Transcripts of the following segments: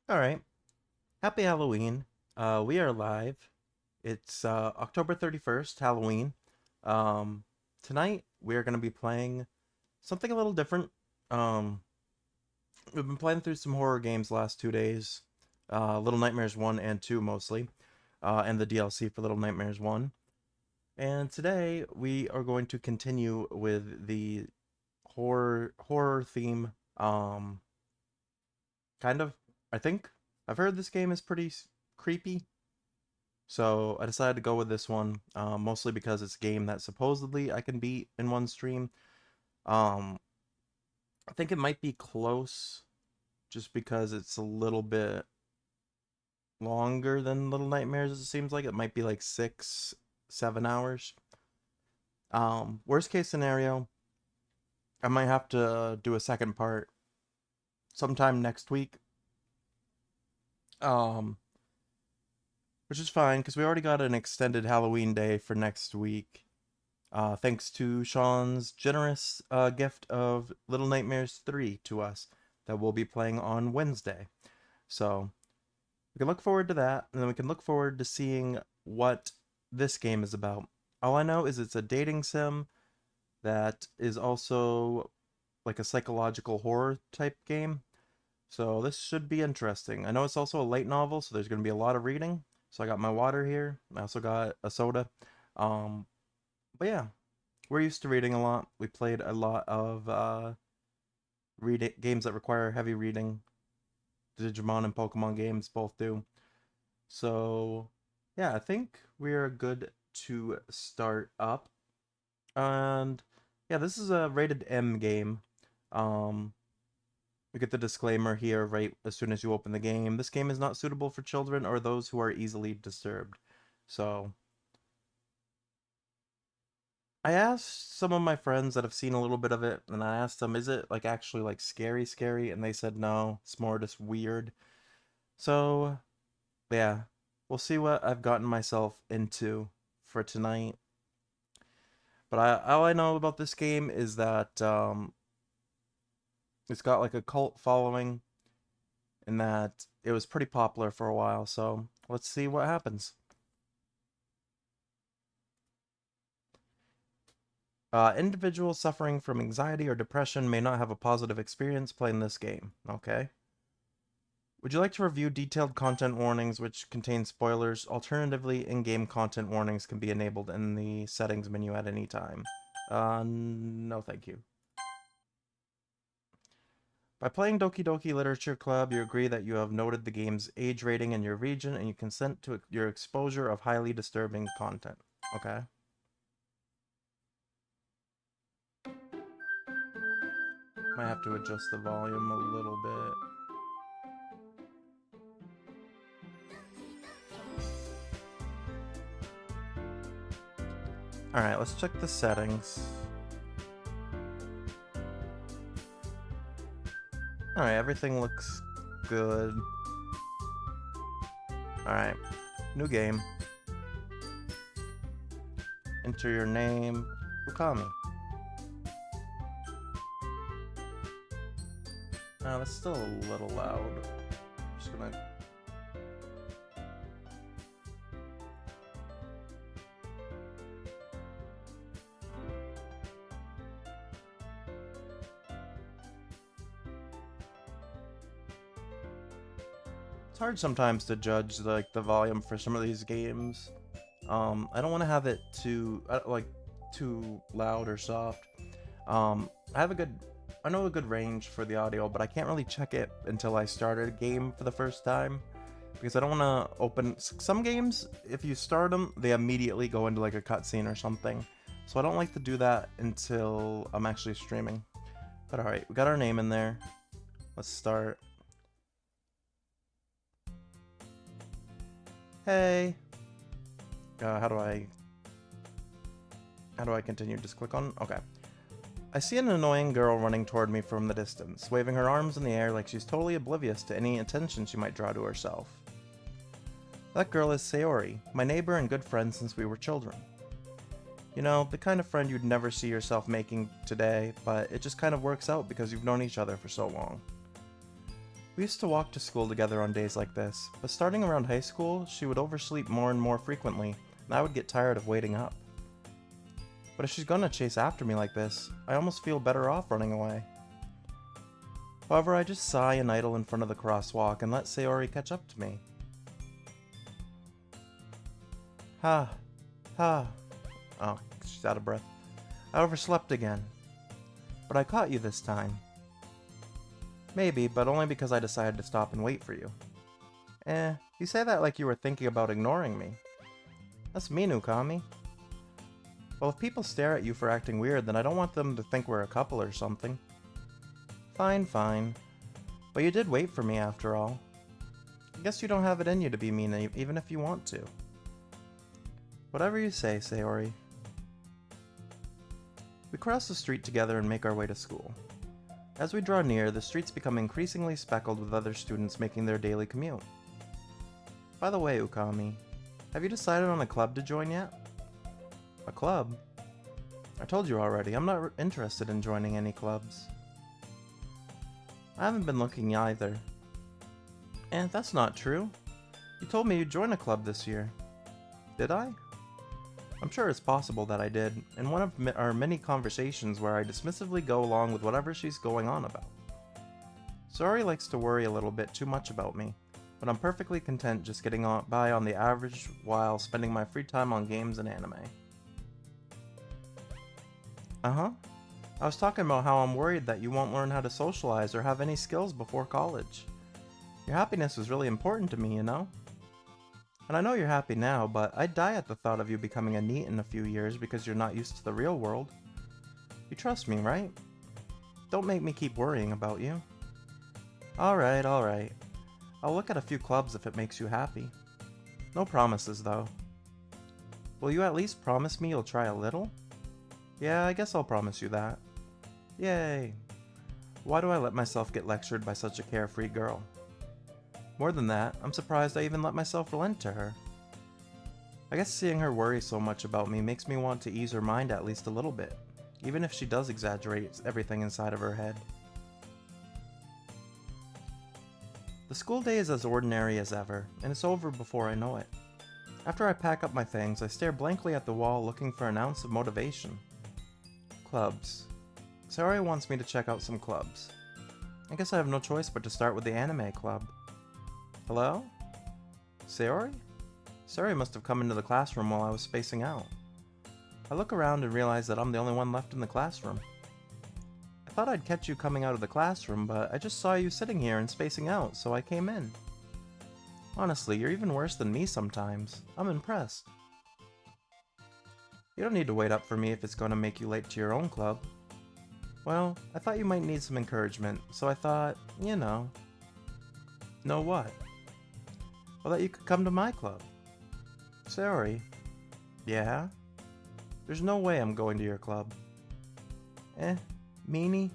All right. Happy Halloween. We are live. It's October 31st, Halloween. Um, Tonight we are going to be playing something a little different. Um, we've been playing through some horror games the last 2 days. Little Nightmares 1 and 2 mostly, and the DLC for Little Nightmares 1. And today we are going to continue with the horror theme. Kind of, I think. I've heard this game is pretty creepy. So I decided to go with this one, mostly because it's a game that supposedly I can beat in one stream. Um, I think it might be close, just because it's a little bit longer than Little Nightmares. It seems like it might be like 6, 7 hours. Worst case scenario, I might have to do a second part sometime next week. Um, which is fine because we already got an extended Halloween day for next week. Thanks to Sean's generous gift of Little Nightmares 3 to us that we'll be playing on Wednesday. So we can look forward to that, and then we can look forward to seeing what this game is about. All I know is it's a dating sim that is also like a psychological horror type game. So this should be interesting. I know it's also a light novel, so there's going to be a lot of reading. So I got my water here. I also got a soda. Um, but yeah, we're used to reading a lot. We played a lot of games that require heavy reading. Digimon and Pokemon games both do. So yeah, I think we are good to start up. And yeah, this is a rated M game. Um, we get the disclaimer here right as soon as you open the game. This game is not suitable for children or those who are easily disturbed. So I asked some of my friends that have seen a little bit of it, and I asked them, is it like actually like scary? And they said no, it's more just weird. So, yeah, we'll see what I've gotten myself into for tonight. But all I know about this game is that it's got like a cult following, and that it was pretty popular for a while. So let's see what happens. Individuals suffering from anxiety or depression may not have a positive experience playing this game. Okay. Would you like to review detailed content warnings which contain spoilers? Alternatively, in-game content warnings can be enabled in the settings menu at any time. No thank you. By playing Doki Doki Literature Club, you agree that you have noted the game's age rating in your region and you consent to your exposure of highly disturbing content. Okay. Might have to adjust the volume a little bit. Alright, let's check the settings. Alright, everything looks good. Alright, new game. Enter your name, Ukami. That's still a little loud. I'm just gonna... It's hard sometimes to judge like the volume for some of these games. I don't want to have it too too loud or soft. I have a good, I know a good range for the audio, but I can't really check it until I started a game for the first time because I don't want to open some games. If you start them, they immediately go into like a cutscene or something. So I don't like to do that until I'm actually streaming. But all right, we got our name in there. Let's start. Hey. How do I continue? Just click on. Okay. I see an annoying girl running toward me from the distance, waving her arms in the air like she's totally oblivious to any attention she might draw to herself. That girl is Sayori, my neighbor and good friend since we were children. You know, the kind of friend you'd never see yourself making today, but it just kind of works out because you've known each other for so long. We used to walk to school together on days like this, but starting around high school, she would oversleep more and more frequently, and I would get tired of waiting up. But if she's gonna chase after me like this, I almost feel better off running away. However, I just sigh and idle in front of the crosswalk and let Sayori catch up to me. Ha. Ha. Oh, she's out of breath. I overslept again. But I caught you this time. Maybe, but only because I decided to stop and wait for you. You say that like you were thinking about ignoring me. That's mean, Ukami. Well, if people stare at you for acting weird, then I don't want them to think we're a couple or something. Fine, fine. But you did wait for me after all. I guess you don't have it in you to be mean even if you want to. Whatever you say, Sayori. We cross the street together and make our way to school. As we draw near, the streets become increasingly speckled with other students making their daily commute. By the way, Ukami, have you decided on a club to join yet? A club? I told you already, I'm not interested in joining any clubs. I haven't been looking either. That's not true. You told me you'd join a club this year. Did I? I'm sure it's possible that I did, in one of our many conversations where I dismissively go along with whatever she's going on about. Sayori likes to worry a little bit too much about me, but I'm perfectly content just getting by on the average while spending my free time on games and anime. Uh-huh. I was talking about how I'm worried that you won't learn how to socialize or have any skills before college. Your happiness is really important to me, you know? And I know you're happy now, but I'd die at the thought of you becoming a NEET in a few years because you're not used to the real world. You trust me, right? Don't make me keep worrying about you. Alright, alright. I'll look at a few clubs if it makes you happy. No promises, though. Will you at least promise me you'll try a little? Yeah, I guess I'll promise you that. Yay! Why do I let myself get lectured by such a carefree girl? More than that, I'm surprised I even let myself relent to her. I guess seeing her worry so much about me makes me want to ease her mind at least a little bit, even if she does exaggerate everything inside of her head. The school day is as ordinary as ever, and it's over before I know it. After I pack up my things, I stare blankly at the wall looking for an ounce of motivation. Clubs. Sayori wants me to check out some clubs. I guess I have no choice but to start with the anime club. Hello? Sayori? Sayori must have come into the classroom while I was spacing out. I look around and realize that I'm the only one left in the classroom. I thought I'd catch you coming out of the classroom, but I just saw you sitting here and spacing out, so I came in. Honestly, you're even worse than me sometimes. I'm impressed. You don't need to wait up for me if it's going to make you late to your own club. Well, I thought you might need some encouragement, so I thought, you know. Know what? Well, that you could come to my club. Sayori. Yeah? There's no way I'm going to your club. Meanie?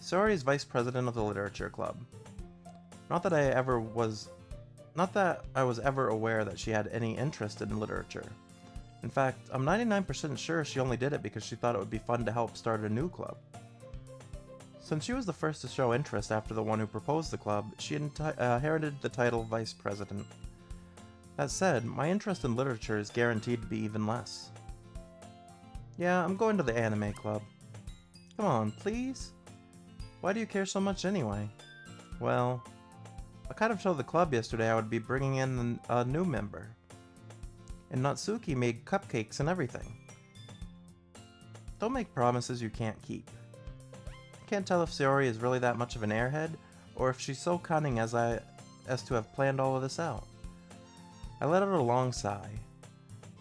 Sayori is vice president of the literature club. Not that I was ever aware that she had any interest in literature. In fact, I'm 99% sure she only did it because she thought it would be fun to help start a new club. Since she was the first to show interest after the one who proposed the club, she inherited the title Vice President. That said, my interest in literature is guaranteed to be even less. Yeah, I'm going to the anime club. Come on, please? Why do you care so much anyway? Well, I kind of told the club yesterday I would be bringing in a new member. And Natsuki made cupcakes and everything. Don't make promises you can't keep. I can't tell if Sayori is really that much of an airhead, or if she's so cunning as to have planned all of this out. I let out a long sigh.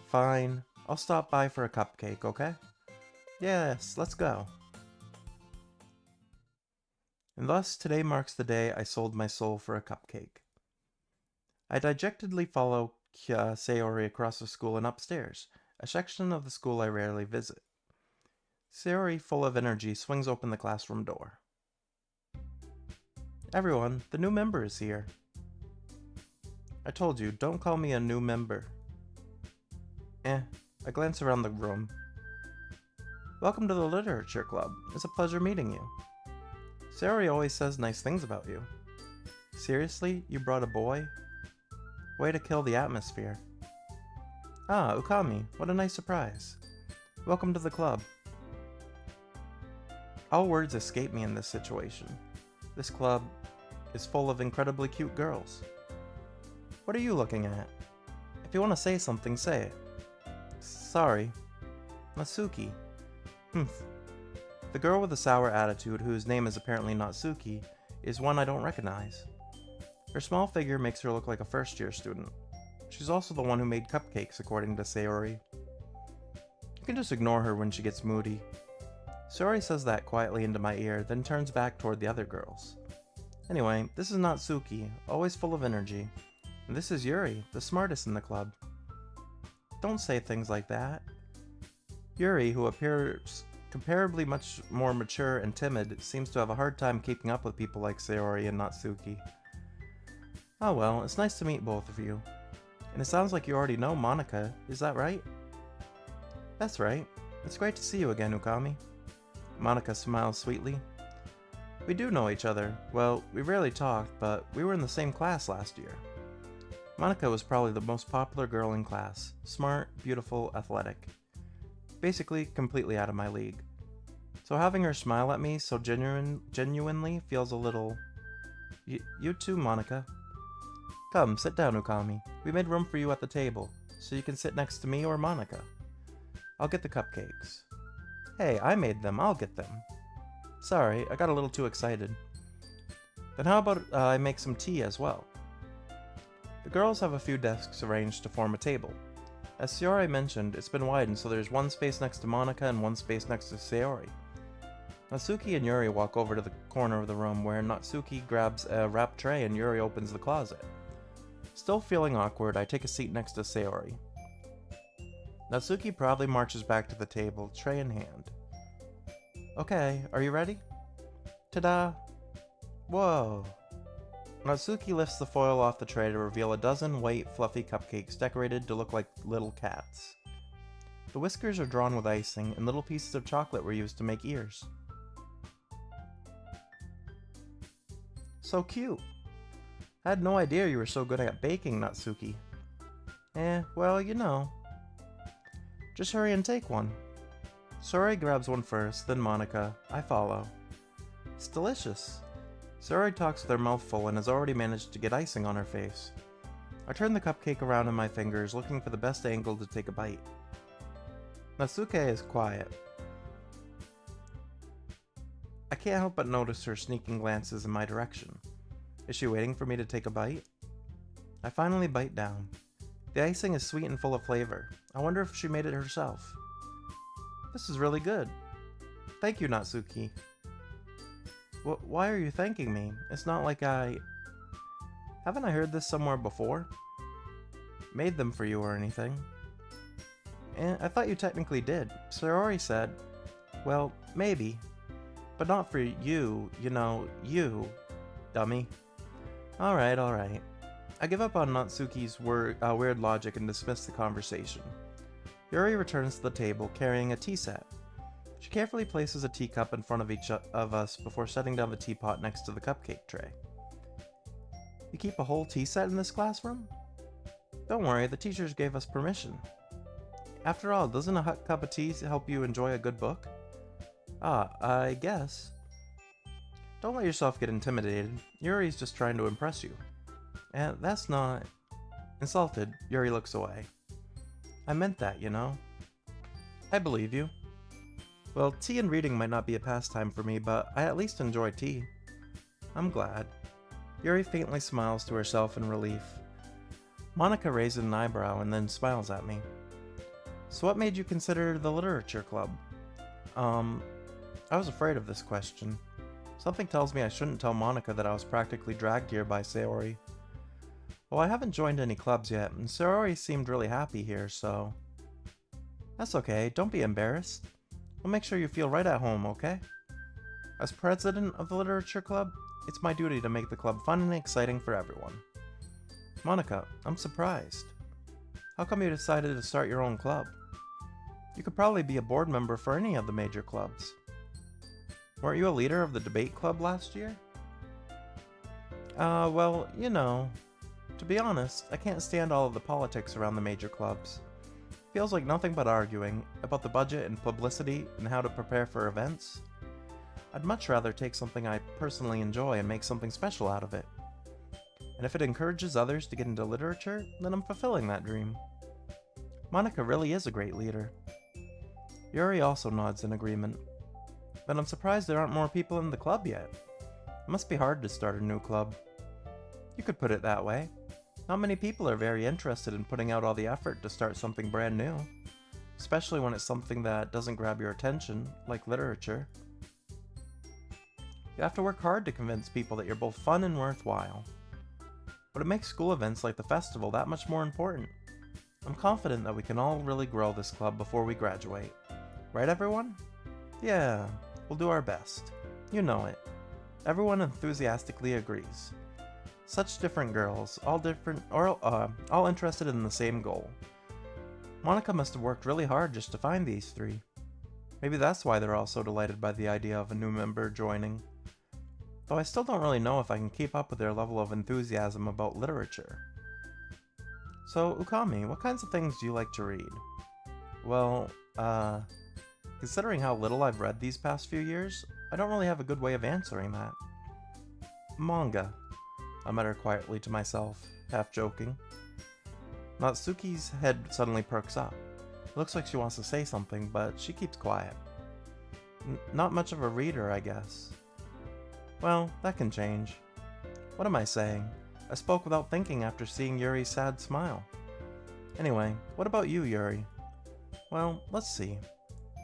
Fine, I'll stop by for a cupcake, okay? Yes, let's go. And thus, today marks the day I sold my soul for a cupcake. I dejectedly follow Sayori across the school and upstairs, a section of the school I rarely visit. Sayori, full of energy, swings open the classroom door. Everyone, the new member is here. I told you, don't call me a new member. I glance around the room. Welcome to the literature club. It's a pleasure meeting you. Sayori always says nice things about you. Seriously? You brought a boy? Way to kill the atmosphere. Ah, Ukami, what a nice surprise. Welcome to the club. All words escape me in this situation. This club is full of incredibly cute girls. What are you looking at? If you want to say something, say it. Sorry. Natsuki. Humph. The girl with the sour attitude, whose name is apparently Natsuki, is one I don't recognize. Her small figure makes her look like a first-year student. She's also the one who made cupcakes, according to Sayori. You can just ignore her when she gets moody. Sayori says that quietly into my ear, then turns back toward the other girls. Anyway, this is Natsuki, always full of energy. And this is Yuri, the smartest in the club. Don't say things like that. Yuri, who appears comparably much more mature and timid, seems to have a hard time keeping up with people like Sayori and Natsuki. Oh well, it's nice to meet both of you. And it sounds like you already know Monika, is that right? That's right. It's great to see you again, Ukami. Monika smiles sweetly. We do know each other. Well, we rarely talked, but we were in the same class last year. Monika was probably the most popular girl in class. Smart, beautiful, athletic. Basically, completely out of my league. So having her smile at me so genuinely feels a little... You too, Monika. Come, sit down, Ukami. We made room for you at the table, so you can sit next to me or Monika. I'll get the cupcakes. Hey, I made them. I'll get them. Sorry, I got a little too excited. Then how about I make some tea as well? The girls have a few desks arranged to form a table. As Sayori mentioned, it's been widened so there's one space next to Monika and one space next to Sayori. Natsuki and Yuri walk over to the corner of the room where Natsuki grabs a wrapped tray and Yuri opens the closet. Still feeling awkward, I take a seat next to Sayori. Natsuki proudly marches back to the table, tray in hand. Okay, are you ready? Ta-da! Whoa! Natsuki lifts the foil off the tray to reveal a dozen white, fluffy cupcakes decorated to look like little cats. The whiskers are drawn with icing, and little pieces of chocolate were used to make ears. So cute! I had no idea you were so good at baking, Natsuki. Well, you know. Just hurry and take one. Sayori grabs one first, then Monika. I follow. It's delicious. Sayori talks with her mouth full and has already managed to get icing on her face. I turn the cupcake around in my fingers, looking for the best angle to take a bite. Natsuki is quiet. I can't help but notice her sneaking glances in my direction. Is she waiting for me to take a bite? I finally bite down. The icing is sweet and full of flavor. I wonder if she made it herself. This is really good. Thank you, Natsuki. Why are you thanking me? It's not like Haven't I heard this somewhere before? Made them for you or anything. I thought you technically did. Sayori said, well, maybe. But not for you, you, dummy. Alright. I give up on Natsuki's weird logic and dismiss the conversation. Yuri returns to the table carrying a tea set. She carefully places a teacup in front of each of us before setting down the teapot next to the cupcake tray. You keep a whole tea set in this classroom? Don't worry, the teachers gave us permission. After all, doesn't a hot cup of tea help you enjoy a good book? I guess. Don't let yourself get intimidated. Yuri's just trying to impress you. And that's not... Insulted, Yuri looks away. I meant that, you know. I believe you. Well, tea and reading might not be a pastime for me, but I at least enjoy tea. I'm glad. Yuri faintly smiles to herself in relief. Monika raises an eyebrow and then smiles at me. So what made you consider the literature club? I was afraid of this question. Something tells me I shouldn't tell Monika that I was practically dragged here by Sayori. Well, I haven't joined any clubs yet, and Sayori seemed really happy here, so... That's okay, don't be embarrassed. We'll make sure you feel right at home, okay? As president of the literature club, it's my duty to make the club fun and exciting for everyone. Monika, I'm surprised. How come you decided to start your own club? You could probably be a board member for any of the major clubs. Weren't you a leader of the debate club last year? Well, to be honest, I can't stand all of the politics around the major clubs. Feels like nothing but arguing about the budget and publicity and how to prepare for events. I'd much rather take something I personally enjoy and make something special out of it. And if it encourages others to get into literature, then I'm fulfilling that dream. Monica really is a great leader. Yuri also nods in agreement. But I'm surprised there aren't more people in the club yet. It must be hard to start a new club. You could put it that way. Not many people are very interested in putting out all the effort to start something brand new, especially when it's something that doesn't grab your attention, like literature. You have to work hard to convince people that you're both fun and worthwhile. But it makes school events like the festival that much more important. I'm confident that we can all really grow this club before we graduate. Right, everyone? Yeah, we'll do our best. You know it. Everyone enthusiastically agrees. Such different girls, all interested in the same goal. Monica must have worked really hard just to find these three. Maybe that's why they're all so delighted by the idea of a new member joining. Though I still don't really know if I can keep up with their level of enthusiasm about literature. So, Ukami, what kinds of things do you like to read? Well, considering how little I've read these past few years, I don't really have a good way of answering that. Manga, I mutter quietly to myself, half joking. Natsuki's head suddenly perks up. It looks like she wants to say something, but she keeps quiet. Not much of a reader, I guess. Well, that can change. What am I saying? I spoke without thinking after seeing Yuri's sad smile. Anyway, what about you, Yuri? Well, let's see.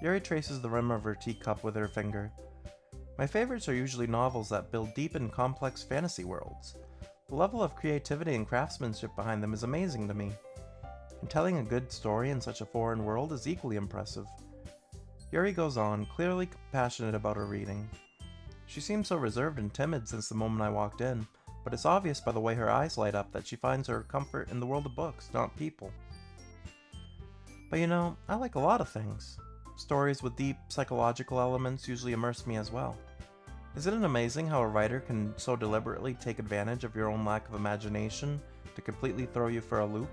Yuri traces the rim of her teacup with her finger. My favorites are usually novels that build deep and complex fantasy worlds. The level of creativity and craftsmanship behind them is amazing to me. And telling a good story in such a foreign world is equally impressive. Yuri goes on, clearly passionate about her reading. She seems so reserved and timid since the moment I walked in, but it's obvious by the way her eyes light up that she finds her comfort in the world of books, not people. But I like a lot of things. Stories with deep psychological elements usually immerse me as well. Isn't it amazing how a writer can so deliberately take advantage of your own lack of imagination to completely throw you for a loop?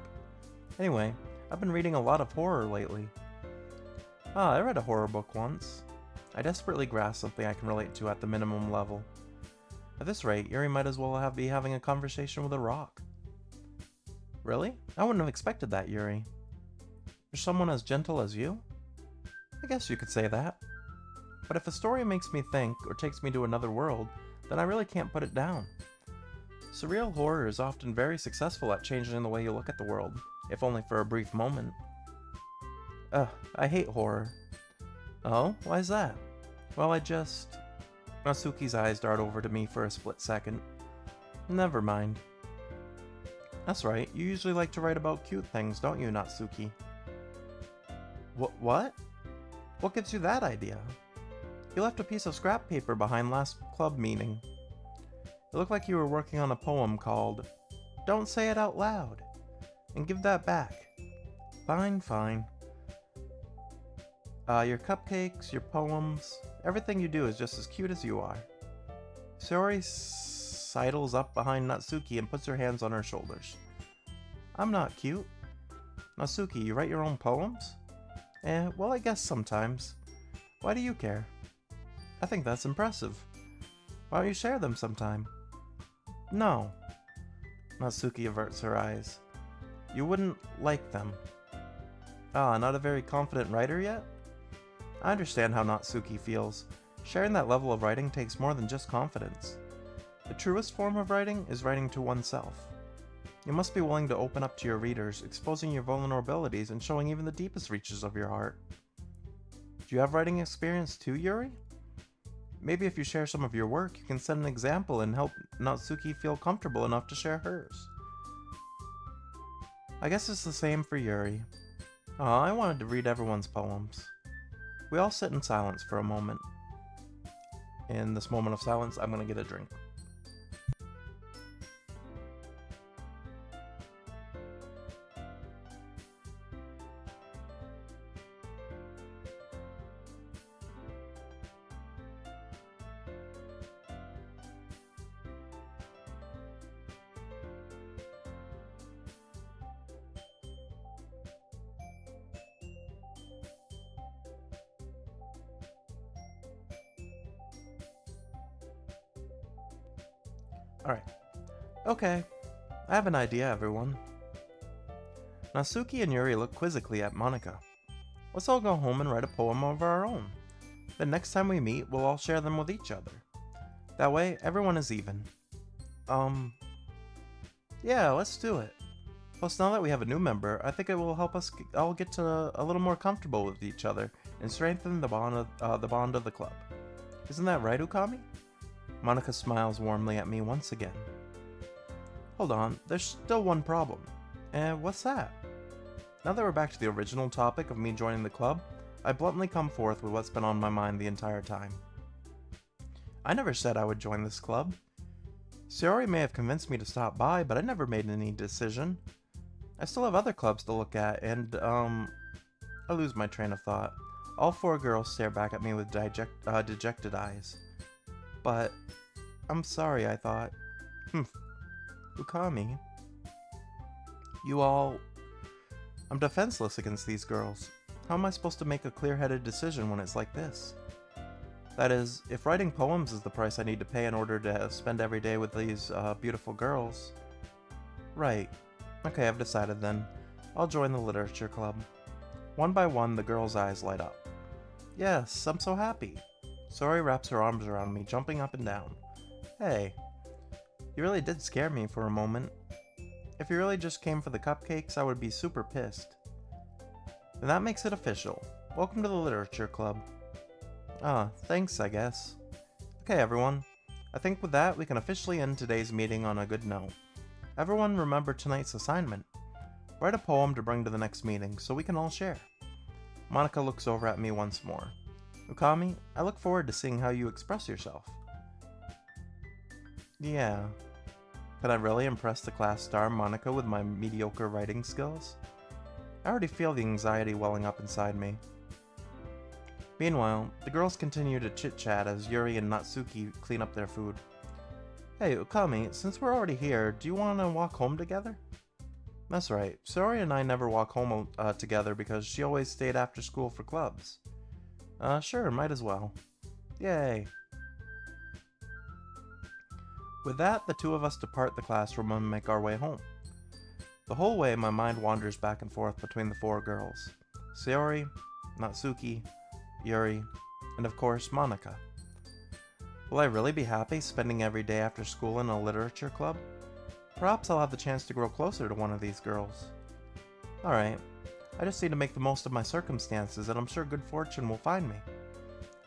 Anyway, I've been reading a lot of horror lately. I read a horror book once. I desperately grasp something I can relate to at the minimum level. At this rate, Yuri might as well be having a conversation with a rock. Really? I wouldn't have expected that, Yuri. For someone as gentle as you? I guess you could say that. But if a story makes me think or takes me to another world, then I really can't put it down. Surreal horror is often very successful at changing the way you look at the world, if only for a brief moment. I hate horror. Oh, why's that? Well, Natsuki's eyes dart over to me for a split second. Never mind. That's right, you usually like to write about cute things, don't you, Natsuki? What? What gives you that idea? You left a piece of scrap paper behind last club meeting. It looked like you were working on a poem called Don't Say It Out Loud. And give that back. Fine. Your cupcakes, your poems, everything you do is just as cute as you are. Sayori sidles up behind Natsuki and puts her hands on her shoulders. I'm not cute. Natsuki, you write your own poems? Well, I guess sometimes. Why do you care? I think that's impressive. Why don't you share them sometime? No. Natsuki averts her eyes. You wouldn't like them. Not a very confident writer yet? I understand how Natsuki feels. Sharing that level of writing takes more than just confidence. The truest form of writing is writing to oneself. You must be willing to open up to your readers, exposing your vulnerabilities and showing even the deepest reaches of your heart. Do you have writing experience too, Yuri? Maybe if you share some of your work, you can set an example and help Natsuki feel comfortable enough to share hers. I guess it's the same for Yuri. I wanted to read everyone's poems. We all sit in silence for a moment. In this moment of silence, I'm gonna get a drink. Alright. Okay. I have an idea, everyone. Natsuki and Yuri look quizzically at Monika. Let's all go home and write a poem of our own. Then next time we meet, we'll all share them with each other. That way, everyone is even. Yeah, let's do it. Plus, now that we have a new member, I think it will help us all get to a little more comfortable with each other and strengthen the bond of the club. Isn't that right, Ukami? Monika smiles warmly at me once again. Hold on, there's still one problem. And what's that? Now that we're back to the original topic of me joining the club, I bluntly come forth with what's been on my mind the entire time. I never said I would join this club. Sayori may have convinced me to stop by, but I never made any decision. I still have other clubs to look at, and, I lose my train of thought. All four girls stare back at me with dejected eyes. But, I'm sorry, I thought. Ukami. You all... I'm defenseless against these girls. How am I supposed to make a clear-headed decision when it's like this? That is, if writing poems is the price I need to pay in order to spend every day with these, beautiful girls... Right. Okay, I've decided then. I'll join the literature club. One by one, the girls' eyes light up. Yes, I'm so happy. Sayori wraps her arms around me, jumping up and down. Hey, you really did scare me for a moment. If you really just came for the cupcakes, I would be super pissed. Then that makes it official. Welcome to the literature club. Thanks, I guess. Okay, everyone. I think with that, we can officially end today's meeting on a good note. Everyone remember tonight's assignment. Write a poem to bring to the next meeting, so we can all share. Monika looks over at me once more. Ukami, I look forward to seeing how you express yourself. Yeah. Can I really impress the class star Monika with my mediocre writing skills? I already feel the anxiety welling up inside me. Meanwhile, the girls continue to chit-chat as Yuri and Natsuki clean up their food. Hey, Ukami, since we're already here, do you want to walk home together? That's right, Sayori and I never walk home together because she always stayed after school for clubs. Sure, might as well. Yay! With that, the two of us depart the classroom and make our way home. The whole way, my mind wanders back and forth between the four girls. Sayori, Natsuki, Yuri, and of course, Monika. Will I really be happy spending every day after school in a literature club? Perhaps I'll have the chance to grow closer to one of these girls. Alright, I just need to make the most of my circumstances and I'm sure good fortune will find me.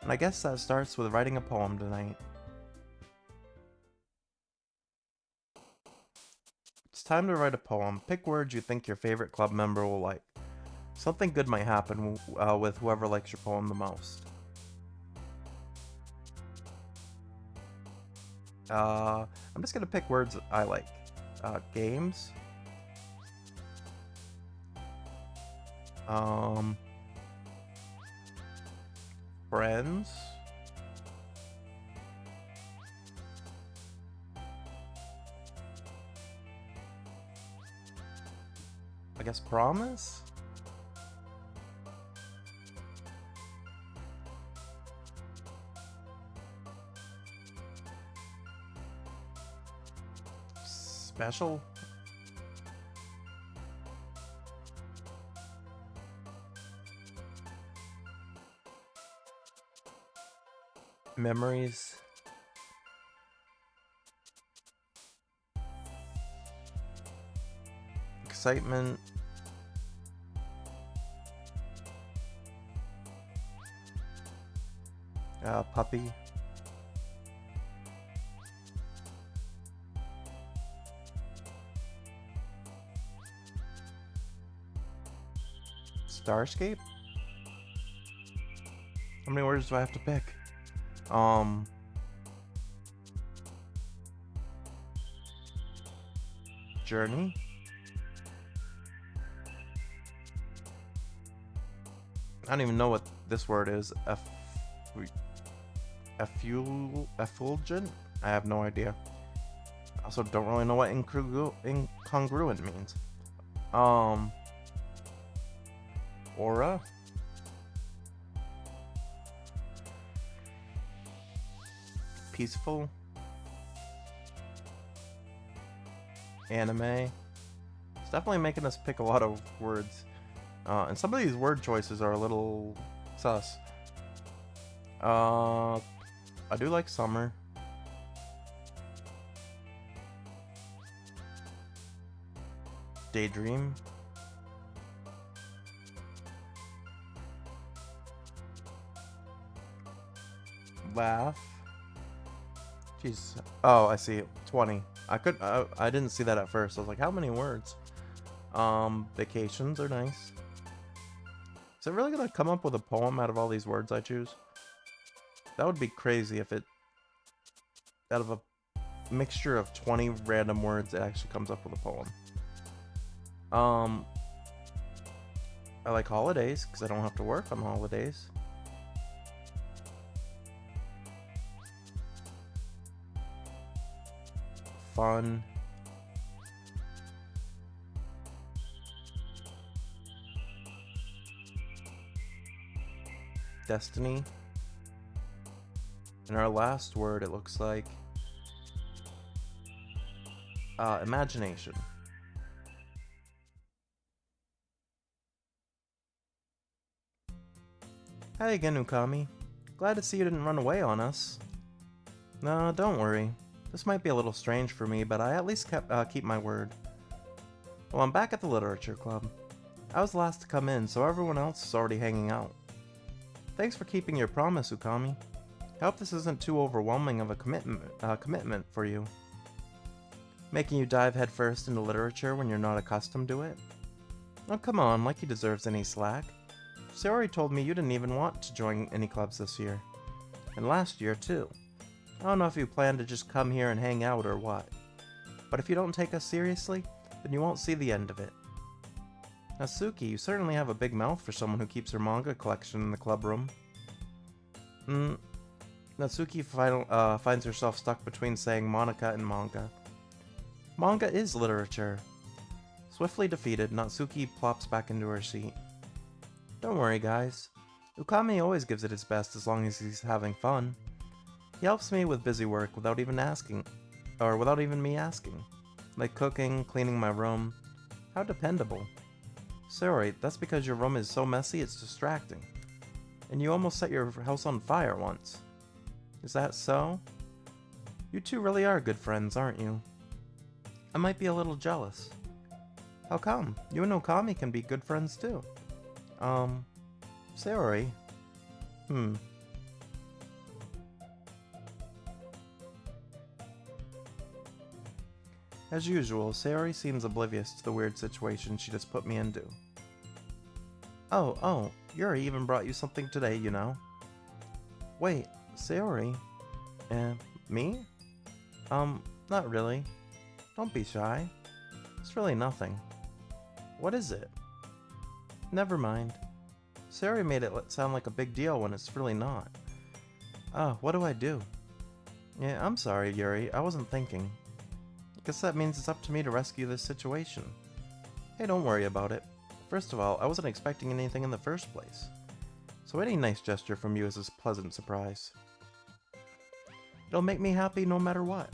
And I guess that starts with writing a poem tonight. It's time to write a poem. Pick words you think your favorite club member will like. Something good might happen with whoever likes your poem the most. I'm just gonna pick words I like. Games. Friends. I guess promise? Special? Memories? Excitement? Puppy? Starscape? How many words do I have to pick? Journey? I don't even know what this word is. Effulgent? I have no idea. I also don't really know what incongruent means. Aura? Peaceful? Anime. It's definitely making us pick a lot of words. And some of these word choices are a little sus. I do like summer. Daydream. Laugh. Jeez. Oh, I see. 20. I didn't see that at first. I was like, how many words? Vacations are nice. Is it really gonna come up with a poem out of all these words I choose? That would be crazy if it, out of a mixture of 20 random words, it actually comes up with a poem. I like holidays, because I don't have to work on holidays. Fun. Destiny. And our last word, it looks like, imagination. Hi again, Ukami. Glad to see you didn't run away on us. No, don't worry. This might be a little strange for me, but I at least keep my word. Well, I'm back at the Literature Club. I was the last to come in, so everyone else is already hanging out. Thanks for keeping your promise, Ukami. I hope this isn't too overwhelming of a commitment for you. Making you dive headfirst into literature when you're not accustomed to it? Oh, come on, like he deserves any slack. Sayori told me you didn't even want to join any clubs this year. And last year, too. I don't know if you plan to just come here and hang out or what. But if you don't take us seriously, then you won't see the end of it. Natsuki, you certainly have a big mouth for someone who keeps her manga collection in the club room. Natsuki finds herself stuck between saying Monica and manga. Manga is literature. Swiftly defeated, Natsuki plops back into her seat. Don't worry, guys. Ukami always gives it his best as long as he's having fun. He helps me with busy work without even me asking. Like cooking, cleaning my room. How dependable. Sorry, that's because your room is so messy it's distracting. And you almost set your house on fire once. Is that so? You two really are good friends, aren't you? I might be a little jealous. How come? You and Okami can be good friends too. Sayori. As usual, Sayori seems oblivious to the weird situation she just put me into. Oh, Yuri even brought you something today, you know. Wait, Sayori? Me? Not really. Don't be shy. It's really nothing. What is it? Never mind. Sayori made it sound like a big deal when it's really not. What do I do? Yeah, I'm sorry, Yuri. I wasn't thinking. Guess that means it's up to me to rescue this situation. Hey, don't worry about it. First of all, I wasn't expecting anything in the first place. So any nice gesture from you is a pleasant surprise. It'll make me happy no matter what.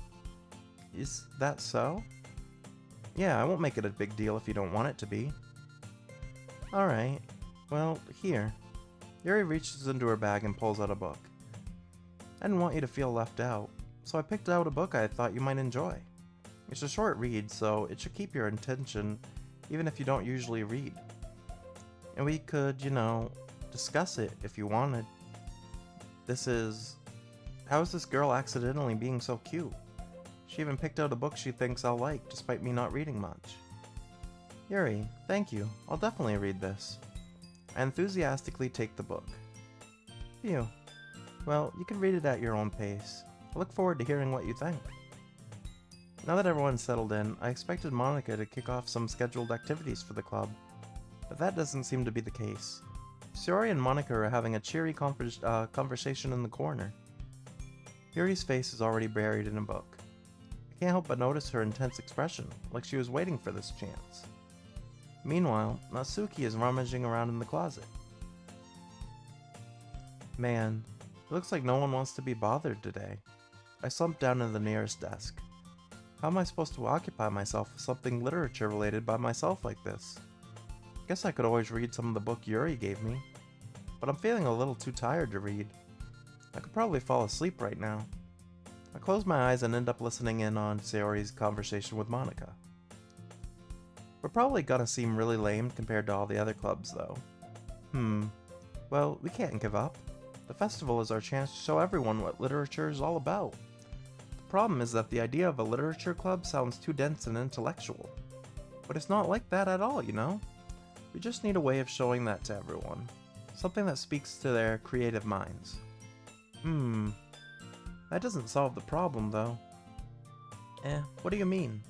Is that so? Yeah, I won't make it a big deal if you don't want it to be. Alright. Well, here. Yuri reaches into her bag and pulls out a book. I didn't want you to feel left out, so I picked out a book I thought you might enjoy. It's a short read, so it should keep your attention even if you don't usually read. And we could, discuss it if you wanted. How is this girl accidentally being so cute? She even picked out a book she thinks I'll like, despite me not reading much. Yuri, thank you. I'll definitely read this. I enthusiastically take the book. Phew. Well, you can read it at your own pace. I look forward to hearing what you think. Now that everyone's settled in, I expected Monica to kick off some scheduled activities for the club, but that doesn't seem to be the case. Sayori and Monica are having a cheery conversation in the corner. Yuri's face is already buried in a book. I can't help but notice her intense expression, like she was waiting for this chance. Meanwhile, Natsuki is rummaging around in the closet. Man, it looks like no one wants to be bothered today. I slumped down in the nearest desk. How am I supposed to occupy myself with something literature related by myself like this? Guess I could always read some of the book Yuri gave me, but I'm feeling a little too tired to read. I could probably fall asleep right now. I close my eyes and end up listening in on Sayori's conversation with Monica. We're probably gonna seem really lame compared to all the other clubs, though. Well, we can't give up. The festival is our chance to show everyone what literature is all about. The problem is that the idea of a literature club sounds too dense and intellectual. But it's not like that at all, you know? We just need a way of showing that to everyone. Something that speaks to their creative minds. That doesn't solve the problem, though. What do you mean?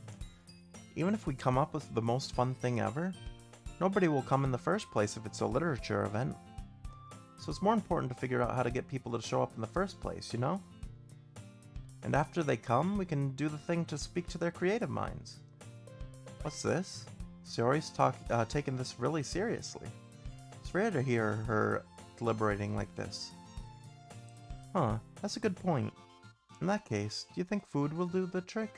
Even if we come up with the most fun thing ever, nobody will come in the first place if it's a literature event. So it's more important to figure out how to get people to show up in the first place, you know? And after they come, we can do the thing to speak to their creative minds. What's this? Sayori's taking this really seriously. It's rare to hear her deliberating like this. That's a good point. In that case, do you think food will do the trick?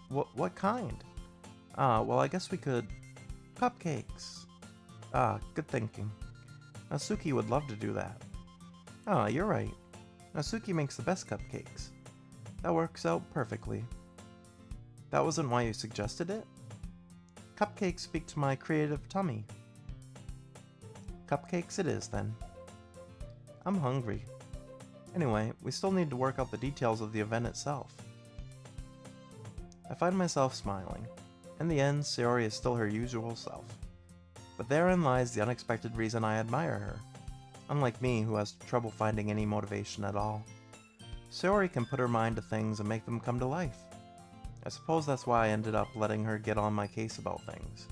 What kind? Well, I guess we could... Cupcakes. Good thinking. Natsuki would love to do that. You're right. Natsuki makes the best cupcakes. That works out perfectly. That wasn't why you suggested it? Cupcakes speak to my creative tummy. Cupcakes it is, then. I'm hungry. Anyway, we still need to work out the details of the event itself. I find myself smiling. In the end, Sayori is still her usual self. But therein lies the unexpected reason I admire her. Unlike me, who has trouble finding any motivation at all. Sayori can put her mind to things and make them come to life. I suppose that's why I ended up letting her get on my case about things.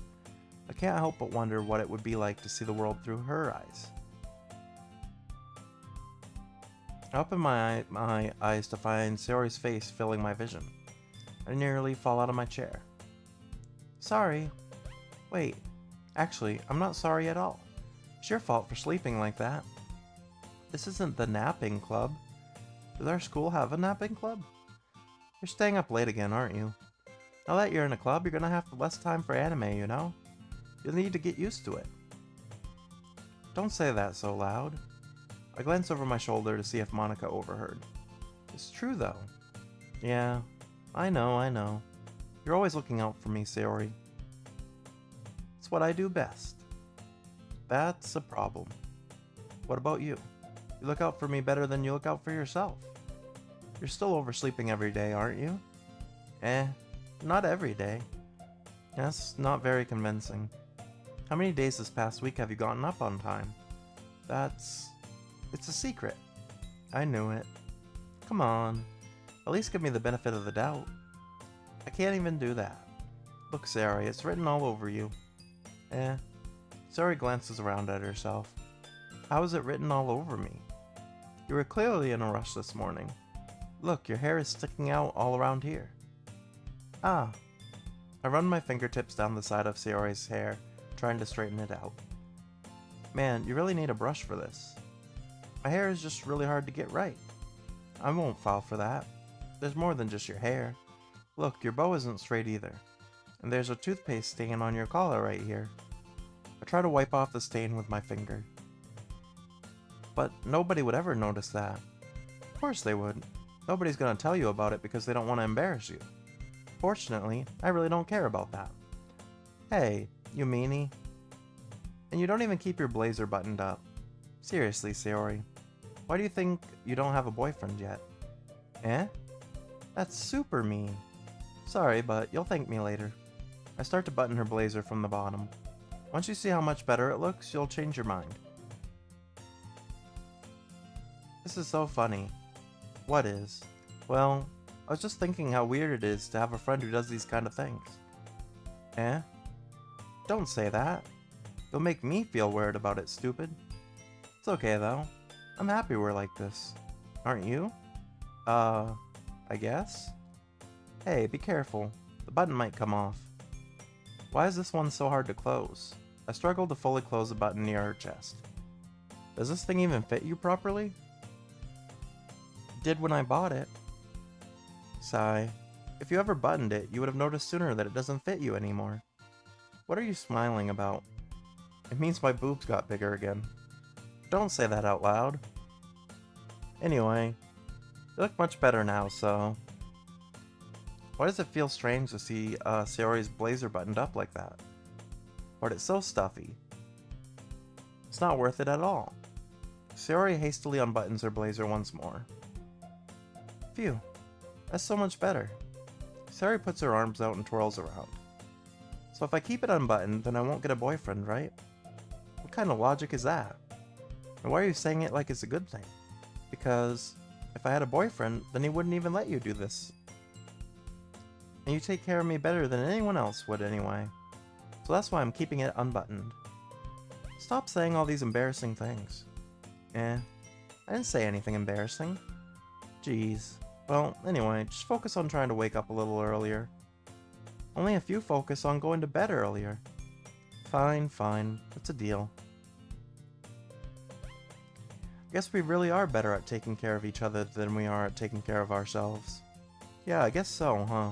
I can't help but wonder what it would be like to see the world through her eyes. I open my eyes to find Sayori's face filling my vision. I nearly fall out of my chair. Sorry. Wait, actually, I'm not sorry at all. It's your fault for sleeping like that. This isn't the napping club. Does our school have a napping club? You're staying up late again, aren't you? Now that you're in a club, you're gonna have less time for anime, you know? You'll need to get used to it. Don't say that so loud. I glance over my shoulder to see if Monica overheard. It's true, though. Yeah, I know. You're always looking out for me, Sayori. It's what I do best. That's a problem. What about you? You look out for me better than you look out for yourself. You're still oversleeping every day, aren't you? Not every day. That's not very convincing. How many days this past week have you gotten up on time? It's a secret. I knew it. Come on. At least give me the benefit of the doubt. I can't even do that. Look, Sayori, it's written all over you. Sayori glances around at herself. How is it written all over me? You were clearly in a rush this morning. Look, your hair is sticking out all around here. I run my fingertips down the side of Sayori's hair, trying to straighten it out. Man, you really need a brush for this. My hair is just really hard to get right. I won't fall for that. There's more than just your hair. Look, your bow isn't straight either. And there's a toothpaste stain on your collar right here. I try to wipe off the stain with my finger. But nobody would ever notice that. Of course they would. Nobody's gonna tell you about it because they don't want to embarrass you. Fortunately, I really don't care about that. Hey, you meanie. And you don't even keep your blazer buttoned up. Seriously, Sayori. Why do you think you don't have a boyfriend yet? That's super mean. Sorry, but you'll thank me later. I start to button her blazer from the bottom. Once you see how much better it looks, you'll change your mind. This is so funny. What is? Well, I was just thinking how weird it is to have a friend who does these kind of things. Don't say that. You'll make me feel weird about it, stupid. It's okay, though. I'm happy we're like this. Aren't you? I guess? Hey, be careful. The button might come off. Why is this one so hard to close? I struggle to fully close the button near her chest. Does this thing even fit you properly? It did when I bought it. Sigh. If you ever buttoned it, you would have noticed sooner that it doesn't fit you anymore. What are you smiling about? It means my boobs got bigger again. Don't say that out loud. Anyway, you look much better now, so... Why does it feel strange to see Sayori's blazer buttoned up like that? But it's so stuffy. It's not worth it at all. Sayori hastily unbuttons her blazer once more. Phew, that's so much better. Sayori puts her arms out and twirls around. So if I keep it unbuttoned, then I won't get a boyfriend, right? What kind of logic is that? And why are you saying it like it's a good thing? Because if I had a boyfriend, then he wouldn't even let you do this. And you take care of me better than anyone else would anyway. So that's why I'm keeping it unbuttoned. Stop saying all these embarrassing things. I didn't say anything embarrassing. Jeez. Well, anyway, just focus on trying to wake up a little earlier. Only if you focus on going to bed earlier. Fine. It's a deal. Guess we really are better at taking care of each other than we are at taking care of ourselves. Yeah, I guess so, huh?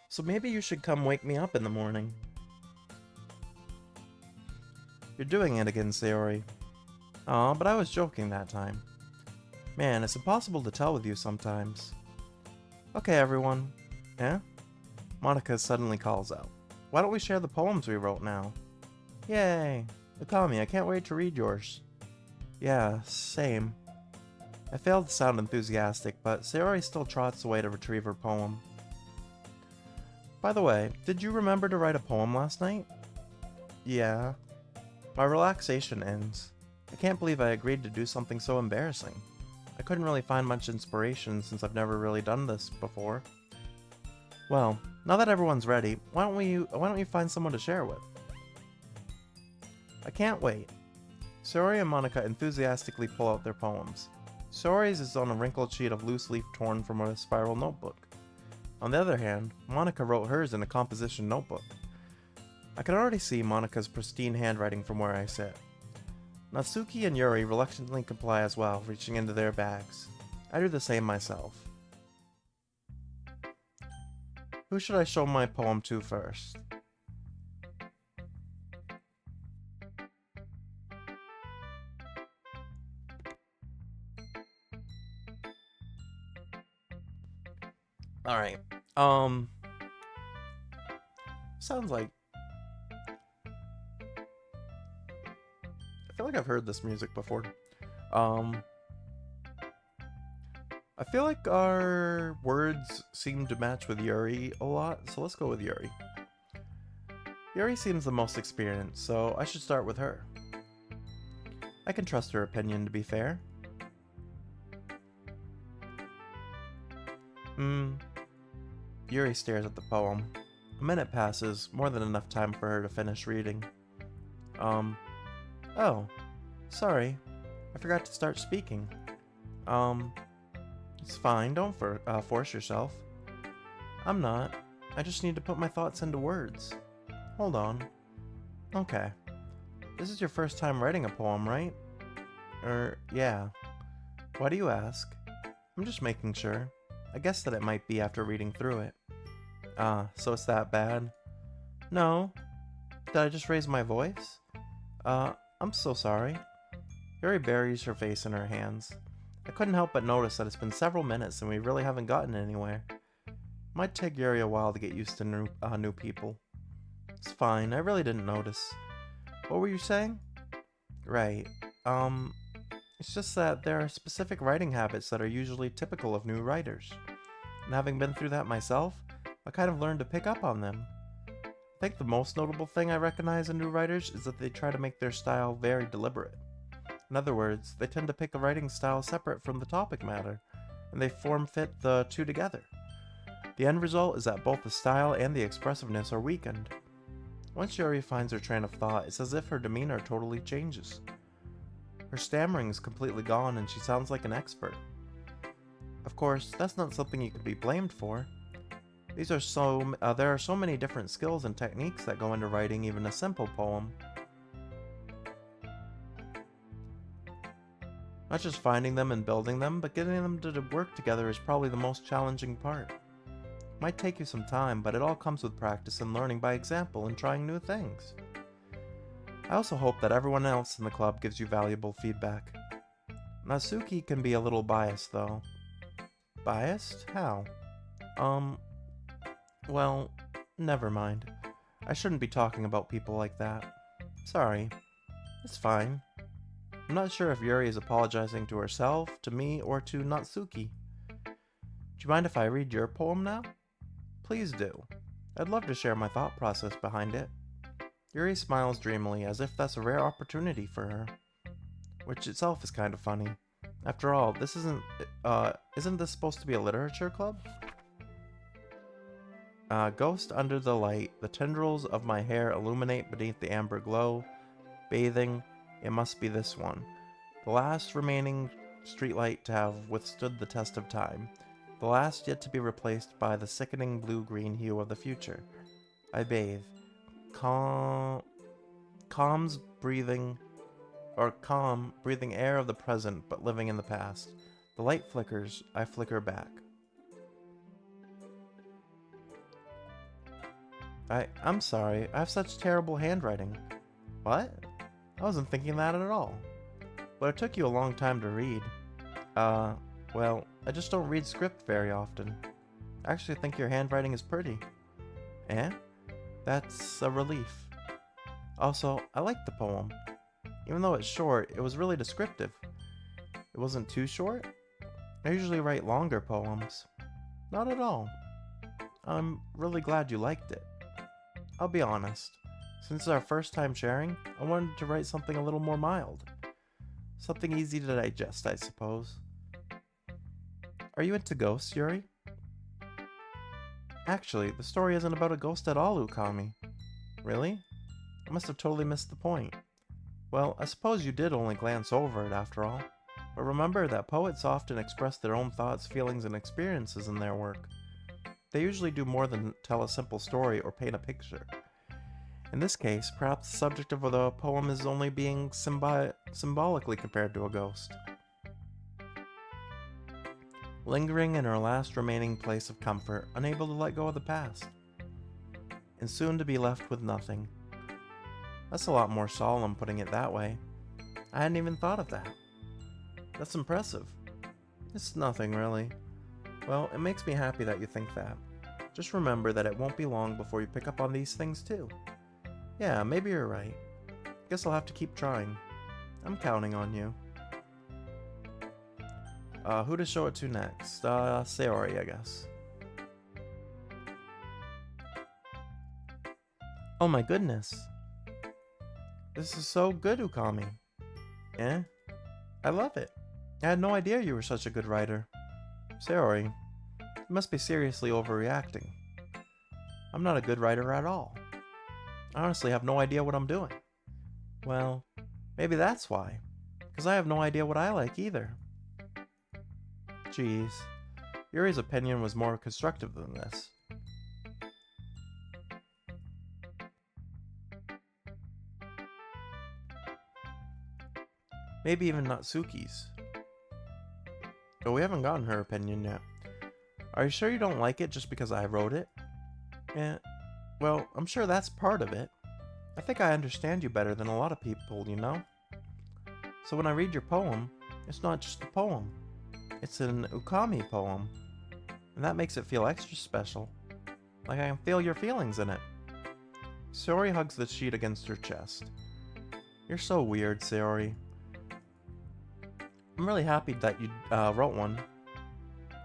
So maybe you should come wake me up in the morning. You're doing it again, Sayori. Aw, but I was joking that time. Man, it's impossible to tell with you sometimes. Okay, everyone. Yeah? Monika suddenly calls out. Why don't we share the poems we wrote now? Yay! Okami, I can't wait to read yours. Yeah, same. I failed to sound enthusiastic, but Sayori still trots away to retrieve her poem. By the way, did you remember to write a poem last night? Yeah. My relaxation ends. I can't believe I agreed to do something so embarrassing. I couldn't really find much inspiration since I've never really done this before. Well, now that everyone's ready, why don't you find someone to share with? I can't wait. Sayori and Monika enthusiastically pull out their poems. Sayori's is on a wrinkled sheet of loose leaf torn from a spiral notebook. On the other hand, Monika wrote hers in a composition notebook. I can already see Monika's pristine handwriting from where I sit. Natsuki and Yuri reluctantly comply as well, reaching into their bags. I do the same myself. Who should I show my poem to first? Alright, sounds like... I feel like I've heard this music before. I feel like our words seem to match with Yuri a lot, so let's go with Yuri. Yuri seems the most experienced, so I should start with her. I can trust her opinion, to be fair. Yuri stares at the poem. A minute passes, more than enough time for her to finish reading. Oh, sorry. I forgot to start speaking. It's fine, don't force yourself. I'm not. I just need to put my thoughts into words. Hold on. Okay. This is your first time writing a poem, right? Yeah. Why do you ask? I'm just making sure. I guessed that it might be after reading through it. So it's that bad? No. Did I just raise my voice? I'm so sorry. Yuri buries her face in her hands. I couldn't help but notice that it's been several minutes and we really haven't gotten anywhere. Might take Yuri a while to get used to new people. It's fine, I really didn't notice. What were you saying? Right. It's just that there are specific writing habits that are usually typical of new writers. And having been through that myself, I kind of learned to pick up on them. I think the most notable thing I recognize in new writers is that they try to make their style very deliberate. In other words, they tend to pick a writing style separate from the topic matter, and they form-fit the two together. The end result is that both the style and the expressiveness are weakened. Once Yuri finds her train of thought, it's as if her demeanor totally changes. Her stammering is completely gone and she sounds like an expert. Of course, that's not something you can be blamed for. There are so many different skills and techniques that go into writing even a simple poem. Not just finding them and building them, but getting them to work together is probably the most challenging part. It might take you some time, but it all comes with practice and learning by example and trying new things. I also hope that everyone else in the club gives you valuable feedback. Natsuki can be a little biased, though. Biased? How? Well, never mind. I shouldn't be talking about people like that. Sorry. It's fine. I'm not sure if Yuri is apologizing to herself, to me, or to Natsuki. Do you mind if I read your poem now? Please do. I'd love to share my thought process behind it. Yuri smiles dreamily, as if that's a rare opportunity for her. Which itself is kind of funny. After all, isn't this supposed to be a literature club? Ghost under the light, the tendrils of my hair illuminate beneath the amber glow. Bathing, it must be this one. The last remaining streetlight to have withstood the test of time. The last yet to be replaced by the sickening blue-green hue of the future. I bathe. Calm breathing air of the present, but living in the past. The light flickers, I flicker back. I'm sorry, I have such terrible handwriting. What? I wasn't thinking that at all. But it took you a long time to read. Well, I just don't read script very often. I actually think your handwriting is pretty. Eh? That's a relief. Also, I like the poem. Even though it's short, it was really descriptive. It wasn't too short? I usually write longer poems. Not at all. I'm really glad you liked it. I'll be honest. Since it's our first time sharing, I wanted to write something a little more mild. Something easy to digest, I suppose. Are you into ghosts, Yuri? Actually, the story isn't about a ghost at all, Ukami. Really? I must have totally missed the point. Well, I suppose you did only glance over it after all. But remember that poets often express their own thoughts, feelings, and experiences in their work. They usually do more than tell a simple story or paint a picture. In this case, perhaps the subject of the poem is only being symbolically compared to a ghost. Lingering in her last remaining place of comfort, unable to let go of the past. And soon to be left with nothing. That's a lot more solemn putting it that way. I hadn't even thought of that. That's impressive. It's nothing, really. Well, it makes me happy that you think that. Just remember that it won't be long before you pick up on these things too. Yeah, maybe you're right. Guess I'll have to keep trying. I'm counting on you. Who to show it to next? Sayori, I guess. Oh my goodness. This is so good, Ukami. Eh? I love it. I had no idea you were such a good writer. Sayori, you must be seriously overreacting. I'm not a good writer at all. I honestly have no idea what I'm doing. Well, maybe that's why. Because I have no idea what I like either. Jeez. Yuri's opinion was more constructive than this. Maybe even Natsuki's. But we haven't gotten her opinion yet. Are you sure you don't like it just because I wrote it? Yeah, well, I'm sure that's part of it. I think I understand you better than a lot of people, you know? So when I read your poem, it's not just a poem. It's an Ukami poem. And that makes it feel extra special. Like I can feel your feelings in it. Sayori hugs the sheet against her chest. You're so weird, Sayori. I'm really happy that you wrote one.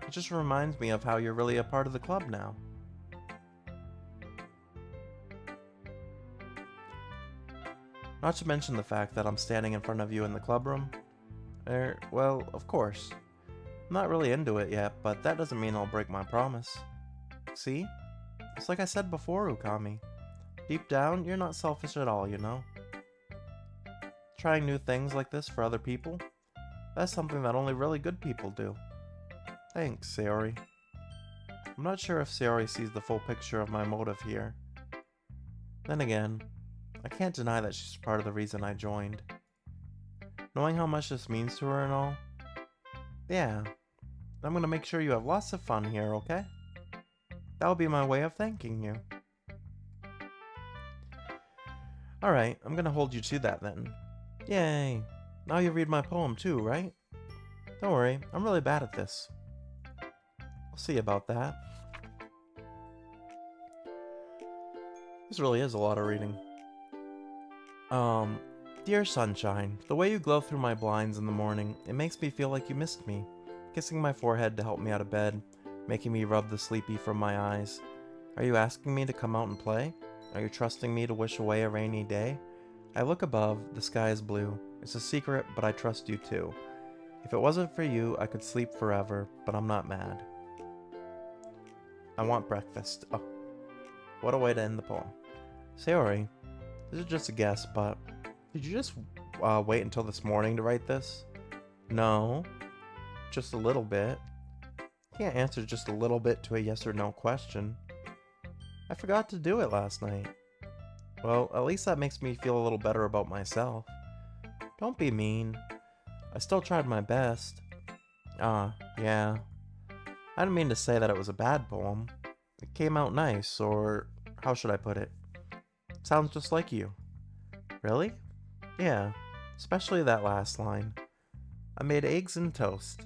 It just reminds me of how you're really a part of the club now. Not to mention the fact that I'm standing in front of you in the club room. Well, of course. I'm not really into it yet, but that doesn't mean I'll break my promise. See? It's like I said before, Ukami. Deep down, you're not selfish at all, you know? Trying new things like this for other people? That's something that only really good people do. Thanks, Sayori. I'm not sure if Sayori sees the full picture of my motive here. Then again, I can't deny that she's part of the reason I joined. Knowing how much this means to her and all. Yeah, I'm gonna make sure you have lots of fun here, okay? That'll be my way of thanking you. Alright, I'm gonna hold you to that then. Yay! Now you read my poem too, right? Don't worry, I'm really bad at this. I'll see about that. This really is a lot of reading. Dear sunshine, the way you glow through my blinds in the morning, it makes me feel like you missed me. Kissing my forehead to help me out of bed, making me rub the sleepy from my eyes. Are you asking me to come out and play? Are you trusting me to wish away a rainy day? I look above, the sky is blue. It's a secret, but I trust you too. If it wasn't for you, I could sleep forever, but I'm not mad. I want breakfast. Oh, what a way to end the poem. Sayori, this is just a guess, but did you just wait until this morning to write this? No, just a little bit. You can't answer just a little bit to a yes or no question. I forgot to do it last night. Well, at least that makes me feel a little better about myself. Don't be mean. I still tried my best. Yeah. I didn't mean to say that it was a bad poem. It came out nice, or how should I put it? It sounds just like you. Really? Yeah, especially that last line. I made eggs and toast.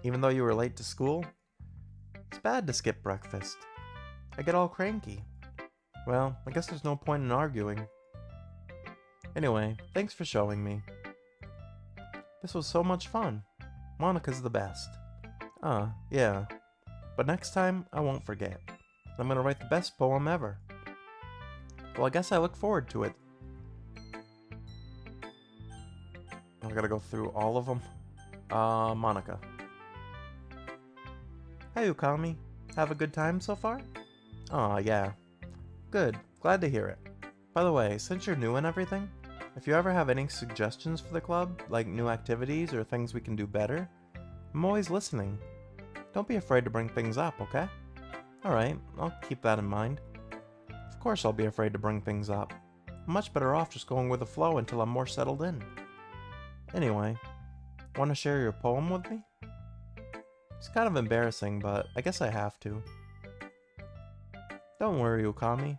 Even though you were late to school? It's bad to skip breakfast. I get all cranky. Well, I guess there's no point in arguing. Anyway, thanks for showing me. This was so much fun. Monika's the best. Yeah. But next time, I won't forget. I'm gonna write the best poem ever. Well, I guess I look forward to it. I gotta go through all of them. Monika. Hey, Ukami. Have a good time so far? Aw, yeah. Good. Glad to hear it. By the way, since you're new and everything, if you ever have any suggestions for the club, like new activities or things we can do better, I'm always listening. Don't be afraid to bring things up, okay? Alright, I'll keep that in mind. Of course I'll be afraid to bring things up. I'm much better off just going with the flow until I'm more settled in. Anyway, want to share your poem with me? It's kind of embarrassing, but I guess I have to. Don't worry, Ukami.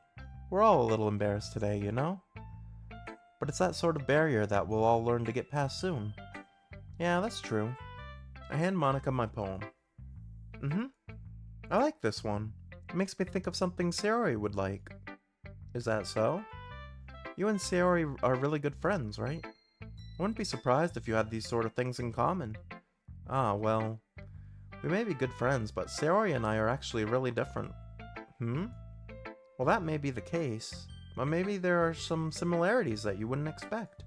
We're all a little embarrassed today, you know? But it's that sort of barrier that we'll all learn to get past soon. Yeah, that's true. I hand Monika my poem. I like this one. It makes me think of something Sayori would like. Is that so? You and Sayori are really good friends, right? I wouldn't be surprised if you had these sort of things in common. Well, we may be good friends, but Sayori and I are actually really different. Well, that may be the case, but maybe there are some similarities that you wouldn't expect.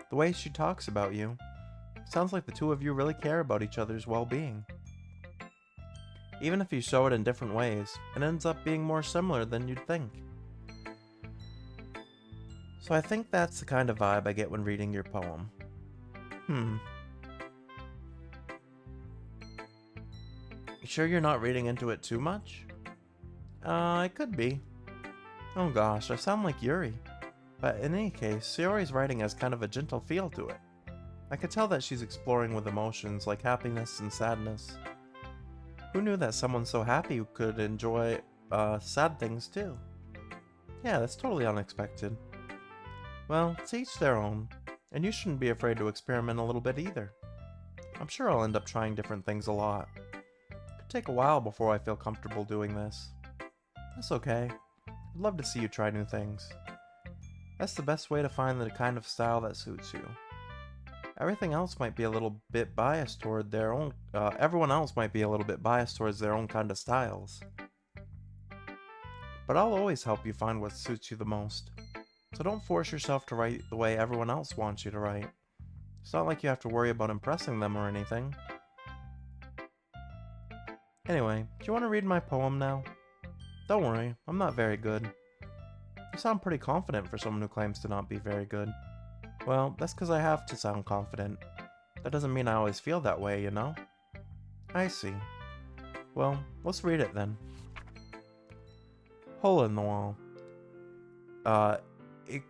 The way she talks about you, sounds like the two of you really care about each other's well-being. Even if you show it in different ways, it ends up being more similar than you'd think. So I think that's the kind of vibe I get when reading your poem. You sure you're not reading into it too much? It could be. Oh gosh, I sound like Yuri. But in any case, Sayori's writing has kind of a gentle feel to it. I could tell that she's exploring with emotions like happiness and sadness. Who knew that someone so happy could enjoy sad things too? Yeah, that's totally unexpected. Well, to each their own, and you shouldn't be afraid to experiment a little bit either. I'm sure I'll end up trying different things a lot. Could take a while before I feel comfortable doing this. That's okay. I'd love to see you try new things. That's the best way to find the kind of style that suits you. Everything else might be a little bit biased toward their own, everyone else might be a little bit biased towards their own kind of styles. But I'll always help you find what suits you the most. So don't force yourself to write the way everyone else wants you to write. It's not like you have to worry about impressing them or anything. Anyway, do you want to read my poem now? Don't worry, I'm not very good. You sound pretty confident for someone who claims to not be very good. Well, that's because I have to sound confident. That doesn't mean I always feel that way, you know? I see. Well, let's read it then. Hole in the wall. It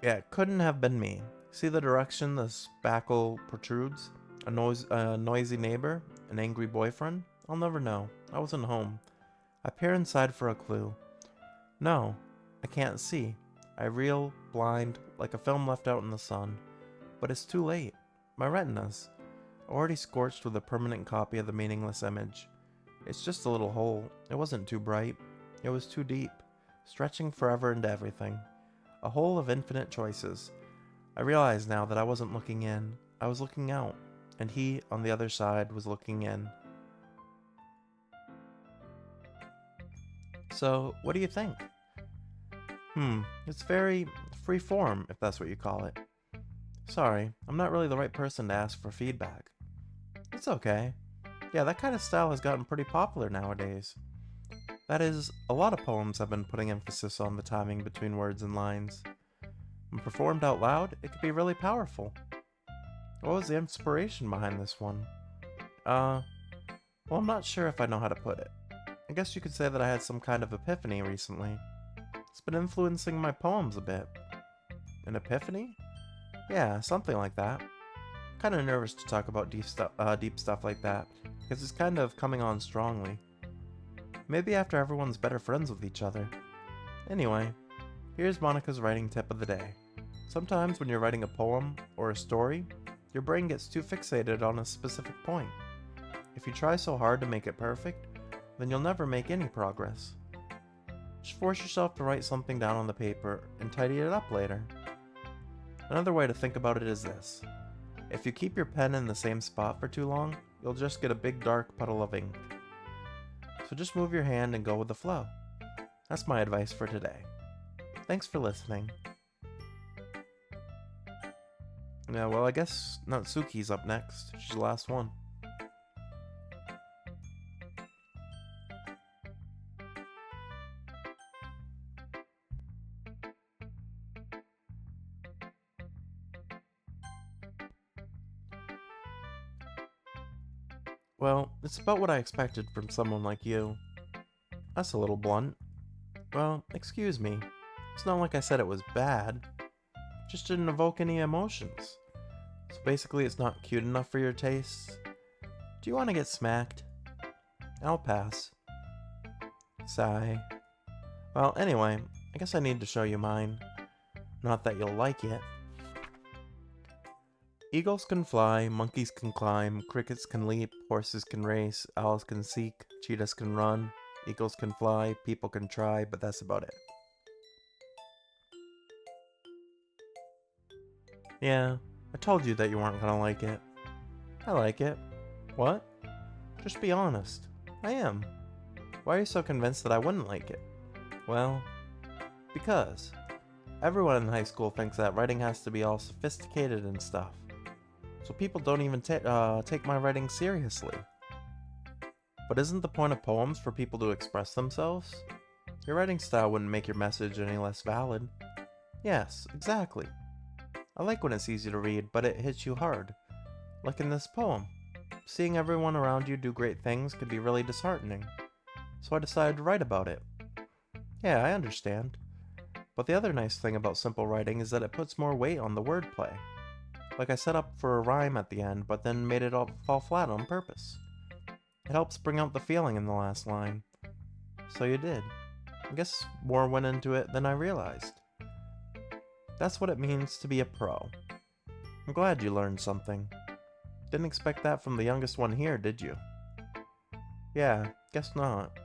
Yeah, it couldn't have been me. See the direction the spackle protrudes? A noisy neighbor? An angry boyfriend? I'll never know. I wasn't home. I peer inside for a clue. No, I can't see. I reel, blind, like a film left out in the sun. But it's too late. My retinas, already scorched with a permanent copy of the meaningless image. It's just a little hole. It wasn't too bright. It was too deep, stretching forever into everything. A hole of infinite choices. I realized now that I wasn't looking in. I was looking out, and he, on the other side, was looking in. So, what do you think? It's very free-form, if that's what you call it. Sorry, I'm not really the right person to ask for feedback. It's okay. Yeah, that kind of style has gotten pretty popular nowadays. That is, a lot of poems have been putting emphasis on the timing between words and lines. When performed out loud, it could be really powerful. What was the inspiration behind this one? Well, I'm not sure if I know how to put it. I guess you could say that I had some kind of epiphany recently. It's been influencing my poems a bit. An epiphany? Yeah, something like that. Kinda nervous to talk about deep stuff like that, because it's kind of coming on strongly. Maybe after everyone's better friends with each other. Anyway, here's Monica's writing tip of the day. Sometimes when you're writing a poem or a story, your brain gets too fixated on a specific point. If you try so hard to make it perfect, then you'll never make any progress. Just force yourself to write something down on the paper and tidy it up later. Another way to think about it is this. If you keep your pen in the same spot for too long, you'll just get a big dark puddle of ink. So just move your hand and go with the flow. That's my advice for today. Thanks for listening. Yeah, well, I guess Natsuki's up next. She's the last one. Well, it's about what I expected from someone like you. That's a little blunt. Well, excuse me. It's not like I said it was bad. Just didn't evoke any emotions. So basically it's not cute enough for your tastes. Do you want to get smacked? I'll pass. Sigh. Well, anyway, I guess I need to show you mine. Not that you'll like it. Eagles can fly, monkeys can climb, crickets can leap, horses can race, owls can seek, cheetahs can run, eagles can fly, people can try, but that's about it. Yeah, I told you that you weren't gonna like it. I like it. What? Just be honest. I am. Why are you so convinced that I wouldn't like it? Well, because everyone in high school thinks that writing has to be all sophisticated and stuff. So people don't even take my writing seriously. But isn't the point of poems for people to express themselves? Your writing style wouldn't make your message any less valid. Yes, exactly. I like when it's easy to read, but it hits you hard. Like in this poem. Seeing everyone around you do great things can be really disheartening. So I decided to write about it. Yeah, I understand. But the other nice thing about simple writing is that it puts more weight on the wordplay. Like I set up for a rhyme at the end, but then made it all fall flat on purpose. It helps bring out the feeling in the last line. So you did. I guess more went into it than I realized. That's what it means to be a pro. I'm glad you learned something. Didn't expect that from the youngest one here, did you? Yeah, guess not.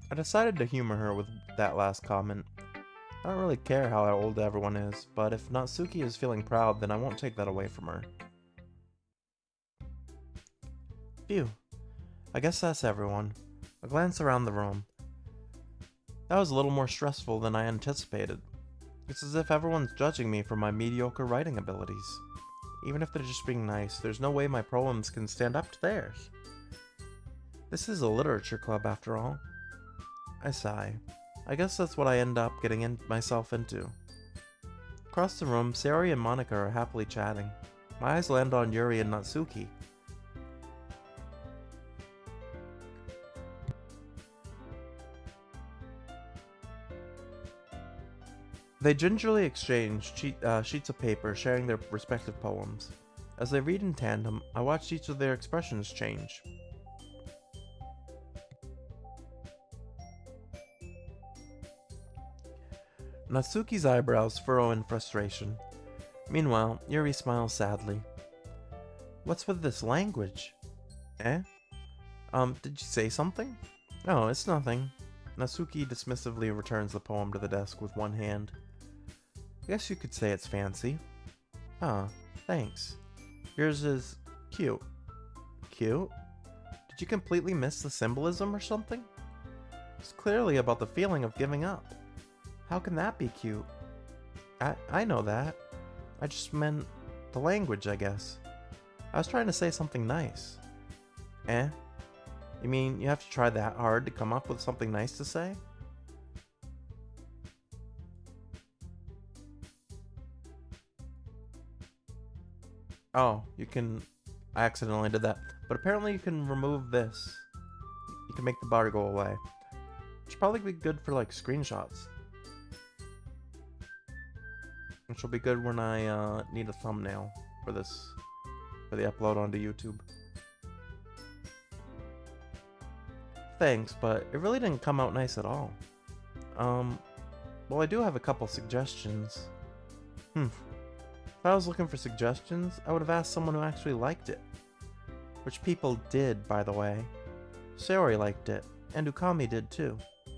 I decided to humor her with that last comment. I don't really care how old everyone is, but if Natsuki is feeling proud, then I won't take that away from her. Phew. I guess that's everyone. A glance around the room. That was a little more stressful than I anticipated. It's as if everyone's judging me for my mediocre writing abilities. Even if they're just being nice, there's no way my poems can stand up to theirs. This is a literature club after all. I sigh. I guess that's what I end up getting myself into. Across the room, Sayori and Monica are happily chatting. My eyes land on Yuri and Natsuki. They gingerly exchange sheets of paper, sharing their respective poems. As they read in tandem, I watched each of their expressions change. Natsuki's eyebrows furrow in frustration. Meanwhile, Yuri smiles sadly. What's with this language? Eh? Did you say something? No, it's nothing. Natsuki dismissively returns the poem to the desk with one hand. Guess you could say it's fancy. Ah, thanks. Yours is cute. Cute? Did you completely miss the symbolism or something? It's clearly about the feeling of giving up. How can that be cute? I know that. I just meant the language, I guess. I was trying to say something nice. Eh? You mean you have to try that hard to come up with something nice to say? Oh, you can... I accidentally did that. But apparently you can remove this. You can make the bar go away. Which should probably be good for, like, screenshots. Which will be good when I need a thumbnail for this, for the upload onto YouTube. Thanks, but it really didn't come out nice at all. Well, I do have a couple suggestions. If I was looking for suggestions, I would have asked someone who actually liked it. Which people did, by the way. Sayori liked it, and Ookami did too.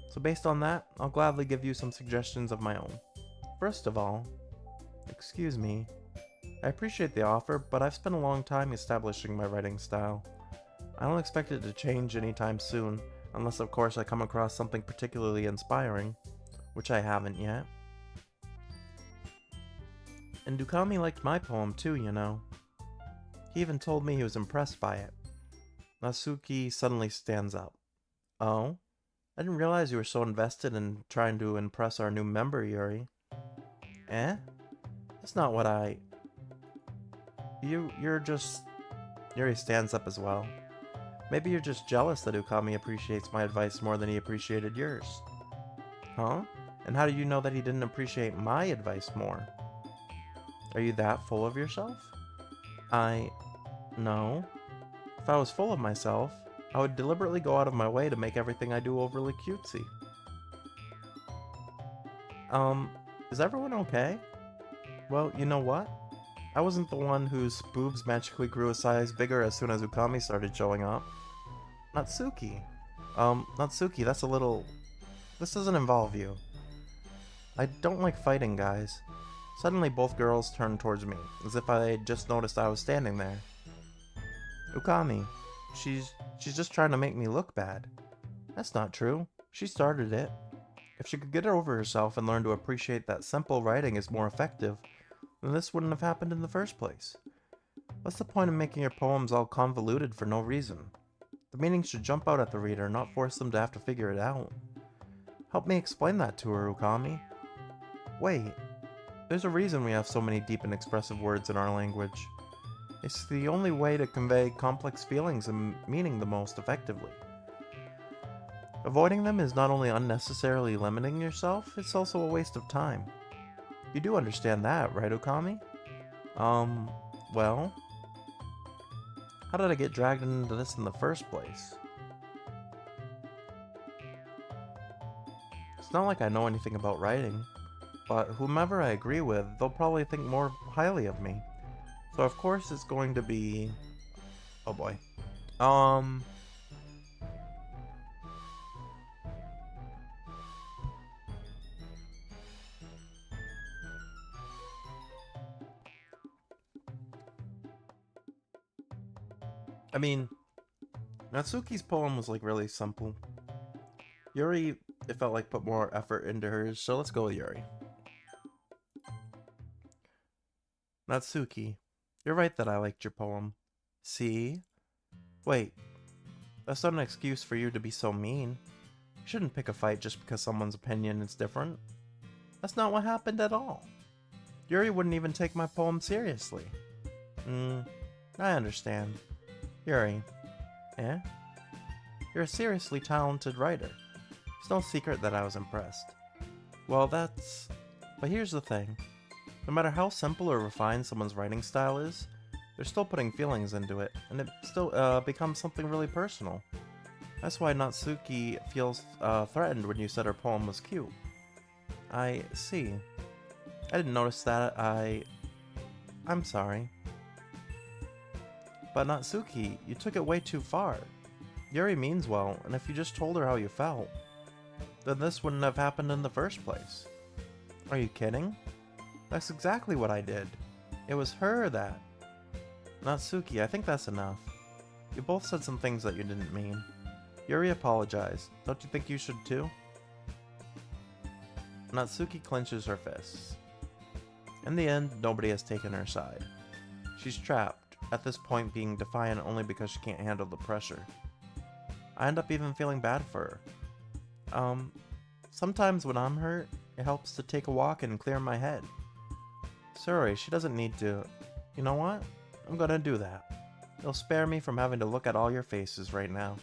So based on that, I'll gladly give you some suggestions of my own. First of all, excuse me. I appreciate the offer, but I've spent a long time establishing my writing style. I don't expect it to change anytime soon, unless of course I come across something particularly inspiring, which I haven't yet. And Ookami liked my poem too, you know. He even told me he was impressed by it. Natsuki suddenly stands up. Oh? I didn't realize you were so invested in trying to impress our new member, Yuri. Eh? That's not what I... You're just... Yuri stands up as well. Maybe you're just jealous that Ookami appreciates my advice more than he appreciated yours. Huh? And how do you know that he didn't appreciate my advice more? Are you that full of yourself? No. If I was full of myself, I would deliberately go out of my way to make everything I do overly cutesy. Is everyone okay? Well, you know what? I wasn't the one whose boobs magically grew a size bigger as soon as Ookami started showing up. Natsuki. Natsuki, that's a little... This doesn't involve you. I don't like fighting, guys. Suddenly both girls turned towards me, as if I had just noticed I was standing there. Ookami, she's just trying to make me look bad. That's not true. She started it. If she could get over herself and learn to appreciate that simple writing is more effective, then this wouldn't have happened in the first place. What's the point of making your poems all convoluted for no reason? The meaning should jump out at the reader, not force them to have to figure it out. Help me explain that to her, Ookami. Wait, there's a reason we have so many deep and expressive words in our language. It's the only way to convey complex feelings and meaning the most effectively. Avoiding them is not only unnecessarily limiting yourself, it's also a waste of time. You do understand that, right, Ookami? Well? How did I get dragged into this in the first place? It's not like I know anything about writing, but whomever I agree with, they'll probably think more highly of me. So of course it's going to be... Oh boy. I mean, Natsuki's poem was like really simple. Yuri, it felt like put more effort into hers, so let's go with Yuri. Natsuki, you're right that I liked your poem. See? Wait, that's not an excuse for you to be so mean. You shouldn't pick a fight just because someone's opinion is different. That's not what happened at all. Yuri wouldn't even take my poem seriously. I understand. Yuri. Eh? You're a seriously talented writer. It's no secret that I was impressed. Well, that's But here's the thing. No matter how simple or refined someone's writing style is, they're still putting feelings into it, and it still becomes something really personal. That's why Natsuki feels threatened when you said her poem was cute. I see. I didn't notice that. I'm sorry. But Natsuki, you took it way too far. Yuri means well, and if you just told her how you felt, then this wouldn't have happened in the first place. Are you kidding? That's exactly what I did. It was her that... Natsuki, I think that's enough. You both said some things that you didn't mean. Yuri apologized. Don't you think you should too? Natsuki clenches her fists. In the end, nobody has taken her side. She's trapped, at this point being defiant only because she can't handle the pressure. I end up even feeling bad for her. Sometimes when I'm hurt, it helps to take a walk and clear my head. Sorry, she doesn't need to. You know what? I'm gonna do that. It'll spare me from having to look at all your faces right now.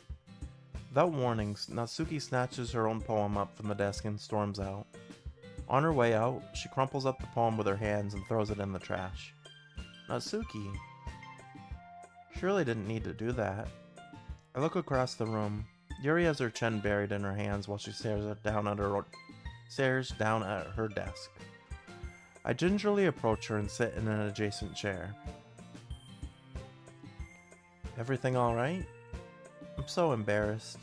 Without warning, Natsuki snatches her own poem up from the desk and storms out. On her way out, she crumples up the poem with her hands and throws it in the trash. Natsuki surely didn't need to do that. I look across the room. Yuri has her chin buried in her hands while she stares down at her desk. I gingerly approach her and sit in an adjacent chair. Everything alright? I'm so embarrassed.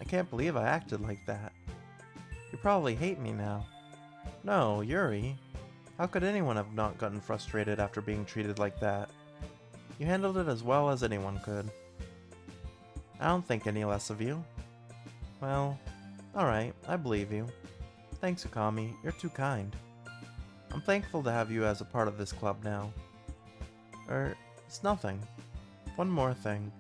I can't believe I acted like that. You probably hate me now. No, Yuri. How could anyone have not gotten frustrated after being treated like that? You handled it as well as anyone could. I don't think any less of you. Well, alright, I believe you. Thanks, Okami. You're too kind. I'm thankful to have you as a part of this club now. It's nothing. One more thing.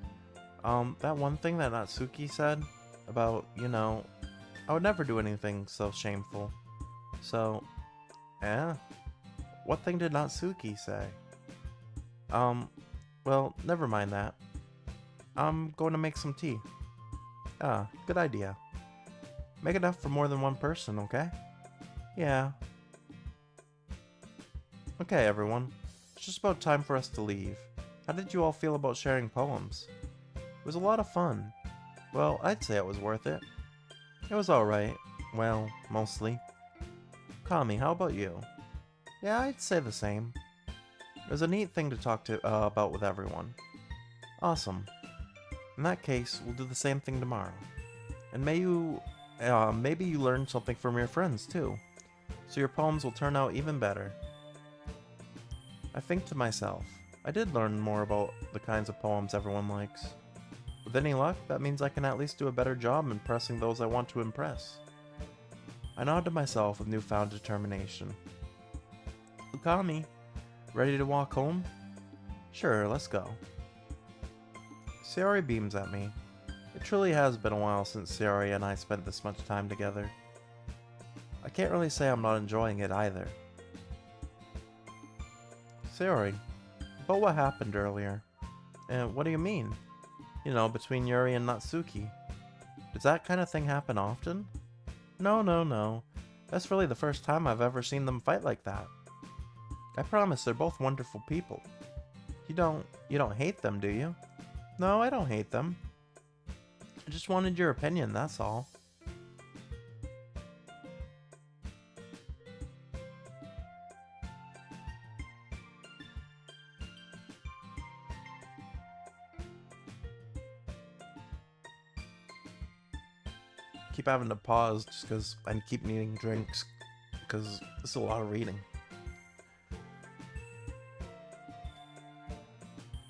That one thing that Natsuki said about, I would never do anything so shameful. So, what thing did Natsuki say? Well, never mind that. I'm going to make some tea. Good idea. Make enough for more than one person, okay? Yeah. Okay, everyone. It's just about time for us to leave. How did you all feel about sharing poems? It was a lot of fun. Well, I'd say it was worth it. It was alright. Well, mostly. Kami, how about you? Yeah, I'd say the same. It was a neat thing to talk about with everyone. Awesome. In that case, we'll do the same thing tomorrow. And maybe you learned something from your friends too, so your poems will turn out even better. I think to myself, I did learn more about the kinds of poems everyone likes. With any luck, that means I can at least do a better job impressing those I want to impress. I nod to myself with newfound determination. Ukami, ready to walk home? Sure, let's go. Sayori beams at me. It truly has been a while since Sayori and I spent this much time together. I can't really say I'm not enjoying it either. Sayori, about what happened earlier? What do you mean? Between Yuri and Natsuki. Does that kind of thing happen often? No. That's really the first time I've ever seen them fight like that. I promise they're both wonderful people. You don't hate them, do you? No, I don't hate them. I just wanted your opinion, that's all. Keep having to pause just because I keep needing drinks because it's a lot of reading.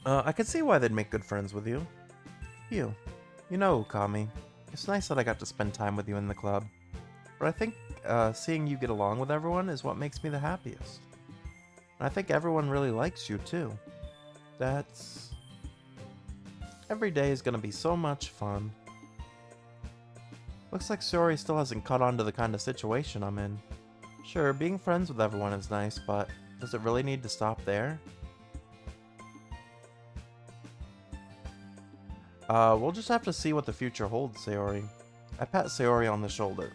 I can see why they'd make good friends with you. Okami, it's nice that I got to spend time with you in the club. But I think seeing you get along with everyone is what makes me the happiest. And I think everyone really likes you too. Every day is gonna be so much fun. Looks like Sayori still hasn't caught on to the kind of situation I'm in. Sure, being friends with everyone is nice, but does it really need to stop there? We'll just have to see what the future holds, Sayori. I pat Sayori on the shoulder.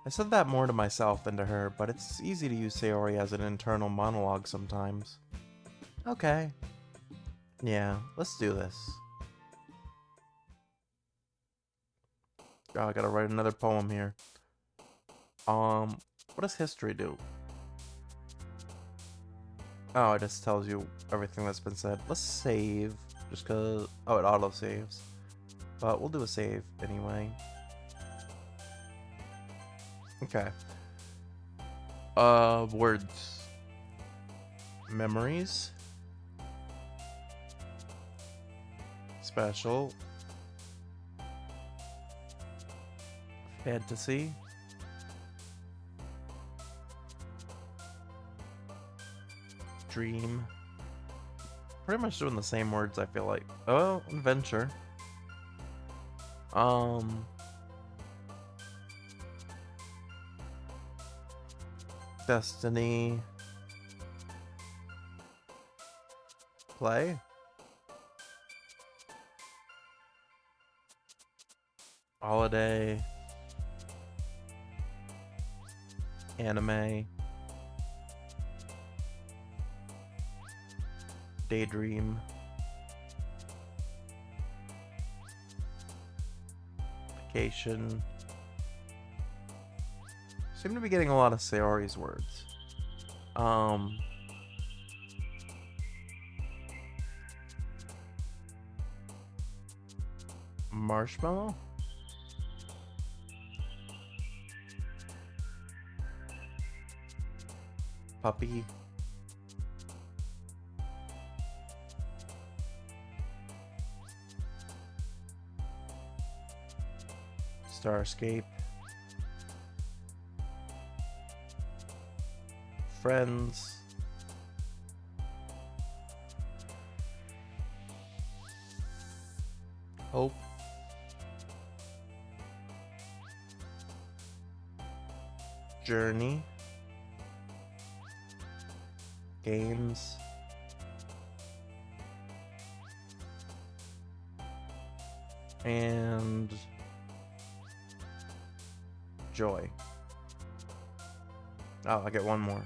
I said that more to myself than to her, but it's easy to use Sayori as an internal monologue sometimes. Okay. Yeah, let's do this. Oh, I gotta write another poem here. What does history do? Oh, it just tells you everything that's been said. Let's save, just cause, oh, it auto-saves. But we'll do a save anyway. Okay. Words. Memories. Special. Fantasy. Dream. Pretty much doing the same words, I feel like. Oh, adventure. Destiny. Play. Holiday. Anime. Daydream. Vacation. Seem to be getting a lot of Sayori's words. Marshmallow? Puppy. Starscape. Friends. Hope. Journey. Games. And joy. Oh, I get one more.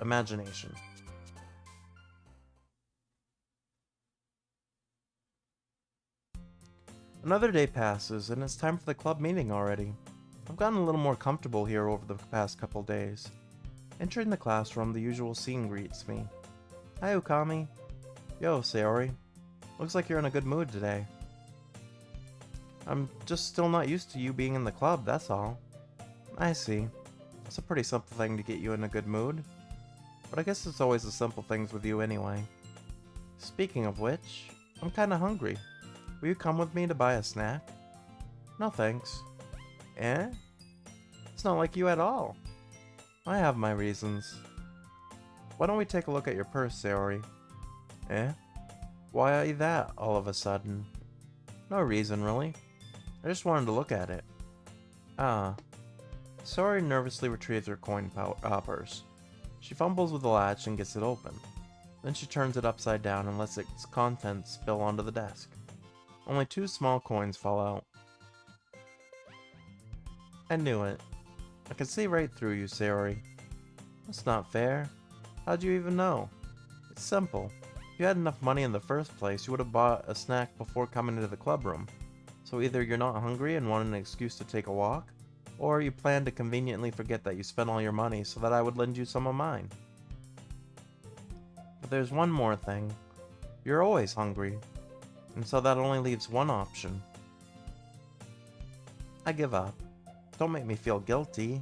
Imagination. Another day passes, and it's time for the club meeting already. I've gotten a little more comfortable here over the past couple days. Entering the classroom, the usual scene greets me. Hi, Okami. Yo, Sayori. Looks like you're in a good mood today. I'm just still not used to you being in the club, that's all. I see. It's a pretty simple thing to get you in a good mood. But I guess it's always the simple things with you anyway. Speaking of which, I'm kinda hungry. Will you come with me to buy a snack? No thanks. Eh? It's not like you at all. I have my reasons. Why don't we take a look at your purse, Sayori? Eh? Why that, all of a sudden? No reason, really. I just wanted to look at it. Ah. Sayori nervously retrieves her purse. She fumbles with the latch and gets it open. Then she turns it upside down and lets its contents spill onto the desk. Only 2 small coins fall out. I knew it. I could see right through you, Sayori. That's not fair. How'd you even know? It's simple. If you had enough money in the first place, you would have bought a snack before coming into the club room. So either you're not hungry and want an excuse to take a walk, or you plan to conveniently forget that you spent all your money so that I would lend you some of mine. But there's one more thing. You're always hungry. And so that only leaves one option. I give up. Don't make me feel guilty.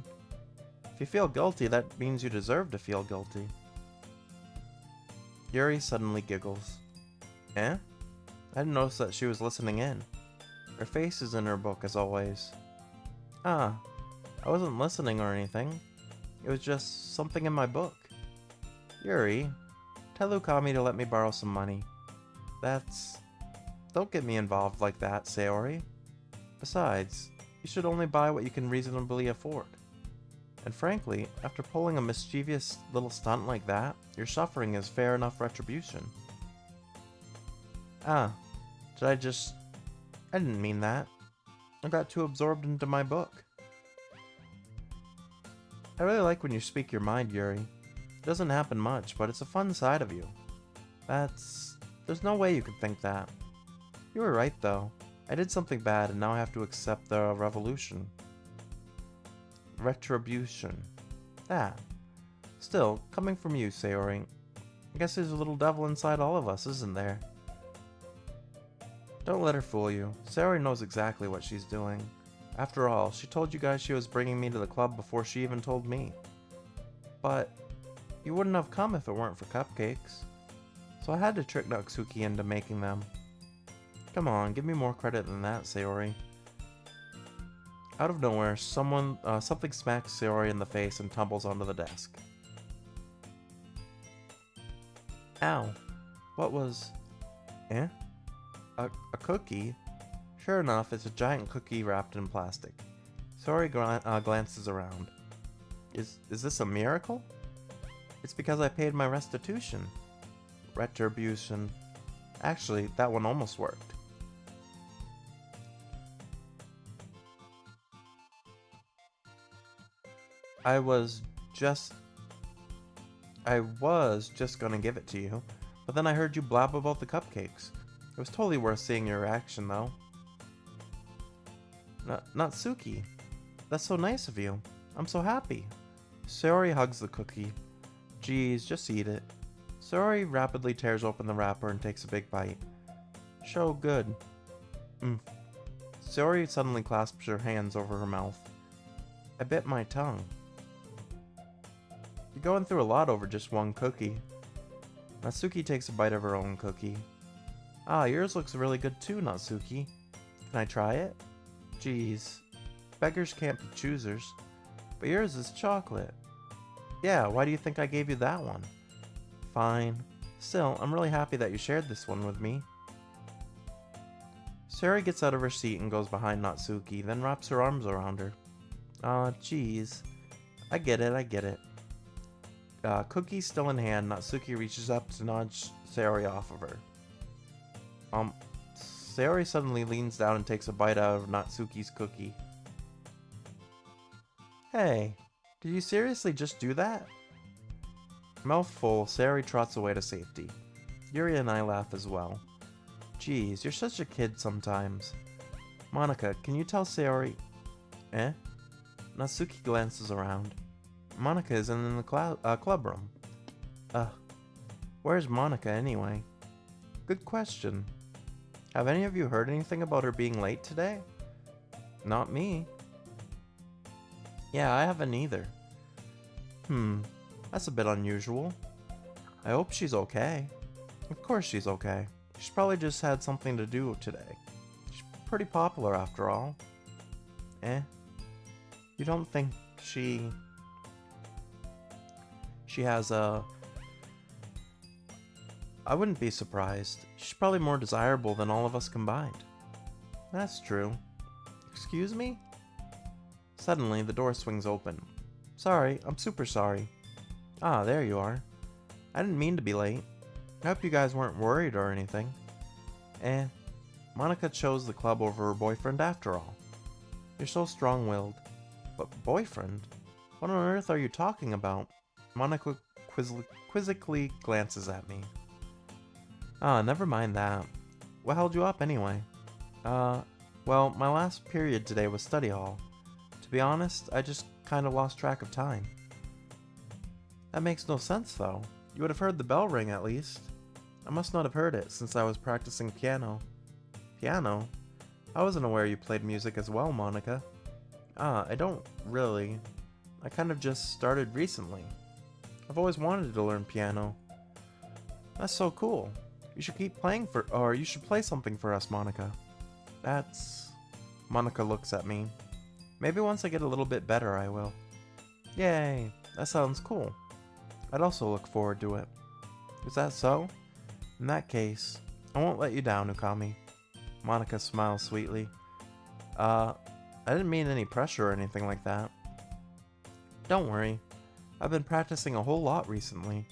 If you feel guilty, that means you deserve to feel guilty. Yuri suddenly giggles. Eh? I didn't notice that she was listening in. Her face is in her book as always. Ah, I wasn't listening or anything. It was just something in my book. Yuri, tell Ookami to let me borrow some money. Don't get me involved like that, Sayori. Besides, you should only buy what you can reasonably afford. And frankly, after pulling a mischievous little stunt like that, your suffering is fair enough retribution. Ah, I didn't mean that. I got too absorbed into my book. I really like when you speak your mind, Yuri. It doesn't happen much, but it's a fun side of you. There's no way you could think that. You were right, though. I did something bad, and now I have to accept the revolution. Retribution. That. Still, coming from you, Sayori, I guess there's a little devil inside all of us, isn't there? Don't let her fool you. Sayori knows exactly what she's doing. After all, she told you guys she was bringing me to the club before she even told me. But you wouldn't have come if it weren't for cupcakes. So I had to trick Natsuki into making them. Come on, give me more credit than that, Sayori. Out of nowhere, something smacks Sayori in the face and tumbles onto the desk. Ow. What was... Eh? A cookie? Sure enough, it's a giant cookie wrapped in plastic. Sayori glances around. Is this a miracle? It's because I paid my restitution. Retribution. Actually, that one almost worked. I was just gonna give it to you, but then I heard you blab about the cupcakes. It was totally worth seeing your reaction, though. Natsuki, that's so nice of you. I'm so happy. Sayori hugs the cookie. Geez, just eat it. Sayori rapidly tears open the wrapper and takes a big bite. So good. Sayori suddenly clasps her hands over her mouth. I bit my tongue. You're going through a lot over just one cookie. Natsuki takes a bite of her own cookie. Ah, yours looks really good too, Natsuki. Can I try it? Geez, beggars can't be choosers. But yours is chocolate. Yeah, why do you think I gave you that one? Fine. Still, I'm really happy that you shared this one with me. Sayori gets out of her seat and goes behind Natsuki, then wraps her arms around her. Aw, jeez. I get it. Cookie still in hand, Natsuki reaches up to nudge Sayori off of her. Sayori suddenly leans down and takes a bite out of Natsuki's cookie. Hey, did you seriously just do that? Mouth full, Sayori trots away to safety. Yuri and I laugh as well. Geez, you're such a kid sometimes. Monica, can you tell Sayori... Eh? Natsuki glances around. Monica isn't in the club room. Where's Monica anyway? Good question. Have any of you heard anything about her being late today? Not me. Yeah, I haven't either. That's a bit unusual. I hope she's okay. Of course she's okay. She's probably just had something to do today. She's pretty popular after all. Eh? You don't think she has a... I wouldn't be surprised. She's probably more desirable than all of us combined. That's true. Excuse me? Suddenly, the door swings open. Sorry, I'm super sorry. Ah, there you are. I didn't mean to be late. I hope you guys weren't worried or anything. Eh, Monica chose the club over her boyfriend after all. You're so strong-willed. But boyfriend? What on earth are you talking about? Monica quizzically glances at me. Ah, never mind that. What held you up anyway? Well, my last period today was study hall. To be honest, I just kind of lost track of time. That makes no sense, though. You would have heard the bell ring, at least. I must not have heard it, since I was practicing piano. Piano? I wasn't aware you played music as well, Monica. Ah, I don't really. I kind of just started recently. I've always wanted to learn piano. That's so cool. You should keep playing you should play something for us, Monica. Monica looks at me. Maybe once I get a little bit better, I will. Yay, that sounds cool. I'd also look forward to it. Is that so? In that case, I won't let you down, Ukami. Monica smiles sweetly. I didn't mean any pressure or anything like that. Don't worry. I've been practicing a whole lot recently,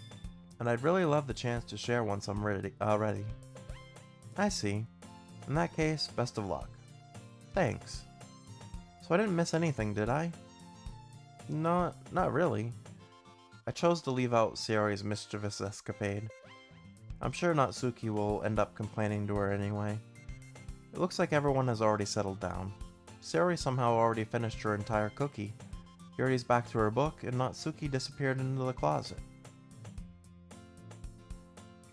and I'd really love the chance to share once I'm ready. I see. In that case, best of luck. Thanks. So I didn't miss anything, did I? Not really. I chose to leave out Sayori's mischievous escapade. I'm sure Natsuki will end up complaining to her anyway. It looks like everyone has already settled down. Sayori somehow already finished her entire cookie. Yuri's back to her book, and Natsuki disappeared into the closet.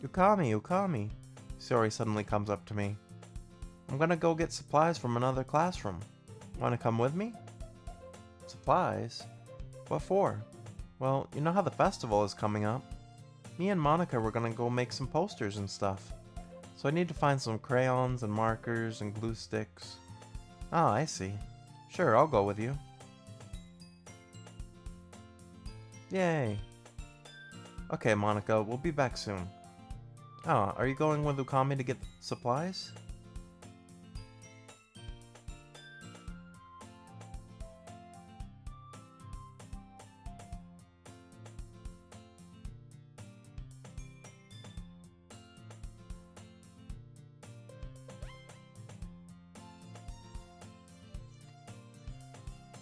Ukami! Sayori suddenly comes up to me. I'm gonna go get supplies from another classroom. Wanna come with me? Supplies? What for? Well, you know how the festival is coming up. Me and Monica were gonna go make some posters and stuff. So I need to find some crayons and markers and glue sticks. Oh, I see. Sure, I'll go with you. Yay. Okay, Monica, we'll be back soon. Oh, are you going with Ukami to get supplies?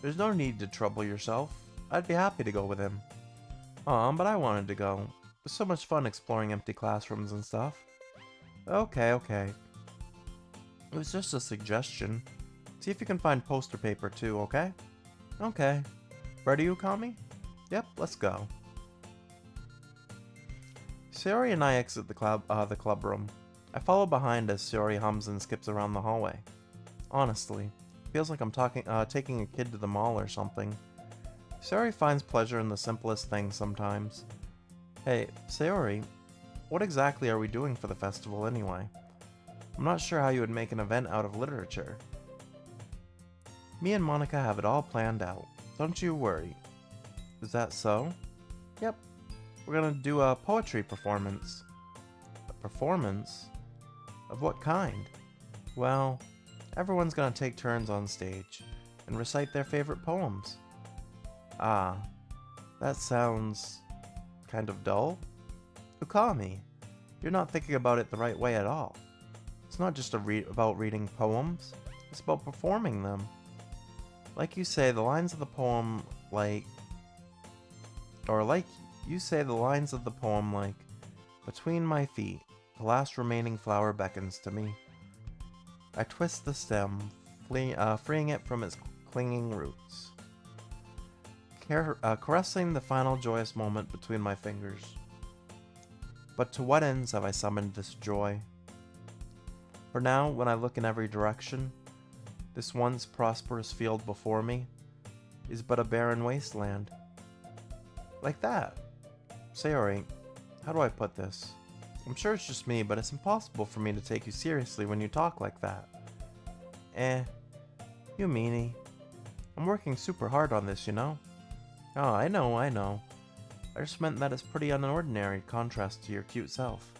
There's no need to trouble yourself. I'd be happy to go with him. But I wanted to go. It was so much fun exploring empty classrooms and stuff. Okay. It was just a suggestion. See if you can find poster paper too, okay? Okay. Ready, Ukami? Yep, let's go. Sayori and I exit the club room. I follow behind as Sayori hums and skips around the hallway. Honestly, feels like I'm taking a kid to the mall or something. Sayori finds pleasure in the simplest things sometimes. Hey, Sayori, what exactly are we doing for the festival anyway? I'm not sure how you would make an event out of literature. Me and Monica have it all planned out. Don't you worry. Is that so? Yep. We're gonna do a poetry performance. A performance? Of what kind? Well, everyone's gonna take turns on stage and recite their favorite poems. Ah, that sounds kind of dull. Ukami, you're not thinking about it the right way at all. It's not just about reading poems, it's about performing them. Like you say, the lines of the poem like between my feet, the last remaining flower beckons to me. I twist the stem, freeing it from its clinging roots, caressing the final joyous moment between my fingers. But to what ends have I summoned this joy? For now, when I look in every direction, this once prosperous field before me is but a barren wasteland. Like that. Sayori, how do I put this? I'm sure it's just me, but it's impossible for me to take you seriously when you talk like that. You meanie. I'm working super hard on this, you know? Oh, I know. I just meant that it's pretty unordinary contrast to your cute self.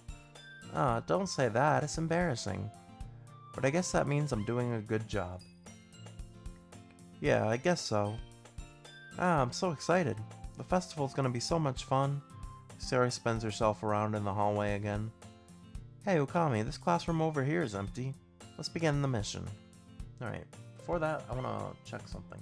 Don't say that, it's embarrassing. But I guess that means I'm doing a good job. Yeah, I guess so. I'm so excited. The festival's gonna be so much fun. Sayori spins herself around in the hallway again. Hey, Ukami, this classroom over here is empty. Let's begin the mission. Alright, before that, I wanna check something.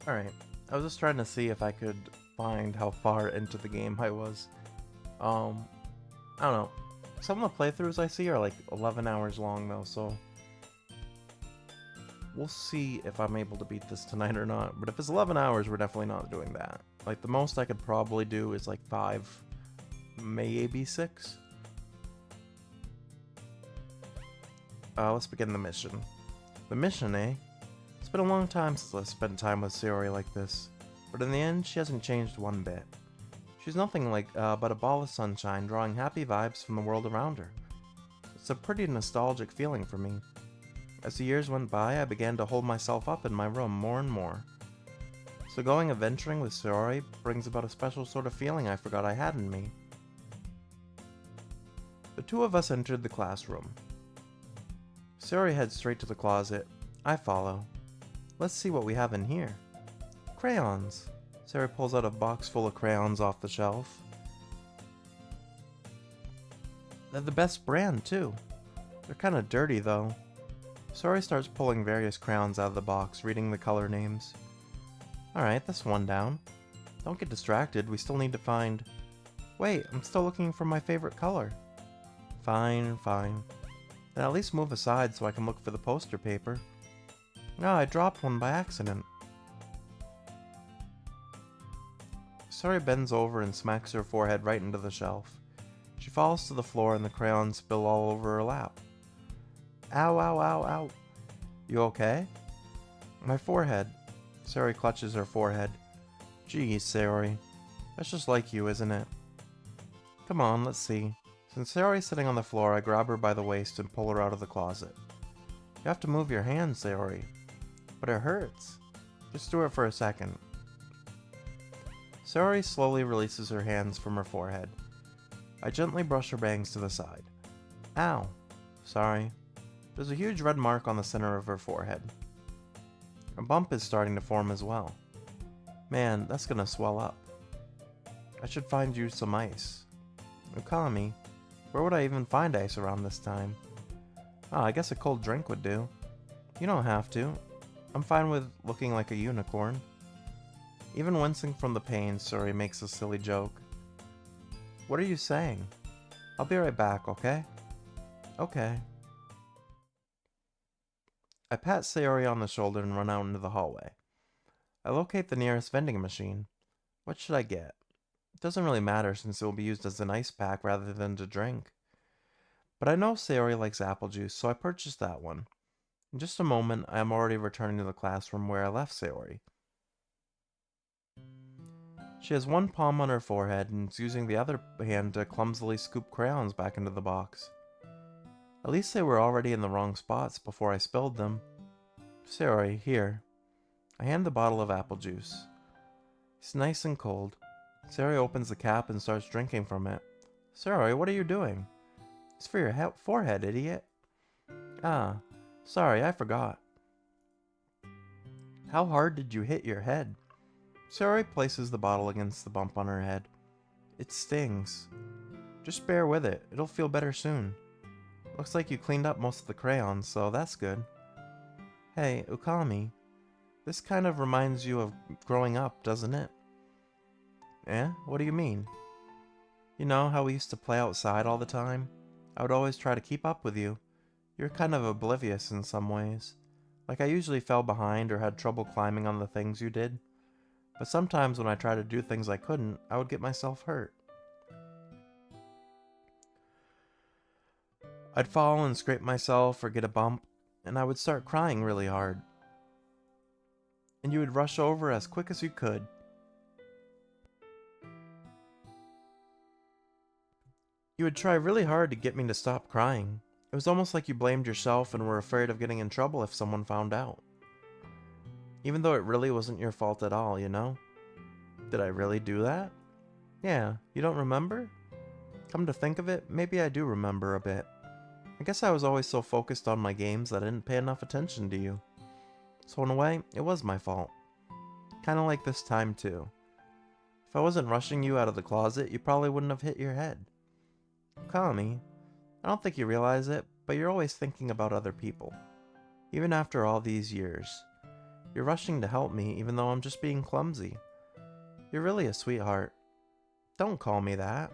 Alright, I was just trying to see if I could find how far into the game I was. Um, I don't know. Some of the playthroughs I see are like 11 hours long though, so we'll see if I'm able to beat this tonight or not. But if it's 11 hours, we're definitely not doing that. Like, the most I could probably do is like 5, maybe 6. Let's begin the mission. The mission, eh? It's been a long time since I've spent time with Sayori like this, but in the end, she hasn't changed one bit. She's nothing like but a ball of sunshine, drawing happy vibes from the world around her. It's a pretty nostalgic feeling for me. As the years went by, I began to hold myself up in my room more and more. So going adventuring with Sayori brings about a special sort of feeling I forgot I had in me. The two of us entered the classroom. Sayori heads straight to the closet. I follow. Let's see what we have in here. Crayons. Sayori pulls out a box full of crayons off the shelf. They're the best brand, too. They're kinda dirty, though. Sayori starts pulling various crayons out of the box, reading the color names. Alright, that's one down. Don't get distracted, we still need to find... Wait, I'm still looking for my favorite color. Fine. Then at least move aside so I can look for the poster paper. Ah, I dropped one by accident. Sayori bends over and smacks her forehead right into the shelf. She falls to the floor and the crayons spill all over her lap. Ow. You okay? My forehead. Sayori clutches her forehead. Geez, Sayori. That's just like you, isn't it? Come on, let's see. Since Sayori's sitting on the floor, I grab her by the waist and pull her out of the closet. You have to move your hands, Sayori. But it hurts. Just do it for a second. Sayori slowly releases her hands from her forehead. I gently brush her bangs to the side. Ow. Sorry. There's a huge red mark on the center of her forehead. A bump is starting to form as well. Man, that's gonna swell up. I should find you some ice. Okami, where would I even find ice around this time? I guess a cold drink would do. You don't have to. I'm fine with looking like a unicorn. Even wincing from the pain, Sayori makes a silly joke. What are you saying? I'll be right back, okay? Okay. I pat Sayori on the shoulder and run out into the hallway. I locate the nearest vending machine. What should I get? It doesn't really matter since it will be used as an ice pack rather than to drink. But I know Sayori likes apple juice, so I purchased that one. In just a moment, I am already returning to the classroom where I left Sayori. She has one palm on her forehead and is using the other hand to clumsily scoop crayons back into the box. At least they were already in the wrong spots before I spilled them. Sayori, here. I hand the bottle of apple juice. It's nice and cold. Sayori opens the cap and starts drinking from it. Sayori, what are you doing? It's for your forehead, idiot. Ah, sorry, I forgot. How hard did you hit your head? Sayori places the bottle against the bump on her head. It stings. Just bear with it. It'll feel better soon. Looks like you cleaned up most of the crayons, so that's good. Hey, Ookami. This kind of reminds you of growing up, doesn't it? Eh? What do you mean? You know how we used to play outside all the time? I would always try to keep up with you. You're kind of oblivious in some ways. Like I usually fell behind or had trouble climbing on the things you did. But sometimes when I tried to do things I couldn't, I would get myself hurt. I'd fall and scrape myself or get a bump, and I would start crying really hard. And you would rush over as quick as you could. You would try really hard to get me to stop crying. It was almost like you blamed yourself and were afraid of getting in trouble if someone found out. Even though it really wasn't your fault at all, you know? Did I really do that? Yeah, you don't remember? Come to think of it, maybe I do remember a bit. I guess I was always so focused on my games that I didn't pay enough attention to you. So in a way, it was my fault. Kinda like this time too. If I wasn't rushing you out of the closet, you probably wouldn't have hit your head. Kami, I don't think you realize it, but you're always thinking about other people. Even after all these years. You're rushing to help me even though I'm just being clumsy. You're really a sweetheart. Don't call me that.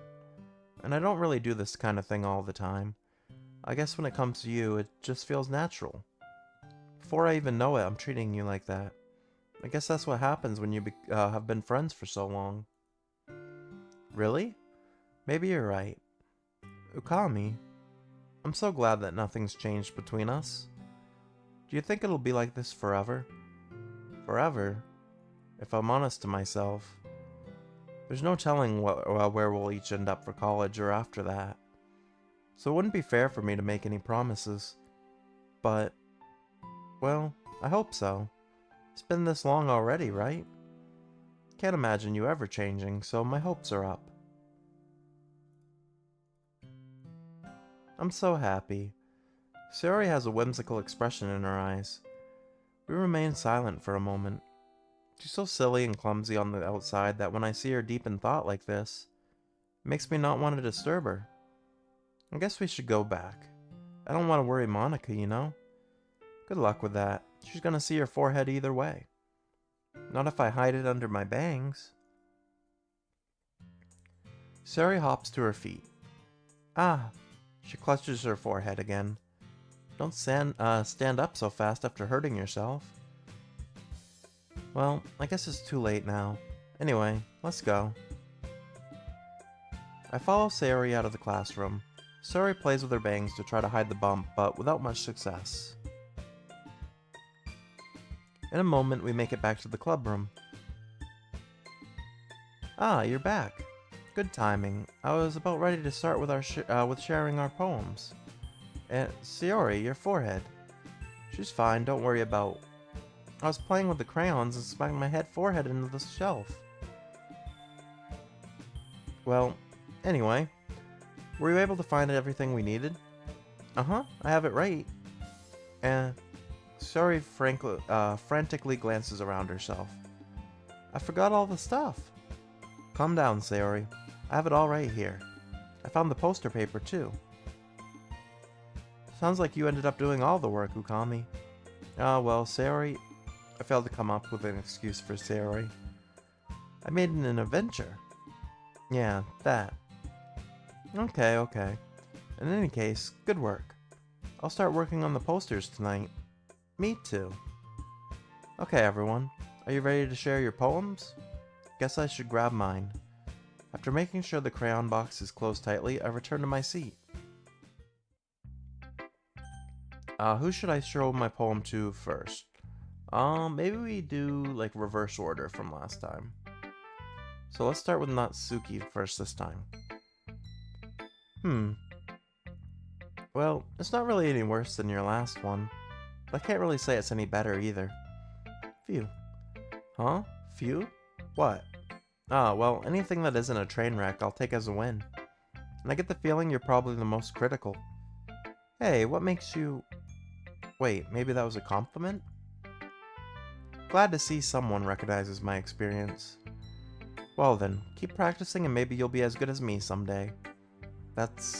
And I don't really do this kind of thing all the time. I guess when it comes to you, it just feels natural. Before I even know it, I'm treating you like that. I guess that's what happens when you have been friends for so long. Really? Maybe you're right. Ukami, I'm so glad that nothing's changed between us. Do you think it'll be like this forever? Forever? If I'm honest to myself. There's no telling where we'll each end up for college or after that. So it wouldn't be fair for me to make any promises. But, well, I hope so. It's been this long already, right? Can't imagine you ever changing, so my hopes are up. I'm so happy. Sayori has a whimsical expression in her eyes. We remain silent for a moment. She's so silly and clumsy on the outside that when I see her deep in thought like this, it makes me not want to disturb her. I guess we should go back. I don't want to worry Monica, you know? Good luck with that. She's gonna see your forehead either way. Not if I hide it under my bangs. Sayori hops to her feet. Ah! She clutches her forehead again. Don't stand up so fast after hurting yourself. Well, I guess it's too late now. Anyway, let's go. I follow Sayori out of the classroom. Sayori plays with her bangs to try to hide the bump, but without much success. In a moment, we make it back to the club room. Ah, you're back. Good timing. I was about ready to start with sharing our poems. Sayori, your forehead. She's fine, don't worry about. I was playing with the crayons and smacked my forehead into the shelf. Well, anyway, were you able to find everything we needed? Uh-huh, I have it right. Sayori frantically glances around herself. I forgot all the stuff. Calm down, Sayori. I have it all right here. I found the poster paper, too. Sounds like you ended up doing all the work, Ukami. Well, Sayori... I failed to come up with an excuse for Sayori. I made an adventure. Yeah, that. Okay. In any case, good work. I'll start working on the posters tonight. Me too. Okay, everyone. Are you ready to share your poems? Guess I should grab mine. After making sure the crayon box is closed tightly, I return to my seat. Who should I show my poem to first? Maybe we do, like, reverse order from last time. So let's start with Natsuki first this time. Well, it's not really any worse than your last one. But I can't really say it's any better either. Phew. Huh? Phew? What? Well, anything that isn't a train wreck I'll take as a win. And I get the feeling you're probably the most critical. Hey, what makes you... Wait, maybe that was a compliment? Glad to see someone recognizes my experience. Well then, keep practicing and maybe you'll be as good as me someday. That's,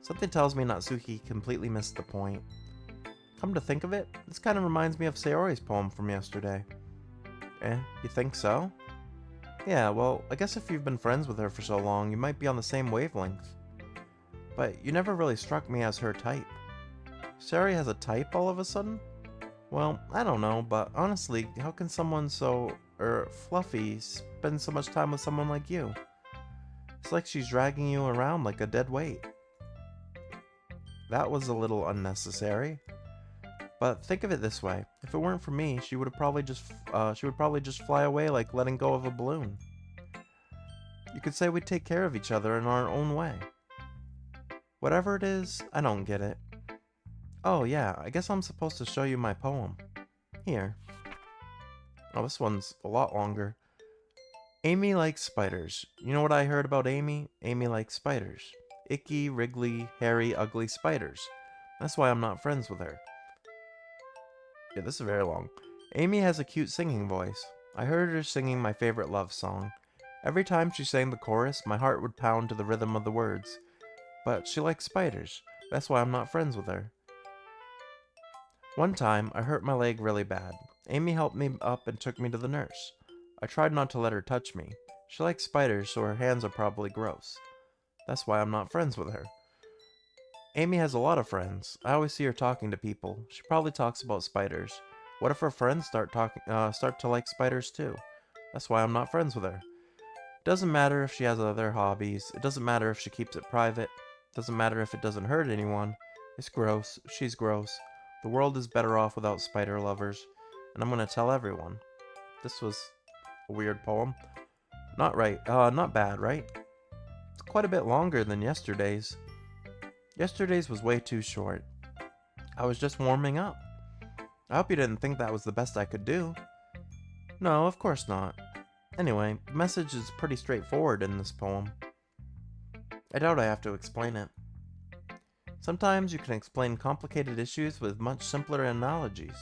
something tells me Natsuki completely missed the point. Come to think of it, this kind of reminds me of Sayori's poem from yesterday. You think so? Yeah, well, I guess if you've been friends with her for so long, you might be on the same wavelength. But you never really struck me as her type. Sayori has a type all of a sudden? Well, I don't know, but honestly, how can someone so, fluffy spend so much time with someone like you? It's like she's dragging you around like a dead weight. That was a little unnecessary. But think of it this way, if it weren't for me, she would probably just fly away like letting go of a balloon. You could say we take care of each other in our own way. Whatever it is, I don't get it. Oh yeah, I guess I'm supposed to show you my poem. Here. Oh, this one's a lot longer. Amy likes spiders. You know what I heard about Amy? Amy likes spiders. Icky, wriggly, hairy, ugly spiders. That's why I'm not friends with her. Yeah, this is very long. Amy has a cute singing voice. I heard her singing my favorite love song. Every time she sang the chorus, my heart would pound to the rhythm of the words. But she likes spiders. That's why I'm not friends with her. One time, I hurt my leg really bad. Amy helped me up and took me to the nurse. I tried not to let her touch me. She likes spiders, so her hands are probably gross. That's why I'm not friends with her. Amy has a lot of friends. I always see her talking to people. She probably talks about spiders. What if her friends start to like spiders too? That's why I'm not friends with her. Doesn't matter if she has other hobbies. It doesn't matter if she keeps it private. Doesn't matter if it doesn't hurt anyone. It's gross. She's gross. The world is better off without spider lovers. And I'm gonna tell everyone. This was a weird poem. Not bad, right? It's quite a bit longer than yesterday's. Yesterday's was way too short. I was just warming up. I hope you didn't think that was the best I could do. No, of course not. Anyway, the message is pretty straightforward in this poem. I doubt I have to explain it. Sometimes you can explain complicated issues with much simpler analogies,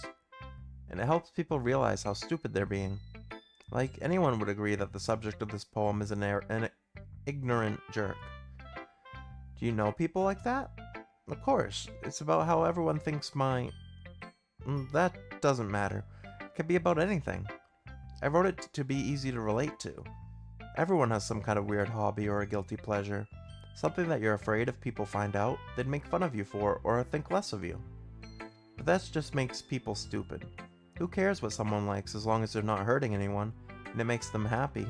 and it helps people realize how stupid they're being. Like, anyone would agree that the subject of this poem is an ignorant jerk. Do you know people like that? Of course, it's about how everyone thinks that doesn't matter. It could be about anything. I wrote it to be easy to relate to. Everyone has some kind of weird hobby or a guilty pleasure. Something that you're afraid if people find out, they'd make fun of you for or think less of you. But that just makes people stupid. Who cares what someone likes as long as they're not hurting anyone and it makes them happy?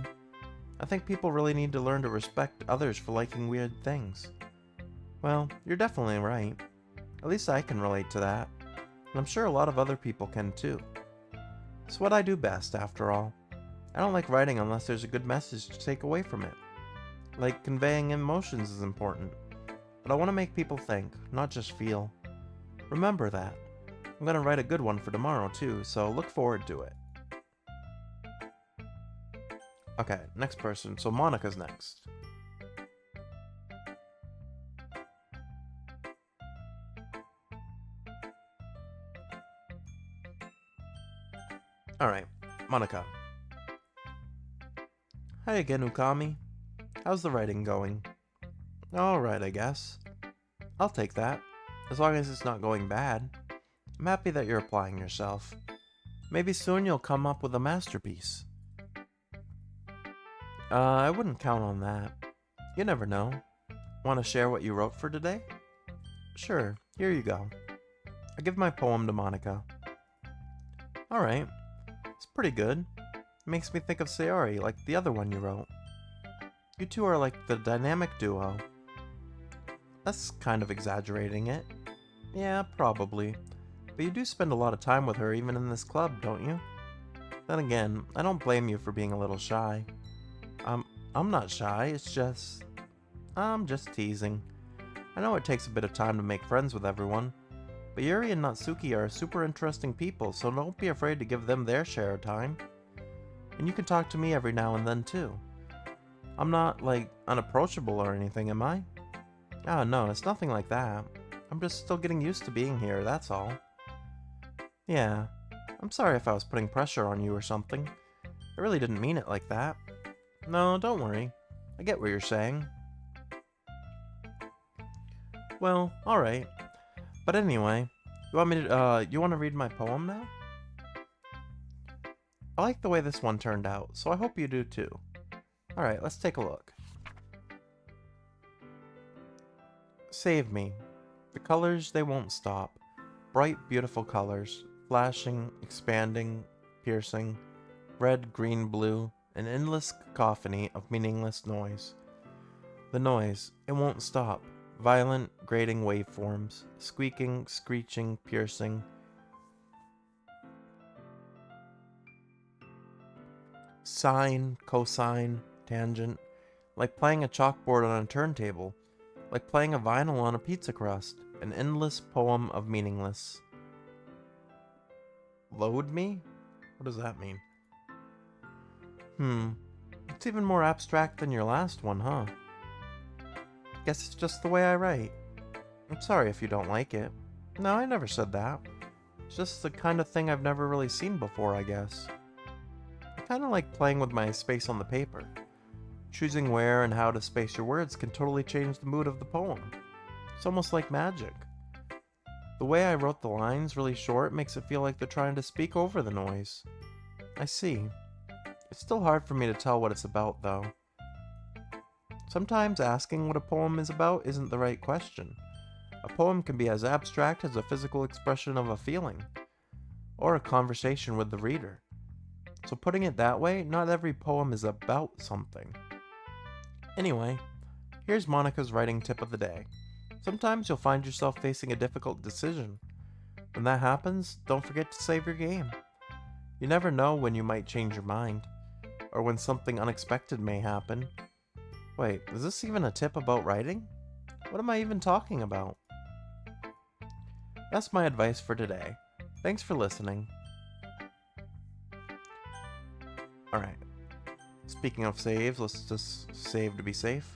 I think people really need to learn to respect others for liking weird things. Well, you're definitely right. At least I can relate to that. And I'm sure a lot of other people can too. It's what I do best, after all. I don't like writing unless there's a good message to take away from it. Like, conveying emotions is important. But I want to make people think, not just feel. Remember that. I'm going to write a good one for tomorrow too, so look forward to it. Okay, next person. So Monica's next. Alright, Monica. Hi again, Ukami. How's the writing going? Alright, I guess. I'll take that, as long as it's not going bad. I'm happy that you're applying yourself. Maybe soon you'll come up with a masterpiece. I wouldn't count on that. You never know. Want to share what you wrote for today? Sure, here you go. I give my poem to Monica. Alright, it's pretty good. It makes me think of Sayori, like the other one you wrote. You two are like the dynamic duo. That's kind of exaggerating it. Yeah, probably. But you do spend a lot of time with her even in this club, don't you? Then again, I don't blame you for being a little shy. I'm not shy, I'm just teasing. I know it takes a bit of time to make friends with everyone, but Yuri and Natsuki are super interesting people, so don't be afraid to give them their share of time. And you can talk to me every now and then too. I'm not, like, unapproachable or anything, am I? Oh no, it's nothing like that. I'm just still getting used to being here, that's all. Yeah, I'm sorry if I was putting pressure on you or something. I really didn't mean it like that. No, don't worry. I get what you're saying. Well, alright. But anyway, you want to read my poem now? I like the way this one turned out, so I hope you do too. Alright, let's take a look. Save me. The colors, they won't stop. Bright, beautiful colors. Flashing, expanding, piercing. Red, green, blue. An endless cacophony of meaningless noise. The noise, it won't stop. Violent, grating waveforms. Squeaking, screeching, piercing. Sine, cosine, tangent. Like playing a chalkboard on a turntable. Like playing a vinyl on a pizza crust. An endless poem of meaningless. Load me? What does that mean? It's even more abstract than your last one, huh? Guess it's just the way I write. I'm sorry if you don't like it. No, I never said that. It's just the kind of thing I've never really seen before, I guess. I kinda like playing with my space on the paper. Choosing where and how to space your words can totally change the mood of the poem. It's almost like magic. The The way I wrote the lines really short makes it feel like they're trying to speak over the noise. I see. It's still hard for me to tell what it's about, though. Sometimes asking what a poem is about isn't the right question. A poem can be as abstract as a physical expression of a feeling, or a conversation with the reader. So putting it that way, not every poem is about something. Anyway, here's Monica's writing tip of the day. Sometimes you'll find yourself facing a difficult decision. When that happens, don't forget to save your game. You never know when you might change your mind, or when something unexpected may happen. Wait, is this even a tip about writing? What am I even talking about? That's my advice for today. Thanks for listening. Alright. Speaking of saves, let's just save to be safe.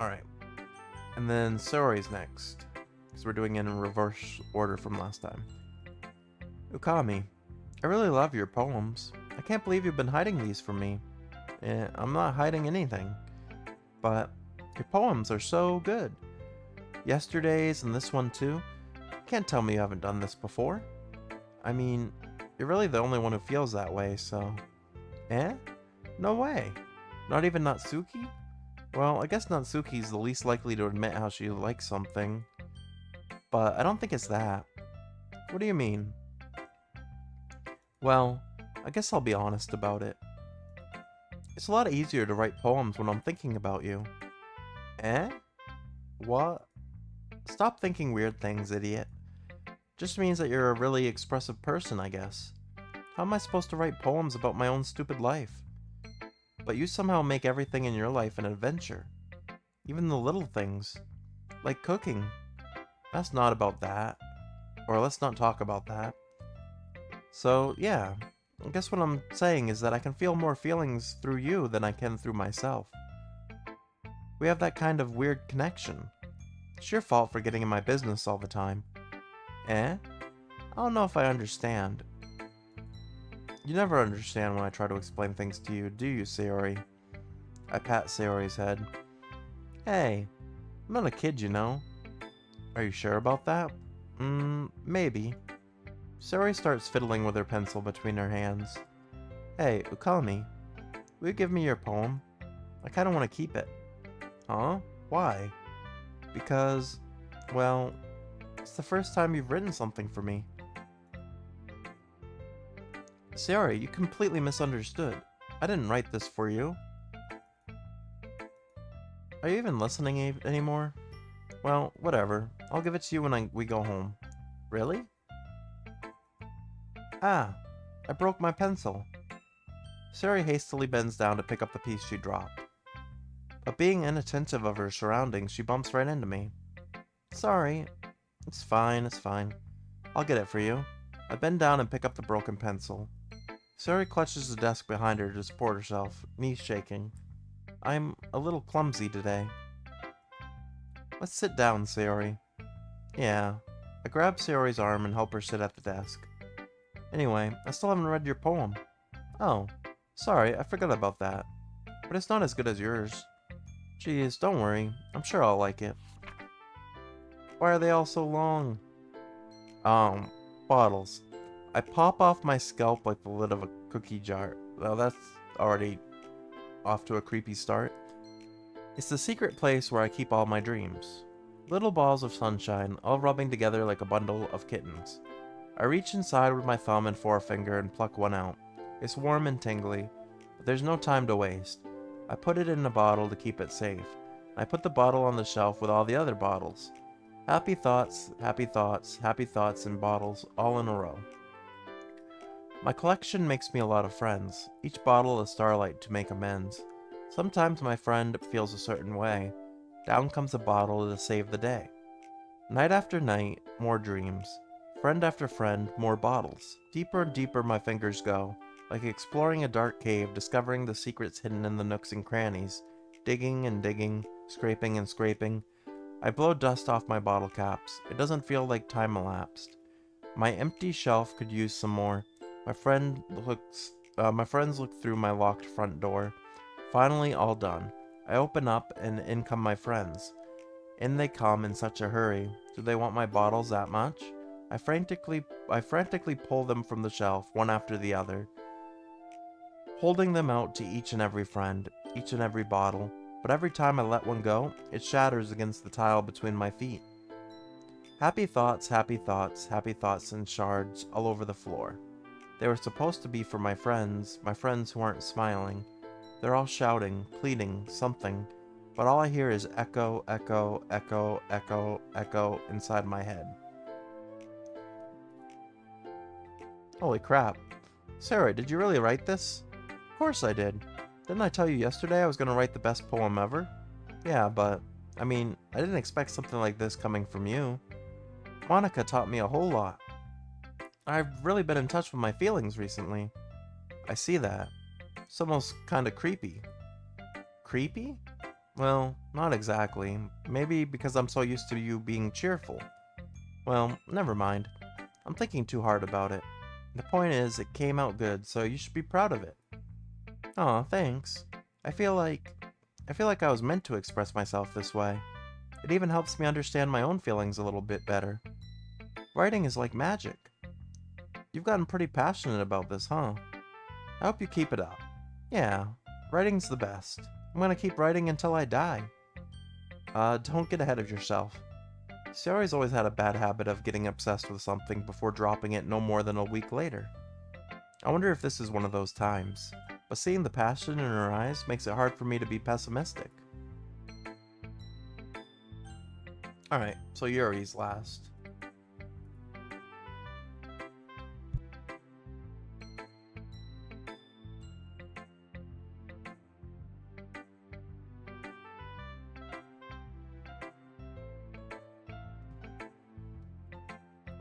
Alright. And then Saori's next, because we're doing it in reverse order from last time. Ukami, I really love your poems. I can't believe you've been hiding these from me. I'm not hiding anything. But your poems are so good. Yesterday's and this one too. Can't tell me you haven't done this before. I mean, you're really the only one who feels that way, so... Eh? No way. Not even Natsuki? Well, I guess Natsuki's the least likely to admit how she likes something. But I don't think it's that. What do you mean? Well, I guess I'll be honest about it. It's a lot easier to write poems when I'm thinking about you. Eh? What? Stop thinking weird things, idiot. Just means that you're a really expressive person, I guess. How am I supposed to write poems about my own stupid life? But you somehow make everything in your life an adventure. Even the little things. Like cooking. That's not about that. Or let's not talk about that. So, yeah. I guess what I'm saying is that I can feel more feelings through you than I can through myself. We have that kind of weird connection. It's your fault for getting in my business all the time. Eh? I don't know if I understand. You never understand when I try to explain things to you, do you, Sayori? I pat Sayori's head. Hey, I'm not a kid, you know. Are you sure about that? Maybe. Sayori starts fiddling with her pencil between her hands. Hey, Ukami, will you give me your poem? I kinda want to keep it. Huh? Why? Because, well, it's the first time you've written something for me. Sayori, you completely misunderstood. I didn't write this for you. Are you even listening anymore? Well, whatever. I'll give it to you when we go home. Really? Ah, I broke my pencil. Sayori hastily bends down to pick up the piece she dropped. But being inattentive of her surroundings, she bumps right into me. Sorry. It's fine, it's fine. I'll get it for you. I bend down and pick up the broken pencil. Sayori clutches the desk behind her to support herself, knees shaking. I'm a little clumsy today. Let's sit down, Sayori. Yeah. I grab Sayori's arm and help her sit at the desk. Anyway, I still haven't read your poem. Oh, sorry, I forgot about that. But it's not as good as yours. Geez, don't worry. I'm sure I'll like it. Why are they all so long? Bottles. I pop off my scalp like the lid of a cookie jar. Well, that's already off to a creepy start. It's the secret place where I keep all my dreams. Little balls of sunshine, all rubbing together like a bundle of kittens. I reach inside with my thumb and forefinger and pluck one out. It's warm and tingly, but there's no time to waste. I put it in a bottle to keep it safe. I put the bottle on the shelf with all the other bottles. Happy thoughts, happy thoughts, happy thoughts in bottles, all in a row. My collection makes me a lot of friends, each bottle a starlight to make amends. Sometimes my friend feels a certain way. Down comes a bottle to save the day. Night after night, more dreams. Friend after friend, more bottles. Deeper and deeper my fingers go, like exploring a dark cave, discovering the secrets hidden in the nooks and crannies. Digging and digging, scraping and scraping. I blow dust off my bottle caps. It doesn't feel like time elapsed. My empty shelf could use some more. My friends look through my locked front door. Finally, all done. I open up, and in come my friends. In they come in such a hurry. Do they want my bottles that much? I frantically pull them from the shelf, one after the other, holding them out to each and every friend, each and every bottle. But every time I let one go, it shatters against the tile between my feet. Happy thoughts, happy thoughts, happy thoughts in shards all over the floor. They were supposed to be for my friends who aren't smiling. They're all shouting, pleading, something, but all I hear is echo, echo, echo, echo, echo inside my head. Holy crap. Sarah, did you really write this? Of course I did. Didn't I tell you yesterday I was going to write the best poem ever? Yeah, but, I didn't expect something like this coming from you. Monica taught me a whole lot. I've really been in touch with my feelings recently. I see that. It's almost kinda creepy. Creepy? Well, not exactly. Maybe because I'm so used to you being cheerful. Well, never mind. I'm thinking too hard about it. The point is, it came out good, so you should be proud of it. Aw, thanks. I feel like I was meant to express myself this way. It even helps me understand my own feelings a little bit better. Writing is like magic. You've gotten pretty passionate about this, huh? I hope you keep it up. Yeah, writing's the best. I'm gonna keep writing until I die. Don't get ahead of yourself. Sayori's always had a bad habit of getting obsessed with something before dropping it no more than a week later. I wonder if this is one of those times, but seeing the passion in her eyes makes it hard for me to be pessimistic. Alright, so Yuri's last.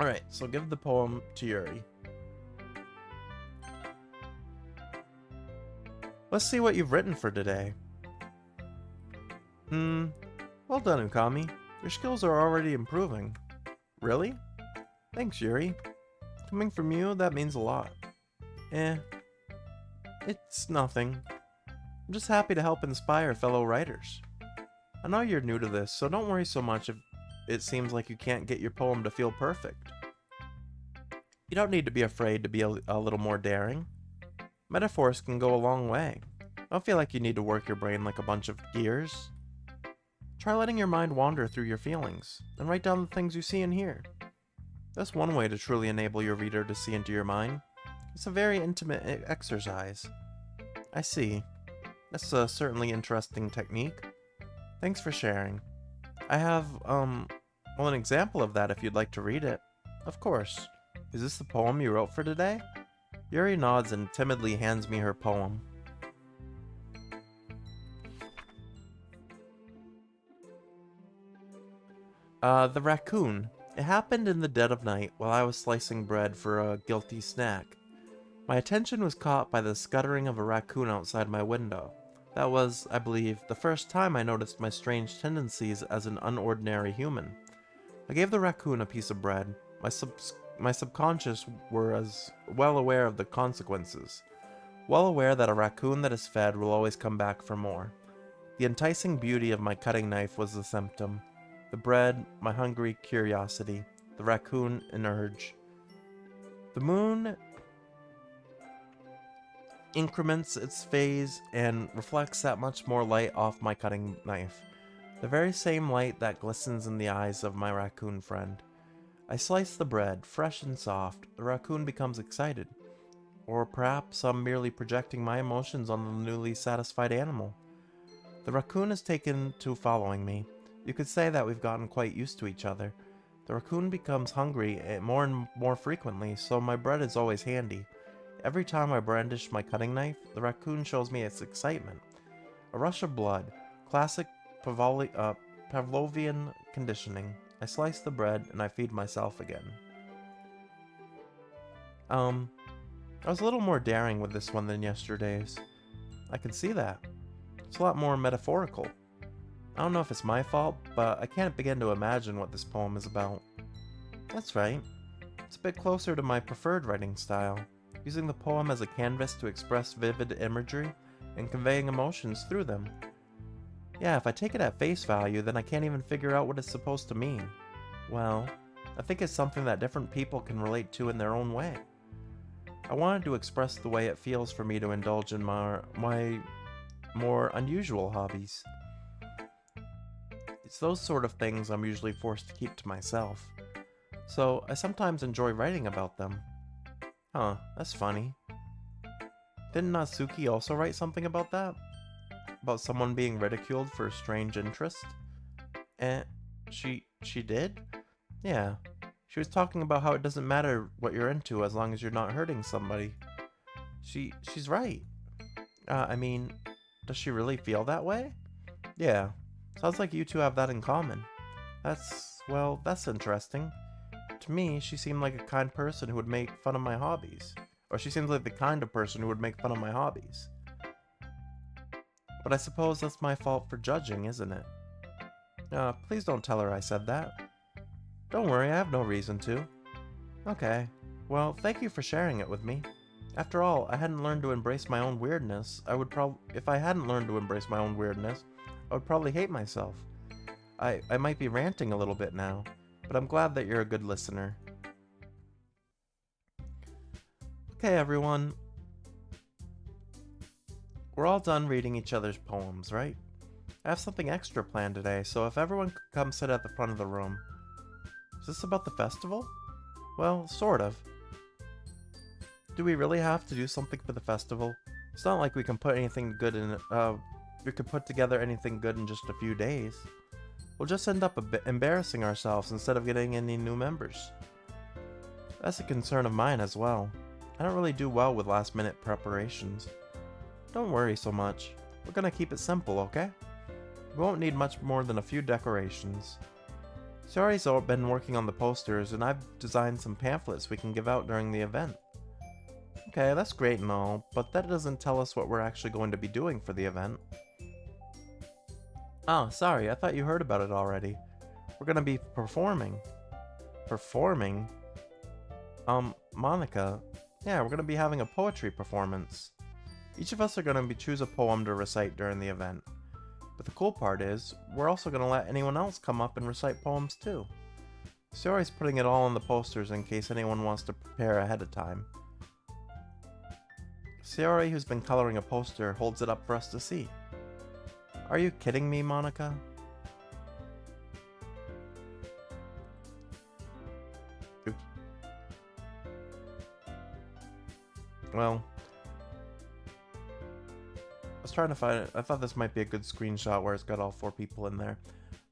Alright, so give the poem to Yuri. Let's see what you've written for today. Well done, Ukami. Your skills are already improving. Really? Thanks, Yuri. Coming from you, that means a lot. It's nothing. I'm just happy to help inspire fellow writers. I know you're new to this, so don't worry so much if it seems like you can't get your poem to feel perfect. You don't need to be afraid to be a little more daring. Metaphors can go a long way. Don't feel like you need to work your brain like a bunch of gears. Try letting your mind wander through your feelings, and write down the things you see and hear. That's one way to truly enable your reader to see into your mind. It's a very intimate exercise. I see. That's a certainly interesting technique. Thanks for sharing. I have, an example of that if you'd like to read it. Of course. Is this the poem you wrote for today? Yuri nods and timidly hands me her poem. The raccoon. It happened in the dead of night while I was slicing bread for a guilty snack. My attention was caught by the scuttering of a raccoon outside my window. That was, I believe, the first time I noticed my strange tendencies as an unordinary human. I gave the raccoon a piece of bread. My subconscious were as well aware of the consequences. Well aware that a raccoon that is fed will always come back for more. The enticing beauty of my cutting knife was the symptom. The bread, my hungry curiosity. The raccoon, an urge. The moon increments its phase and reflects that much more light off my cutting knife. The very same light that glistens in the eyes of my raccoon friend. I slice the bread, fresh and soft. The raccoon becomes excited. Or perhaps I'm merely projecting my emotions on the newly satisfied animal. The raccoon has taken to following me. You could say that we've gotten quite used to each other. The raccoon becomes hungry more and more frequently, so my bread is always handy. Every time I brandish my cutting knife, the raccoon shows me its excitement. A rush of blood. Classic Pavlovian conditioning. I slice the bread and I feed myself again. I was a little more daring with this one than yesterday's. I can see that. It's a lot more metaphorical. I don't know if it's my fault, but I can't begin to imagine what this poem is about. That's right. It's a bit closer to my preferred writing style, using the poem as a canvas to express vivid imagery and conveying emotions through them. Yeah, if I take it at face value, then I can't even figure out what it's supposed to mean. Well, I think it's something that different people can relate to in their own way. I wanted to express the way it feels for me to indulge in my more unusual hobbies. It's those sort of things I'm usually forced to keep to myself. So I sometimes enjoy writing about them. Huh, that's funny. Didn't Natsuki also write something about that? About someone being ridiculed for a strange interest? Eh, she did? Yeah. She was talking about how it doesn't matter what you're into as long as you're not hurting somebody. She's right. I mean, does she really feel that way? Yeah. Sounds like you two have that in common. That's interesting. To me, she seemed like a kind person who would make fun of my hobbies. Or she seems like the kind of person who would make fun of my hobbies. But I suppose that's my fault for judging, isn't it? Please don't tell her I said that. Don't worry, I have no reason to. Okay. Well, thank you for sharing it with me. After all, I hadn't learned to embrace my own weirdness. If I hadn't learned to embrace my own weirdness, I would probably hate myself. I might be ranting a little bit now, but I'm glad that you're a good listener. Okay, everyone. We're all done reading each other's poems, right? I have something extra planned today, so if everyone could come sit at the front of the room. Is this about the festival? Well, sort of. Do we really have to do something for the festival? It's not like we can put anything good in it. We could put together anything good in just a few days. We'll just end up embarrassing ourselves instead of getting any new members. That's a concern of mine as well. I don't really do well with last-minute preparations. Don't worry so much. We're gonna keep it simple, okay? We won't need much more than a few decorations. Saori's been working on the posters, and I've designed some pamphlets we can give out during the event. Okay, that's great and all, but that doesn't tell us what we're actually going to be doing for the event. Oh, sorry, I thought you heard about it already. We're gonna be performing. Performing? Monica. Yeah, we're gonna be having a poetry performance. Each of us are gonna choose a poem to recite during the event. But the cool part is, we're also gonna let anyone else come up and recite poems too. Saori's putting it all on the posters in case anyone wants to prepare ahead of time. Saori, who's been coloring a poster, holds it up for us to see. Are you kidding me, Monica? Oops. Well, I was trying to find it. I thought this might be a good screenshot where it's got all 4 people in there.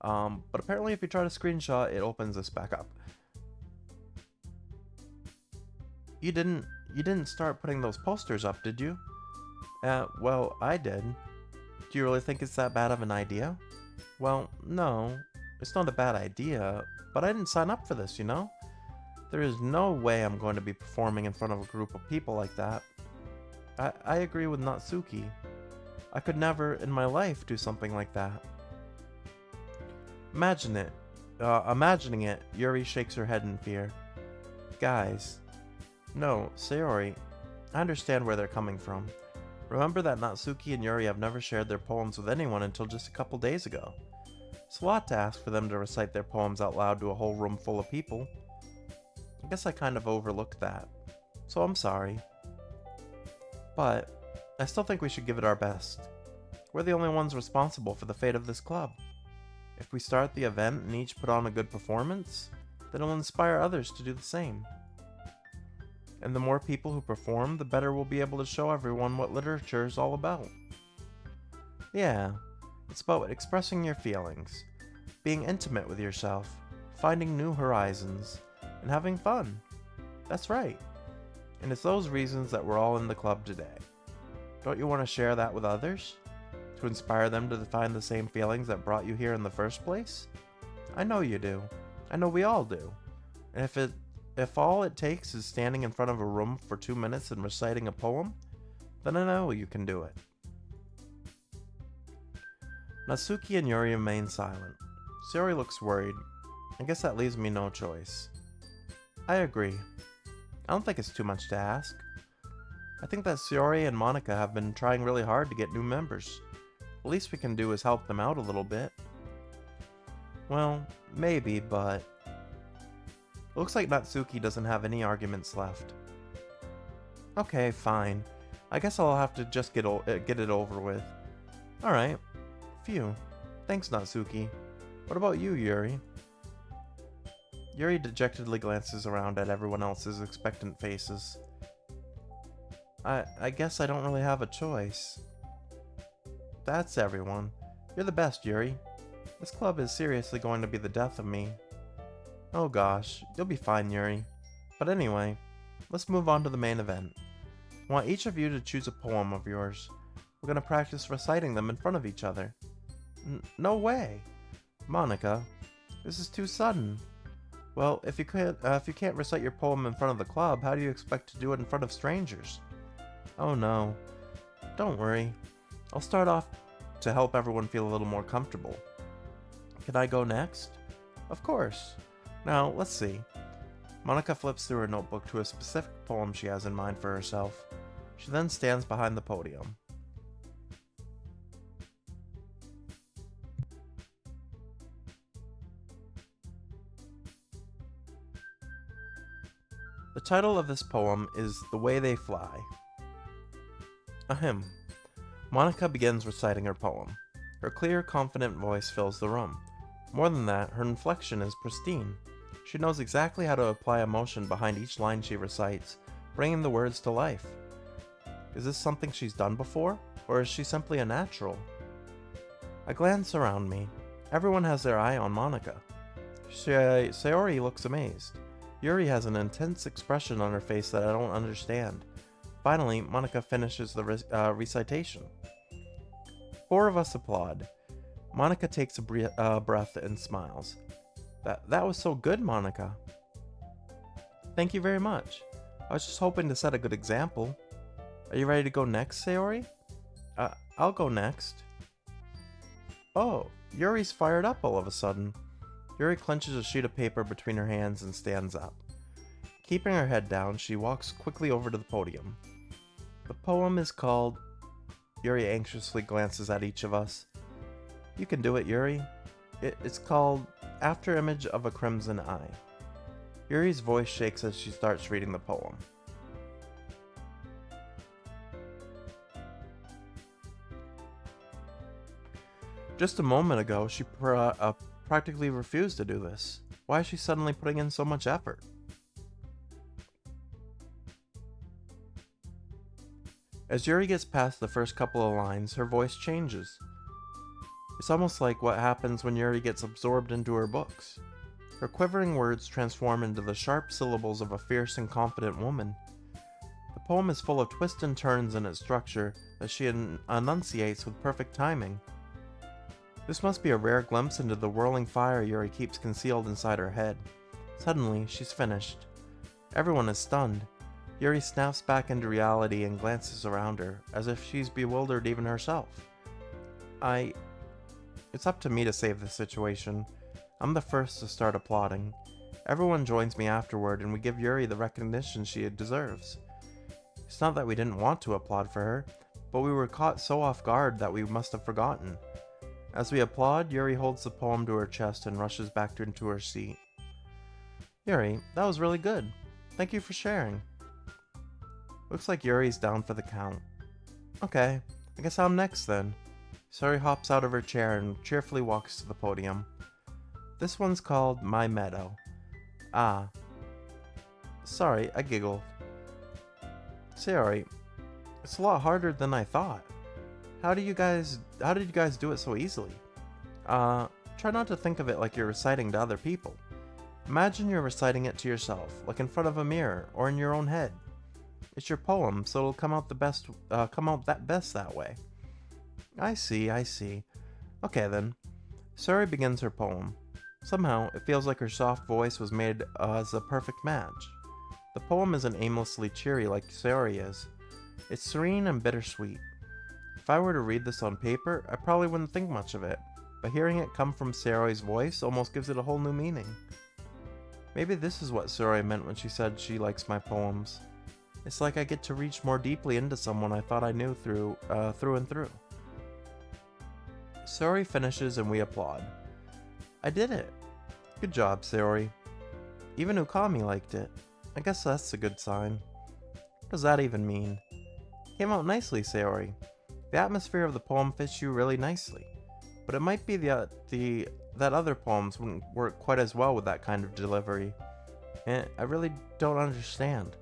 But apparently if you try to screenshot, it opens this back up. You didn't start putting those posters up, did you? Well, I did. Do you really think it's that bad of an idea? Well, no, it's not a bad idea, but I didn't sign up for this, you know? There is no way I'm going to be performing in front of a group of people like that. I agree with Natsuki. I could never in my life do something like that. Imagining it, Yuri shakes her head in fear. Guys. No, Saori, I understand where they're coming from. Remember that Natsuki and Yuri have never shared their poems with anyone until just a couple days ago. It's a lot to ask for them to recite their poems out loud to a whole room full of people. I guess I kind of overlooked that, so I'm sorry. But I still think we should give it our best. We're the only ones responsible for the fate of this club. If we start the event and each put on a good performance, then it'll inspire others to do the same. And the more people who perform, the better we'll be able to show everyone what literature is all about. Yeah, it's about expressing your feelings, being intimate with yourself, finding new horizons, and having fun. That's right. And it's those reasons that we're all in the club today. Don't you want to share that with others? To inspire them to find the same feelings that brought you here in the first place? I know you do. I know we all do. And if all it takes is standing in front of a room for 2 minutes and reciting a poem, then I know you can do it. Natsuki and Yuri remain silent. Saori looks worried. I guess that leaves me no choice. I agree. I don't think it's too much to ask. I think that Saori and Monica have been trying really hard to get new members. The least we can do is help them out a little bit. Well, maybe, but... Looks like Natsuki doesn't have any arguments left. Okay, fine. I guess I'll have to just get it over with. Alright. Phew. Thanks, Natsuki. What about you, Yuri? Yuri dejectedly glances around at everyone else's expectant faces. I guess I don't really have a choice. That's everyone. You're the best, Yuri. This club is seriously going to be the death of me. Oh gosh, you'll be fine, Yuri. But anyway, let's move on to the main event. I want each of you to choose a poem of yours. We're going to practice reciting them in front of each other. No way! Monica, this is too sudden. Well, if you can't recite your poem in front of the club, how do you expect to do it in front of strangers? Oh no. Don't worry. I'll start off to help everyone feel a little more comfortable. Can I go next? Of course. Now, let's see. Monica flips through her notebook to a specific poem she has in mind for herself. She then stands behind the podium. The title of this poem is The Way They Fly. Ahem. Monica begins reciting her poem. Her clear, confident voice fills the room. More than that, her inflection is pristine. She knows exactly how to apply emotion behind each line she recites, bringing the words to life. Is this something she's done before, or is she simply a natural? I glance around me. Everyone has their eye on Monica. Sayori looks amazed. Yuri has an intense expression on her face that I don't understand. Finally, Monica finishes the recitation. 4 of us applaud. Monica takes a breath and smiles. That was so good, Monica. Thank you very much. I was just hoping to set a good example. Are you ready to go next, Sayori? I'll go next. Oh, Yuri's fired up all of a sudden. Yuri clenches a sheet of paper between her hands and stands up. Keeping her head down, she walks quickly over to the podium. The poem is called... Yuri anxiously glances at each of us. You can do it, Yuri. It's called After Image of a Crimson Eye. Yuri's voice shakes as she starts reading the poem. Just a moment ago, she practically refused to do this. Why is she suddenly putting in so much effort? As Yuri gets past the first couple of lines, her voice changes. It's almost like what happens when Yuri gets absorbed into her books. Her quivering words transform into the sharp syllables of a fierce and confident woman. The poem is full of twists and turns in its structure that she enunciates with perfect timing. This must be a rare glimpse into the whirling fire Yuri keeps concealed inside her head. Suddenly, she's finished. Everyone is stunned. Yuri snaps back into reality and glances around her, as if she's bewildered even herself. It's up to me to save the situation. I'm the first to start applauding. Everyone joins me afterward, and we give Yuri the recognition she deserves. It's not that we didn't want to applaud for her, but we were caught so off guard that we must have forgotten. As we applaud, Yuri holds the poem to her chest and rushes back into her seat. Yuri, that was really good. Thank you for sharing. Looks like Yuri's down for the count. Okay, I guess I'm next then. Sayori hops out of her chair and cheerfully walks to the podium. This one's called My Meadow. Ah. Sorry, I giggled. Sayori, it's a lot harder than I thought. How did you guys do it so easily? Try not to think of it like you're reciting to other people. Imagine you're reciting it to yourself, like in front of a mirror or in your own head. It's your poem, so it'll come out best that way. I see. Okay then. Sayori begins her poem. Somehow, it feels like her soft voice was made as a perfect match. The poem isn't aimlessly cheery like Sayori is. It's serene and bittersweet. If I were to read this on paper, I probably wouldn't think much of it, but hearing it come from Sayori's voice almost gives it a whole new meaning. Maybe this is what Sayori meant when she said she likes my poems. It's like I get to reach more deeply into someone I thought I knew through and through. Sayori finishes and we applaud. I did it! Good job, Sayori. Even Ukami liked it. I guess that's a good sign. What does that even mean? Came out nicely, Sayori. The atmosphere of the poem fits you really nicely. But it might be that other poems wouldn't work quite as well with that kind of delivery. And I really don't understand.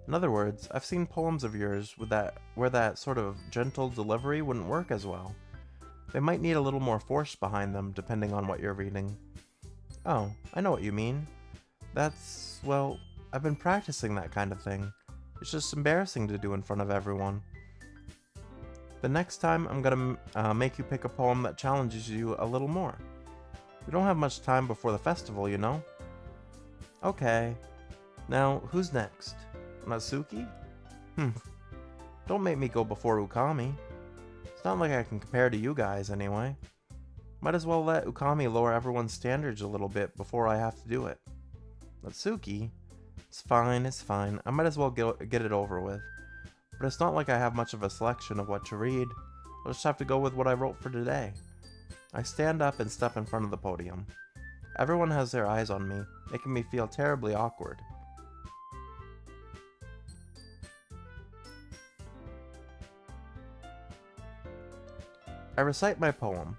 In other words, I've seen poems of yours where that sort of gentle delivery wouldn't work as well. They might need a little more force behind them, depending on what you're reading. Oh, I know what you mean. Well, I've been practicing that kind of thing. It's just embarrassing to do in front of everyone. The next time, I'm gonna make you pick a poem that challenges you a little more. We don't have much time before the festival, you know? Okay. Now, who's next? Natsuki? Don't make me go before Ukami. It's not like I can compare to you guys, anyway. Might as well let Ukami lower everyone's standards a little bit before I have to do it. Natsuki? It's fine. I might as well get it over with. But it's not like I have much of a selection of what to read. I'll just have to go with what I wrote for today. I stand up and step in front of the podium. Everyone has their eyes on me, making me feel terribly awkward. I recite my poem.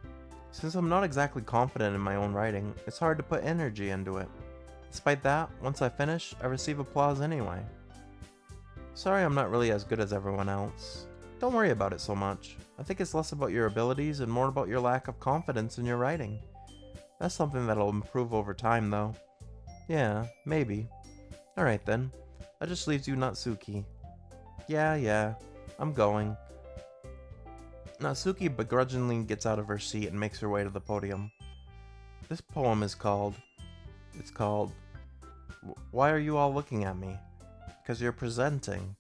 Since I'm not exactly confident in my own writing, it's hard to put energy into it. Despite that, once I finish, I receive applause anyway. Sorry I'm not really as good as everyone else. Don't worry about it so much. I think it's less about your abilities and more about your lack of confidence in your writing. That's something that'll improve over time though. Yeah, maybe. Alright then. That just leaves you Natsuki. Yeah, I'm going. Natsuki begrudgingly gets out of her seat and makes her way to the podium. This poem is called... Why are you all looking at me? Because you're presenting.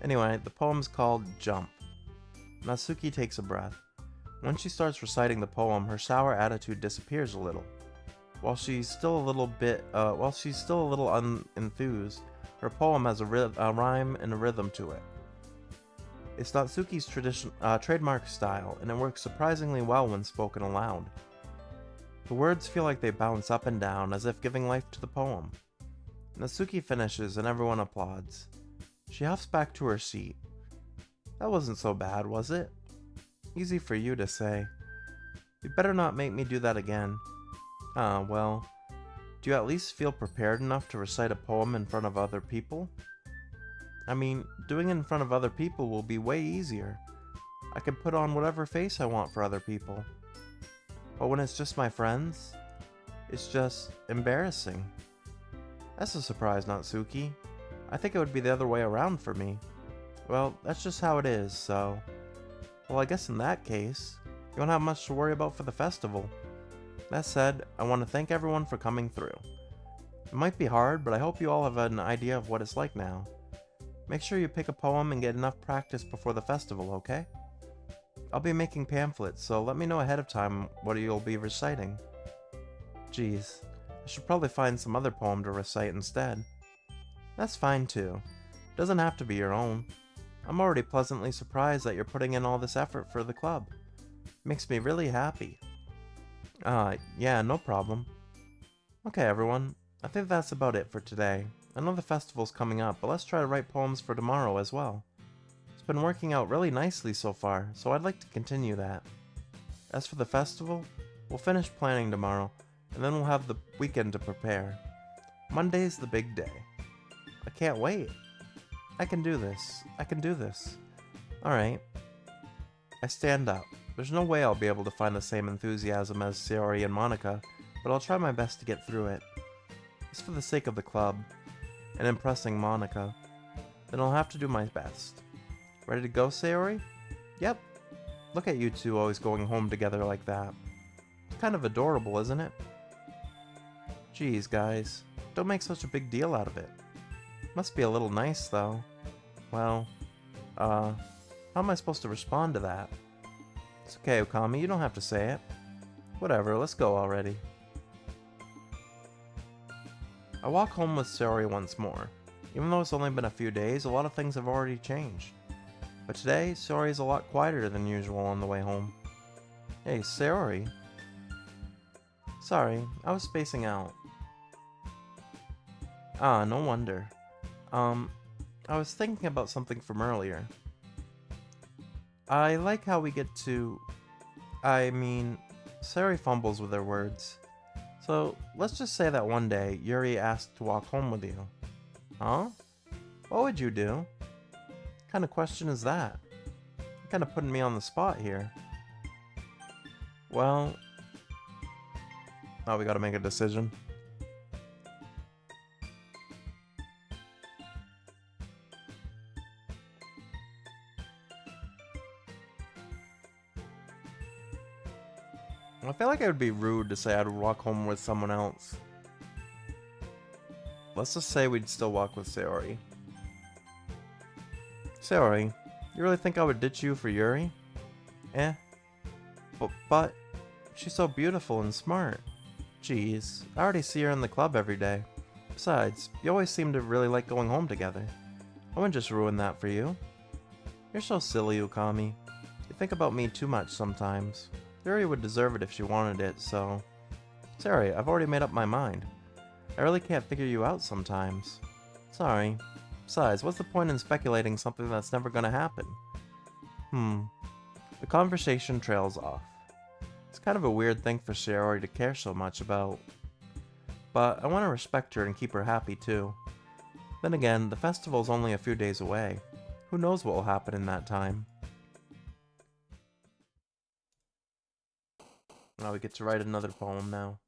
Anyway, the poem's called Jump. Natsuki takes a breath. When she starts reciting the poem, her sour attitude disappears a little. While she's still a little unenthused, her poem has a rhyme and a rhythm to it. It's Natsuki's trademark style, and it works surprisingly well when spoken aloud. The words feel like they bounce up and down, as if giving life to the poem. Natsuki finishes, and everyone applauds. She huffs back to her seat. That wasn't so bad, was it? Easy for you to say. You better not make me do that again. Well, do you at least feel prepared enough to recite a poem in front of other people? I mean, doing it in front of other people will be way easier. I can put on whatever face I want for other people. But when it's just my friends, it's just embarrassing. That's a surprise, Natsuki. I think it would be the other way around for me. Well, that's just how it is, so... Well, I guess in that case, you won't have much to worry about for the festival. That said, I want to thank everyone for coming through. It might be hard, but I hope you all have an idea of what it's like now. Make sure you pick a poem and get enough practice before the festival, okay? I'll be making pamphlets, so let me know ahead of time what you'll be reciting. Geez, I should probably find some other poem to recite instead. That's fine too. Doesn't have to be your own. I'm already pleasantly surprised that you're putting in all this effort for the club. Makes me really happy. Yeah, no problem. Okay, everyone. I think that's about it for today. I know the festival's coming up, but let's try to write poems for tomorrow as well. It's been working out really nicely so far, so I'd like to continue that. As for the festival, we'll finish planning tomorrow, and then we'll have the weekend to prepare. Monday's the big day. I can't wait. I can do this. Alright. I stand up. There's no way I'll be able to find the same enthusiasm as Sayori and Monica, but I'll try my best to get through it. It's for the sake of the club, and impressing Monica. Then I'll have to do my best. Ready to go, Sayori? Yep. Look at you two always going home together like that. It's kind of adorable, isn't it? Geez, guys. Don't make such a big deal out of it. Must be a little nice, though. Well, how am I supposed to respond to that? It's okay, Ookami, you don't have to say it. Whatever, let's go already. I walk home with Sayori once more. Even though it's only been a few days, a lot of things have already changed. But today, Sayori is a lot quieter than usual on the way home. Hey, Sayori. Sorry, I was spacing out. Ah, no wonder. I was thinking about something from earlier. I like how we get to... Sayori fumbles with her words. So, let's just say that one day, Yuri asked to walk home with you. Huh? What would you do? What kind of question is that? You're kind of putting me on the spot here. Well... Oh, we gotta make a decision. I feel like it would be rude to say I'd walk home with someone else. Let's just say we'd still walk with Sayori. Sayori, you really think I would ditch you for Yuri? Eh. But she's so beautiful and smart. Jeez, I already see her in the club every day. Besides, you always seem to really like going home together. I wouldn't just ruin that for you. You're so silly, Ukami. You think about me too much sometimes. Yuri would deserve it if she wanted it, so... Sorry, I've already made up my mind. I really can't figure you out sometimes. Sorry. Besides, what's the point in speculating something that's never gonna happen? The conversation trails off. It's kind of a weird thing for Sayori to care so much about. But I want to respect her and keep her happy too. Then again, the festival's only a few days away. Who knows what will happen in that time? Now we get to write another poem now.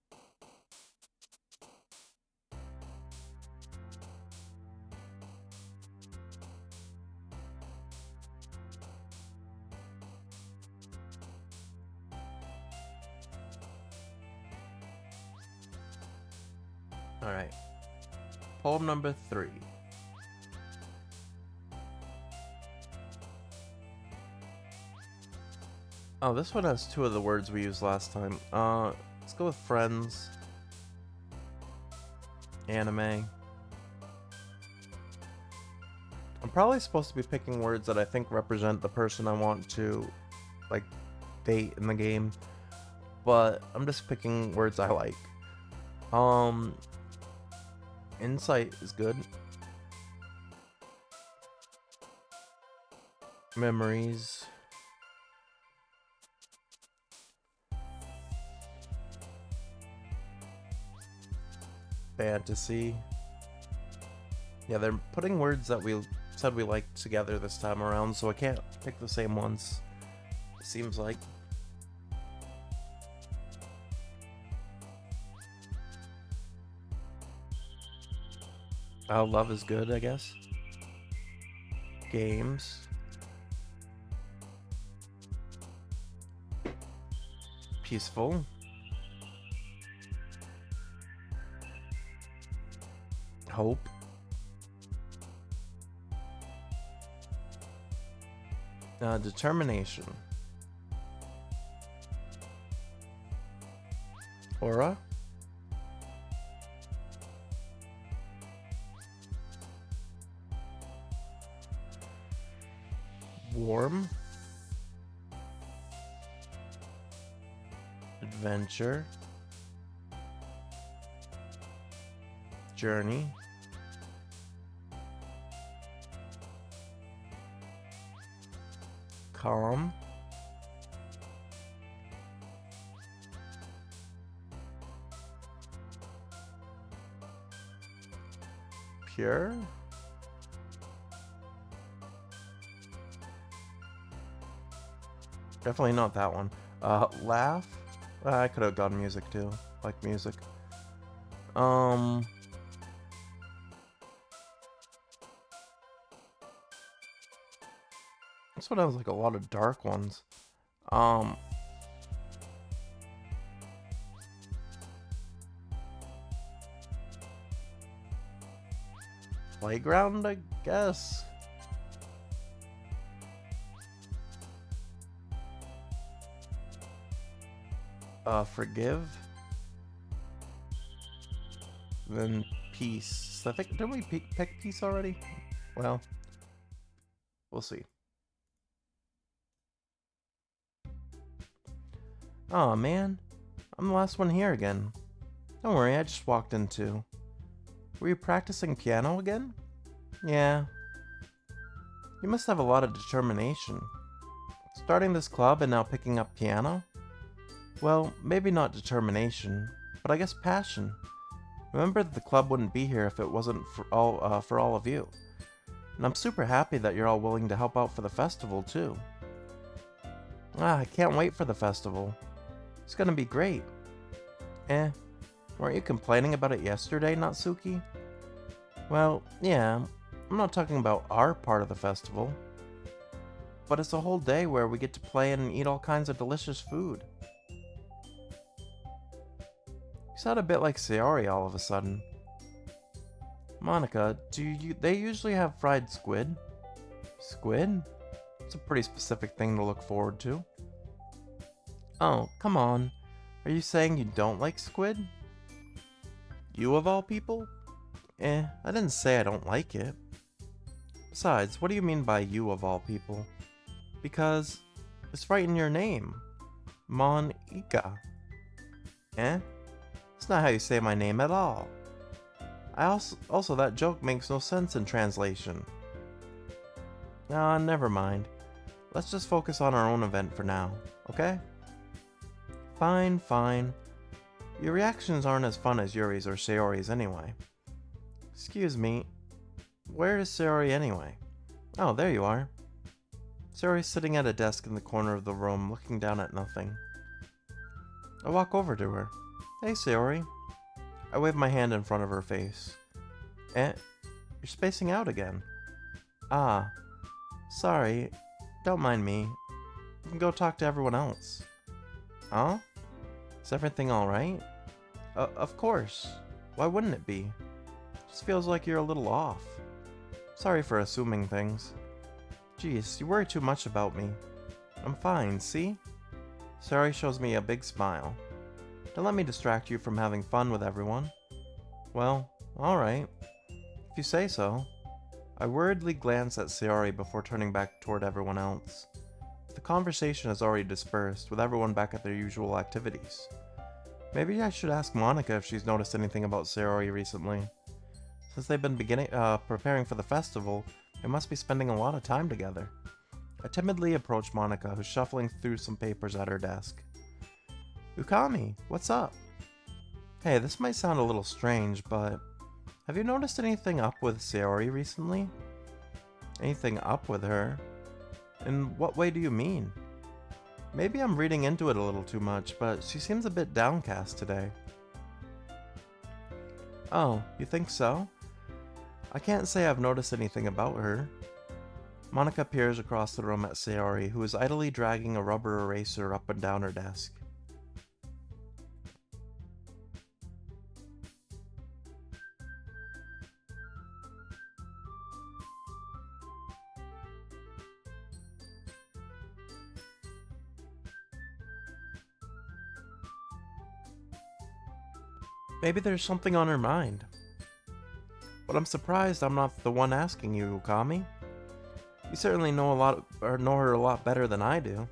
Alright. Poem number 3. Oh, this one has 2 of the words we used last time. Let's go with friends. Anime. I'm probably supposed to be picking words that I think represent the person I want to, like, date in the game. But I'm just picking words I like. Insight is good. Memories. Fantasy. Yeah, they're putting words that we said we liked together this time around, so I can't pick the same ones. It seems like. Love is good, I guess. Games. Peaceful. Hope. Determination. Aura. Warm. Adventure. Journey. Calm. Pure. Definitely not that one. Laugh. I could have gone music too. Like music. This one has like a lot of dark ones. Playground, I guess. Forgive. Then peace. I think, didn't we pick peace already? Well, we'll see. Aw, man. I'm the last one here again. Don't worry, I just walked in too. Were you practicing piano again? Yeah. You must have a lot of determination. Starting this club and now picking up piano? Well, maybe not determination, but I guess passion. Remember that the club wouldn't be here if it wasn't for all of you. And I'm super happy that you're all willing to help out for the festival too. I can't wait for the festival. It's gonna be great. Weren't you complaining about it yesterday, Natsuki? Well, yeah, I'm not talking about our part of the festival. But it's a whole day where we get to play and eat all kinds of delicious food. You sound a bit like Sayori all of a sudden. Monica, they usually have fried squid? Squid? It's a pretty specific thing to look forward to. Oh, come on. Are you saying you don't like squid? You of all people? I didn't say I don't like it. Besides, what do you mean by you of all people? Because it's right in your name. Mon-ika. It's not how you say my name at all. Also that joke makes no sense in translation. Never mind. Let's just focus on our own event for now, okay? Fine. Your reactions aren't as fun as Yuri's or Sayori's anyway. Excuse me, where is Sayori anyway? Oh, there you are. Sayori's sitting at a desk in the corner of the room, looking down at nothing. I walk over to her. Hey, Sayori. I wave my hand in front of her face. You're spacing out again. Ah, sorry. Don't mind me. You can go talk to everyone else. Huh? Is everything alright? Of course. Why wouldn't it be? Just feels like you're a little off. Sorry for assuming things. Jeez, you worry too much about me. I'm fine, see? Sayori shows me a big smile. Don't let me distract you from having fun with everyone. Well, alright. If you say so. I worriedly glance at Sayori before turning back toward everyone else. The conversation has already dispersed, with everyone back at their usual activities. Maybe I should ask Monica if she's noticed anything about Sayori recently. Since they've been preparing for the festival, they must be spending a lot of time together. I timidly approach Monica, who's shuffling through some papers at her desk. Ukami, what's up? Hey, this might sound a little strange, but have you noticed anything up with Sayori recently? Anything up with her? In what way do you mean? Maybe I'm reading into it a little too much, but she seems a bit downcast today. Oh, you think so? I can't say I've noticed anything about her. Monica peers across the room at Sayori, who is idly dragging a rubber eraser up and down her desk. Maybe there's something on her mind. But I'm surprised I'm not the one asking you, Ookami. You certainly know her a lot better than I do.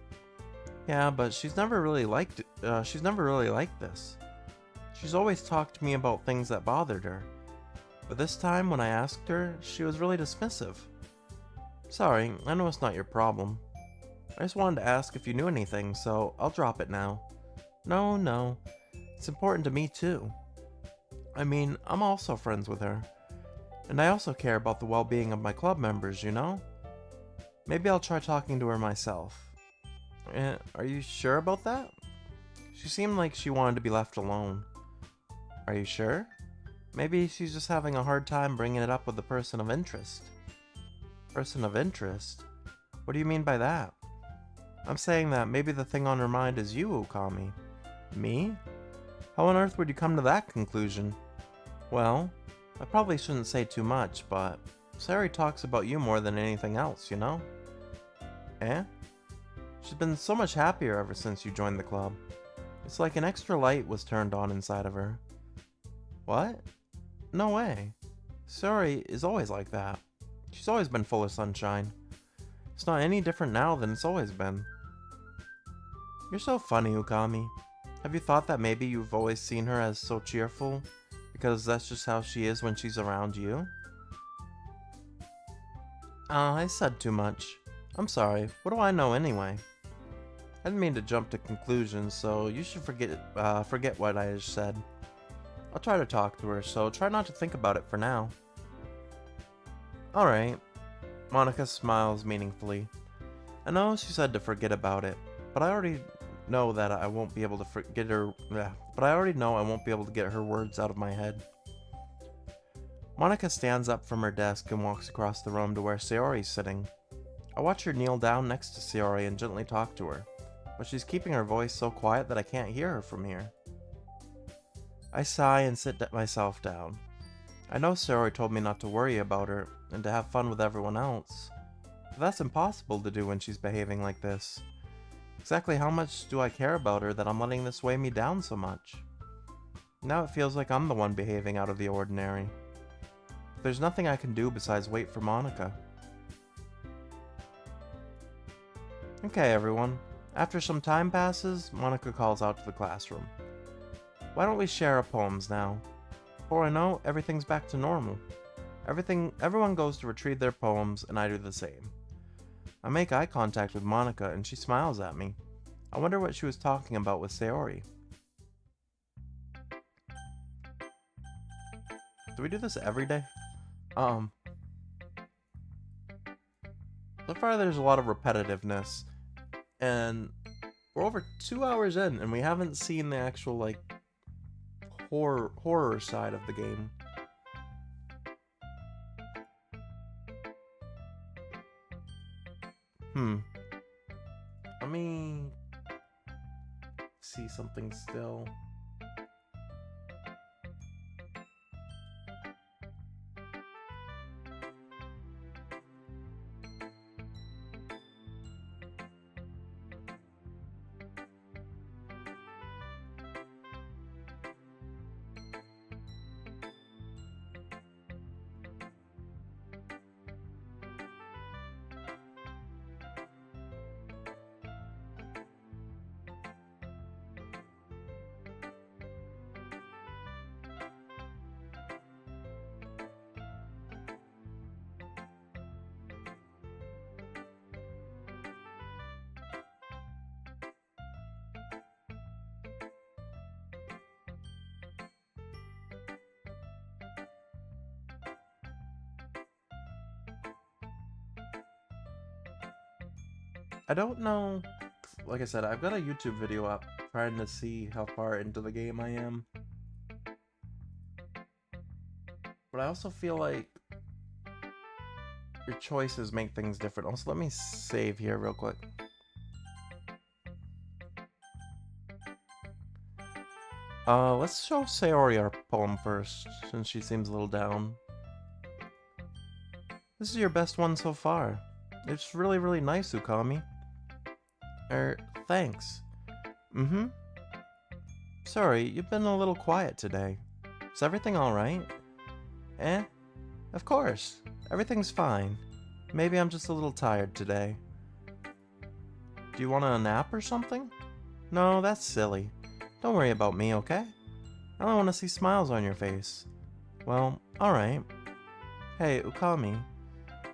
Yeah, but she's never really liked this. She's always talked to me about things that bothered her. But this time when I asked her, she was really dismissive. Sorry, I know it's not your problem. I just wanted to ask if you knew anything, so I'll drop it now. No. It's important to me too. I mean, I'm also friends with her. And I also care about the well-being of my club members, you know? Maybe I'll try talking to her myself. Are you sure about that? She seemed like she wanted to be left alone. Are you sure? Maybe she's just having a hard time bringing it up with the person of interest. Person of interest? What do you mean by that? I'm saying that maybe the thing on her mind is you, Ookami. Me? How on earth would you come to that conclusion? Well, I probably shouldn't say too much, but Sayori talks about you more than anything else, you know? She's been so much happier ever since you joined the club. It's like an extra light was turned on inside of her. What? No way. Sayori is always like that. She's always been full of sunshine. It's not any different now than it's always been. You're so funny, Ukami. Have you thought that maybe you've always seen her as so cheerful? Because that's just how she is when she's around you? I said too much. I'm sorry. What do I know anyway? I didn't mean to jump to conclusions, so you should forget what I just said. I'll try to talk to her, so try not to think about it for now. Alright. Monica smiles meaningfully. I know she said to forget about it, but I already know that I won't be able to get her. But I already know I won't be able to get her words out of my head. Monica stands up from her desk and walks across the room to where Sayori's sitting. I watch her kneel down next to Sayori and gently talk to her, but she's keeping her voice so quiet that I can't hear her from here. I sigh and sit myself down. I know Sayori told me not to worry about her and to have fun with everyone else, but that's impossible to do when she's behaving like this. Exactly how much do I care about her that I'm letting this weigh me down so much? Now it feels like I'm the one behaving out of the ordinary. There's nothing I can do besides wait for Monica. Okay, everyone. After some time passes, Monica calls out to the classroom. Why don't we share our poems now? Before I know, everything's back to normal. Everyone goes to retrieve their poems, and I do the same. I make eye contact with Monica, and she smiles at me. I wonder what she was talking about with Sayori. Do we do this every day? So far there's a lot of repetitiveness, and we're over 2 hours in, and we haven't seen the actual, like, horror side of the game. Let me see something still. I don't know. Like I said, I've got a YouTube video up trying to see how far into the game I am. But I also feel like your choices make things different. Also, let me save here real quick. Let's show Sayori our poem first, since she seems a little down. This is your best one so far. It's really, really nice, Ukami. Thanks. Sorry, you've been a little quiet today. Is everything alright? Of course. Everything's fine. Maybe I'm just a little tired today. Do you want a nap or something? No, that's silly. Don't worry about me, okay? I only want to see smiles on your face. Well, alright. Hey, Ukami.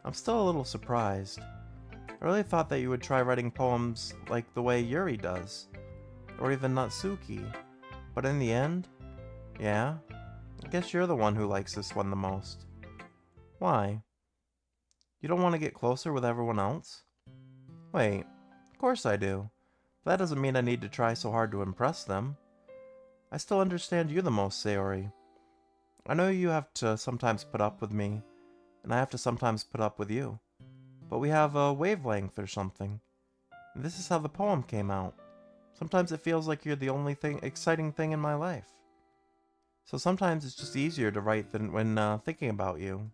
I'm still a little surprised. I really thought that you would try writing poems like the way Yuri does. Or even Natsuki. But in the end, yeah, I guess you're the one who likes this one the most. Why? You don't want to get closer with everyone else? Wait, of course I do. But that doesn't mean I need to try so hard to impress them. I still understand you the most, Sayori. I know you have to sometimes put up with me, and I have to sometimes put up with you. But we have a wavelength or something. And this is how the poem came out. Sometimes it feels like you're the only exciting thing in my life. So sometimes it's just easier to write than when thinking about you.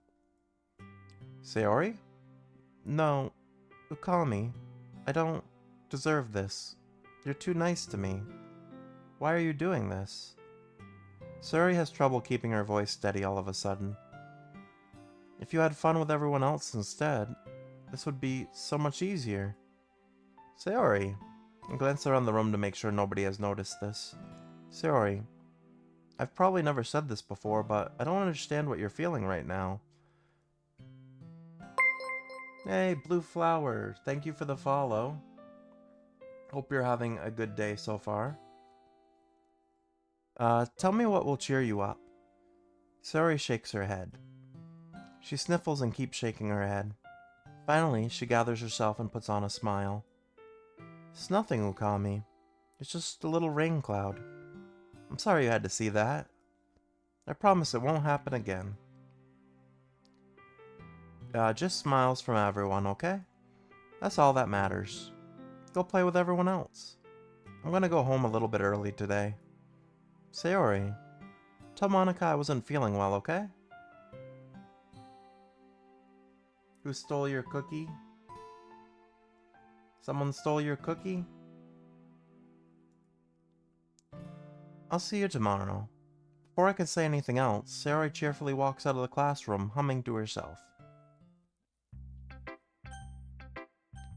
Sayori? No, Ukami. I don't deserve this. You're too nice to me. Why are you doing this? Sayori has trouble keeping her voice steady all of a sudden. If you had fun with everyone else instead, this would be so much easier. Sayori, I glance around the room to make sure nobody has noticed this. Sayori, I've probably never said this before, but I don't understand what you're feeling right now. Hey, Blue Flower, thank you for the follow. Hope you're having a good day so far. Tell me what will cheer you up. Sayori shakes her head. She sniffles and keeps shaking her head. Finally, she gathers herself and puts on a smile. It's nothing, Ukami. It's just a little rain cloud. I'm sorry you had to see that. I promise it won't happen again. Just smiles from everyone, okay? That's all that matters. Go play with everyone else. I'm gonna go home a little bit early today. Sayori, tell Monica I wasn't feeling well, okay? Who stole your cookie? Someone stole your cookie? I'll see you tomorrow. Before I can say anything else, Sayori cheerfully walks out of the classroom, humming to herself.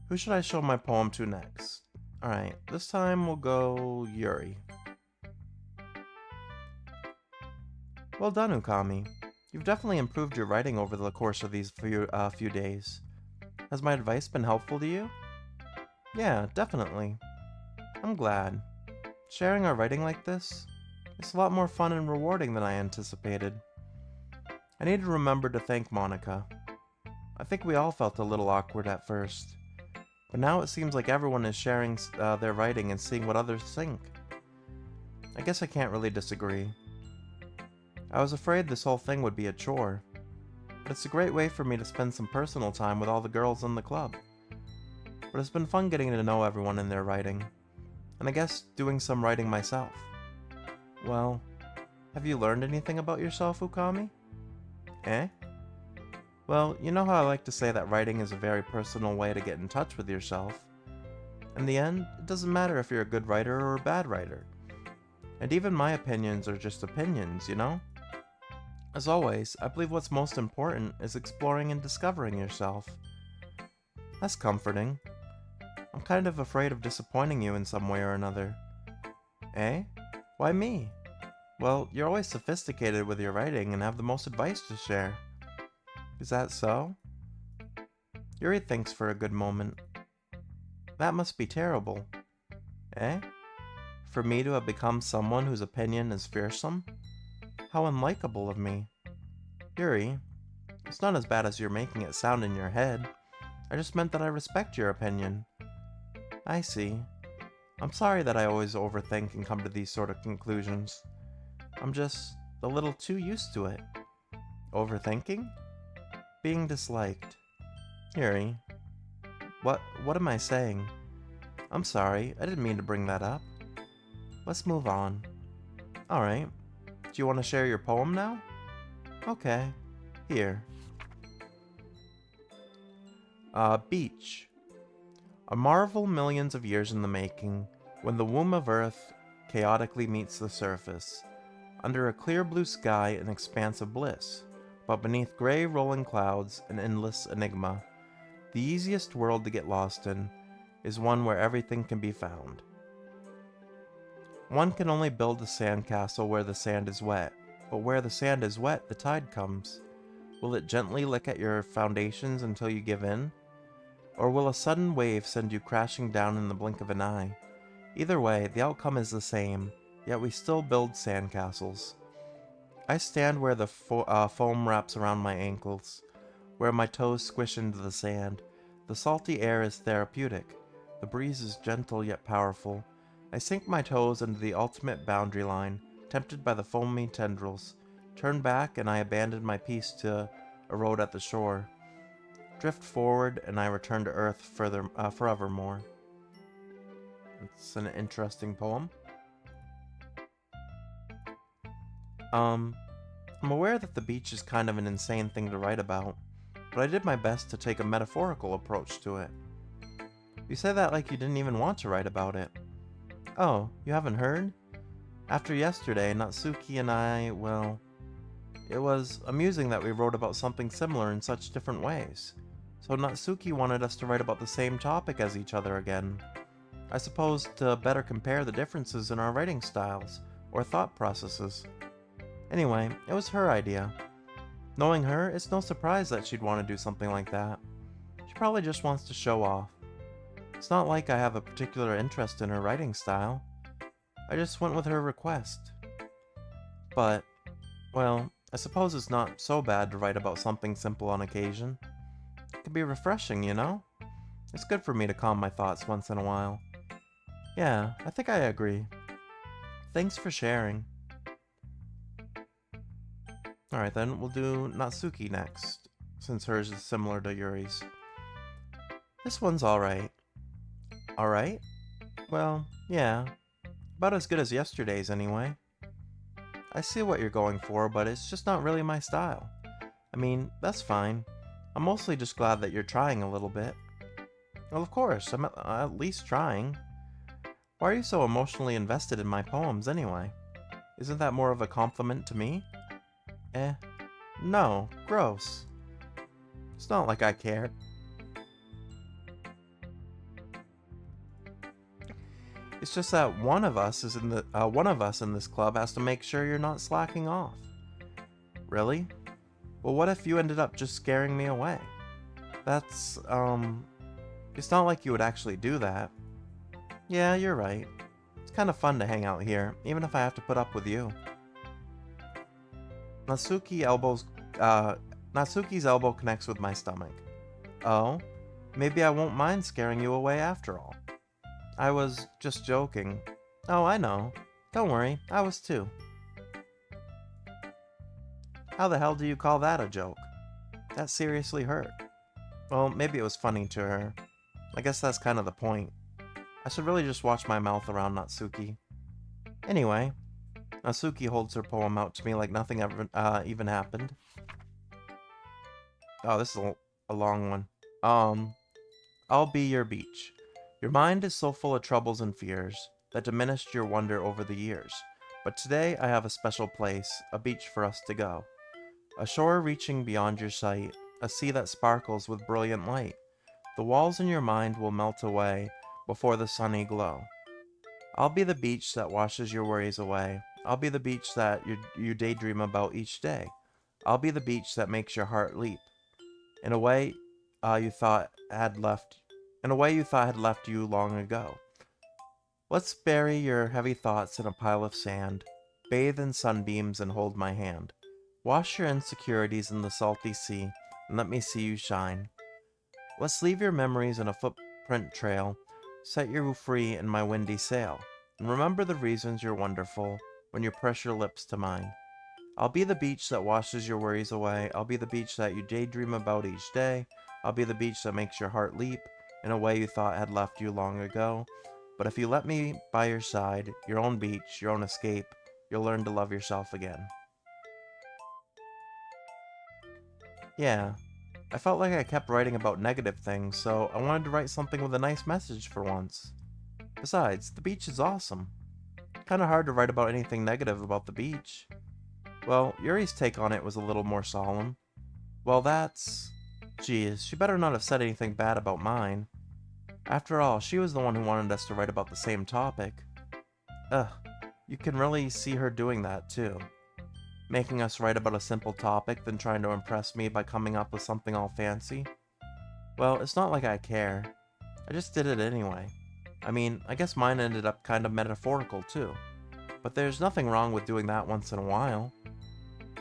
Who should I show my poem to next? Alright, this time we'll go Yuri. Well done, Ukami. You've definitely improved your writing over the course of these few days. Has my advice been helpful to you? Yeah, definitely. I'm glad. Sharing our writing like this, it's a lot more fun and rewarding than I anticipated. I need to remember to thank Monica. I think we all felt a little awkward at first, but now it seems like everyone is sharing their writing and seeing what others think. I guess I can't really disagree. I was afraid this whole thing would be a chore, but it's a great way for me to spend some personal time with all the girls in the club. But it's been fun getting to know everyone in their writing, and I guess doing some writing myself. Well, have you learned anything about yourself, Ukami? Eh? Well, you know how I like to say that writing is a very personal way to get in touch with yourself. In the end, it doesn't matter if you're a good writer or a bad writer. And even my opinions are just opinions, you know? As always, I believe what's most important is exploring and discovering yourself. That's comforting. I'm kind of afraid of disappointing you in some way or another. Eh? Why me? Well, you're always sophisticated with your writing and have the most advice to share. Is that so? Yuri thinks for a good moment. That must be terrible. Eh? For me to have become someone whose opinion is fearsome? How unlikable of me. Yuri, it's not as bad as you're making it sound in your head. I just meant that I respect your opinion. I see. I'm sorry that I always overthink and come to these sort of conclusions. I'm just a little too used to it. Overthinking? Being disliked. Yuri, what am I saying? I'm sorry, I didn't mean to bring that up. Let's move on. Alright. Do you want to share your poem now? Okay. Here. Beach. A marvel millions of years in the making, when the womb of Earth chaotically meets the surface. Under a clear blue sky, an expanse of bliss, but beneath gray rolling clouds, an endless enigma. The easiest world to get lost in is one where everything can be found. One can only build a sandcastle where the sand is wet, but where the sand is wet, the tide comes. Will it gently lick at your foundations until you give in? Or will a sudden wave send you crashing down in the blink of an eye? Either way, the outcome is the same, yet we still build sandcastles. I stand where the foam wraps around my ankles, where my toes squish into the sand. The salty air is therapeutic. The breeze is gentle yet powerful. I sink my toes into the ultimate boundary line, tempted by the foamy tendrils. Turn back and I abandon my peace to erode at the shore. Drift forward and I return to earth forevermore. It's an interesting poem. I'm aware that the beach is kind of an insane thing to write about, but I did my best to take a metaphorical approach to it. You say that like you didn't even want to write about it. Oh, you haven't heard? After yesterday, Natsuki and I, well, it was amusing that we wrote about something similar in such different ways. So Natsuki wanted us to write about the same topic as each other again. I suppose to better compare the differences in our writing styles or thought processes. Anyway, it was her idea. Knowing her, it's no surprise that she'd want to do something like that. She probably just wants to show off. It's not like I have a particular interest in her writing style. I just went with her request. But, well, I suppose it's not so bad to write about something simple on occasion. It can be refreshing, you know? It's good for me to calm my thoughts once in a while. Yeah, I think I agree. Thanks for sharing. Alright then, we'll do Natsuki next, since hers is similar to Yuri's. This one's alright. Alright? Well, yeah. About as good as yesterday's anyway. I see what you're going for, but it's just not really my style. I mean, that's fine. I'm mostly just glad that you're trying a little bit. Well, of course, I'm at least trying. Why are you so emotionally invested in my poems anyway? Isn't that more of a compliment to me? No, gross. It's not like I care. It's just that one of us in this club has to make sure you're not slacking off. Really? Well, what if you ended up just scaring me away? That's, it's not like you would actually do that. Yeah, you're right. It's kind of fun to hang out here, even if I have to put up with you. Natsuki's elbow connects with my stomach. Oh? Maybe I won't mind scaring you away after all. I was just joking. Oh, I know. Don't worry, I was too. How the hell do you call that a joke? That seriously hurt. Well, maybe it was funny to her. I guess that's kind of the point. I should really just watch my mouth around Natsuki. Anyway, Natsuki holds her poem out to me like nothing ever even happened. Oh, this is a long one. I'll be your beach. Your mind is so full of troubles and fears that diminished your wonder over the years. But today I have a special place, a beach for us to go. A shore reaching beyond your sight, a sea that sparkles with brilliant light. The walls in your mind will melt away before the sunny glow. I'll be the beach that washes your worries away. I'll be the beach that you daydream about each day. I'll be the beach that makes your heart leap. In a way you thought had left you long ago. Let's bury your heavy thoughts in a pile of sand. Bathe in sunbeams and hold my hand. Wash your insecurities in the salty sea and let me see you shine. Let's leave your memories in a footprint trail. Set you free in my windy sail. And remember the reasons you're wonderful when you press your lips to mine. I'll be the beach that washes your worries away. I'll be the beach that you daydream about each day. I'll be the beach that makes your heart leap in a way you thought had left you long ago. But if you let me by your side, your own beach, your own escape, you'll learn to love yourself again. Yeah, I felt like I kept writing about negative things, so I wanted to write something with a nice message for once. Besides, the beach is awesome. Kinda hard to write about anything negative about the beach. Well, Yuri's take on it was a little more solemn. Well, that's... Geez, she better not have said anything bad about mine. After all, she was the one who wanted us to write about the same topic. Ugh, you can really see her doing that too. Making us write about a simple topic, then trying to impress me by coming up with something all fancy. Well, it's not like I care. I just did it anyway. I mean, I guess mine ended up kind of metaphorical too. But there's nothing wrong with doing that once in a while.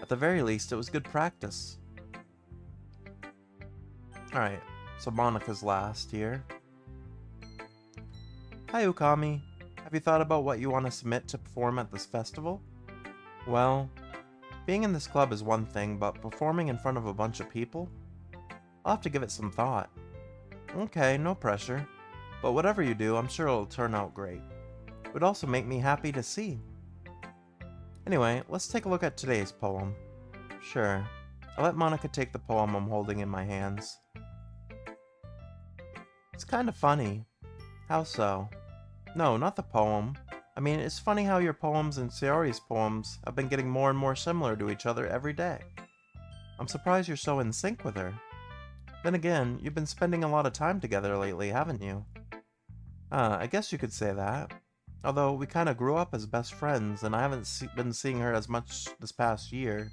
At the very least, it was good practice. Alright, so Monika's last here. Hi Ukami, have you thought about what you want to submit to perform at this festival? Well, being in this club is one thing, but performing in front of a bunch of people? I'll have to give it some thought. Okay, no pressure. But whatever you do, I'm sure it'll turn out great. It would also make me happy to see. Anyway, let's take a look at today's poem. Sure. I'll let Monika take the poem I'm holding in my hands. It's kind of funny. How so? No, not the poem. I mean, it's funny how your poems and Sayori's poems have been getting more and more similar to each other every day. I'm surprised you're so in sync with her. Then again, you've been spending a lot of time together lately, haven't you? I guess you could say that. Although we kinda grew up as best friends, and I haven't been seeing her as much this past year.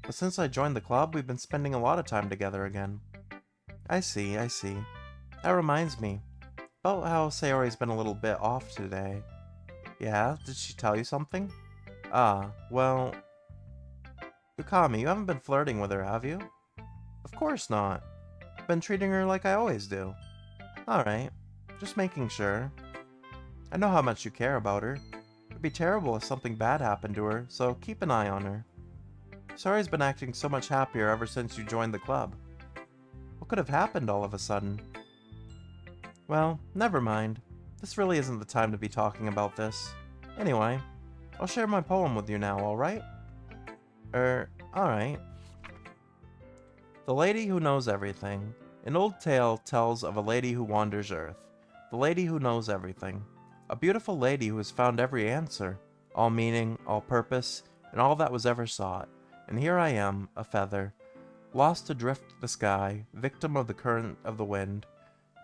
But since I joined the club, we've been spending a lot of time together again. I see, I see. That reminds me. About how Sayori's been a little bit off today. Yeah, did she tell you something? Well... Ukami, you haven't been flirting with her, have you? Of course not. I've been treating her like I always do. Alright, just making sure. I know how much you care about her. It'd be terrible if something bad happened to her, so keep an eye on her. Sayori's been acting so much happier ever since you joined the club. What could have happened all of a sudden? Well, never mind. This really isn't the time to be talking about this. Anyway, I'll share my poem with you now, alright? Alright. The Lady Who Knows Everything. An old tale tells of a lady who wanders earth. The lady who knows everything. A beautiful lady who has found every answer, all meaning, all purpose, and all that was ever sought. And here I am, a feather, lost adrift the sky, victim of the current of the wind.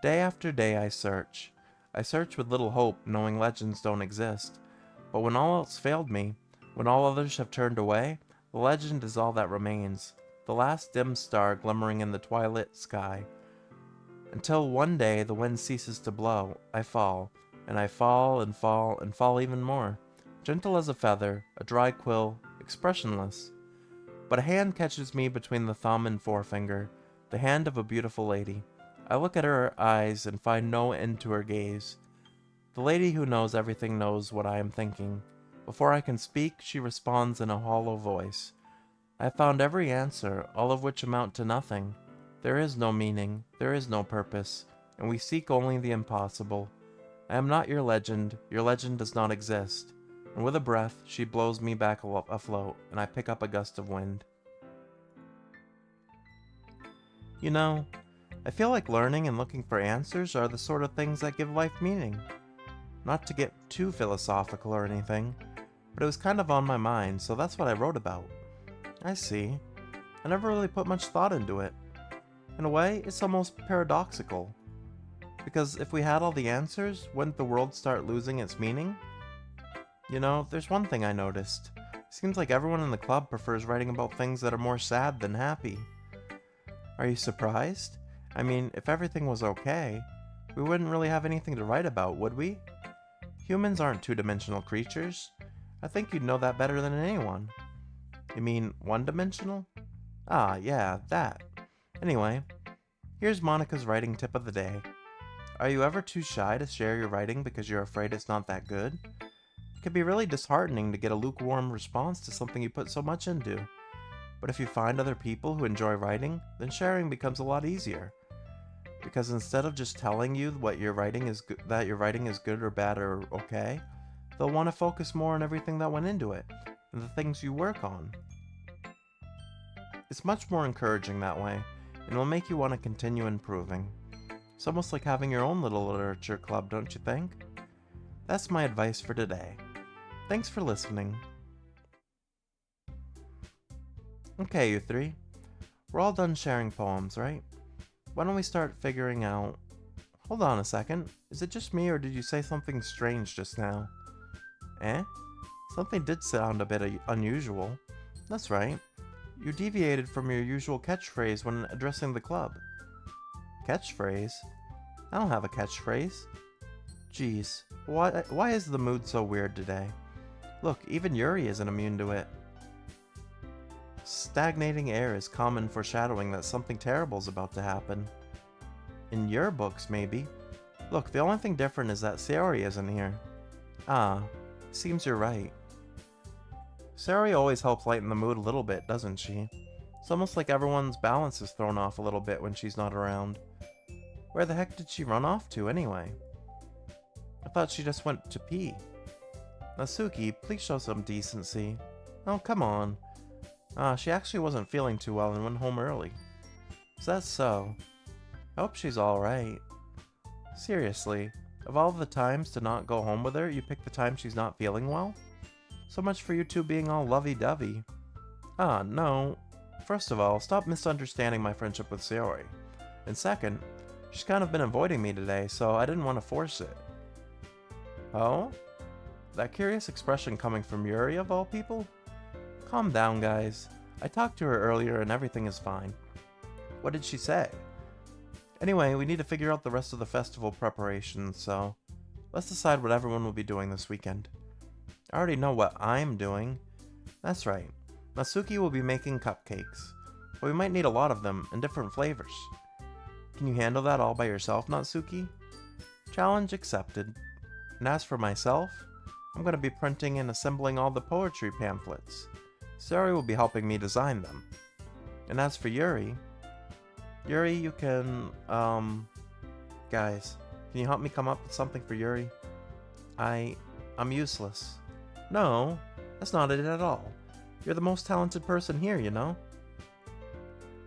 Day after day I search. I search with little hope, knowing legends don't exist. But when all else failed me, when all others have turned away, the legend is all that remains, the last dim star glimmering in the twilight sky. Until one day the wind ceases to blow, I fall, and I fall and fall and fall even more, gentle as a feather, a dry quill, expressionless. But a hand catches me between the thumb and forefinger, the hand of a beautiful lady. I look at her eyes and find no end to her gaze. The lady who knows everything knows what I am thinking. Before I can speak, she responds in a hollow voice. I have found every answer, all of which amount to nothing. There is no meaning, there is no purpose, and we seek only the impossible. I am not your legend does not exist. And with a breath, she blows me back afloat, and I pick up a gust of wind. You know, I feel like learning and looking for answers are the sort of things that give life meaning. Not to get too philosophical or anything, but it was kind of on my mind, so that's what I wrote about. I see. I never really put much thought into it. In a way, it's almost paradoxical. Because if we had all the answers, wouldn't the world start losing its meaning? You know, there's one thing I noticed. It seems like everyone in the club prefers writing about things that are more sad than happy. Are you surprised? I mean, if everything was okay, we wouldn't really have anything to write about, would we? Humans aren't two-dimensional creatures. I think you'd know that better than anyone. You mean one-dimensional? Ah, yeah, that. Anyway, here's Monica's writing tip of the day. Are you ever too shy to share your writing because you're afraid it's not that good? It can be really disheartening to get a lukewarm response to something you put so much into. But if you find other people who enjoy writing, then sharing becomes a lot easier. Because instead of just telling you what your writing is that your writing is good or bad or okay, they'll want to focus more on everything that went into it and the things you work on. It's much more encouraging that way, and will make you want to continue improving. It's almost like having your own little literature club, don't you think? That's my advice for today. Thanks for listening. Okay, you three. We're all done sharing poems, right? Why don't we start figuring out... Hold on a second. Is it just me, or did you say something strange just now? Eh? Something did sound a bit unusual. That's right. You deviated from your usual catchphrase when addressing the club. Catchphrase? I don't have a catchphrase. Jeez, why is the mood so weird today? Look, even Yuri isn't immune to it. Stagnating air is common foreshadowing that something terrible is about to happen. In your books, maybe. Look, the only thing different is that Sayori isn't here. Ah, seems you're right. Sayori always helps lighten the mood a little bit, doesn't she? It's almost like everyone's balance is thrown off a little bit when she's not around. Where the heck did she run off to, anyway? I thought she just went to pee. Natsuki, please show some decency. Oh, come on. She actually wasn't feeling too well and went home early. Is that so? I hope she's alright. Seriously, of all the times to not go home with her, you pick the time she's not feeling well? So much for you two being all lovey-dovey. No. First of all, stop misunderstanding my friendship with Sayori. And second, She's kind of been avoiding me today, so I didn't want to force it. Oh? That curious expression coming from Yuri, of all people? Calm down, guys. I talked to her earlier and everything is fine. What did she say? Anyway, we need to figure out the rest of the festival preparations, so let's decide what everyone will be doing this weekend. I already know what I'm doing. That's right. Natsuki will be making cupcakes, but we might need a lot of them in different flavors. Can you handle that all by yourself, Natsuki? Challenge accepted. And as for myself, I'm going to be printing and assembling all the poetry pamphlets. Sayori will be helping me design them. And as for Yuri, you can, guys, can you help me come up with something for Yuri? I'm useless. No, that's not it at all. You're the most talented person here, you know?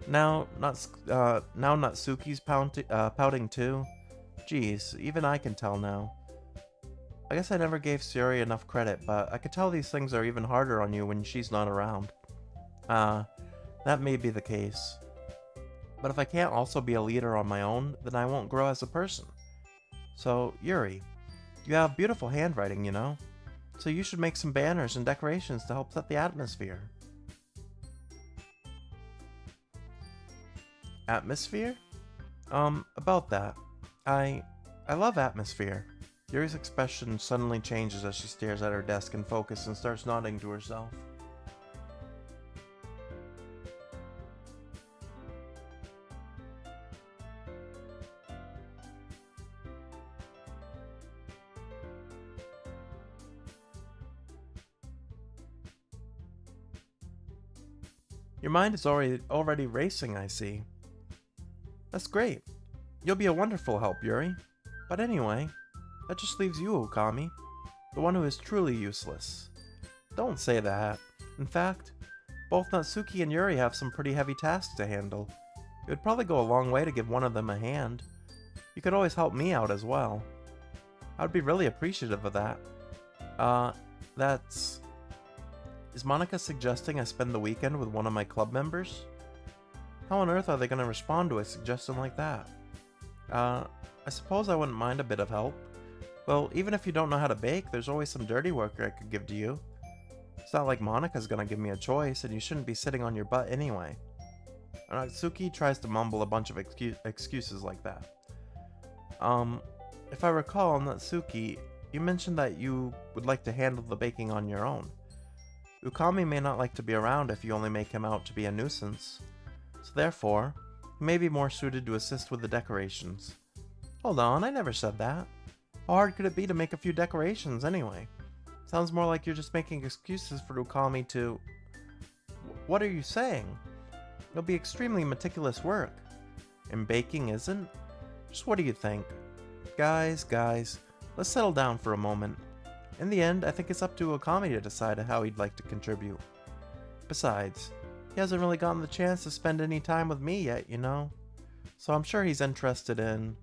Now Natsuki's pouting too. Jeez, even I can tell now. I guess I never gave Sayori enough credit, but I could tell these things are even harder on you when she's not around. That may be the case. But if I can't also be a leader on my own, then I won't grow as a person. So, Yuri, you have beautiful handwriting, you know? So you should make some banners and decorations to help set the atmosphere. Atmosphere? About that. I love atmosphere. Yuri's expression suddenly changes as she stares at her desk in focus and starts nodding to herself. Your mind is already racing, I see. That's great. You'll be a wonderful help, Yuri. But anyway, that just leaves you, Okami, the one who is truly useless. Don't say that. In fact, both Natsuki and Yuri have some pretty heavy tasks to handle. It would probably go a long way to give one of them a hand. You could always help me out as well. I would be really appreciative of that. Is Monika suggesting I spend the weekend with one of my club members? How on earth are they going to respond to a suggestion like that? I suppose I wouldn't mind a bit of help. Well, even if you don't know how to bake, there's always some dirty work I could give to you. It's not like Monika's gonna give me a choice, and you shouldn't be sitting on your butt anyway. Natsuki tries to mumble a bunch of excuses like that. If I recall, Natsuki, you mentioned that you would like to handle the baking on your own. Ookami may not like to be around if you only make him out to be a nuisance. So therefore, he may be more suited to assist with the decorations. Hold on, I never said that. How hard could it be to make a few decorations anyway? Sounds more like you're just making excuses for Ookami to... What are you saying? It'll be extremely meticulous work. And baking isn't? Just what do you think? Guys, let's settle down for a moment. In the end, I think it's up to Ookami to decide how he'd like to contribute. Besides, he hasn't really gotten the chance to spend any time with me yet, you know? So I'm sure he's interested in...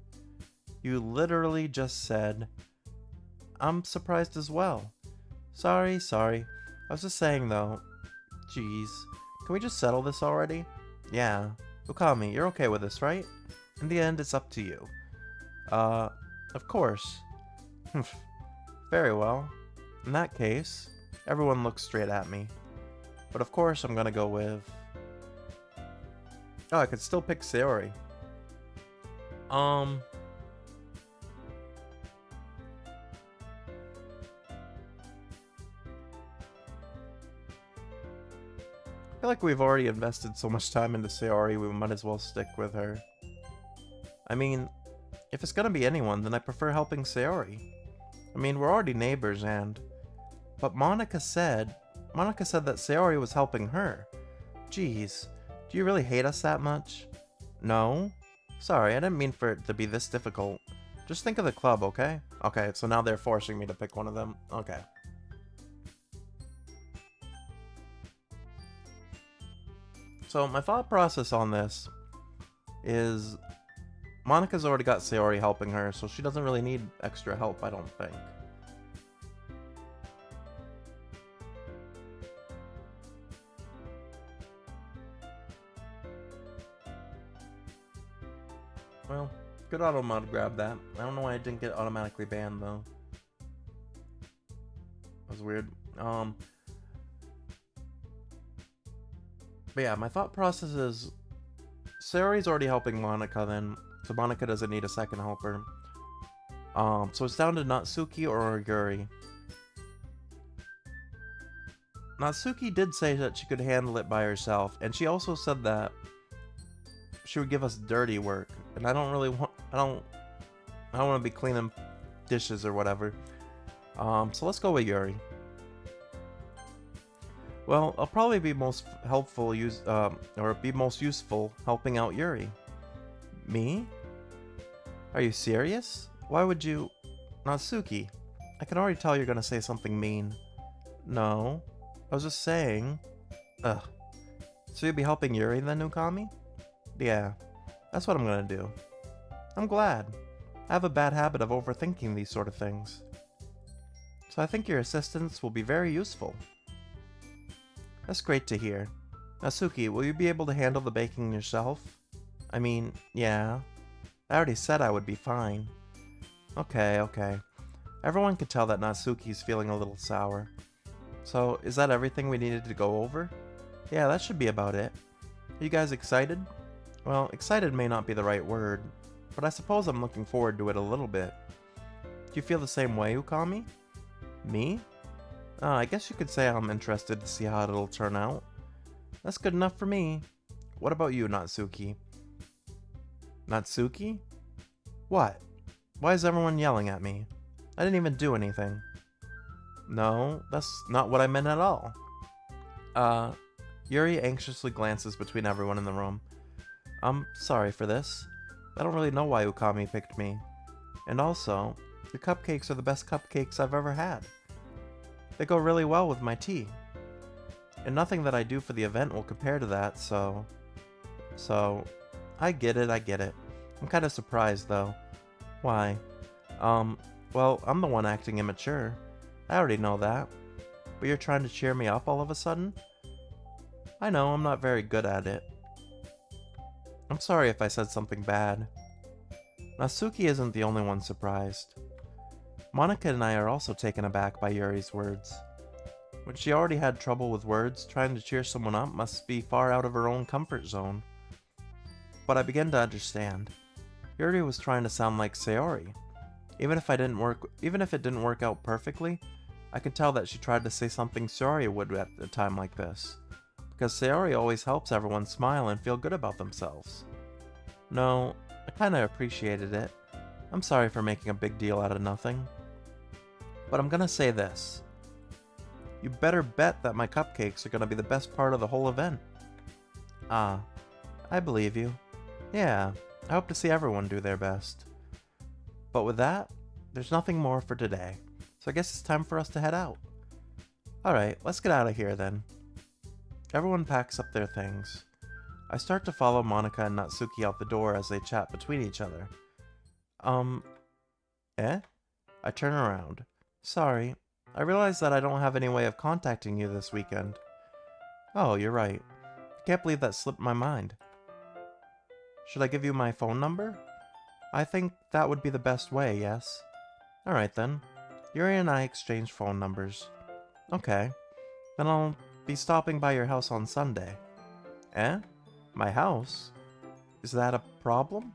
You literally just said... I'm surprised as well. Sorry. I was just saying though. Jeez. Can we just settle this already? Yeah. Ookami, you're okay with this, right? In the end, it's up to you. Of course. Very well. In that case, everyone looks straight at me. But of course, I'm gonna go with... Oh, I could still pick Sayori. I feel like we've already invested so much time into Sayori, we might as well stick with her. I mean, if it's gonna be anyone, then I prefer helping Sayori. I mean, we're already neighbors and... But Monika said that Sayori was helping her. Jeez, do you really hate us that much? No? Sorry, I didn't mean for it to be this difficult. Just think of the club, okay? Okay, so now they're forcing me to pick one of them. Okay. So my thought process on this is Monika's already got Sayori helping her, so she doesn't really need extra help, I don't think. Well, could auto-mod grab that. I don't know why it didn't get automatically banned, though. That was weird. But yeah, my thought process is... Sayori's already helping Monica then, so Monica doesn't need a second helper. So it's down to Natsuki or Yuri. Natsuki did say that she could handle it by herself, and she also said that she would give us dirty work, and I don't really want... I don't want to be cleaning dishes or whatever. So let's go with Yuri. Well, I'll probably be most helpful or be most useful helping out Yuri. Me? Are you serious? Why would you... Natsuki, I can already tell you're gonna say something mean. No, I was just saying... Ugh. So you'll be helping Yuri then, Ookami? Yeah, that's what I'm gonna do. I'm glad. I have a bad habit of overthinking these sort of things. So I think your assistance will be very useful. That's great to hear. Natsuki, will you be able to handle the baking yourself? I mean, yeah. I already said I would be fine. Okay. Everyone can tell that Natsuki's feeling a little sour. So, is that everything we needed to go over? Yeah, that should be about it. Are you guys excited? Well, excited may not be the right word, but I suppose I'm looking forward to it a little bit. Do you feel the same way, Ookami? Me? I guess you could say I'm interested to see how it'll turn out. That's good enough for me. What about you, Natsuki? Natsuki? What? Why is everyone yelling at me? I didn't even do anything. No, that's not what I meant at all. Yuri anxiously glances between everyone in the room. I'm sorry for this. I don't really know why Ookami picked me. And also, your cupcakes are the best cupcakes I've ever had. They go really well with my tea. And nothing that I do for the event will compare to that, so... I get it. I'm kind of surprised, though. Why? Well, I'm the one acting immature. I already know that. But you're trying to cheer me up all of a sudden? I know, I'm not very good at it. I'm sorry if I said something bad. Natsuki isn't the only one surprised. Monica and I are also taken aback by Yuri's words. When she already had trouble with words, trying to cheer someone up must be far out of her own comfort zone. But I begin to understand. Yuri was trying to sound like Sayori. Even if it didn't work out perfectly, I could tell that she tried to say something Sayori would at a time like this. Because Sayori always helps everyone smile and feel good about themselves. No, I kinda appreciated it. I'm sorry for making a big deal out of nothing. But I'm gonna say this. You better bet that my cupcakes are gonna be the best part of the whole event. Ah, I believe you. Yeah, I hope to see everyone do their best. But with that, there's nothing more for today, so I guess it's time for us to head out. Alright, let's get out of here then. Everyone packs up their things. I start to follow Monica and Natsuki out the door as they chat between each other. Eh? I turn around. Sorry, I realize that I don't have any way of contacting you this weekend. Oh, you're right. I can't believe that slipped my mind. Should I give you my phone number? I think that would be the best way, yes. Alright then. Yuri and I exchange phone numbers. Okay. Then I'll be stopping by your house on Sunday. Eh? My house? Is that a problem?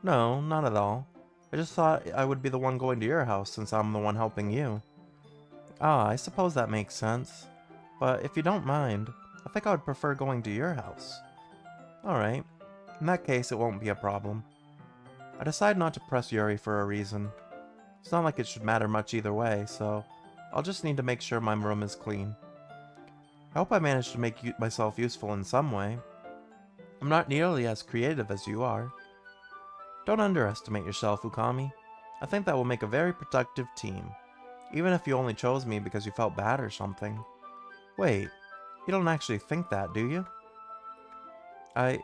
No, not at all. I just thought I would be the one going to your house since I'm the one helping you. Ah, I suppose that makes sense. But if you don't mind, I think I would prefer going to your house. Alright. In that case, it won't be a problem. I decide not to press Yuri for a reason. It's not like it should matter much either way, so I'll just need to make sure my room is clean. I hope I managed to make myself useful in some way. I'm not nearly as creative as you are. Don't underestimate yourself, Ookami. I think that will make a very productive team. Even if you only chose me because you felt bad or something. Wait, you don't actually think that, do you? I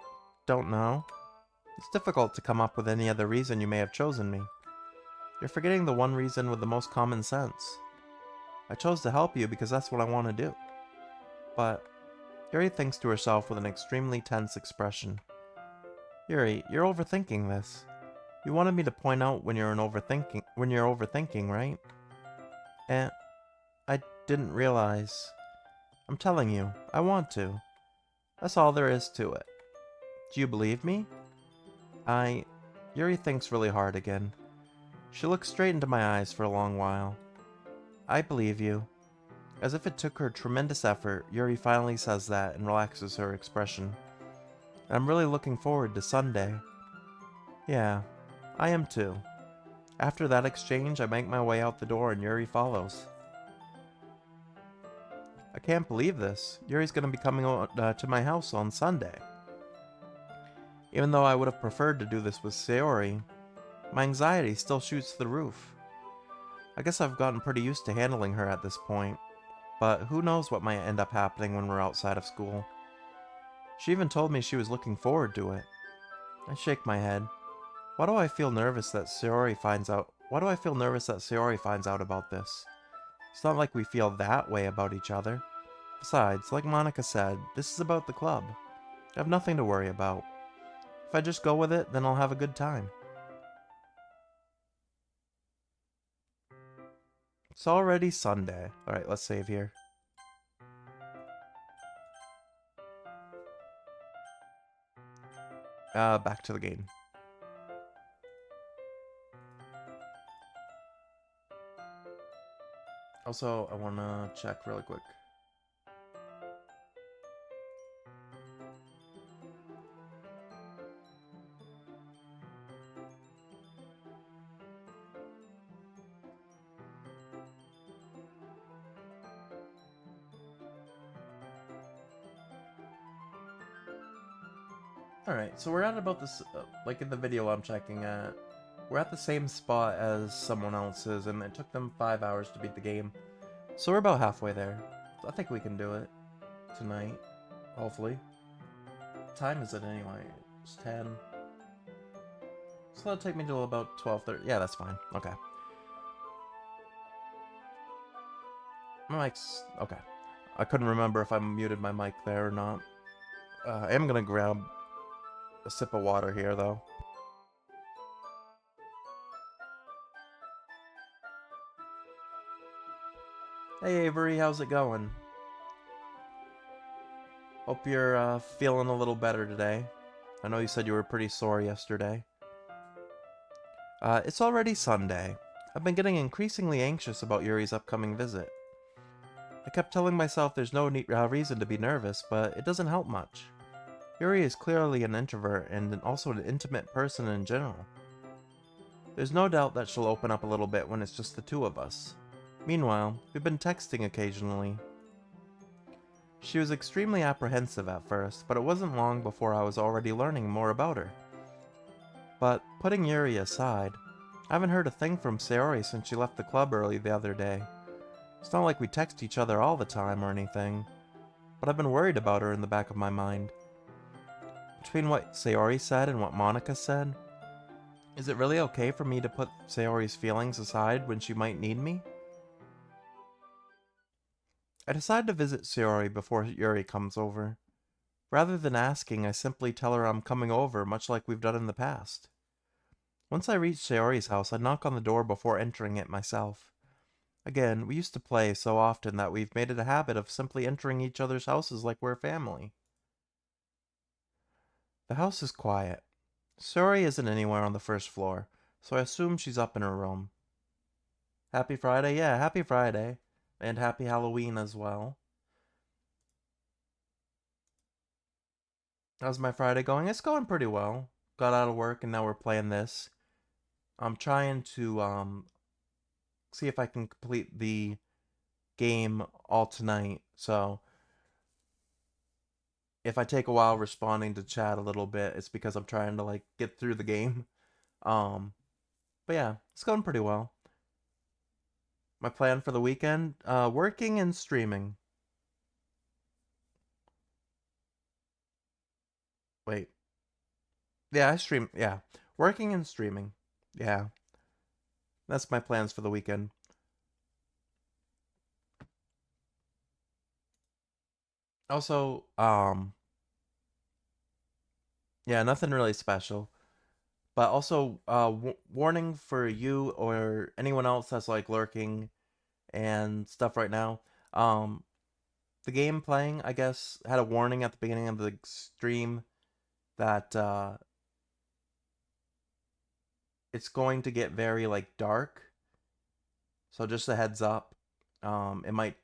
don't know. It's difficult to come up with any other reason you may have chosen me. You're forgetting the one reason with the most common sense. I chose to help you because that's what I want to do. But Yuri thinks to herself with an extremely tense expression. Yuri, you're overthinking this. You wanted me to point out when you're overthinking, right? Eh, I didn't realize. I'm telling you, I want to. That's all there is to it. Do you believe me? I... Yuri thinks really hard again. She looks straight into my eyes for a long while. I believe you. As if it took her tremendous effort, Yuri finally says that and relaxes her expression. I'm really looking forward to Sunday. Yeah, I am too. After that exchange, I make my way out the door and Yuri follows. I can't believe this. Yuri's gonna be coming to my house on Sunday. Even though I would have preferred to do this with Sayori, my anxiety still shoots through the roof. I guess I've gotten pretty used to handling her at this point, but who knows what might end up happening when we're outside of school. She even told me she was looking forward to it. I shake my head. Why do I feel nervous that Sayori finds out? Why do I feel nervous that Sayori finds out about this? It's not like we feel that way about each other. Besides, like Monica said, this is about the club. I have nothing to worry about. If I just go with it, then I'll have a good time. It's already Sunday. Alright, let's save here. Back to the game. Also, I wanna check really quick. Alright, so we're at about this, like in the video I'm checking at, we're at the same spot as someone else's, and it took them 5 hours to beat the game. So we're about halfway there. So I think we can do it tonight, hopefully. What time is it anyway? It's 10. So that'll take me till about 12:30. Yeah, that's fine. Okay. My mic's... okay. I couldn't remember if I muted my mic there or not. I am gonna grab a sip of water here, though. Hey Avery, how's it going? Hope you're feeling a little better today. I know you said you were pretty sore yesterday. It's already Sunday. I've been getting increasingly anxious about Yuri's upcoming visit. I kept telling myself there's no reason to be nervous, but it doesn't help much. Yuri is clearly an introvert and also an intimate person in general. There's no doubt that she'll open up a little bit when it's just the two of us. Meanwhile, we've been texting occasionally. She was extremely apprehensive at first, but it wasn't long before I was already learning more about her. But, putting Yuri aside, I haven't heard a thing from Sayori since she left the club early the other day. It's not like we text each other all the time or anything, but I've been worried about her in the back of my mind. Between what Sayori said and what Monica said, is it really okay for me to put Sayori's feelings aside when she might need me? I decide to visit Sayori before Yuri comes over. Rather than asking, I simply tell her I'm coming over, much like we've done in the past. Once I reach Sayori's house, I knock on the door before entering it myself. Again, we used to play so often that we've made it a habit of simply entering each other's houses like we're family. The house is quiet. Sayori isn't anywhere on the first floor, so I assume she's up in her room. Happy Friday? Yeah, happy Friday. And happy Halloween as well. How's my Friday going? It's going pretty well. Got out of work and now we're playing this. I'm trying to see if I can complete the game all tonight. So if I take a while responding to chat a little bit, it's because I'm trying to like get through the game. Um but yeah, it's going pretty well. My plan for the weekend, working and streaming. Wait. Yeah, I stream. Yeah. Working and streaming. Yeah. That's my plans for the weekend. Also, yeah, nothing really special. But also, warning for you or anyone else that's like lurking and stuff right now. Um, the game playing, I guess, had a warning at the beginning of the stream that it's going to get very like dark. So just a heads up. It might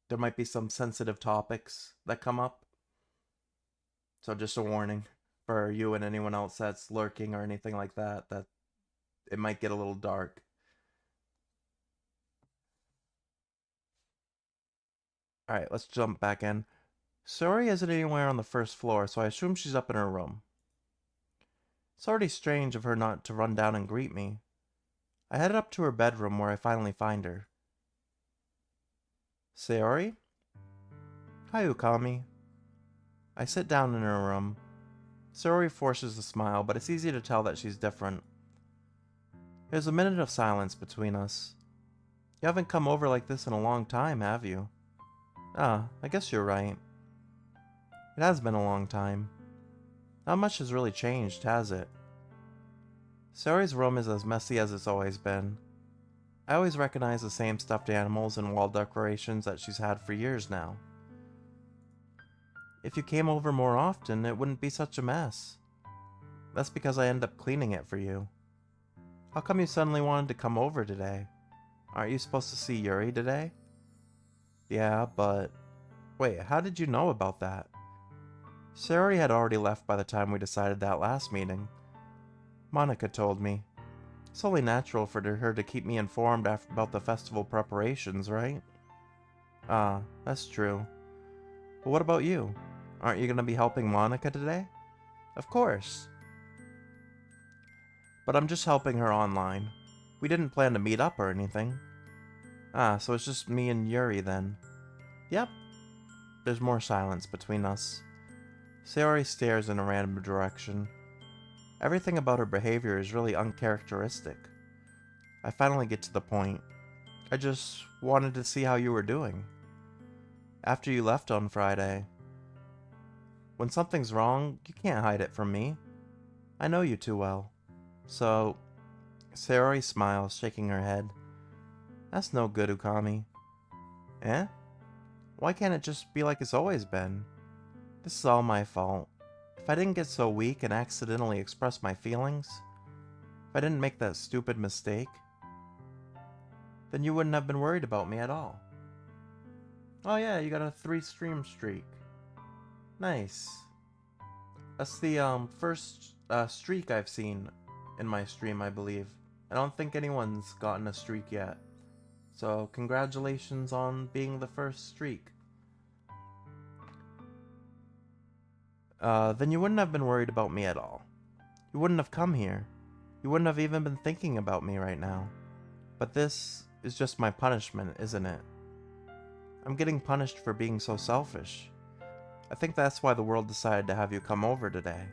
there might be some sensitive topics that come up. So just a warning for you and anyone else that's lurking or anything like that, that it might get a little dark. Alright, let's jump back in. Sori isn't anywhere on the first floor, so I assume she's up in her room. It's already strange of her not to run down and greet me. I headed up to her bedroom where I finally find her. Sayori? Hi, Ukami. I sit down in her room. Sayori forces a smile, but it's easy to tell that she's different. There's a minute of silence between us. You haven't come over like this in a long time, have you? Ah, I guess you're right. It has been a long time. Not much has really changed, has it? Sayori's room is as messy as it's always been. I always recognize the same stuffed animals and wall decorations that she's had for years now. If you came over more often, it wouldn't be such a mess. That's because I end up cleaning it for you. How come you suddenly wanted to come over today? Aren't you supposed to see Yuri today? Yeah, but... Wait, how did you know about that? Sayori had already left by the time we decided that last meeting. Monica told me. It's only natural for her to keep me informed about the festival preparations, right? Ah, that's true. But what about you? Aren't you going to be helping Monica today? Of course. But I'm just helping her online. We didn't plan to meet up or anything. Ah, so it's just me and Yuri then. Yep. There's more silence between us. Sayori stares in a random direction. Everything about her behavior is really uncharacteristic. I finally get to the point. I just wanted to see how you were doing. After you left on Friday. When something's wrong, you can't hide it from me. I know you too well. So, Sayori smiles, shaking her head. That's no good, Ukami. Eh? Why can't it just be like it's always been? This is all my fault. If I didn't get so weak and accidentally express my feelings, if I didn't make that stupid mistake, then you wouldn't have been worried about me at all. Oh yeah, you got a 3-stream streak. Nice. That's the first streak I've seen in my stream, I believe. I don't think anyone's gotten a streak yet. So congratulations on being the first streak. Then you wouldn't have been worried about me at all. You wouldn't have come here. You wouldn't have even been thinking about me right now. But this is just my punishment, isn't it? I'm getting punished for being so selfish. I think that's why the world decided to have you come over today.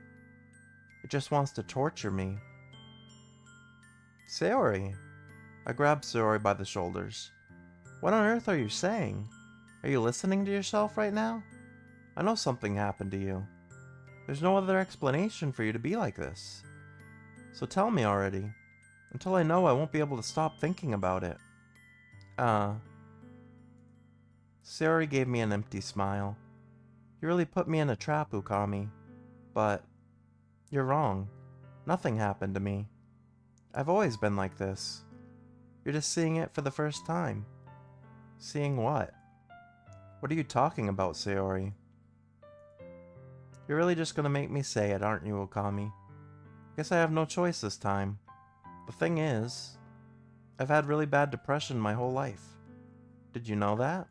It just wants to torture me. Sayori! I grabbed Sayori by the shoulders. What on earth are you saying? Are you listening to yourself right now? I know something happened to you. There's no other explanation for you to be like this. So tell me already. Until I know, I won't be able to stop thinking about it. Sayori gave me an empty smile. You really put me in a trap, Ukami. But you're wrong. Nothing happened to me. I've always been like this. You're just seeing it for the first time. Seeing what? What are you talking about, Sayori? You're really just gonna make me say it, aren't you, Okami? Guess I have no choice this time. The thing is, I've had really bad depression my whole life. Did you know that?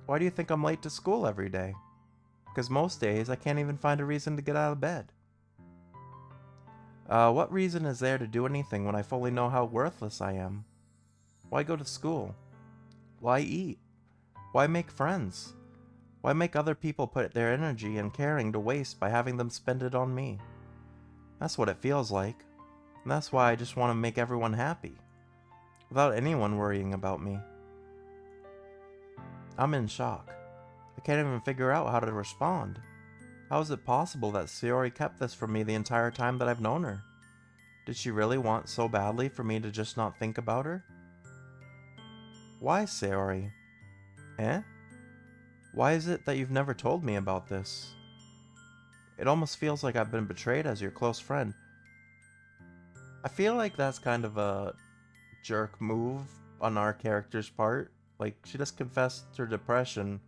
Why do you think I'm late to school every day? Because most days I can't even find a reason to get out of bed. What reason is there to do anything when I fully know how worthless I am? Why go to school? Why eat? Why make friends? Why make other people put their energy and caring to waste by having them spend it on me? That's what it feels like. And that's why I just want to make everyone happy. Without anyone worrying about me. I'm in shock. I can't even figure out how to respond. How is it possible that Sayori kept this from me the entire time that I've known her? Did she really want so badly for me to just not think about her? Why, Sayori? Eh? Why is it that you've never told me about this? It almost feels like I've been betrayed as your close friend. I feel like that's kind of a jerk move on our character's part. Like, she just confessed her depression,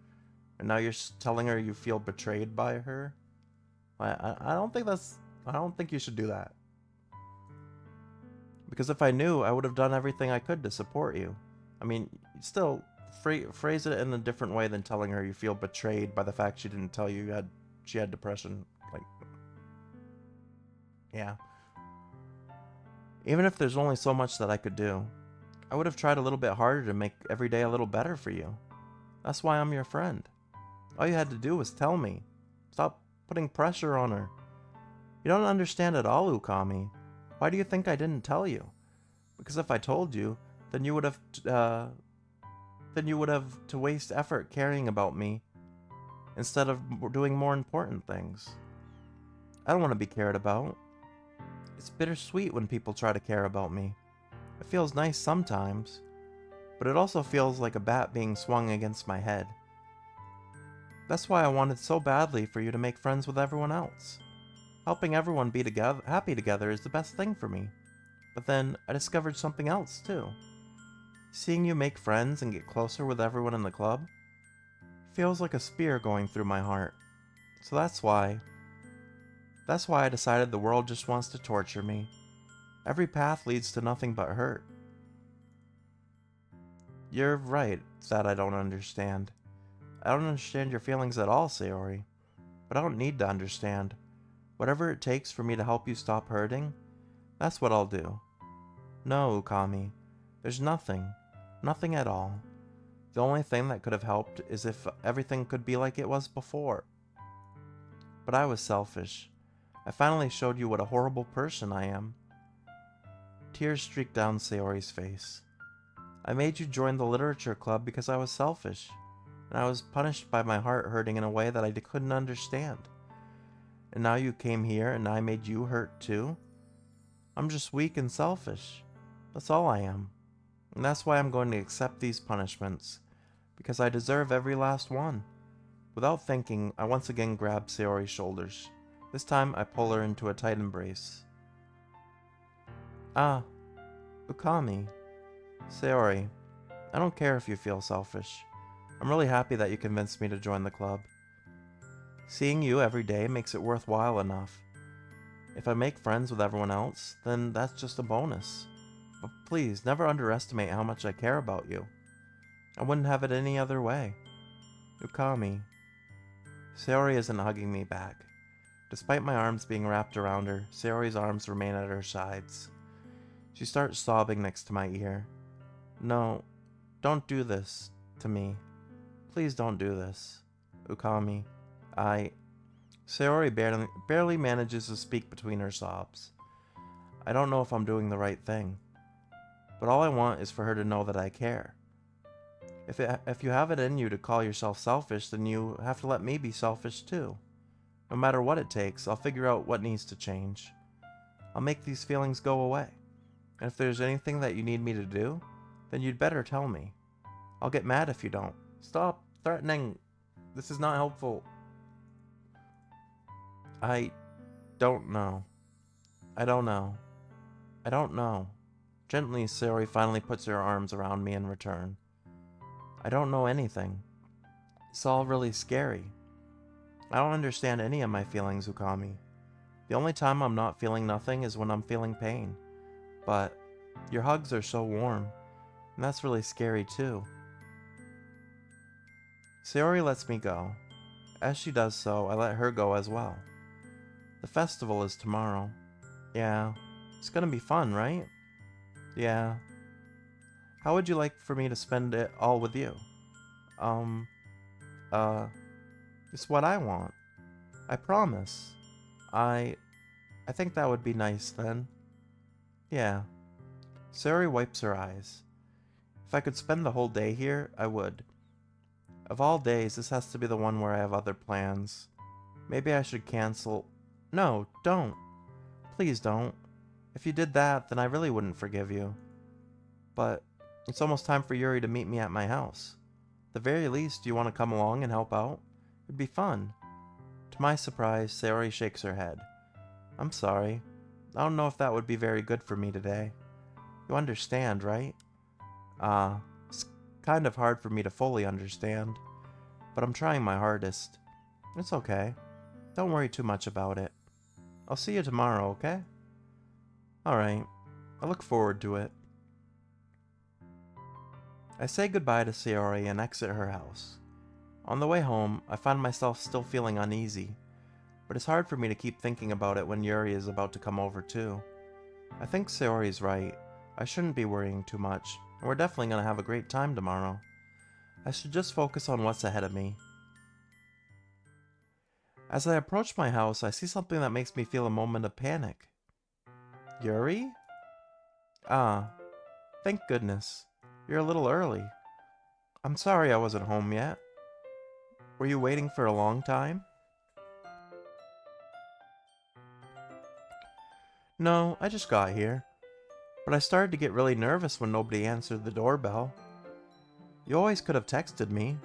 and now you're telling her you feel betrayed by her? I don't think that's... I don't think you should do that. Because if I knew, I would have done everything I could to support you. I mean, still, phrase it in a different way than telling her you feel betrayed by the fact she didn't tell you she had depression. Like, yeah. Even if there's only so much that I could do, I would have tried a little bit harder to make every day a little better for you. That's why I'm your friend. All you had to do was tell me. Stop putting pressure on her. You don't understand at all, Ukami. Why do you think I didn't tell you? Because if I told you, then you would have to waste effort caring about me instead of doing more important things. I don't want to be cared about. It's bittersweet when people try to care about me. It feels nice sometimes, but it also feels like a bat being swung against my head. That's why I wanted so badly for you to make friends with everyone else. Helping everyone be happy together is the best thing for me. But then I discovered something else too. Seeing you make friends and get closer with everyone in the club feels like a spear going through my heart. So that's why I decided the world just wants to torture me. Every path leads to nothing but hurt. You're right that I don't understand. I don't understand your feelings at all, Sayori. But I don't need to understand. Whatever it takes for me to help you stop hurting, that's what I'll do. No, Ukami. There's nothing. Nothing at all. The only thing that could have helped is if everything could be like it was before. But I was selfish. I finally showed you what a horrible person I am. Tears streaked down Sayori's face. I made you join the literature club because I was selfish, and I was punished by my heart hurting in a way that I couldn't understand. And now you came here and I made you hurt too? I'm just weak and selfish. That's all I am. And that's why I'm going to accept these punishments, because I deserve every last one. Without thinking, I once again grab Sayori's shoulders. This time I pull her into a tight embrace. Ah, Ukami. Sayori, I don't care if you feel selfish. I'm really happy that you convinced me to join the club. Seeing you every day makes it worthwhile enough. If I make friends with everyone else, then that's just a bonus. But please, never underestimate how much I care about you. I wouldn't have it any other way. Ukami. Sayori isn't hugging me back. Despite my arms being wrapped around her, Sayori's arms remain at her sides. She starts sobbing next to my ear. No, don't do this to me. Please don't do this. Ukami, Sayori barely manages to speak between her sobs. I don't know if I'm doing the right thing, but all I want is for her to know that I care. If you have it in you to call yourself selfish, then you have to let me be selfish too. No matter what it takes, I'll figure out what needs to change. I'll make these feelings go away. And if there's anything that you need me to do, then you'd better tell me. I'll get mad if you don't. Stop threatening. This is not helpful. I don't know. I don't know. I don't know. Gently, Sayori finally puts her arms around me in return. I don't know anything. It's all really scary. I don't understand any of my feelings, Ukami. The only time I'm not feeling nothing is when I'm feeling pain. But your hugs are so warm, and that's really scary too. Sayori lets me go. As she does so, I let her go as well. The festival is tomorrow. Yeah, it's gonna be fun, right? Yeah. How would you like for me to spend it all with you? It's what I want. I promise. I think that would be nice then. Yeah. Sayori wipes her eyes. If I could spend the whole day here, I would. Of all days, this has to be the one where I have other plans. Maybe I should cancel. No, don't. Please don't. If you did that, then I really wouldn't forgive you. But it's almost time for Yuri to meet me at my house. At the very least, do you want to come along and help out? It'd be fun. To my surprise, Sayori shakes her head. I'm sorry. I don't know if that would be very good for me today. You understand, right? It's kind of hard for me to fully understand, but I'm trying my hardest. It's okay. Don't worry too much about it. I'll see you tomorrow, okay? Alright. I look forward to it. I say goodbye to Sayori and exit her house. On the way home, I find myself still feeling uneasy, but it's hard for me to keep thinking about it when Yuri is about to come over too. I think Sayori's right. I shouldn't be worrying too much, and we're definitely going to have a great time tomorrow. I should just focus on what's ahead of me. As I approach my house, I see something that makes me feel a moment of panic. Yuri? Ah, thank goodness. You're a little early. I'm sorry I wasn't home yet. Were you waiting for a long time? No, I just got here. But I started to get really nervous when nobody answered the doorbell. You always could have texted me.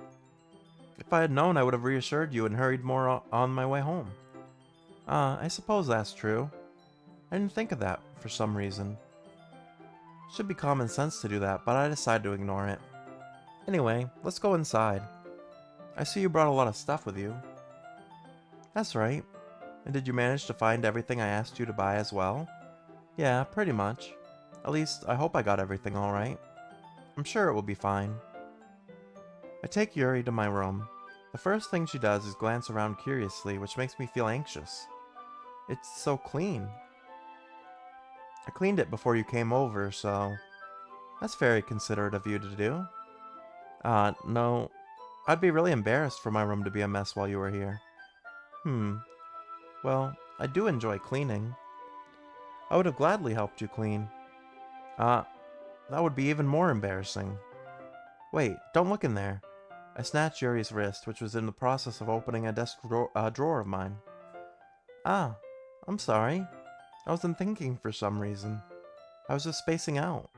If I had known, I would have reassured you and hurried more on my way home. I suppose that's true. I didn't think of that for some reason. Should be common sense to do that, but I decided to ignore it. Anyway, let's go inside. I see you brought a lot of stuff with you. That's right. And did you manage to find everything I asked you to buy as well? Yeah, pretty much. At least, I hope I got everything alright. I'm sure it will be fine. I take Yuri to my room. The first thing she does is glance around curiously, which makes me feel anxious. It's so clean. I cleaned it before you came over, so... That's very considerate of you to do. No. I'd be really embarrassed for my room to be a mess while you were here. Well, I do enjoy cleaning. I would have gladly helped you clean. That would be even more embarrassing. Wait, don't look in there. I snatched Yuri's wrist, which was in the process of opening a desk drawer of mine. I'm sorry. I wasn't thinking for some reason. I was just spacing out.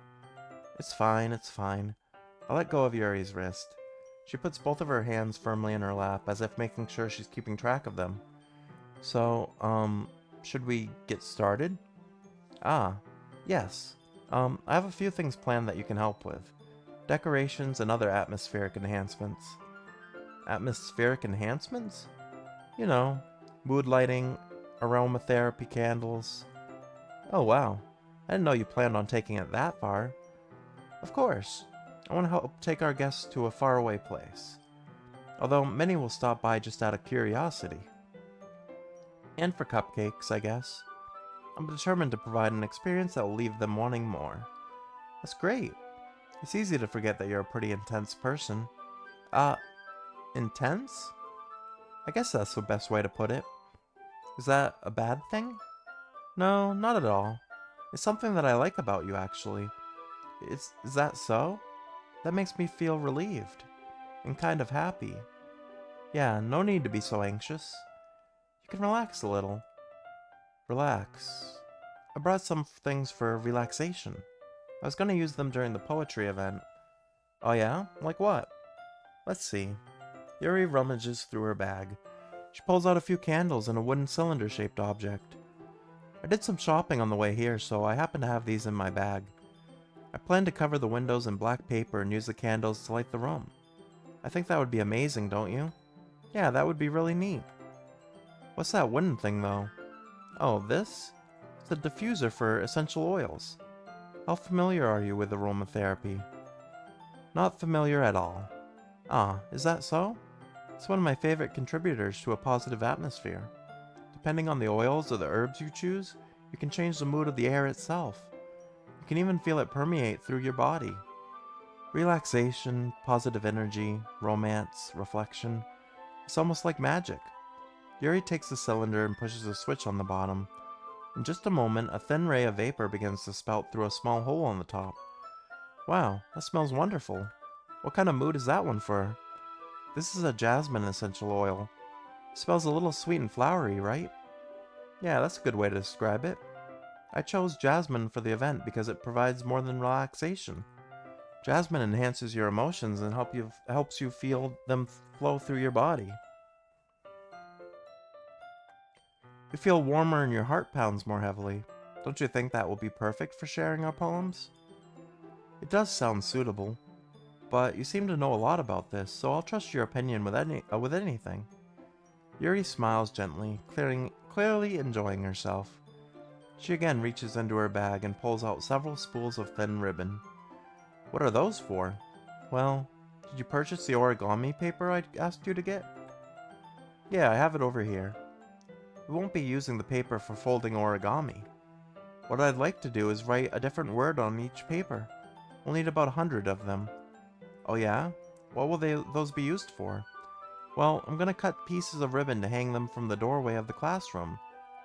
It's fine, it's fine. I let go of Yuri's wrist. She puts both of her hands firmly in her lap, as if making sure she's keeping track of them. So, should we get started? Yes. I have a few things planned that you can help with. Decorations and other atmospheric enhancements. Atmospheric enhancements? You know, mood lighting, aromatherapy candles. Oh wow, I didn't know you planned on taking it that far. Of course, I want to help take our guests to a faraway place. Although many will stop by just out of curiosity. And for cupcakes, I guess. I'm determined to provide an experience that will leave them wanting more. That's great. It's easy to forget that you're a pretty intense person. Intense? I guess that's the best way to put it. Is that a bad thing? No, not at all. It's something that I like about you, actually. Is that so? That makes me feel relieved. And kind of happy. Yeah, no need to be so anxious. You can relax a little. Relax. I brought some things for relaxation. I was gonna use them during the poetry event. Oh yeah? Like what? Let's see. Yuri rummages through her bag. She pulls out a few candles and a wooden cylinder-shaped object. I did some shopping on the way here, so I happen to have these in my bag. I plan to cover the windows in black paper and use the candles to light the room. I think that would be amazing, don't you? Yeah, that would be really neat. What's that wooden thing, though? Oh, this? It's a diffuser for essential oils. How familiar are you with aromatherapy? Not familiar at all. Is that so? It's one of my favorite contributors to a positive atmosphere. Depending on the oils or the herbs you choose, you can change the mood of the air itself. You can even feel it permeate through your body. Relaxation, positive energy, romance, reflection. It's almost like magic. Yuri takes the cylinder and pushes a switch on the bottom. In just a moment, a thin ray of vapor begins to spout through a small hole on the top. Wow, that smells wonderful. What kind of mood is that one for? This is a jasmine essential oil. It smells a little sweet and flowery, right? Yeah, that's a good way to describe it. I chose jasmine for the event because it provides more than relaxation. Jasmine enhances your emotions and helps you feel them flow through your body. You feel warmer and your heart pounds more heavily. Don't you think that will be perfect for sharing our poems? It does sound suitable, but you seem to know a lot about this, so I'll trust your opinion with anything. Yuri smiles gently, clearly enjoying herself. She again reaches into her bag and pulls out several spools of thin ribbon. What are those for? Well, did you purchase the origami paper I asked you to get? Yeah, I have it over here. We won't be using the paper for folding origami. What I'd like to do is write a different word on each paper. We'll need about 100 of them. Oh yeah? What will those be used for? Well, I'm gonna cut pieces of ribbon to hang them from the doorway of the classroom.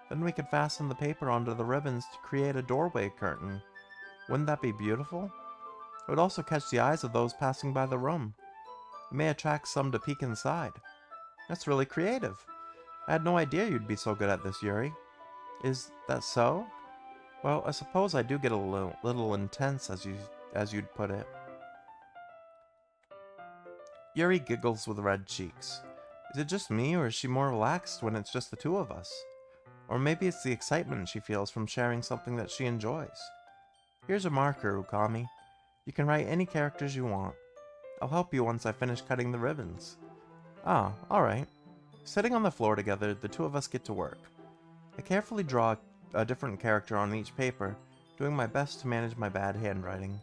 Then we can fasten the paper onto the ribbons to create a doorway curtain. Wouldn't that be beautiful? It would also catch the eyes of those passing by the room. It may attract some to peek inside. That's really creative. I had no idea you'd be so good at this, Yuri. Is that so? Well, I suppose I do get a little intense, as you'd put it. Yuri giggles with red cheeks. Is it just me, or is she more relaxed when it's just the two of us? Or maybe it's the excitement she feels from sharing something that she enjoys. Here's a marker, Ukami. You can write any characters you want. I'll help you once I finish cutting the ribbons. Ah, alright. Sitting on the floor together, the two of us get to work. I carefully draw a different character on each paper, doing my best to manage my bad handwriting.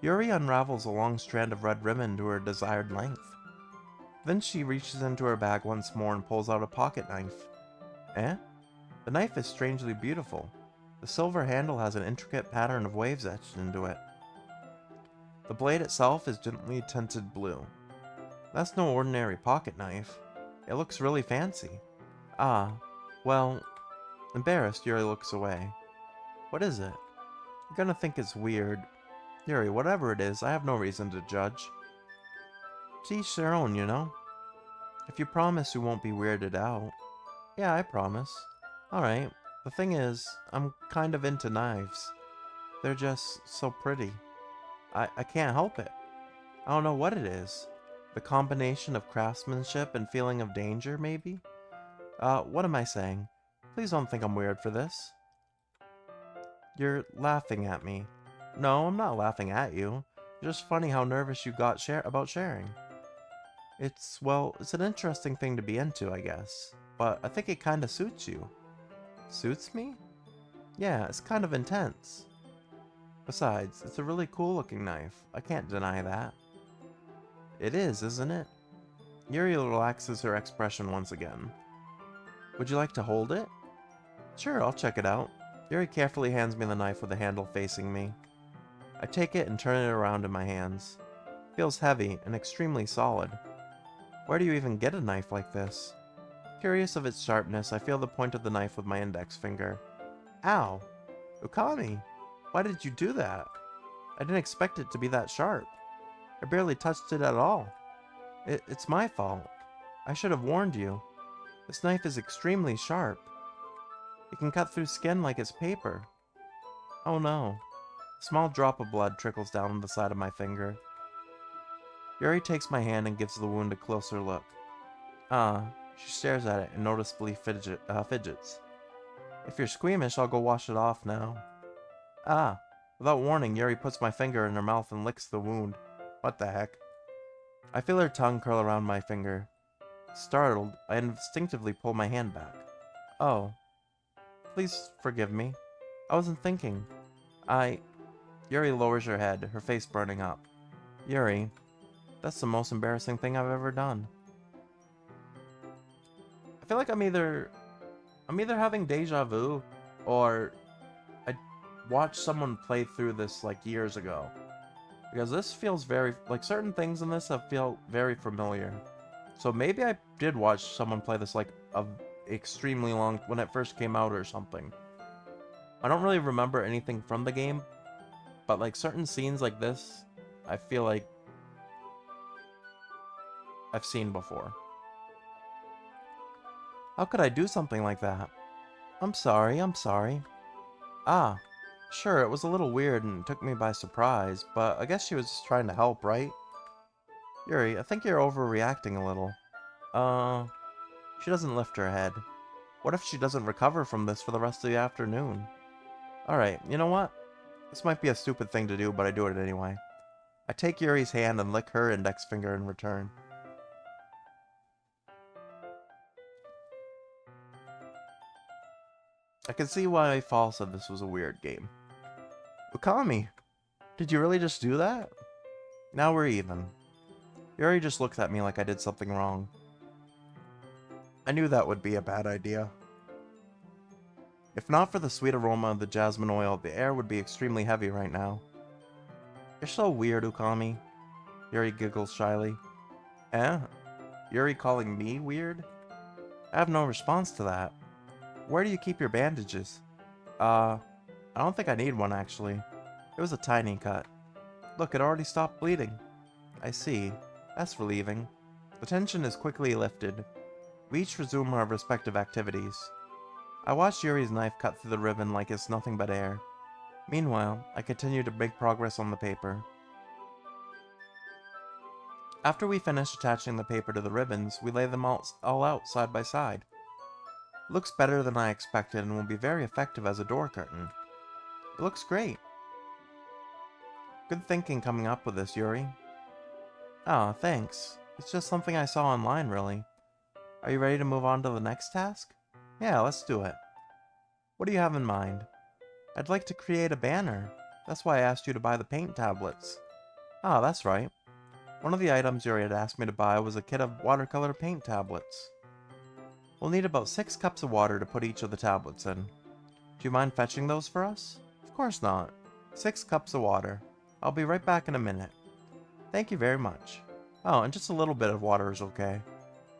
Yuri unravels a long strand of red ribbon to her desired length. Then she reaches into her bag once more and pulls out a pocket knife. Eh? The knife is strangely beautiful. The silver handle has an intricate pattern of waves etched into it. The blade itself is gently tinted blue. That's no ordinary pocket knife. It looks really fancy. Ah, well, embarrassed, Yuri looks away. What is it? You're gonna think it's weird. Yuri, whatever it is, I have no reason to judge. To each their own, you know? If you promise you won't be weirded out. Yeah, I promise. Alright, the thing is, I'm kind of into knives. They're just so pretty. I can't help it. I don't know what it is. The combination of craftsmanship and feeling of danger, maybe? What am I saying? Please don't think I'm weird for this. You're laughing at me. No, I'm not laughing at you. It's just funny how nervous you got about sharing. It's an interesting thing to be into, I guess. But I think it kinda suits you. Suits me? Yeah, it's kind of intense. Besides, it's a really cool looking knife. I can't deny that. It is, isn't it? Yuri relaxes her expression once again. Would you like to hold it? Sure, I'll check it out. Yuri carefully hands me the knife with the handle facing me. I take it and turn it around in my hands. It feels heavy and extremely solid. Where do you even get a knife like this? Curious of its sharpness, I feel the point of the knife with my index finger. Ow! Ukami! Why did you do that? I didn't expect it to be that sharp. I barely touched it at all. It's my fault. I should have warned you. This knife is extremely sharp. It can cut through skin like it's paper. Oh no. A small drop of blood trickles down the side of my finger. Yuri takes my hand and gives the wound a closer look. She stares at it and noticeably fidgets. If you're squeamish, I'll go wash it off now. Without warning, Yuri puts my finger in her mouth and licks the wound. What the heck? I feel her tongue curl around my finger. Startled, I instinctively pull my hand back. Oh. Please forgive me. I wasn't thinking. Yuri lowers her head, her face burning up. Yuri, that's the most embarrassing thing I've ever done. I feel like I'm either having deja vu, or I watched someone play through this like years ago. Because this feels very, like certain things in this have feel very familiar. So maybe I did watch someone play this like extremely long, when it first came out or something. I don't really remember anything from the game, but like certain scenes like this, I feel like I've seen before. How could I do something like that? I'm sorry. Ah, sure, it was a little weird and took me by surprise, but I guess she was just trying to help, right? Yuri, I think you're overreacting a little. Uh, she doesn't lift her head. What if she doesn't recover from this for the rest of the afternoon? Alright, you know what? This might be a stupid thing to do, but I do it anyway. I take Yuri's hand and lick her index finger in return. I can see why Fall said this was a weird game. Ukami, did you really just do that? Now we're even. Yuri just looks at me like I did something wrong. I knew that would be a bad idea. If not for the sweet aroma of the jasmine oil, the air would be extremely heavy right now. You're so weird, Ukami. Yuri giggles shyly. Eh? Yuri calling me weird? I have no response to that. Where do you keep your bandages? I don't think I need one actually. It was a tiny cut. Look, it already stopped bleeding. I see. That's relieving. The tension is quickly lifted. We each resume our respective activities. I watched Yuri's knife cut through the ribbon like it's nothing but air. Meanwhile, I continue to make progress on the paper. After we finish attaching the paper to the ribbons, we lay them all out side by side. It looks better than I expected and will be very effective as a door curtain. It looks great. Good thinking coming up with this, Yuri. Ah, thanks. It's just something I saw online, really. Are you ready to move on to the next task? Yeah, let's do it. What do you have in mind? I'd like to create a banner. That's why I asked you to buy the paint tablets. Ah, that's right. One of the items Yuri had asked me to buy was a kit of watercolor paint tablets. We'll need about 6 cups of water to put each of the tablets in. Do you mind fetching those for us? Of course not. 6 cups of water. I'll be right back in a minute. Thank you very much. Oh, and just a little bit of water is okay.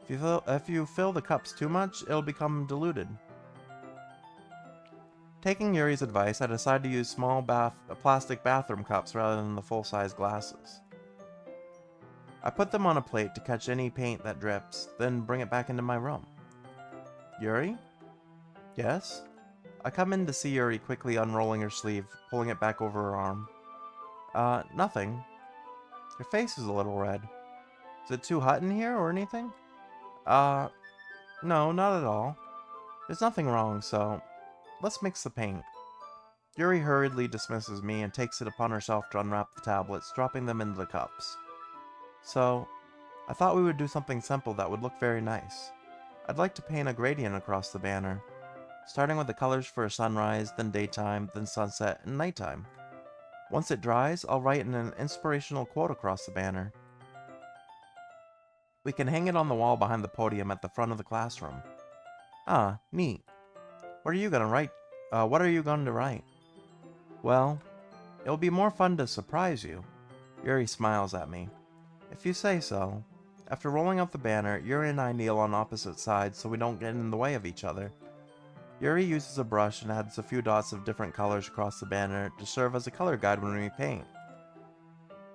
If you fill the cups too much, it'll become diluted. Taking Yuri's advice, I decided to use small plastic bathroom cups rather than the full-size glasses. I put them on a plate to catch any paint that drips, then bring it back into my room. Yuri? Yes? I come in to see Yuri quickly unrolling her sleeve, pulling it back over her arm. Nothing. Your face is a little red. Is it too hot in here or anything? No, not at all. There's nothing wrong, so let's mix the paint. Yuri hurriedly dismisses me and takes it upon herself to unwrap the tablets, dropping them into the cups. So, I thought we would do something simple that would look very nice. I'd like to paint a gradient across the banner, starting with the colors for a sunrise, then daytime, then sunset, and nighttime. Once it dries, I'll write an inspirational quote across the banner. We can hang it on the wall behind the podium at the front of the classroom. Ah, neat. What are you going to write? Well, it'll be more fun to surprise you. Yuri smiles at me. If you say so. After rolling out the banner, Yuri and I kneel on opposite sides so we don't get in the way of each other. Yuri uses a brush and adds a few dots of different colors across the banner to serve as a color guide when we paint.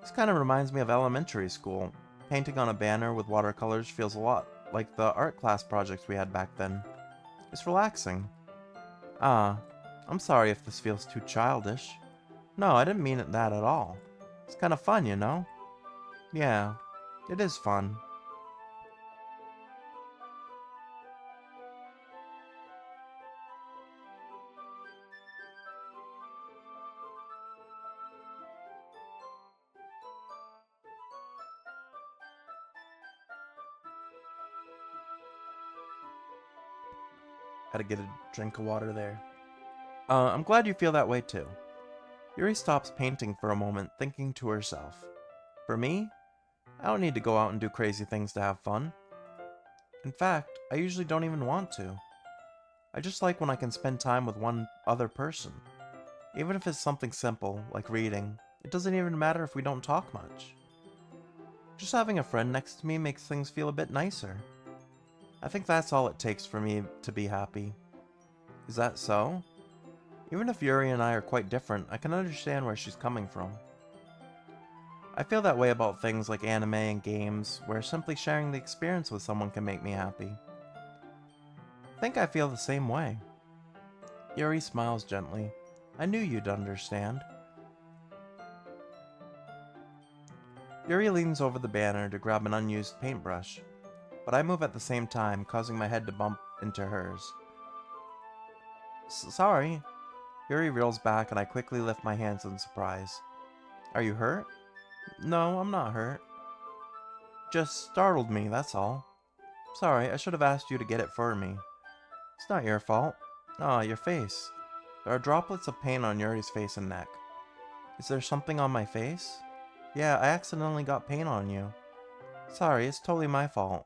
This kind of reminds me of elementary school. Painting on a banner with watercolors feels a lot like the art class projects we had back then. It's relaxing. Ah, I'm sorry if this feels too childish. No, I didn't mean it that at all. It's kind of fun, you know? Yeah, it is fun. Had to get a drink of water there. I'm glad you feel that way too. Yuri stops painting for a moment, thinking to herself. For me, I don't need to go out and do crazy things to have fun. In fact, I usually don't even want to. I just like when I can spend time with one other person. Even if it's something simple, like reading, it doesn't even matter if we don't talk much. Just having a friend next to me makes things feel a bit nicer. I think that's all it takes for me to be happy. Is that so? Even if Yuri and I are quite different, I can understand where she's coming from. I feel that way about things like anime and games, where simply sharing the experience with someone can make me happy. I think I feel the same way. Yuri smiles gently. I knew you'd understand. Yuri leans over the banner to grab an unused paintbrush, but I move at the same time, causing my head to bump into hers. Sorry. Yuri reels back and I quickly lift my hands in surprise. Are you hurt? No, I'm not hurt. Just startled me, that's all. Sorry, I should have asked you to get it for me. It's not your fault. Ah, your face. There are droplets of paint on Yuri's face and neck. Is there something on my face? Yeah, I accidentally got paint on you. Sorry, it's totally my fault.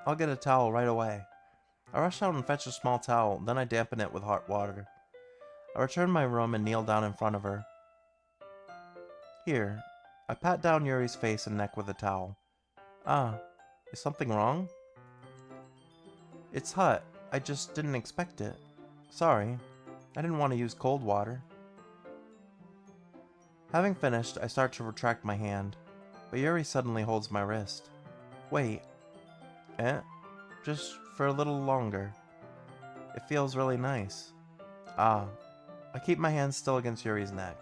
I'll get a towel right away. I rush out and fetch a small towel, then I dampen it with hot water. I return to my room and kneel down in front of her. Here. I pat down Yuri's face and neck with a towel. Ah, is something wrong? It's hot. I just didn't expect it. Sorry. I didn't want to use cold water. Having finished, I start to retract my hand, but Yuri suddenly holds my wrist. Wait. Eh? Just for a little longer. It feels really nice. Ah. I keep my hand still against Yuri's neck.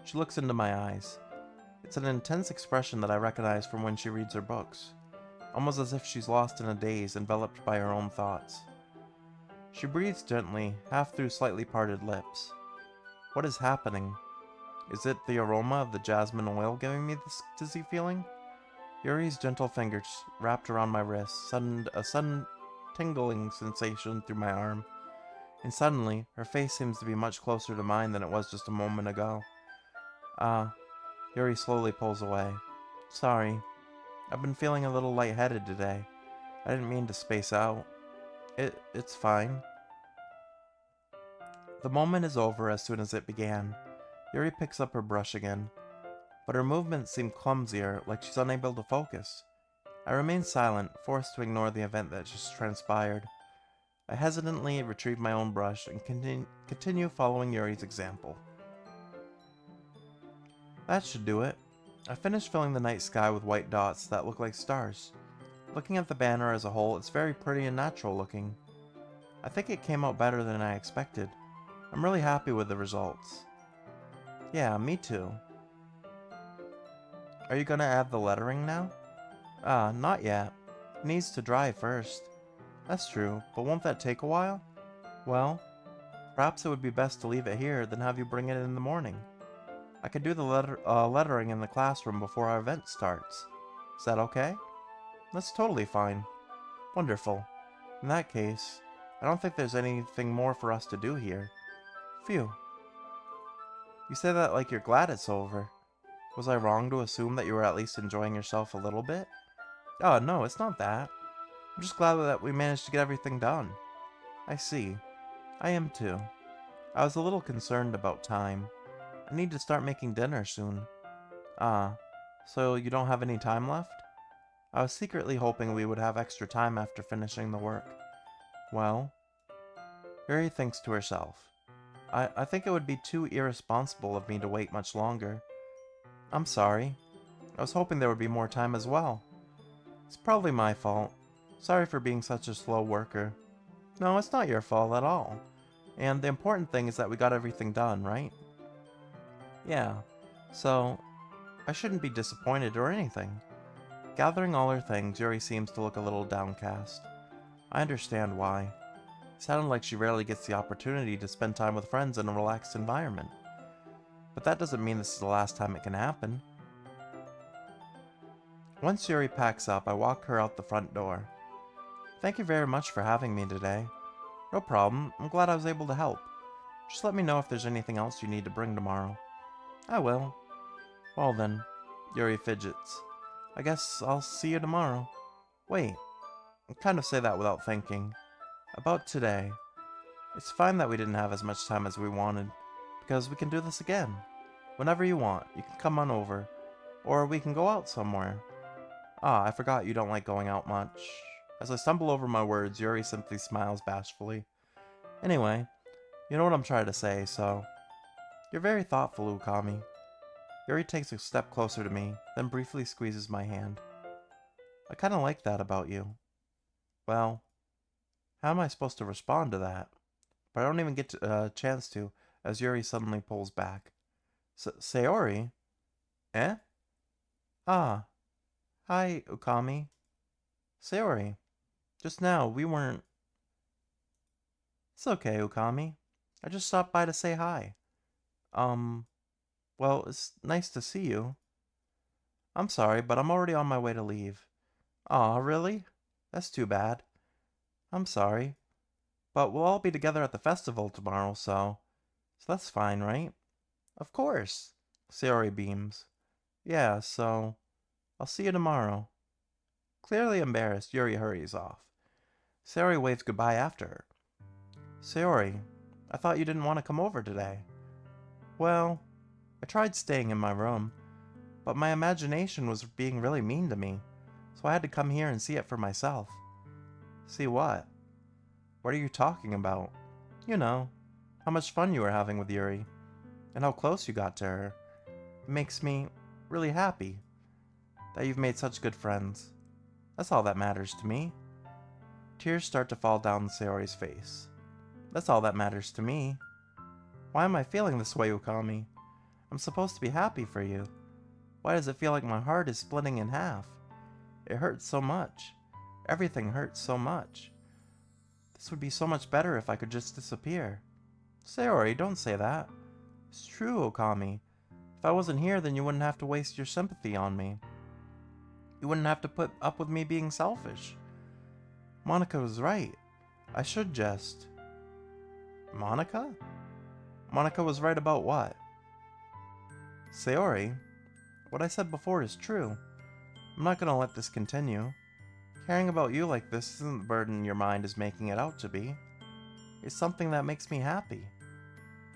She looks into my eyes. It's an intense expression that I recognize from when she reads her books, almost as if she's lost in a daze, enveloped by her own thoughts. She breathes gently, half through slightly parted lips. What is happening? Is it the aroma of the jasmine oil giving me this dizzy feeling? Yuri's gentle fingers wrapped around my wrist sent a sudden tingling sensation through my arm, and suddenly, her face seems to be much closer to mine than it was just a moment ago. Ah, Yuri slowly pulls away. Sorry, I've been feeling a little lightheaded today. I didn't mean to space out. It's fine. The moment is over as soon as it began. Yuri picks up her brush again, but her movements seem clumsier, like she's unable to focus. I remain silent, forced to ignore the event that just transpired. I hesitantly retrieve my own brush and continue following Yuri's example. That should do it. I finished filling the night sky with white dots that look like stars. Looking at the banner as a whole, it's very pretty and natural looking. I think it came out better than I expected. I'm really happy with the results. Yeah, me too. Are you gonna add the lettering now? Ah, not yet. It needs to dry first. That's true, but won't that take a while? Well, perhaps it would be best to leave it here than have you bring it in the morning. I could do the lettering in the classroom before our event starts. Is that okay? That's totally fine. Wonderful. In that case, I don't think there's anything more for us to do here. Phew. You say that like you're glad it's over. Was I wrong to assume that you were at least enjoying yourself a little bit? Oh, no, it's not that. I'm just glad that we managed to get everything done. I see. I am too. I was a little concerned about time. I need to start making dinner soon. Ah, so you don't have any time left? I was secretly hoping we would have extra time after finishing the work. Well, Yuri thinks to herself. I think it would be too irresponsible of me to wait much longer. I'm sorry. I was hoping there would be more time as well. It's probably my fault. Sorry for being such a slow worker. No, it's not your fault at all. And the important thing is that we got everything done, right? Yeah, so I shouldn't be disappointed or anything. Gathering all her things, Yuri seems to look a little downcast. I understand why. It sounded like she rarely gets the opportunity to spend time with friends in a relaxed environment. But that doesn't mean this is the last time it can happen. Once Yuri packs up, I walk her out the front door. Thank you very much for having me today. No problem, I'm glad I was able to help. Just let me know if there's anything else you need to bring tomorrow. I will. Well then, Yuri fidgets. I guess I'll see you tomorrow. Wait, I kind of say that without thinking. About today. It's fine that we didn't have as much time as we wanted, because we can do this again. Whenever you want, you can come on over, or we can go out somewhere. Ah, I forgot you don't like going out much. As I stumble over my words, Yuri simply smiles bashfully. Anyway, you know what I'm trying to say, so... You're very thoughtful, Ukami. Yuri takes a step closer to me, then briefly squeezes my hand. I kinda like that about you. Well, how am I supposed to respond to that? But I don't even get a chance to, as Yuri suddenly pulls back. Sayori? Eh? Ah, hi, Ukami. Sayori, just now, we weren't... It's okay, Ukami. I just stopped by to say hi. Um, well, it's nice to see you. I'm sorry, but I'm already on my way to leave. Aw, really? That's too bad. I'm sorry. But we'll all be together at the festival tomorrow, so that's fine, right? Of course. Sayori beams. Yeah, so I'll see you tomorrow. Clearly embarrassed, Yuri hurries off. Sayori waves goodbye after her. Sayori, I thought you didn't want to come over today. Well, I tried staying in my room, but my imagination was being really mean to me, so I had to come here and see it for myself. See what? What are you talking about? You know, how much fun you were having with Yuri, and how close you got to her. It makes me really happy that you've made such good friends. That's all that matters to me. Tears start to fall down Sayori's face. That's all that matters to me. Why am I feeling this way, Ukami? I'm supposed to be happy for you. Why does it feel like my heart is splitting in half? It hurts so much. Everything hurts so much. This would be so much better if I could just disappear. Sayori, don't say that. It's true, Okami. If I wasn't here, then you wouldn't have to waste your sympathy on me. You wouldn't have to put up with me being selfish. Monica was right. I should just... Monica? Monica was right about what? Sayori, what I said before is true. I'm not gonna let this continue. Caring about you like this isn't the burden your mind is making it out to be. It's something that makes me happy.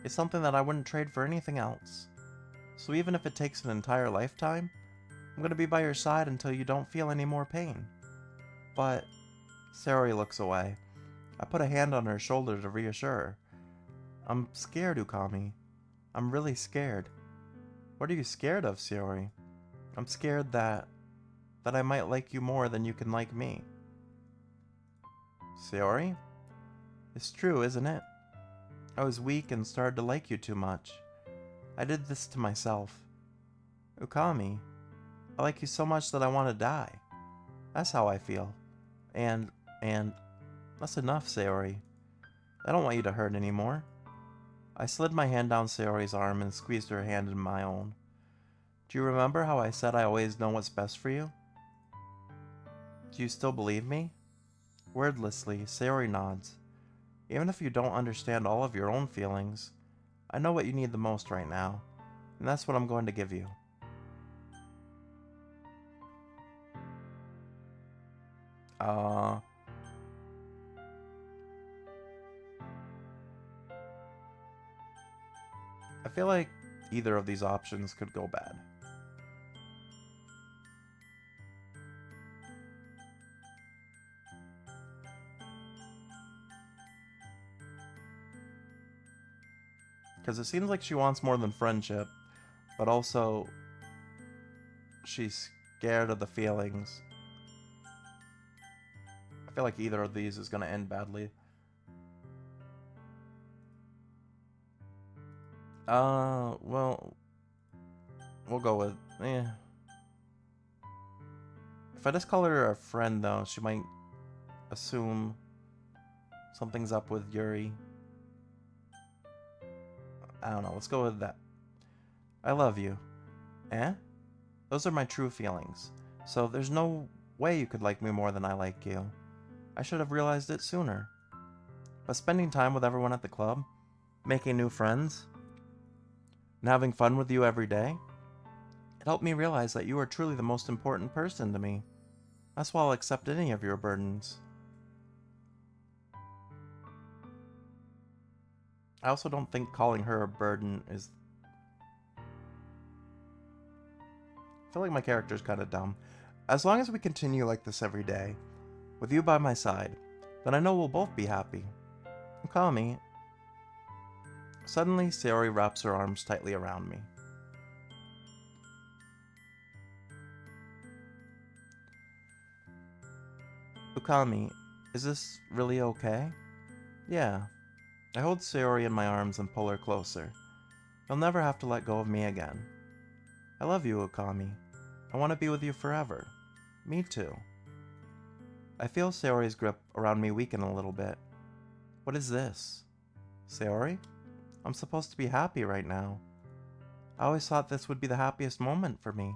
It's something that I wouldn't trade for anything else. So even if it takes an entire lifetime, I'm gonna be by your side until you don't feel any more pain. But... Sayori looks away. I put a hand on her shoulder to reassure her. I'm scared, Ukami. I'm really scared. What are you scared of, Sayori? I'm scared that I might like you more than you can like me. Sayori? It's true, isn't it? I was weak and started to like you too much. I did this to myself. Ukami, I like you so much that I want to die. That's how I feel. And, that's enough, Sayori. I don't want you to hurt anymore. I slid my hand down Sayori's arm and squeezed her hand in my own. Do you remember how I said I always know what's best for you? Do you still believe me? Wordlessly, Sayori nods. Even if you don't understand all of your own feelings, I know what you need the most right now, and that's what I'm going to give you. I feel like either of these options could go bad. Because it seems like she wants more than friendship, but also she's scared of the feelings. I feel like either of these is going to end badly. Well, we'll go with, If I just call her a friend, though, she might assume something's up with Yuri. I don't know, let's go with that. I love you. Eh? Those are my true feelings. So there's no way you could like me more than I like you. I should have realized it sooner. But spending time with everyone at the club, making new friends, and having fun with you every day, it helped me realize that you are truly the most important person to me. That's why I'll accept any of your burdens. I also don't think calling her a burden is... I feel like my character's kind of dumb. As long as we continue like this every day, with you by my side, then I know we'll both be happy. Ukami. Suddenly, Sayori wraps her arms tightly around me. Ukami, is this really okay? Yeah. I hold Sayori in my arms and pull her closer. You'll never have to let go of me again. I love you, Okami. I want to be with you forever. Me too. I feel Sayori's grip around me weaken a little bit. What is this? Sayori? I'm supposed to be happy right now. I always thought this would be the happiest moment for me.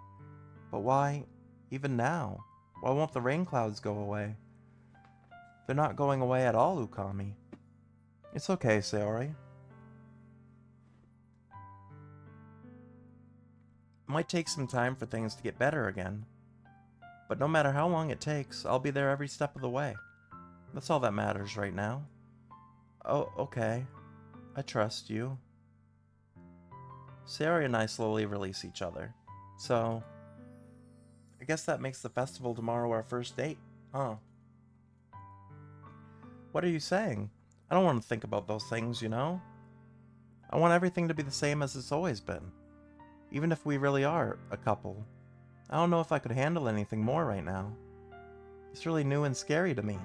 But why, even now? Why won't the rain clouds go away? They're not going away at all, Ukami. It's okay, Sayori. It might take some time for things to get better again. But no matter how long it takes, I'll be there every step of the way. That's all that matters right now. Oh, okay. I trust you. Sayori and I slowly release each other. So, I guess that makes the festival tomorrow our first date, huh? What are you saying? I don't want to think about those things, you know? I want everything to be the same as it's always been. Even if we really are a couple. I don't know if I could handle anything more right now. It's really new and scary to me.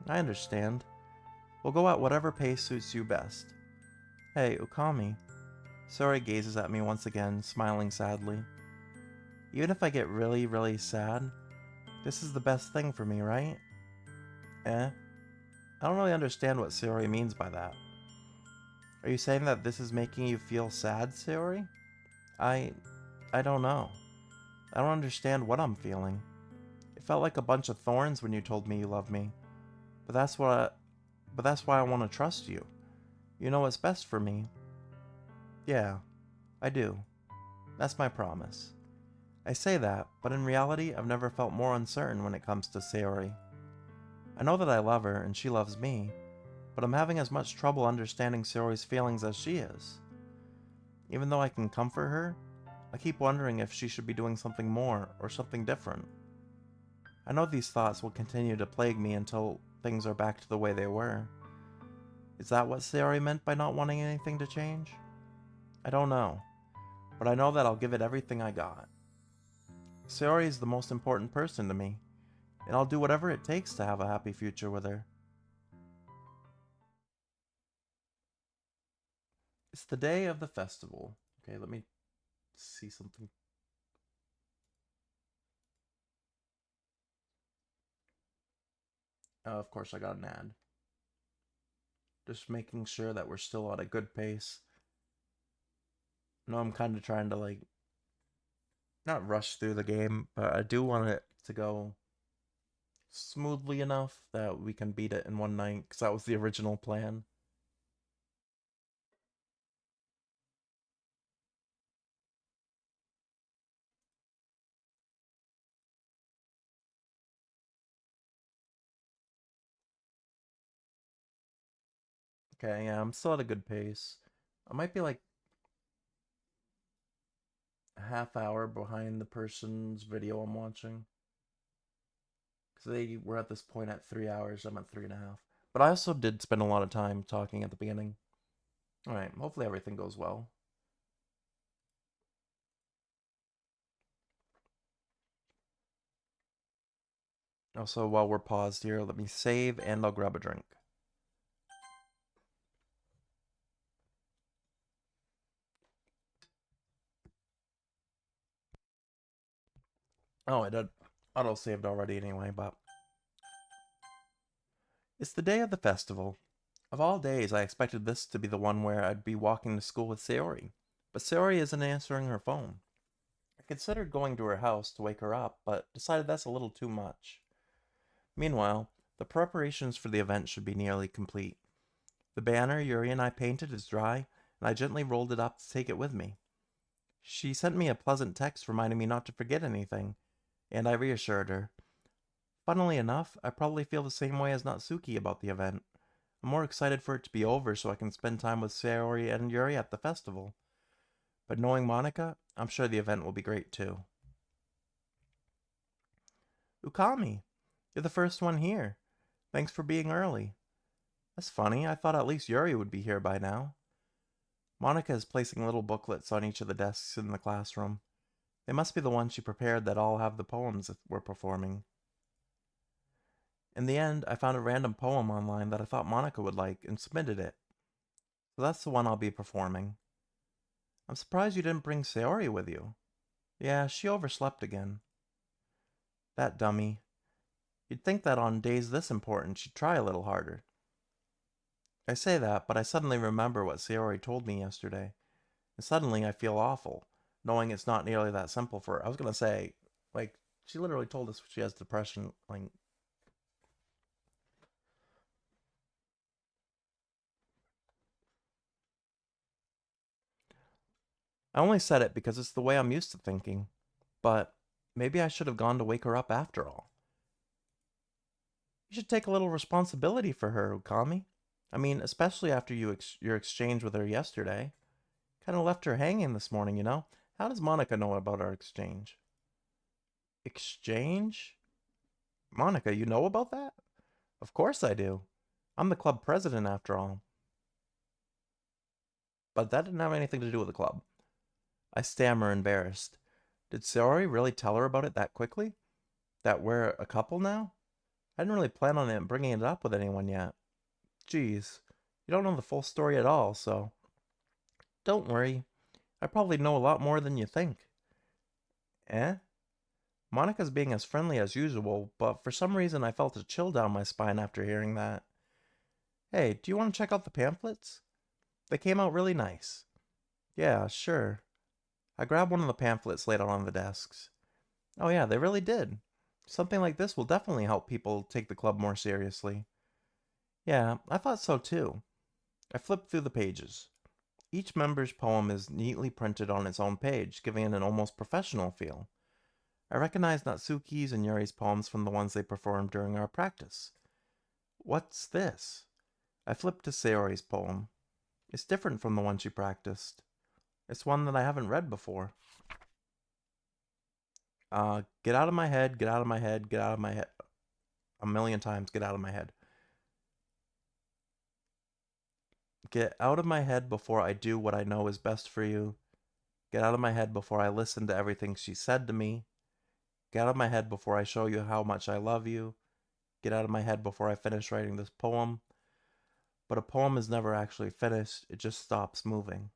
I understand. We'll go at whatever pace suits you best. Hey, Ukami. Sayori gazes at me once again, smiling sadly. Even if I get really, really sad, this is the best thing for me, right? Eh? I don't really understand what Sayori means by that. Are you saying that this is making you feel sad, Sayori? I... I don't know. I don't understand what I'm feeling. It felt like a bunch of thorns when you told me you love me. But that's why I want to trust you. You know what's best for me. Yeah, I do. That's my promise. I say that, but in reality, I've never felt more uncertain when it comes to Sayori. I know that I love her and she loves me, but I'm having as much trouble understanding Sayori's feelings as she is. Even though I can comfort her, I keep wondering if she should be doing something more or something different. I know these thoughts will continue to plague me until things are back to the way they were. Is that what Sayori meant by not wanting anything to change? I don't know, but I know that I'll give it everything I got. Sayori is the most important person to me, and I'll do whatever it takes to have a happy future with her. It's the day of the festival. Okay, let me see something. Of course, I got an ad. Just making sure that we're still at a good pace. No, I'm kind of trying to, like, not rush through the game, but I do want it to go smoothly enough that we can beat it in one night, because that was the original plan. Okay, yeah, I'm still at a good pace. I might be like a half hour behind the person's video I'm watching. Because they were at this point at 3 hours, I'm at 3.5. But I also did spend a lot of time talking at the beginning. Alright, hopefully everything goes well. Also, while we're paused here, let me save and I'll grab a drink. Oh, it had auto saved already anyway, but it's the day of the festival. Of all days, I expected this to be the one where I'd be walking to school with Sayori, but Sayori isn't answering her phone. I considered going to her house to wake her up, but decided that's a little too much. Meanwhile, the preparations for the event should be nearly complete. The banner Yuri and I painted is dry, and I gently rolled it up to take it with me. She sent me a pleasant text reminding me not to forget anything, and I reassured her. Funnily enough, I probably feel the same way as Natsuki about the event. I'm more excited for it to be over so I can spend time with Sayori and Yuri at the festival. But knowing Monica, I'm sure the event will be great too. Ukami, you're the first one here. Thanks for being early. That's funny, I thought at least Yuri would be here by now. Monica is placing little booklets on each of the desks in the classroom. They must be the ones she prepared that all have the poems that we're performing. In the end, I found a random poem online that I thought Monica would like and submitted it. So that's the one I'll be performing. I'm surprised you didn't bring Sayori with you. Yeah, she overslept again. That dummy. You'd think that on days this important she'd try a little harder. I say that, but I suddenly remember what Sayori told me yesterday. And suddenly I feel awful, knowing it's not nearly that simple for her. I was gonna say, like, she literally told us she has depression. Like, I only said it because it's the way I'm used to thinking. But maybe I should have gone to wake her up after all. You should take a little responsibility for her, Ukami. I mean, especially after your exchange with her yesterday. Kind of left her hanging this morning, you know? How does Monica know about our exchange? Exchange? Monica, you know about that? Of course I do. I'm the club president after all. But that didn't have anything to do with the club. I stammer, embarrassed. Did Saori really tell her about it that quickly? That we're a couple now? I didn't really plan on it bringing it up with anyone yet. Geez, you don't know the full story at all, so. Don't worry. I probably know a lot more than you think. Eh? Monica's being as friendly as usual, but for some reason I felt a chill down my spine after hearing that. Hey, do you want to check out the pamphlets? They came out really nice. Yeah, sure. I grabbed one of the pamphlets laid out on the desks. Oh, yeah, they really did. Something like this will definitely help people take the club more seriously. Yeah, I thought so too. I flipped through the pages. Each member's poem is neatly printed on its own page, giving it an almost professional feel. I recognized Natsuki's and Yuri's poems from the ones they performed during our practice. What's this? I flipped to Sayori's poem. It's different from the one she practiced. It's one that I haven't read before. Get out of my head, get out of my head, get out of my head. A million times, get out of my head. Get out of my head before I do what I know is best for you. Get out of my head before I listen to everything she said to me. Get out of my head before I show you how much I love you. Get out of my head before I finish writing this poem. But a poem is never actually finished, it just stops moving.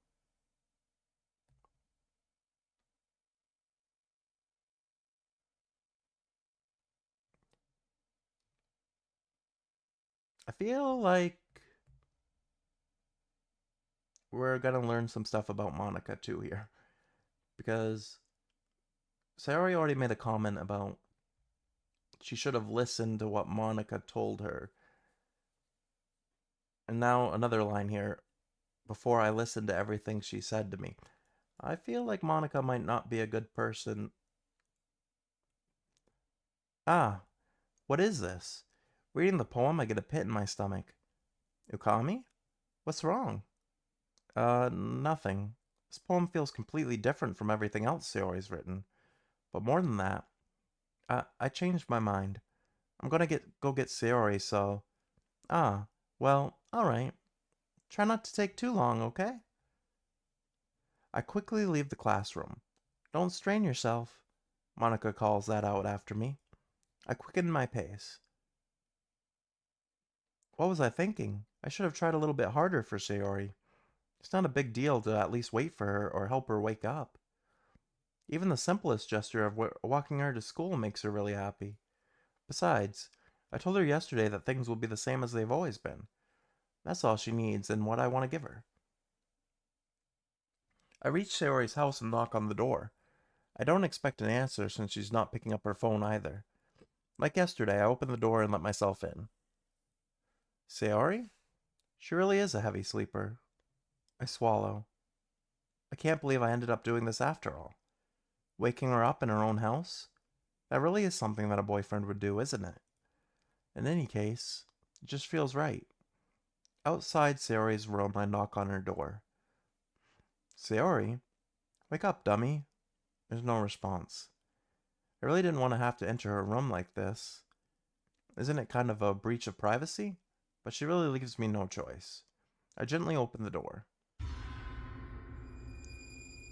I feel like we're gonna learn some stuff about Monica too here. Because Sayori already made a comment about she should have listened to what Monica told her. And now another line here before I listened to everything she said to me. I feel like Monica might not be a good person. Ah, what is this? Reading the poem, I get a pit in my stomach. Ukami? What's wrong? Nothing. This poem feels completely different from everything else Sayori's written. But more than that, I changed my mind. I'm gonna go get Sayori, so. Ah, well, alright. Try not to take too long, okay? I quickly leave the classroom. Don't strain yourself. Monica calls that out after me. I quicken my pace. What was I thinking? I should have tried a little bit harder for Sayori. It's not a big deal to at least wait for her or help her wake up. Even the simplest gesture of walking her to school makes her really happy. Besides, I told her yesterday that things will be the same as they've always been. That's all she needs and what I want to give her. I reach Sayori's house and knock on the door. I don't expect an answer since she's not picking up her phone either. Like yesterday, I open the door and let myself in. Sayori? She really is a heavy sleeper. I swallow. I can't believe I ended up doing this after all. Waking her up in her own house? That really is something that a boyfriend would do, isn't it? In any case, it just feels right. Outside Sayori's room, I knock on her door. Sayori? Wake up, dummy. There's no response. I really didn't want to have to enter her room like this. Isn't it kind of a breach of privacy? But she really leaves me no choice. I gently open the door.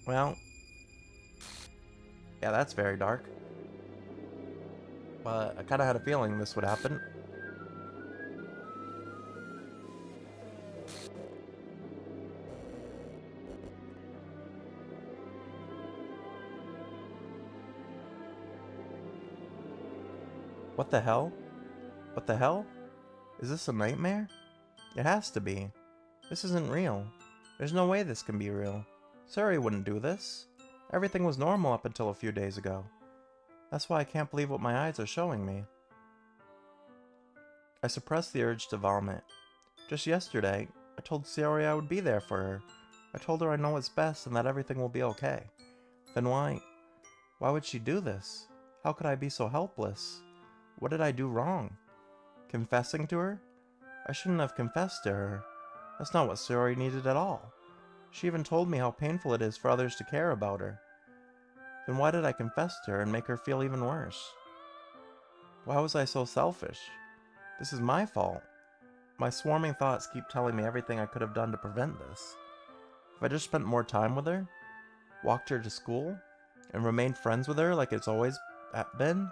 Well, yeah, that's very dark. But I kind of had a feeling this would happen. What the hell? What the hell? Is this a nightmare? It has to be. This isn't real. There's no way this can be real. Suri wouldn't do this. Everything was normal up until a few days ago. That's why I can't believe what my eyes are showing me. I suppressed the urge to vomit. Just yesterday, I told Suri I would be there for her. I told her I know what's best and that everything will be okay. Then why would she do this? How could I be so helpless? What did I do wrong? Confessing to her? I shouldn't have confessed to her. That's not what Suri needed at all. She even told me how painful it is for others to care about her. Then why did I confess to her and make her feel even worse? Why was I so selfish? This is my fault. My swarming thoughts keep telling me everything I could have done to prevent this. If I just spent more time with her, walked her to school, and remained friends with her like it's always been,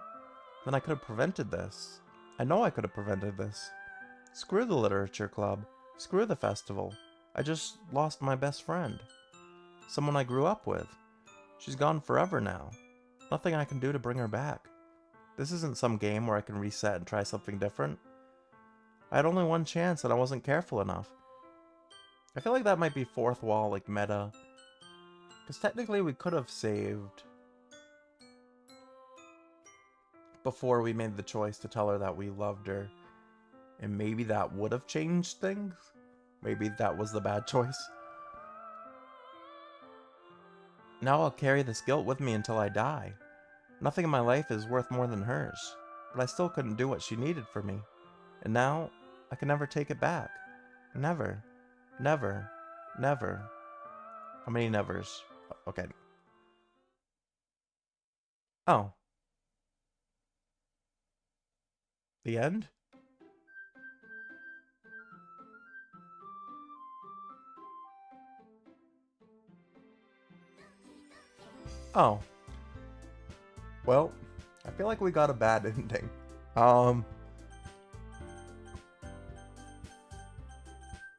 then I could have prevented this. I know I could have prevented this. Screw the literature club. Screw the festival. I just lost my best friend. Someone I grew up with. She's gone forever now. Nothing I can do to bring her back. This isn't some game where I can reset and try something different. I had only one chance and I wasn't careful enough. I feel like that might be fourth wall, like meta. Because technically we could have saved before we made the choice to tell her that we loved her. And maybe that would have changed things. Maybe that was the bad choice. Now I'll carry this guilt with me until I die. Nothing in my life is worth more than hers. But I still couldn't do what she needed for me. And now, I can never take it back. Never. Never. Never. How many nevers? Okay. Oh. The end? Oh. Well, I feel like we got a bad ending.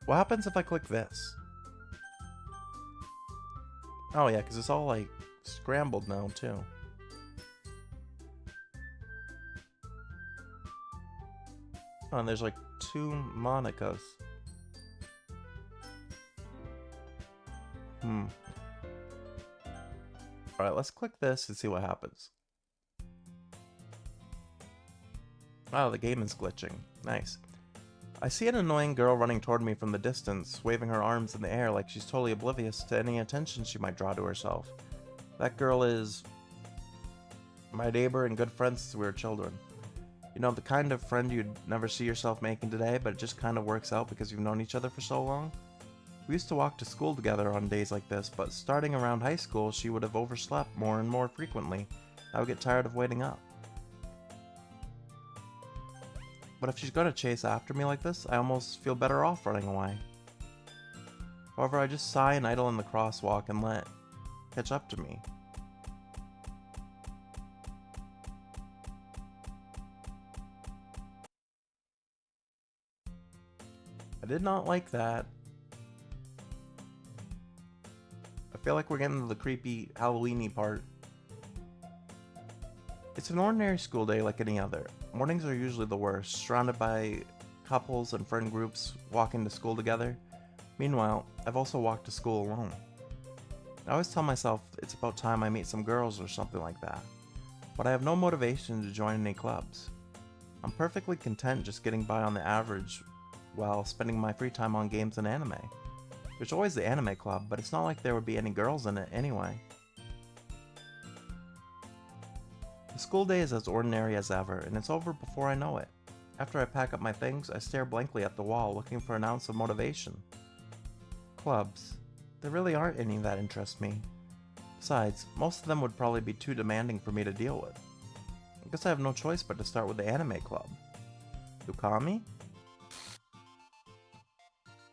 What happens if I click this? Oh yeah, because it's all like scrambled now too. Oh, and there's like 2 Monicas. Alright, let's click this and see what happens. Wow, the game is glitching. Nice. I see an annoying girl running toward me from the distance, waving her arms in the air like she's totally oblivious to any attention she might draw to herself. That girl is my neighbor and good friend since we were children. You know, the kind of friend you'd never see yourself making today, but it just kind of works out because you've known each other for so long. We used to walk to school together on days like this, but starting around high school, she would have overslept more and more frequently. I would get tired of waiting up. But if she's gonna chase after me like this, I almost feel better off running away. However, I just sigh and idle in the crosswalk and let it catch up to me. I did not like that. I feel like we're getting to the creepy Halloween-y part. It's an ordinary school day like any other. Mornings are usually the worst, surrounded by couples and friend groups walking to school together. Meanwhile, I've also walked to school alone. I always tell myself it's about time I meet some girls or something like that, but I have no motivation to join any clubs. I'm perfectly content just getting by on the average while spending my free time on games and anime. There's always the anime club, but it's not like there would be any girls in it anyway. The school day is as ordinary as ever, and it's over before I know it. After I pack up my things, I stare blankly at the wall, looking for an ounce of motivation. Clubs. There really aren't any that interest me. Besides, most of them would probably be too demanding for me to deal with. I guess I have no choice but to start with the anime club. Ukami?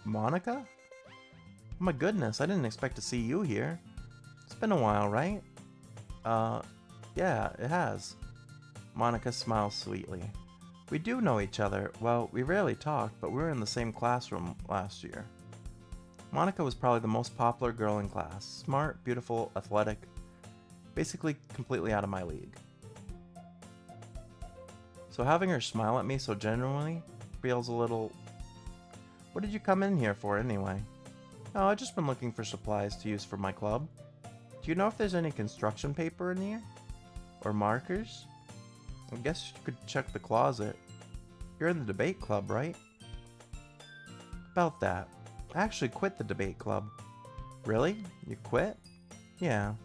Monica? Oh my goodness, I didn't expect to see you here. It's been a while, right? Yeah, it has. Monica smiles sweetly. We do know each other. Well, we rarely talk, but we were in the same classroom last year. Monica was probably the most popular girl in class. Smart, beautiful, athletic. Basically completely out of my league. So having her smile at me so genuinely feels a little... What did you come in here for anyway? Oh, I've just been looking for supplies to use for my club. Do you know if there's any construction paper in here? Or markers? I guess you could check the closet. You're in the debate club, right? About that. I actually quit the debate club. Really? You quit? Yeah.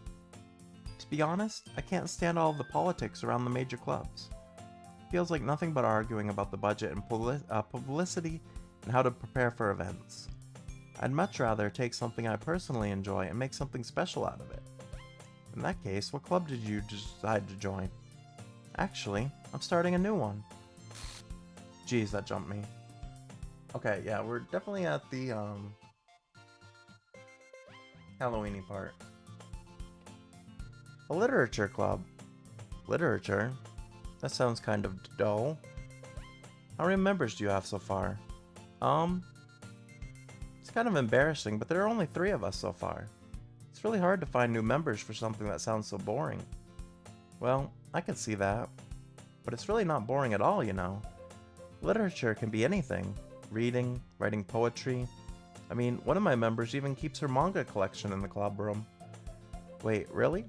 To be honest, I can't stand all of the politics around the major clubs. Feels like nothing but arguing about the budget and publicity and how to prepare for events. I'd much rather take something I personally enjoy and make something special out of it. In that case, what club did you decide to join? Actually, I'm starting a new one. Jeez, that jumped me. Okay, yeah, we're definitely at the, Halloweeny part. A literature club. Literature? That sounds kind of dull. How many members do you have so far? It's kind of embarrassing, but there are only 3 of us so far. It's really hard to find new members for something that sounds so boring. Well, I can see that. But it's really not boring at all, you know. Literature can be anything. Reading, writing poetry. I mean, one of my members even keeps her manga collection in the club room. Wait, really?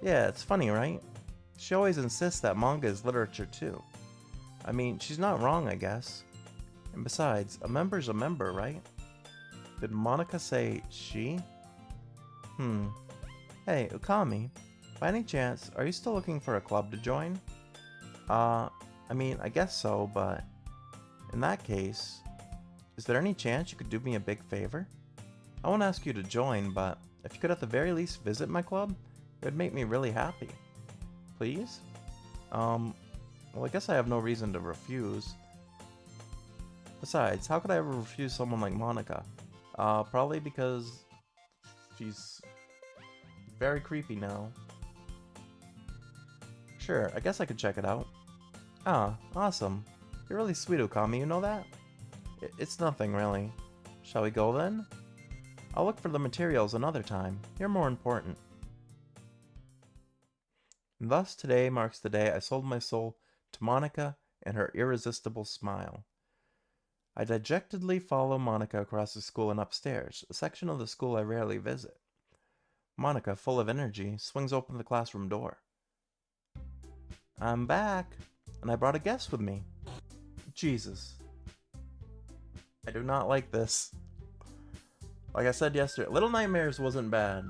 Yeah, it's funny, right? She always insists that manga is literature too. I mean, she's not wrong, I guess. And besides, a member's a member, right? Did Monica say she? Hey, Ukami, by any chance, are you still looking for a club to join? I mean, I guess so, but in that case, is there any chance you could do me a big favor? I won't ask you to join, but if you could at the very least visit my club, it would make me really happy. Please? Well, I guess I have no reason to refuse. Besides, how could I ever refuse someone like Monica? Probably because she's very creepy now. Sure, I guess I could check it out. Ah, awesome. You're really sweet, Okami, you know that? It's nothing, really. Shall we go then? I'll look for the materials another time. You're more important. And thus today marks the day I sold my soul to Monica and her irresistible smile. I dejectedly follow Monica across the school and upstairs, a section of the school I rarely visit. Monica, full of energy, swings open the classroom door. I'm back, and I brought a guest with me. Jesus. I do not like this. Like I said yesterday, Little Nightmares wasn't bad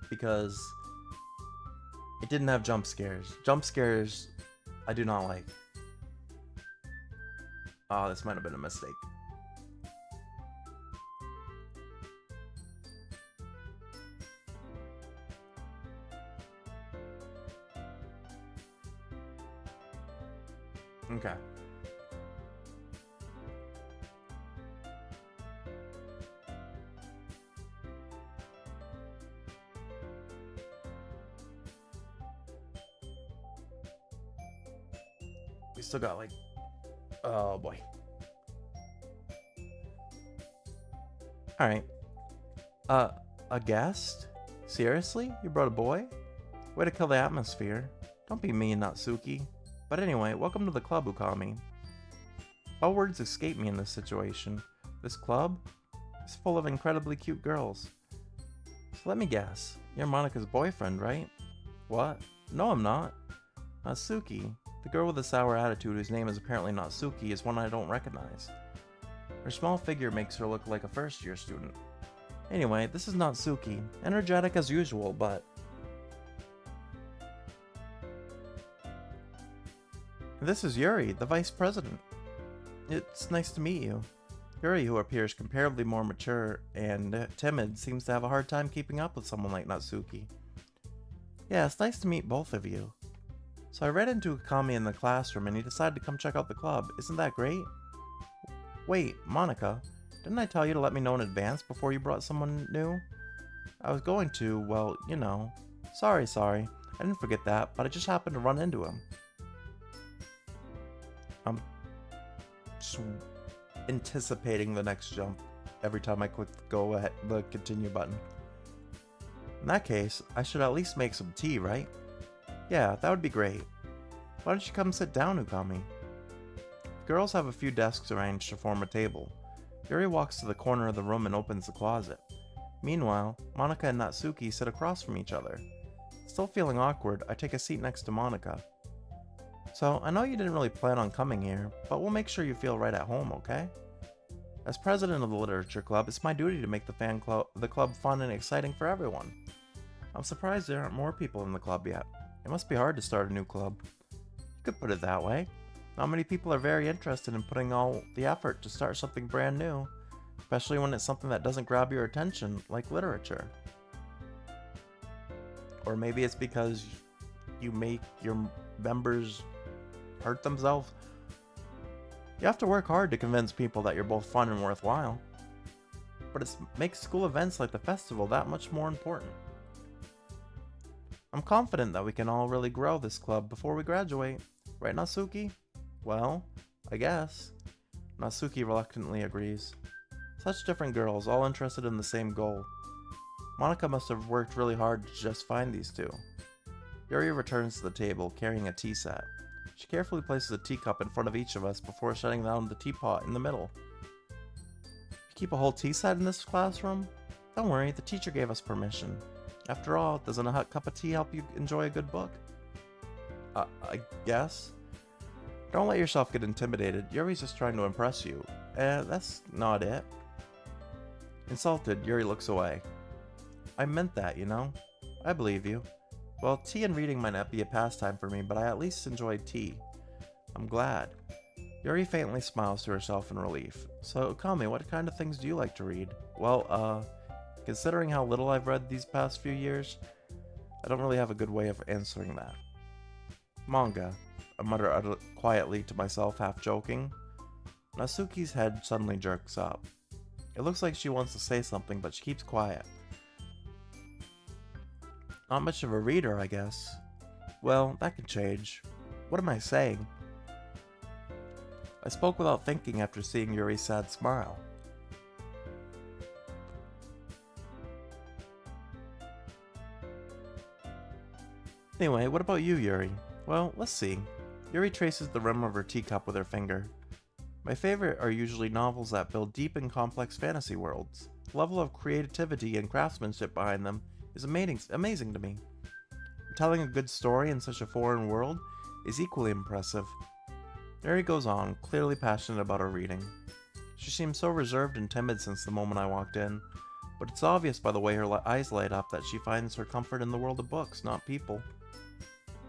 because it didn't have jump scares. Jump scares, I do not like. Oh, this might have been a mistake. Okay. We still got like... Oh boy. Alright. A guest? Seriously? You brought a boy? Way to kill the atmosphere. Don't be mean, Natsuki. But anyway, welcome to the club, Ukami. All words escape me in this situation. This club is full of incredibly cute girls. So let me guess. You're Monica's boyfriend, right? What? No, I'm not. Natsuki. The girl with the sour attitude whose name is apparently Natsuki is one I don't recognize. Her small figure makes her look like a first-year student. Anyway, this is Natsuki. Energetic as usual, but... This is Yuri, the vice president. It's nice to meet you. Yuri, who appears comparably more mature and timid, seems to have a hard time keeping up with someone like Natsuki. Yeah, it's nice to meet both of you. So I ran into Okami in the classroom and he decided to come check out the club. Isn't that great? Wait, Monica, didn't I tell you to let me know in advance before you brought someone new? I was going to, well, you know. Sorry. I didn't forget that, but I just happened to run into him. I'm just anticipating the next jump every time I click the continue button. In that case, I should at least make some tea, right? Yeah, that would be great. Why don't you come sit down, Okami? Girls have a few desks arranged to form a table. Yuri walks to the corner of the room and opens the closet. Meanwhile, Monica and Natsuki sit across from each other. Still feeling awkward, I take a seat next to Monica. So, I know you didn't really plan on coming here, but we'll make sure you feel right at home, okay? As president of the literature club, it's my duty to make the club fun and exciting for everyone. I'm surprised there aren't more people in the club yet. It must be hard to start a new club. You could put it that way. Not many people are very interested in putting all the effort to start something brand new, especially when it's something that doesn't grab your attention, like literature. Or maybe it's because you make your members hurt themselves. You have to work hard to convince people that you're both fun and worthwhile. But it makes school events like the festival that much more important. I'm confident that we can all really grow this club before we graduate. Right, Natsuki? Well, I guess. Natsuki reluctantly agrees. Such different girls, all interested in the same goal. Monica must have worked really hard to just find these two. Yuri returns to the table, carrying a tea set. She carefully places a teacup in front of each of us before shutting down the teapot in the middle. You keep a whole tea set in this classroom? Don't worry, the teacher gave us permission. After all, doesn't a hot cup of tea help you enjoy a good book? I guess. Don't let yourself get intimidated. Yuri's just trying to impress you. That's not it. Insulted, Yuri looks away. I meant that, you know? I believe you. Well, tea and reading might not be a pastime for me, but I at least enjoyed tea. I'm glad. Yuri faintly smiles to herself in relief. So, Okami, what kind of things do you like to read? Well, considering how little I've read these past few years, I don't really have a good way of answering that. Manga, I mutter quietly to myself, half joking. Natsuki's head suddenly jerks up. It looks like she wants to say something, but she keeps quiet. Not much of a reader, I guess. Well, that can change. What am I saying? I spoke without thinking after seeing Yuri's sad smile. Anyway, what about you, Yuri? Well, let's see. Yuri traces the rim of her teacup with her finger. My favorite are usually novels that build deep and complex fantasy worlds. The level of creativity and craftsmanship behind them is amazing to me. Telling a good story in such a foreign world is equally impressive. Yuri goes on, clearly passionate about her reading. She seems so reserved and timid since the moment I walked in, but it's obvious by the way her eyes light up that she finds her comfort in the world of books, not people.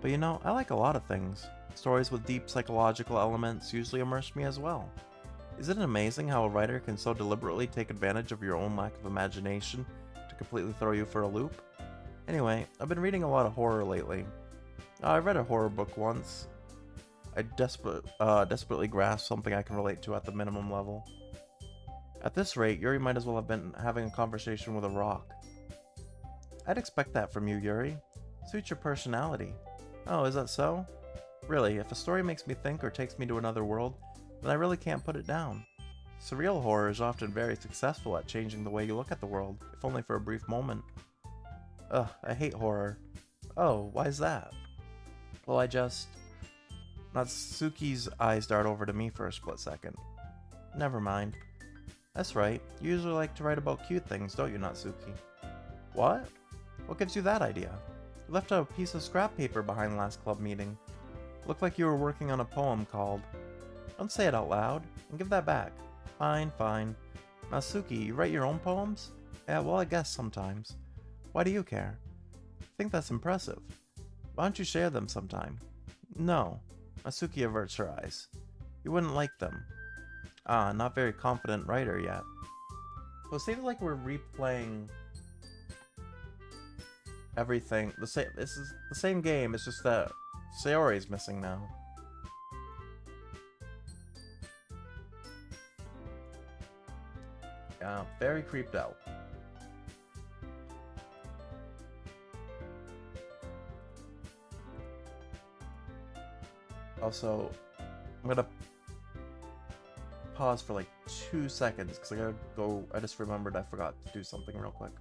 But you know, I like a lot of things. Stories with deep psychological elements usually immerse me as well. Isn't it amazing how a writer can so deliberately take advantage of your own lack of imagination to completely throw you for a loop? Anyway, I've been reading a lot of horror lately. I read a horror book once. I desperately grasped something I can relate to at the minimum level. At this rate, Yuri might as well have been having a conversation with a rock. I'd expect that from you, Yuri. Suits your personality. Oh, is that so? Really, if a story makes me think or takes me to another world, then I really can't put it down. Surreal horror is often very successful at changing the way you look at the world, if only for a brief moment. Ugh, I hate horror. Oh, why's that? Well, Natsuki's eyes dart over to me for a split second. Never mind. That's right, you usually like to write about cute things, don't you, Natsuki? What? What gives you that idea? You left a piece of scrap paper behind last club meeting. Looked like you were working on a poem called... Don't say it out loud, and give that back. Fine, fine. Natsuki, you write your own poems? Yeah, well, I guess sometimes. Why do you care? I think that's impressive. Why don't you share them sometime? No. Natsuki averts her eyes. You wouldn't like them. Ah, not very confident writer yet. So it seems like we're replaying everything. This is the same game, it's just that Sayori's missing now. Yeah, very creeped out. Also, I'm gonna pause for like 2 seconds because I gotta go. I just remembered I forgot to do something real quick.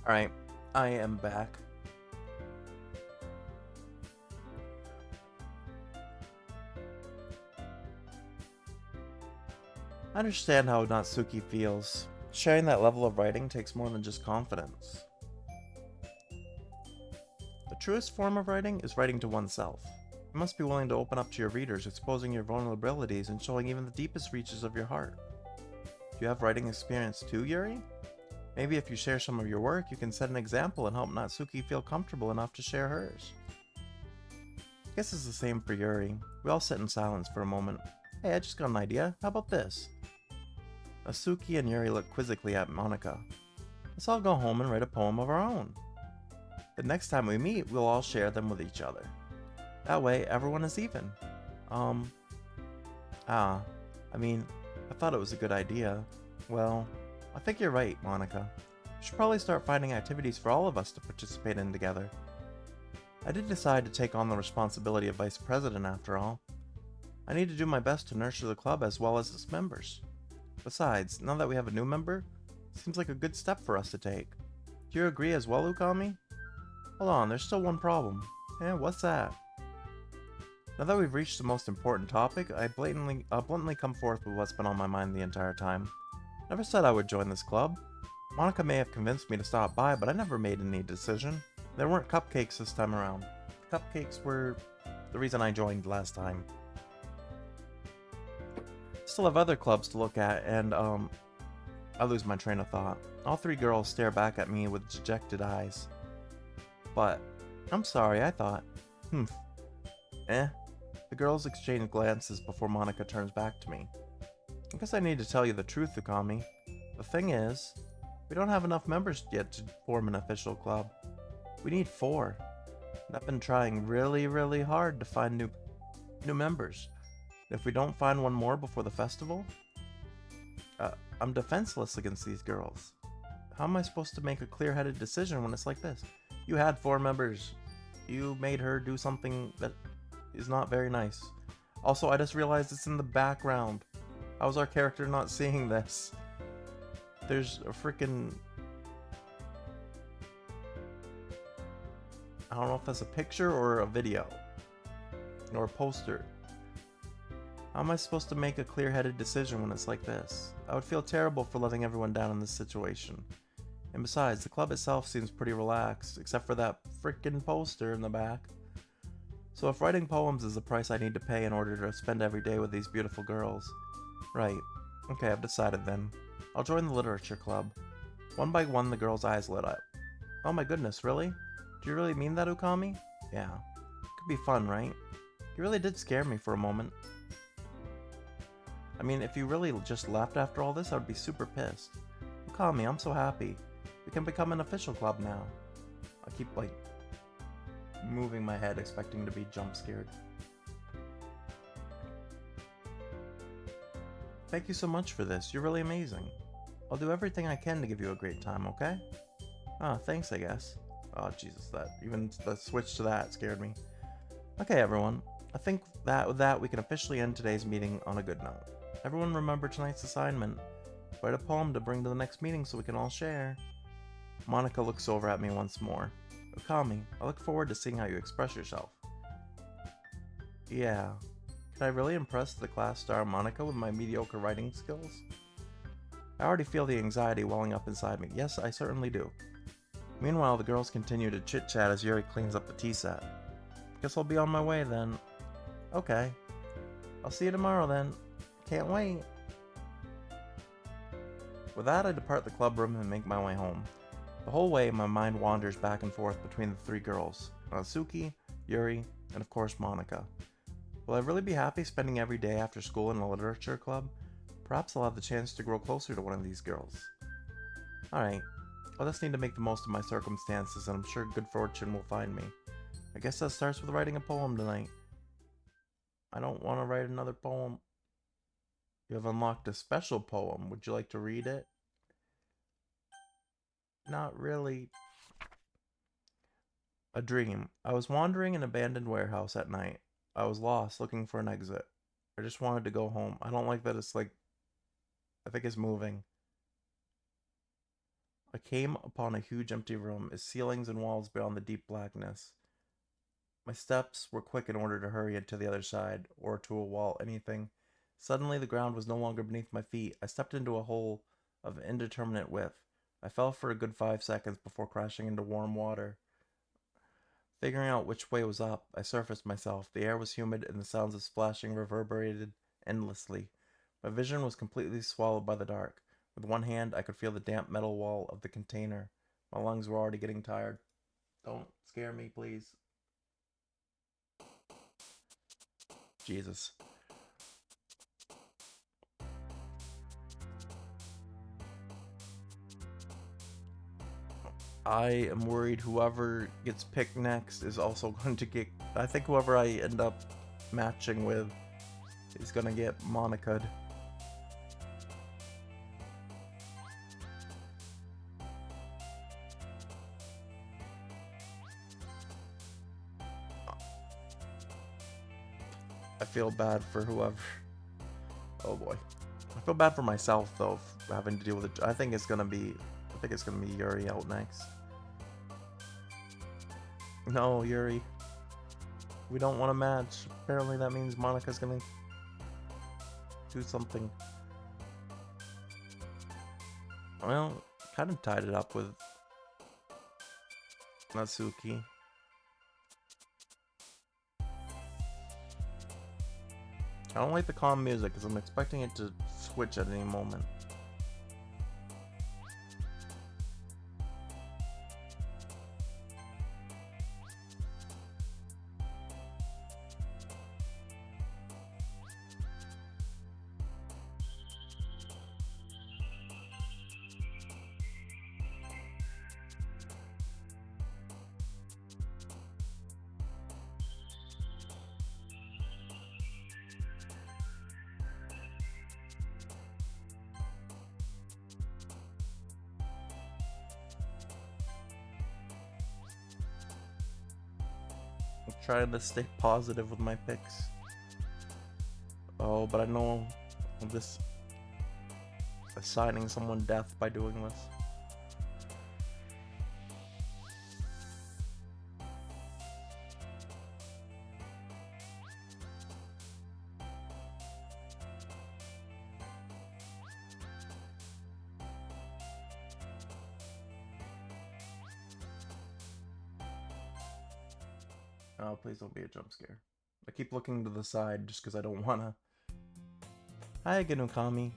Alright, I am back. I understand how Natsuki feels. Sharing that level of writing takes more than just confidence. The truest form of writing is writing to oneself. You must be willing to open up to your readers, exposing your vulnerabilities and showing even the deepest reaches of your heart. Do you have writing experience too, Yuri? Maybe if you share some of your work, you can set an example and help Natsuki feel comfortable enough to share hers. I guess it's the same for Yuri. We all sit in silence for a moment. Hey, I just got an idea. How about this? Natsuki and Yuri look quizzically at Monika. Let's all go home and write a poem of our own. The next time we meet, we'll all share them with each other. That way, everyone is even. I thought it was a good idea. Well, I think you're right, Monika. We should probably start finding activities for all of us to participate in together. I did decide to take on the responsibility of vice president after all. I need to do my best to nurture the club as well as its members. Besides, now that we have a new member, it seems like a good step for us to take. Do you agree as well, Ukami? Hold on, there's still one problem. What's that? Now that we've reached the most important topic, I bluntly come forth with what's been on my mind the entire time. Never said I would join this club. Monika may have convinced me to stop by, but I never made any decision. There weren't cupcakes this time around. The cupcakes were the reason I joined last time. Still have other clubs to look at, and I lose my train of thought. All three girls stare back at me with dejected eyes. But, I'm sorry, I thought. The girls exchange glances before Monika turns back to me. I guess I need to tell you the truth, Ukami. The thing is, we don't have enough members yet to form an official club. We need 4. And I've been trying really, really hard to find new members. If we don't find one more before the festival, I'm defenseless against these girls. How am I supposed to make a clear-headed decision when it's like this? You had 4 members. You made her do something that is not very nice. Also, I just realized it's in the background. How's our character not seeing this? There's a freaking... I don't know if that's a picture or a video. Or a poster. How am I supposed to make a clear-headed decision when it's like this? I would feel terrible for letting everyone down in this situation. And besides, the club itself seems pretty relaxed, except for that frickin' poster in the back. So if writing poems is the price I need to pay in order to spend every day with these beautiful girls... Right. Okay, I've decided then. I'll join the literature club. One by one, the girls' eyes lit up. Oh my goodness, really? Do you really mean that, Ukami? Yeah. Could be fun, right? You really did scare me for a moment. I mean, if you really just left after all this, I would be super pissed. Ukami, I'm so happy. We can become an official club now. I keep, moving my head, expecting to be jump scared. Thank you so much for this. You're really amazing. I'll do everything I can to give you a great time, okay? Thanks, I guess. Oh, Jesus, even the switch to that scared me. Okay, everyone. I think that with that, we can officially end today's meeting on a good note. Everyone remember tonight's assignment. Write a poem to bring to the next meeting so we can all share. Monika looks over at me once more. Okami, I look forward to seeing how you express yourself. Yeah. Can I really impress the class star Monika with my mediocre writing skills? I already feel the anxiety welling up inside me. Yes, I certainly do. Meanwhile, the girls continue to chit-chat as Yuri cleans up the tea set. Guess I'll be on my way then. Okay. I'll see you tomorrow then. Can't wait. With that, I depart the club room and make my way home. The whole way, my mind wanders back and forth between the 3 girls, Natsuki, Yuri, and of course Monika. Will I really be happy spending every day after school in a literature club? Perhaps I'll have the chance to grow closer to one of these girls. Alright, I'll just need to make the most of my circumstances, and I'm sure good fortune will find me. I guess that starts with writing a poem tonight. I don't want to write another poem. You have unlocked a special poem. Would you like to read it? Not really. A dream. I was wandering in an abandoned warehouse at night. I was lost, looking for an exit. I just wanted to go home. I don't like that it's I think it's moving. I came upon a huge empty room, its ceilings and walls beyond the deep blackness. My steps were quick in order to hurry to the other side, or to a wall, anything. Suddenly the ground was no longer beneath my feet. I stepped into a hole of indeterminate width. I fell for a good 5 seconds before crashing into warm water. Figuring out which way was up, I surfaced myself. The air was humid, and the sounds of splashing reverberated endlessly. My vision was completely swallowed by the dark. With one hand, I could feel the damp metal wall of the container. My lungs were already getting tired. Don't scare me, please. Jesus. I am worried whoever gets picked next is also going to get... I think whoever I end up matching with is going to get Monica'd. I feel bad for whoever... Oh boy. I feel bad for myself, though, for having to deal with it. I think it's going to be Yuri out next. No, Yuri. We don't want a match. Apparently that means Monica's gonna do something. Well, kind of tied it up with Natsuki. I don't like the calm music because I'm expecting it to switch at any moment. I'm trying to stay positive with my picks. Oh, but I know I'm just assigning someone death by doing this. Oh, please don't be a jump scare. I keep looking to the side just because I don't wanna. Hi again, Okami.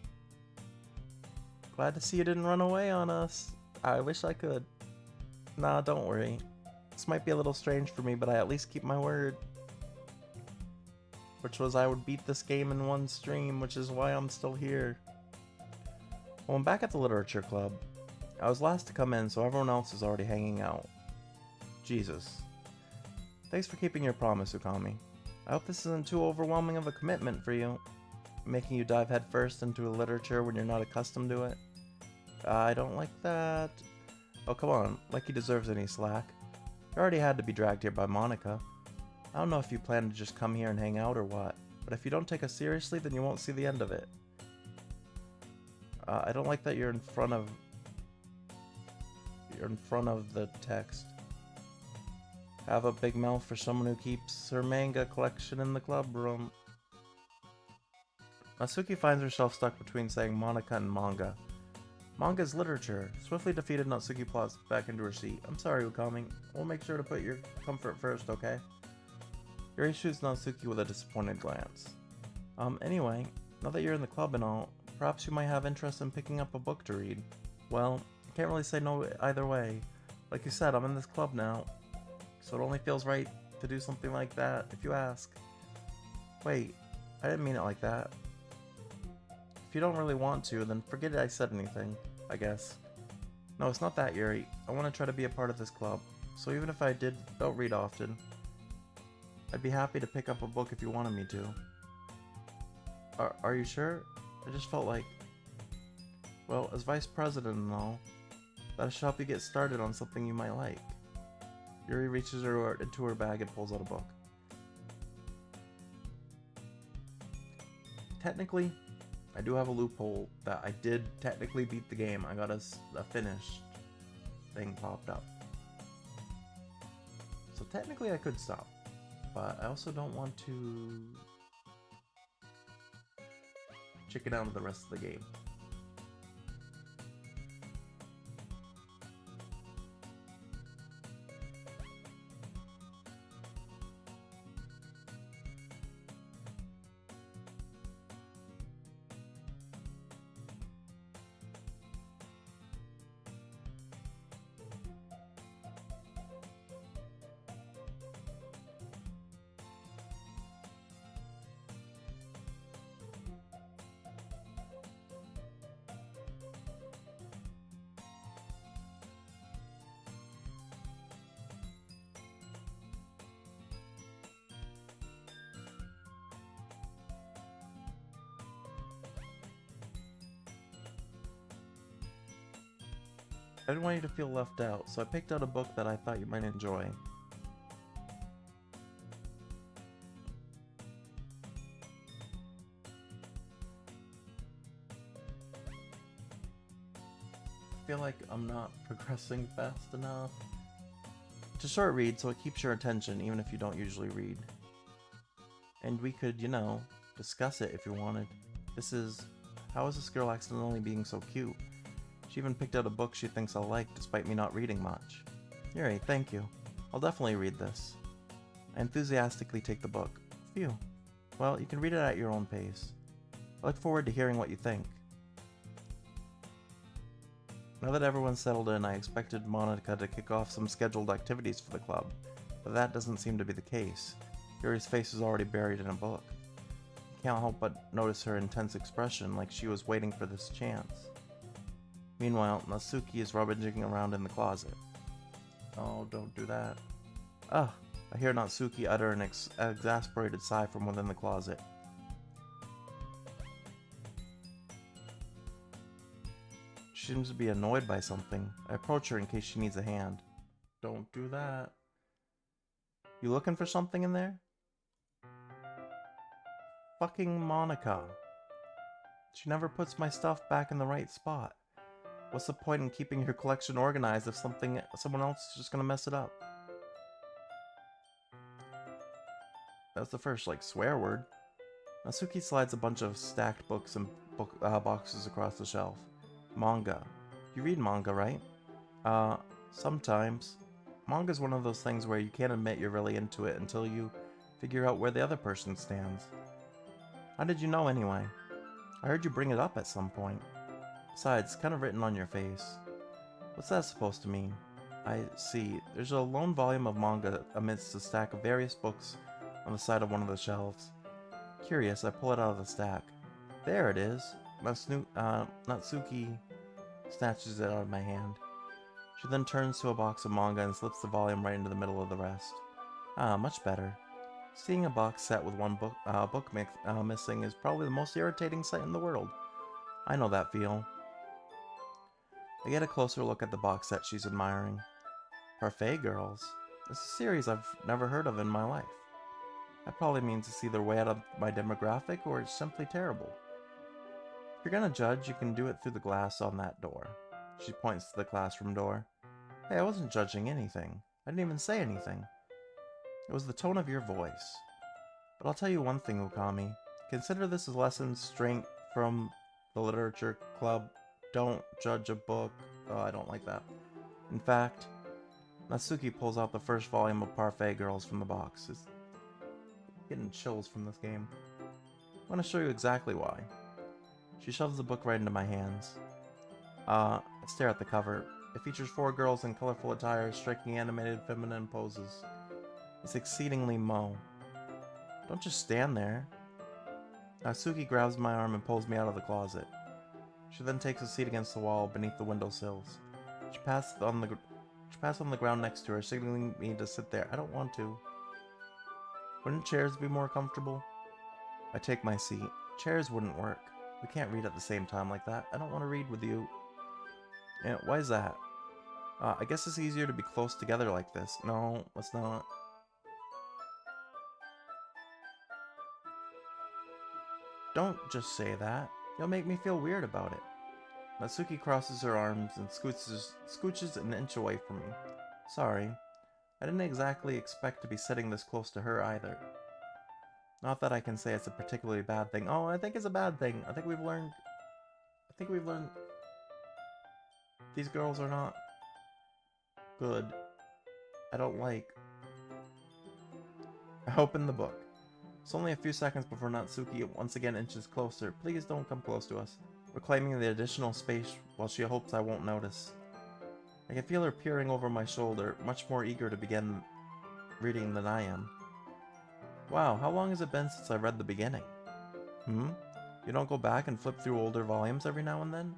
Glad to see you didn't run away on us. I wish I could. Nah, don't worry. This might be a little strange for me, but I at least keep my word. Which was I would beat this game in one stream, which is why I'm still here. Well, I'm back at the literature club. I was last to come in, so everyone else is already hanging out. Jesus. Thanks for keeping your promise, Okami. I hope this isn't too overwhelming of a commitment for you, making you dive headfirst into a literature when you're not accustomed to it. I don't like that. Oh, come on, like he deserves any slack. You already had to be dragged here by Monica. I don't know if you plan to just come here and hang out or what, but if you don't take us seriously, then you won't see the end of it. I don't like that you're in front of the text. Have a big mouth for someone who keeps her manga collection in the club room. Natsuki finds herself stuck between saying Monica and manga. Manga is literature. Swiftly defeated, Natsuki plots back into her seat. I'm sorry, Okami. We'll make sure to put your comfort first, okay? Yuri shoots Natsuki with a disappointed glance. Anyway, now that you're in the club and all, perhaps you might have interest in picking up a book to read. Well, I can't really say no either way. Like you said, I'm in this club now, so it only feels right to do something like that, if you ask. Wait, I didn't mean it like that. If you don't really want to, then forget I said anything, I guess. No, it's not that, Yuri. I want to try to be a part of this club, so even if I don't read often, I'd be happy to pick up a book if you wanted me to. Are you sure? I just felt like... Well, as vice president and all, that should help you get started on something you might like. Yuri reaches into her bag and pulls out a book. Technically, I do have a loophole that I did technically beat the game. I got a finish thing popped up. So technically I could stop, but I also don't want to chicken out of the rest of the game. I didn't want you to feel left out, so I picked out a book that I thought you might enjoy. I feel like I'm not progressing fast enough. It's a short read, so it keeps your attention even if you don't usually read. And we could, you know, discuss it if you wanted. This is How Is This Girl Accidentally Being So Cute? She even picked out a book she thinks I'll like despite me not reading much. Yuri, thank you. I'll definitely read this. I enthusiastically take the book. Phew. Well, you can read it at your own pace. I look forward to hearing what you think. Now that everyone's settled in, I expected Monica to kick off some scheduled activities for the club, but that doesn't seem to be the case. Yuri's face is already buried in a book. I can't help but notice her intense expression, like she was waiting for this chance. Meanwhile, Natsuki is rummaging around in the closet. Oh, don't do that. Ugh, I hear Natsuki utter an exasperated sigh from within the closet. She seems to be annoyed by something. I approach her in case she needs a hand. Don't do that. You looking for something in there? Fucking Monica. She never puts my stuff back in the right spot. What's the point in keeping your collection organized if someone else is just gonna mess it up? That's the first, swear word. Natsuki slides a bunch of stacked books and boxes across the shelf. Manga. You read manga, right? Sometimes. Manga's one of those things where you can't admit you're really into it until you figure out where the other person stands. How did you know anyway? I heard you bring it up at some point. Besides, it's kind of written on your face. What's that supposed to mean? I see. There's a lone volume of manga amidst a stack of various books on the side of one of the shelves. Curious, I pull it out of the stack. There it is. Natsuki snatches it out of my hand. She then turns to a box of manga and slips the volume right into the middle of the rest. Ah, much better. Seeing a box set with one book missing is probably the most irritating sight in the world. I know that feel. I get a closer look at the box set she's admiring. Parfait Girls? It's a series I've never heard of in my life. That probably means it's either way out of my demographic or it's simply terrible. If you're gonna judge, you can do it through the glass on that door. She points to the classroom door. Hey, I wasn't judging anything. I didn't even say anything. It was the tone of your voice. But I'll tell you one thing, Okami. Consider this a lesson straight from the literature club. Don't judge a book. Oh, I don't like that. In fact, Natsuki pulls out the first volume of Parfait Girls from the box. It's getting chills from this game. I want to show you exactly why. She shoves the book right into my hands. I stare at the cover. It features 4 girls in colorful attire, striking animated feminine poses. It's exceedingly mo. Don't just stand there. Natsuki grabs my arm and pulls me out of the closet. She then takes a seat against the wall beneath the windowsills. She passed on the ground next to her, signaling me to sit there. I don't want to. Wouldn't chairs be more comfortable? I take my seat. Chairs wouldn't work. We can't read at the same time like that. I don't want to read with you. Yeah, why is that? I guess it's easier to be close together like this. No, it's not. Don't just say that. You'll make me feel weird about it. Natsuki crosses her arms and scooches an inch away from me. Sorry. I didn't exactly expect to be sitting this close to her either. Not that I can say it's a particularly bad thing. Oh, I think it's a bad thing. I think we've learned these girls are not good. I don't like. I open the book. It's only a few seconds before Natsuki once again inches closer. Please don't come close to us. Reclaiming the additional space while she hopes I won't notice. I can feel her peering over my shoulder, much more eager to begin reading than I am. Wow, how long has it been since I read the beginning? You don't go back and flip through older volumes every now and then?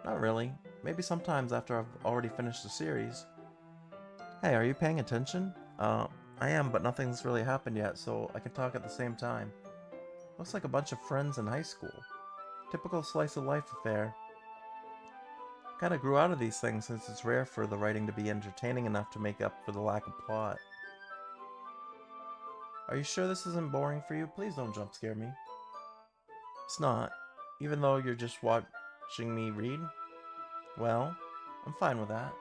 Not really. Maybe sometimes after I've already finished the series. Hey, are you paying attention? I am, but nothing's really happened yet, so I can talk at the same time. Looks like a bunch of friends in high school. Typical slice of life affair. Kinda grew out of these things since it's rare for the writing to be entertaining enough to make up for the lack of plot. Are you sure this isn't boring for you? Please don't jump scare me. It's not, even though you're just watching me read. Well, I'm fine with that.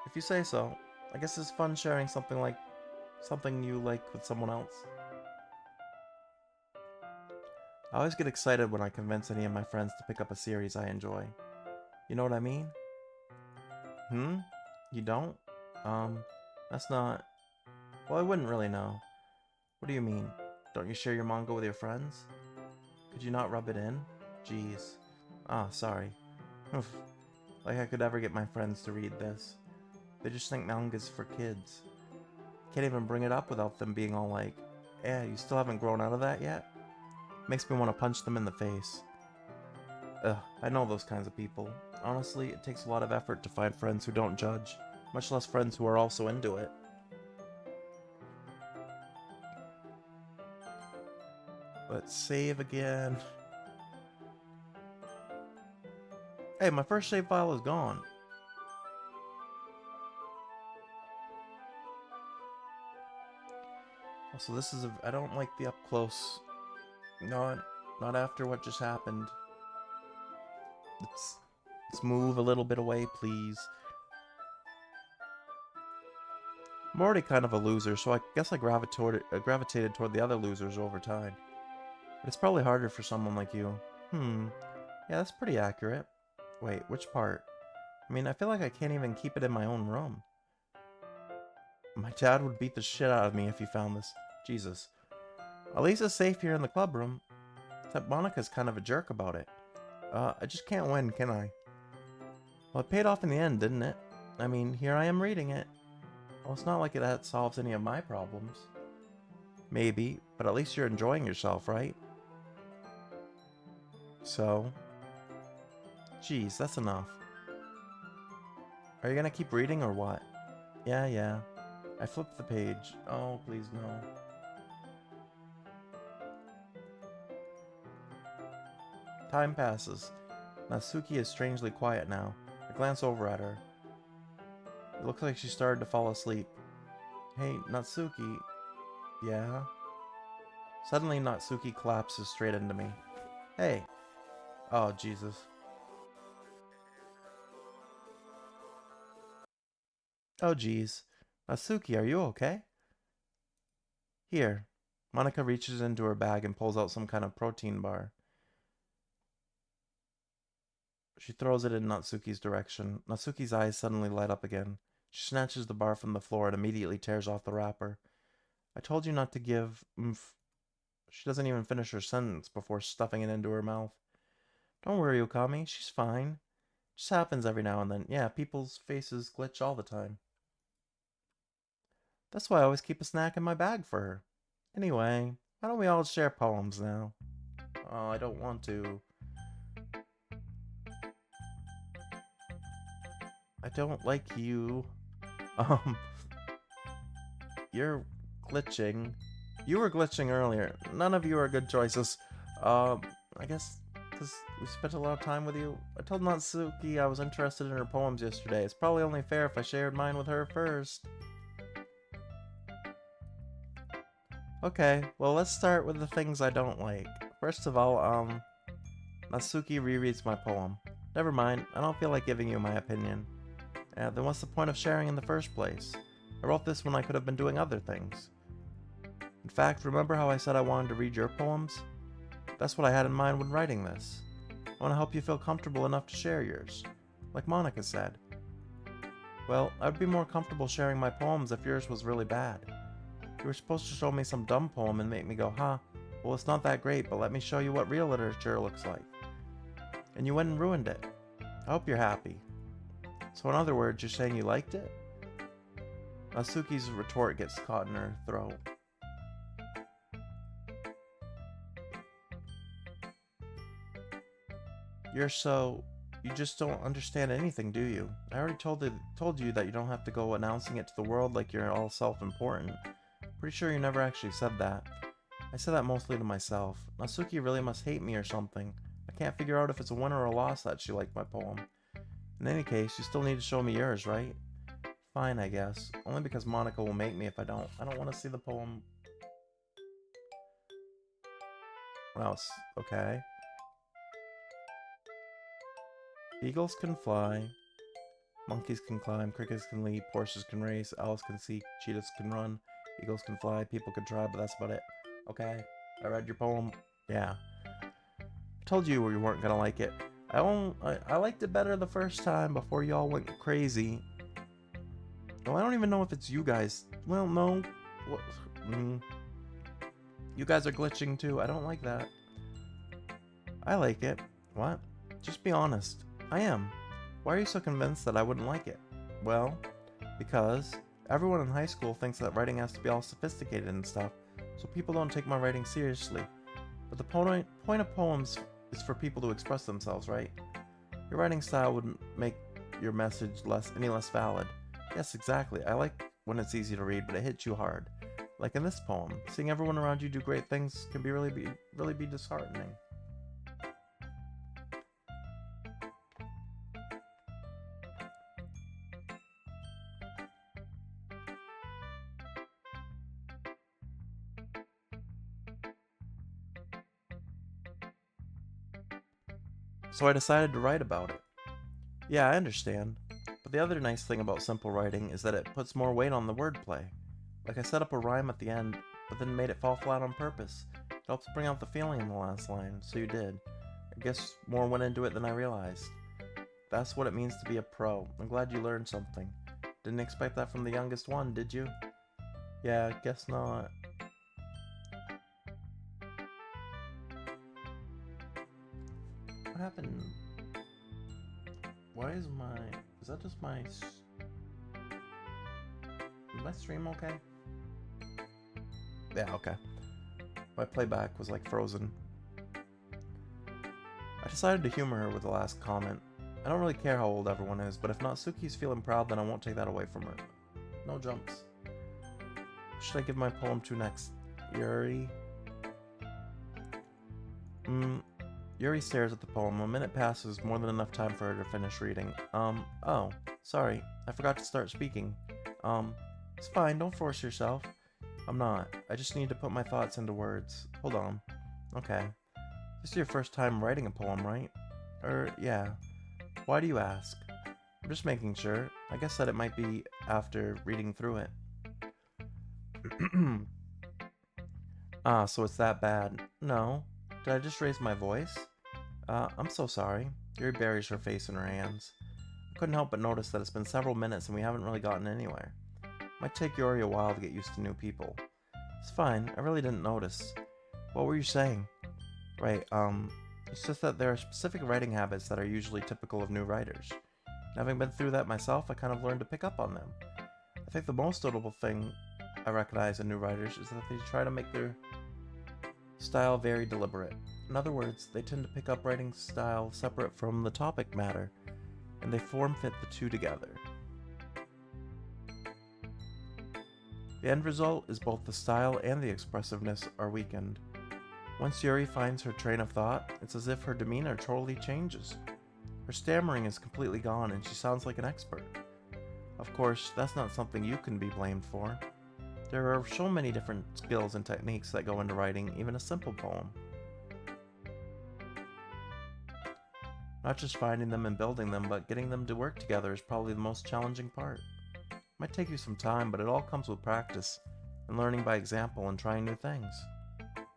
If you say so. I guess it's fun sharing something you like with someone else. I always get excited when I convince any of my friends to pick up a series I enjoy. You know what I mean? You don't? That's not... Well, I wouldn't really know. What do you mean? Don't you share your manga with your friends? Could you not rub it in? Jeez. Ah, sorry. Oof. Like I could ever get my friends to read this. They just think manga's for kids. Can't even bring it up without them being all like, you still haven't grown out of that yet? Makes me want to punch them in the face. Ugh, I know those kinds of people. Honestly, it takes a lot of effort to find friends who don't judge, much less friends who are also into it. Let's save again. Hey, my first save file is gone. Also, this is I don't like the up close. Not after what just happened. Let's move a little bit away, please. I'm already kind of a loser, so I guess I gravitated toward the other losers over time. But it's probably harder for someone like you. Yeah, that's pretty accurate. Wait, which part? I mean, I feel like I can't even keep it in my own room. My dad would beat the shit out of me if he found this. Jesus. At least it's safe here in the club room. Except Monica's kind of a jerk about it. I just can't win, can I? Well, it paid off in the end, didn't it? I mean, here I am reading it. Well, it's not like that solves any of my problems. Maybe, but at least you're enjoying yourself, right? So? Jeez, that's enough. Are you gonna keep reading or what? Yeah. I flipped the page. Oh, please no. Time passes. Natsuki is strangely quiet now. I glance over at her. It looks like she started to fall asleep. Hey, Natsuki. Yeah? Suddenly, Natsuki collapses straight into me. Hey. Oh, Jesus. Oh, jeez. Natsuki, are you okay? Here. Monica reaches into her bag and pulls out some kind of protein bar. She throws it in Natsuki's direction. Natsuki's eyes suddenly light up again. She snatches the bar from the floor and immediately tears off the wrapper. I told you not to give oomph. She doesn't even finish her sentence before stuffing it into her mouth. Don't worry, Okami. She's fine. Just happens every now and then. Yeah, people's faces glitch all the time. That's why I always keep a snack in my bag for her. Anyway, why don't we all share poems now? Oh, I don't want to. I don't like you. Um, you're glitching. You were glitching earlier. None of you are good choices. I guess because we spent a lot of time with you. I told Natsuki I was interested in her poems yesterday. It's probably only fair if I shared mine with her first. Okay, well let's start with the things I don't like. First of all, Natsuki rereads my poem. Never mind, I don't feel like giving you my opinion. Then what's the point of sharing in the first place? I wrote this when I could have been doing other things. In fact, remember how I said I wanted to read your poems? That's what I had in mind when writing this. I want to help you feel comfortable enough to share yours, like Monica said. Well, I'd be more comfortable sharing my poems if yours was really bad. You were supposed to show me some dumb poem and make me go, huh, well it's not that great, but let me show you what real literature looks like. And you went and ruined it. I hope you're happy. So in other words, you're saying you liked it? Natsuki's retort gets caught in her throat. You just don't understand anything, do you? I already told you that you don't have to go announcing it to the world like you're all self-important. Pretty sure you never actually said that. I said that mostly to myself. Natsuki really must hate me or something. I can't figure out if it's a win or a loss that she liked my poem. In any case, you still need to show me yours, right? Fine, I guess. Only because Monica will make me if I don't. I don't want to see the poem. Well, okay. Eagles can fly. Monkeys can climb. Crickets can leap. Horses can race. Owls can seek. Cheetahs can run. Eagles can fly. People can try, but that's about it. Okay. I read your poem. Yeah. I told you you weren't gonna like it. I liked it better the first time before y'all went crazy. Well, I don't even know if it's you guys. Well, no. You guys are glitching too. I don't like that. I like it. What? Just be honest. I am. Why are you so convinced that I wouldn't like it? Well, because everyone in high school thinks that writing has to be all sophisticated and stuff, so people don't take my writing seriously. But the point of poems is for people to express themselves, right? Your writing style wouldn't make your message any less valid. Yes, exactly. I like when it's easy to read, but it hits you hard. Like in this poem, seeing everyone around you do great things can really be disheartening. So I decided to write about it. Yeah, I understand. But the other nice thing about simple writing is that it puts more weight on the wordplay. Like I set up a rhyme at the end, but then made it fall flat on purpose. It helps bring out the feeling in the last line, so you did. I guess more went into it than I realized. That's what it means to be a pro. I'm glad you learned something. Didn't expect that from the youngest one, did you? Yeah, guess not. What happened? Why is that just is my stream okay? Yeah, okay. My playback was like frozen. I decided to humor her with the last comment. I don't really care how old everyone is, but if Natsuki's feeling proud, then I won't take that away from her. No jumps. Who should I give my poem to next? Yuri? Yuri stares at the poem. A minute passes, more than enough time for her to finish reading. Oh, sorry. I forgot to start speaking. It's fine, don't force yourself. I'm not. I just need to put my thoughts into words. Hold on. Okay. This is your first time writing a poem, right? Yeah. Why do you ask? I'm just making sure. I guess that it might be after reading through it. So it's that bad. No. Did I just raise my voice? I'm so sorry. Yuri buries her face in her hands. I couldn't help but notice that it's been several minutes and we haven't really gotten anywhere. Might take Yuri a while to get used to new people. It's fine, I really didn't notice. What were you saying? Right, it's just that there are specific writing habits that are usually typical of new writers. And having been through that myself, I kind of learned to pick up on them. I think the most notable thing I recognize in new writers is that they try to make their style very deliberate. In other words, they tend to pick up writing style separate from the topic matter, and they form-fit the two together. The end result is both the style and the expressiveness are weakened. Once Yuri finds her train of thought, it's as if her demeanor totally changes. Her stammering is completely gone and she sounds like an expert. Of course, that's not something you can be blamed for. There are so many different skills and techniques that go into writing even a simple poem. Not just finding them and building them, but getting them to work together is probably the most challenging part. It might take you some time, but it all comes with practice and learning by example and trying new things.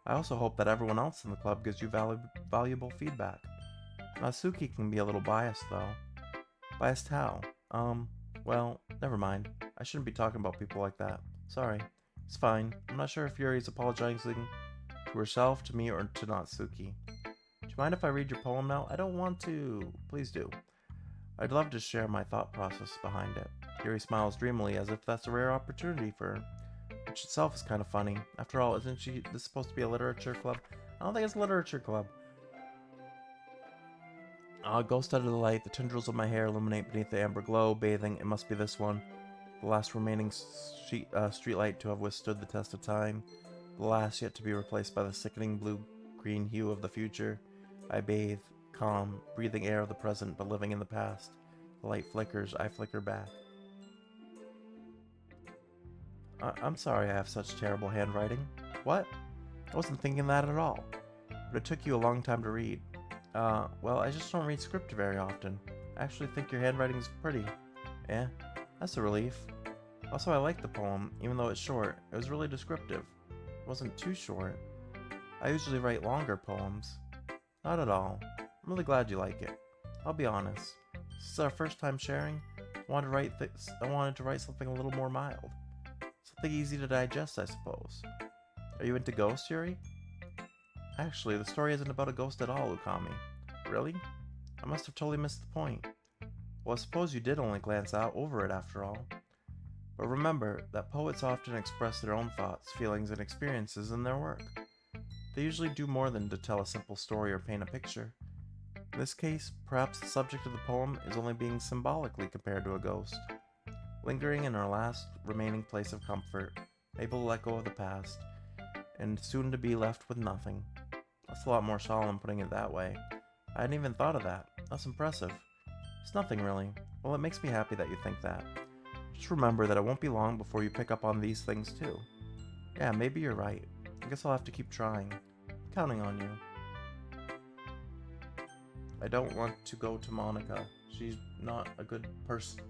I also hope that everyone else in the club gives you valuable feedback. Natsuki can be a little biased though. Biased how? Well, never mind. I shouldn't be talking about people like that. Sorry. It's fine. I'm not sure if Yuri is apologizing to herself, to me, or to Natsuki. Do you mind if I read your poem now? I don't want to. Please do. I'd love to share my thought process behind it. Yuri smiles dreamily as if that's a rare opportunity for her, which itself is kind of funny. After all, isn't this supposed to be a literature club? I don't think it's a literature club. Ghost out of the light, the tendrils of my hair illuminate beneath the amber glow, bathing. It must be this one. The last remaining streetlight to have withstood the test of time. The last yet to be replaced by the sickening blue-green hue of the future. I bathe, calm, breathing air of the present, but living in the past. The light flickers, I flicker back. I'm sorry I have such terrible handwriting. What? I wasn't thinking that at all. But it took you a long time to read. Well, I just don't read script very often. I actually think your handwriting's pretty. Eh? That's a relief. Also, I like the poem, even though it's short. It was really descriptive. It wasn't too short. I usually write longer poems. Not at all. I'm really glad you like it. I'll be honest. This is our first time sharing. I wanted to write something a little more mild. Something easy to digest, I suppose. Are you into ghosts, Yuri? Actually, the story isn't about a ghost at all, Ukami. Really? I must have totally missed the point. Well, I suppose you did only glance out over it after all. But remember that poets often express their own thoughts, feelings, and experiences in their work. They usually do more than to tell a simple story or paint a picture. In this case, perhaps the subject of the poem is only being symbolically compared to a ghost, lingering in our last remaining place of comfort, able to let go of the past, and soon to be left with nothing. That's a lot more solemn putting it that way. I hadn't even thought of that. That's impressive. It's nothing really. Well, it makes me happy that you think that. Just remember that it won't be long before you pick up on these things too. Yeah, maybe you're right. I guess I'll have to keep trying. I'm counting on you. I don't want to go to Monica. She's not a good person.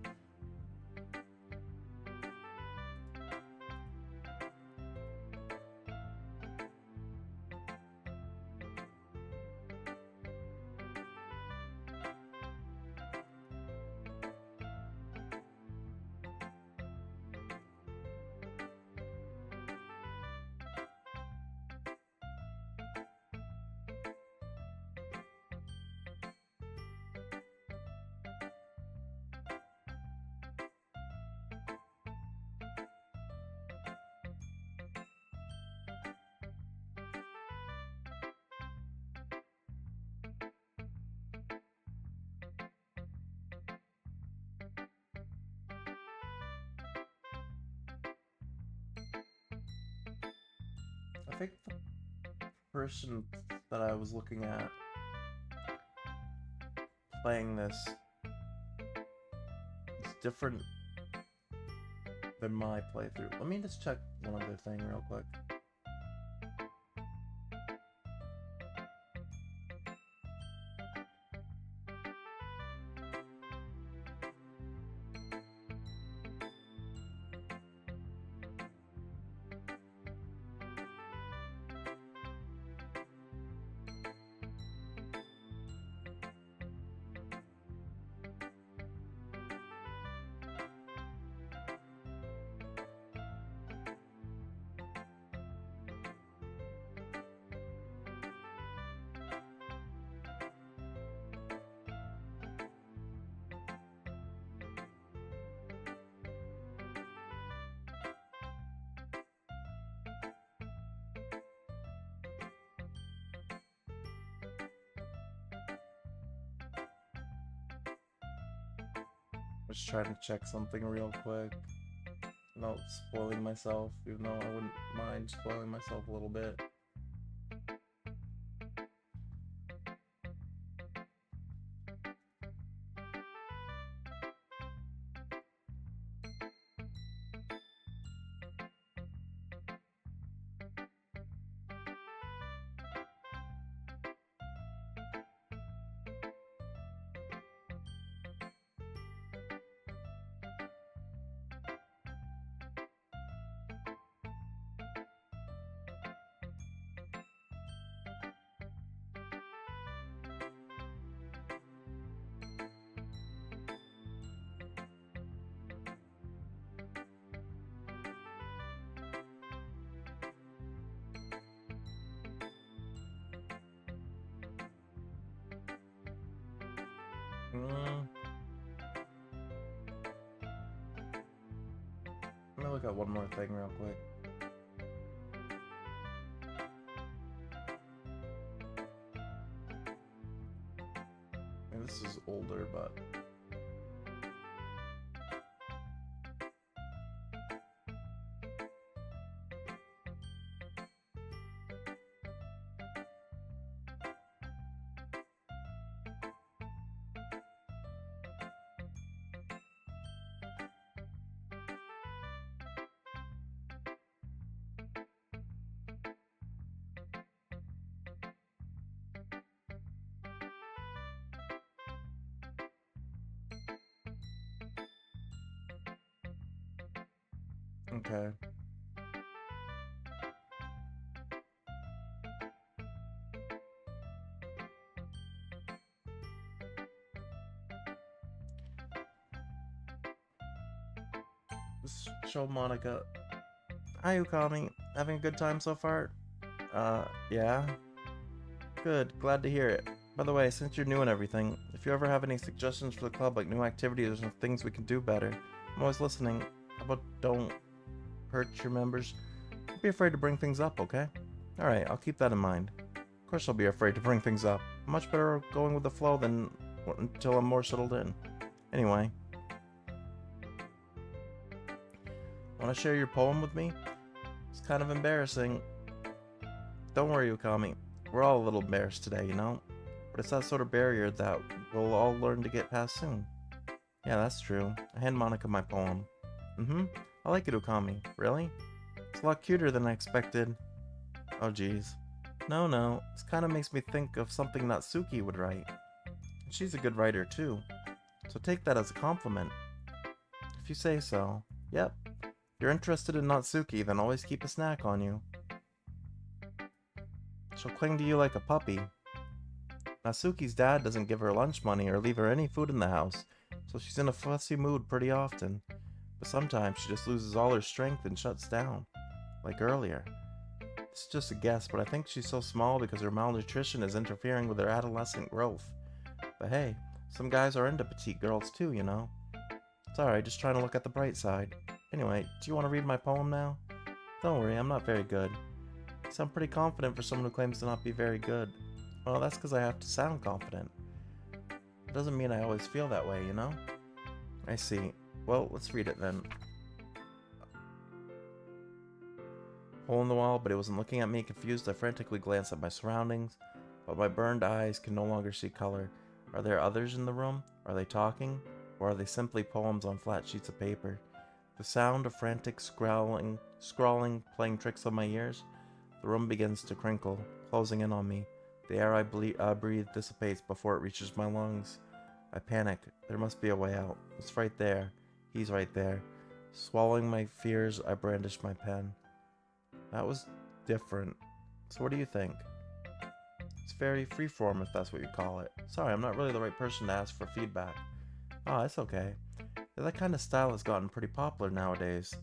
I think the person that I was looking at playing this is different than my playthrough. Let me just check one other thing real quick. Just trying to check something real quick. Not spoiling myself, even though I wouldn't mind spoiling myself a little bit. look at one more thing real quick. Maybe this is older, but... Okay. Let's show Monica. Hi, Ukami. Having a good time so far? Yeah? Good. Glad to hear it. By the way, since you're new and everything, if you ever have any suggestions for the club, like new activities or things we can do better, I'm always listening. How about don't hurt your members? Don't be afraid to bring things up, okay? Alright, I'll keep that in mind. Of course I'll be afraid to bring things up. I'm much better going with the flow than until I'm more settled in. Anyway. Want to share your poem with me? It's kind of embarrassing. Don't worry, Ukami. We're all a little embarrassed today, you know? But it's that sort of barrier that we'll all learn to get past soon. Yeah, that's true. I hand Monica my poem. I like it, Ukami. Really? It's a lot cuter than I expected. Oh, jeez. No. This kind of makes me think of something Natsuki would write. She's a good writer, too. So take that as a compliment. If you say so. Yep. If you're interested in Natsuki, then always keep a snack on you. She'll cling to you like a puppy. Natsuki's dad doesn't give her lunch money or leave her any food in the house, so she's in a fussy mood pretty often. But sometimes she just loses all her strength and shuts down. Like earlier. This is just a guess, but I think she's so small because her malnutrition is interfering with her adolescent growth. But hey, some guys are into petite girls too, you know. It's alright, just trying to look at the bright side. Anyway, do you want to read my poem now? Don't worry, I'm not very good. I sound pretty confident for someone who claims to not be very good. Well, that's because I have to sound confident. It doesn't mean I always feel that way, you know? I see. Well, let's read it then. Hole in the wall, but it wasn't looking at me. Confused, I frantically glanced at my surroundings, but my burned eyes can no longer see color. Are there others in the room? Are they talking? Or are they simply poems on flat sheets of paper? The sound of frantic scrawling, playing tricks on my ears. The room begins to crinkle, closing in on me. The air I breathe dissipates before it reaches my lungs. I panic. There must be a way out. It's right there. He's right there. Swallowing my fears, I brandish my pen. That was different. So what do you think? It's very freeform, if that's what you call it. Sorry, I'm not really the right person to ask for feedback. Oh, it's okay. That kind of style has gotten pretty popular nowadays.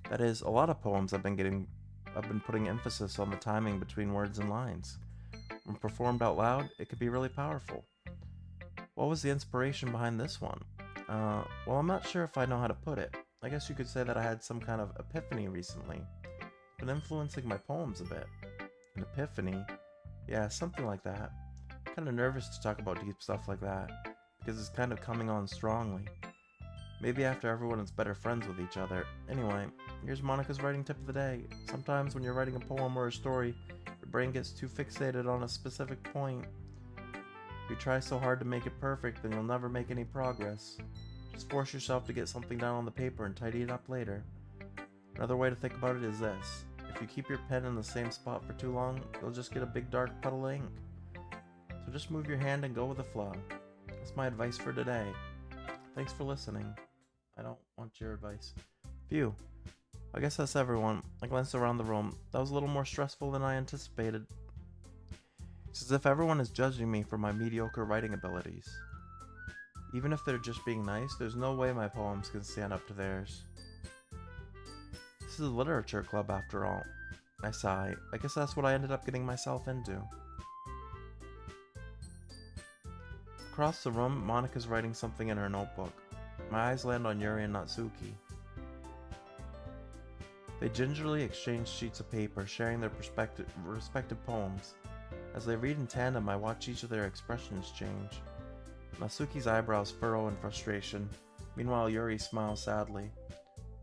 That is, a lot of poems I've been putting emphasis on the timing between words and lines. When performed out loud, it could be really powerful. What was the inspiration behind this one? Well, I'm not sure if I know how to put it. I guess you could say that I had some kind of epiphany recently. Been influencing my poems a bit. An epiphany? Yeah, something like that. Kind of nervous to talk about deep stuff like that, because it's kind of coming on strongly. Maybe after everyone is better friends with each other. Anyway, here's Monica's writing tip of the day. Sometimes when you're writing a poem or a story, your brain gets too fixated on a specific point. If you try so hard to make it perfect, then you'll never make any progress. Just force yourself to get something down on the paper and tidy it up later. Another way to think about it is this. If you keep your pen in the same spot for too long, you'll just get a big dark puddle of ink. So just move your hand and go with the flow. That's my advice for today. Thanks for listening. I don't want your advice. Phew. I guess that's everyone. I glanced around the room. That was a little more stressful than I anticipated. It's as if everyone is judging me for my mediocre writing abilities. Even if they're just being nice, there's no way my poems can stand up to theirs. This is a literature club after all. I sigh. I guess that's what I ended up getting myself into. Across the room, Monica's writing something in her notebook. My eyes land on Yuri and Natsuki. They gingerly exchange sheets of paper, sharing their respective poems. As they read in tandem, I watch each of their expressions change. Natsuki's eyebrows furrow in frustration. Meanwhile, Yuri smiles sadly.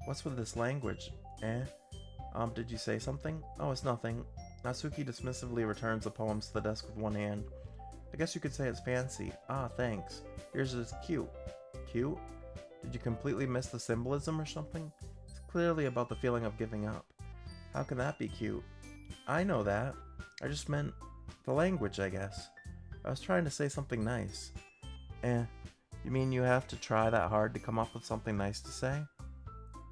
What's with this language? Eh? Did you say something? Oh, it's nothing. Natsuki dismissively returns the poems to the desk with one hand. I guess you could say it's fancy. Ah, thanks. Yours is cute. Cute? Did you completely miss the symbolism or something? It's clearly about the feeling of giving up. How can that be cute? I know that. I just meant the language, I guess. I was trying to say something nice. Eh, you mean you have to try that hard to come up with something nice to say?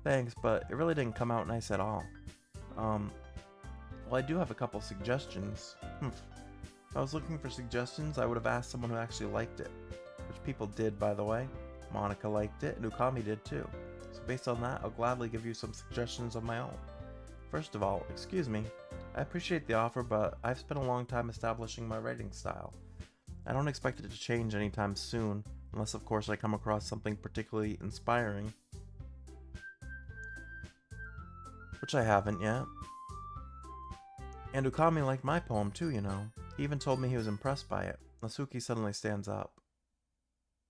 Thanks, but it really didn't come out nice at all. Well, I do have a couple suggestions. If I was looking for suggestions, I would have asked someone who actually liked it. Which people did, by the way. Monica liked it, and Ukami did too. So based on that, I'll gladly give you some suggestions of my own. First of all, excuse me. I appreciate the offer, but I've spent a long time establishing my writing style. I don't expect it to change anytime soon, unless of course I come across something particularly inspiring. Which I haven't yet. And Ukami liked my poem too, you know. He even told me he was impressed by it. Natsuki suddenly stands up.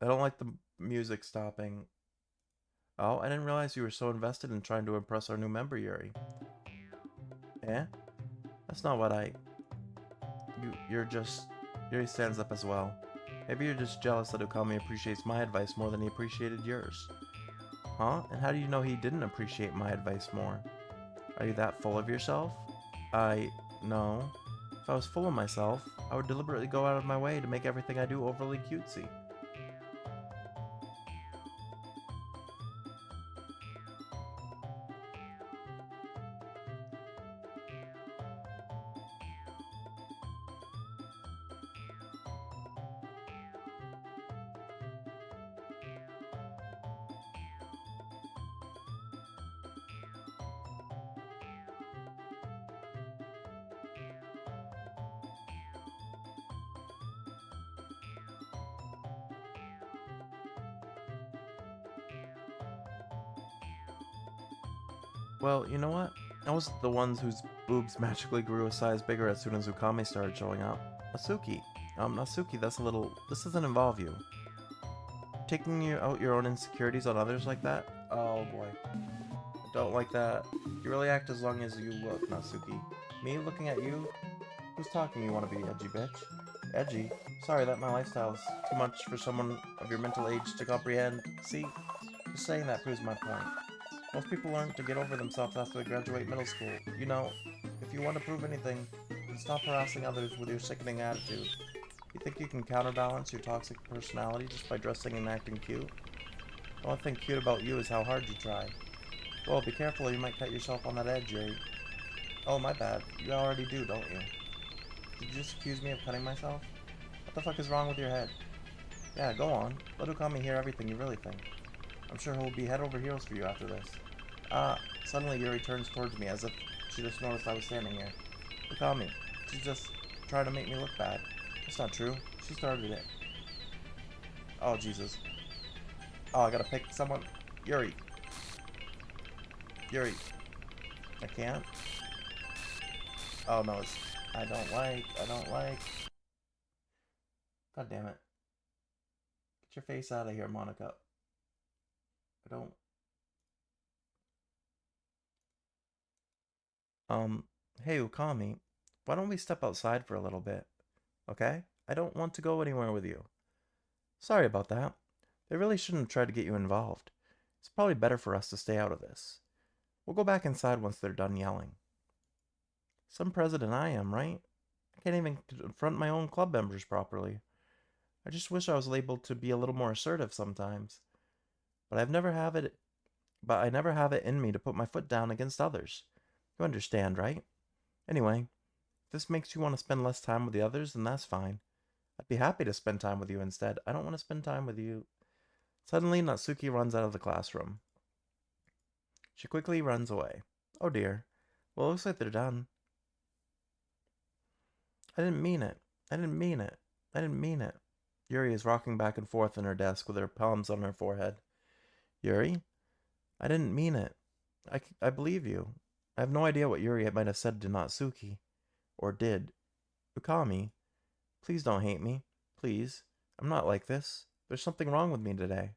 I don't like the music stopping. Oh, I didn't realize you were so invested in trying to impress our new member, Yuri. Eh? That's not what You're just... Yuri stands up as well. Maybe you're just jealous that Ukami appreciates my advice more than he appreciated yours. Huh? And how do you know he didn't appreciate my advice more? Are you that full of yourself? No. If I was full of myself, I would deliberately go out of my way to make everything I do overly cutesy. Well, you know what? I wasn't the ones whose boobs magically grew a size bigger as soon as Ukami started showing up. Natsuki, that's a little... This doesn't involve you. Taking out your own insecurities on others like that? Oh boy. I don't like that. You really act as long as you look, Natsuki. Me looking at you? Who's talking you want to be, edgy bitch? Edgy? Sorry that my lifestyle is too much for someone of your mental age to comprehend. See? Just saying that proves my point. Most people learn to get over themselves after they graduate middle school. You know, if you want to prove anything, then stop harassing others with your sickening attitude. You think you can counterbalance your toxic personality just by dressing and acting cute? The only thing cute about you is how hard you try. Well, be careful or you might cut yourself on that edge, Yuri. Oh, my bad. You already do, don't you? Did you just accuse me of cutting myself? What the fuck is wrong with your head? Yeah, go on. Let Ukami hear everything you really think. I'm sure he'll be head over heels for you after this. Suddenly Yuri turns towards me as if she just noticed I was standing here. Ukami, she's just trying to make me look bad. That's not true. She started it. Oh, Jesus. Oh, I gotta pick someone. Yuri. Yuri. I can't? Oh, no, it's... I don't like. God damn it. Get your face out of here, Monica. I don't... Hey Ukami, why don't we step outside for a little bit, okay? I don't want to go anywhere with you. Sorry about that. They really shouldn't have tried to get you involved. It's probably better for us to stay out of this. We'll go back inside once they're done yelling. Some president I am, right? I can't even confront my own club members properly. I just wish I was able to be a little more assertive sometimes. But I never have it in me to put my foot down against others. You understand, right? Anyway, if this makes you want to spend less time with the others, then that's fine. I'd be happy to spend time with you instead. I don't want to spend time with you. Suddenly, Natsuki runs out of the classroom. She quickly runs away. Oh dear. Well, it looks like they're done. I didn't mean it. I didn't mean it. I didn't mean it. Yuri is rocking back and forth in her desk with her palms on her forehead. Yuri? I didn't mean it. I believe you. I have no idea what Yuri might have said to Natsuki. Or did. Ukami, please don't hate me. Please. I'm not like this. There's something wrong with me today.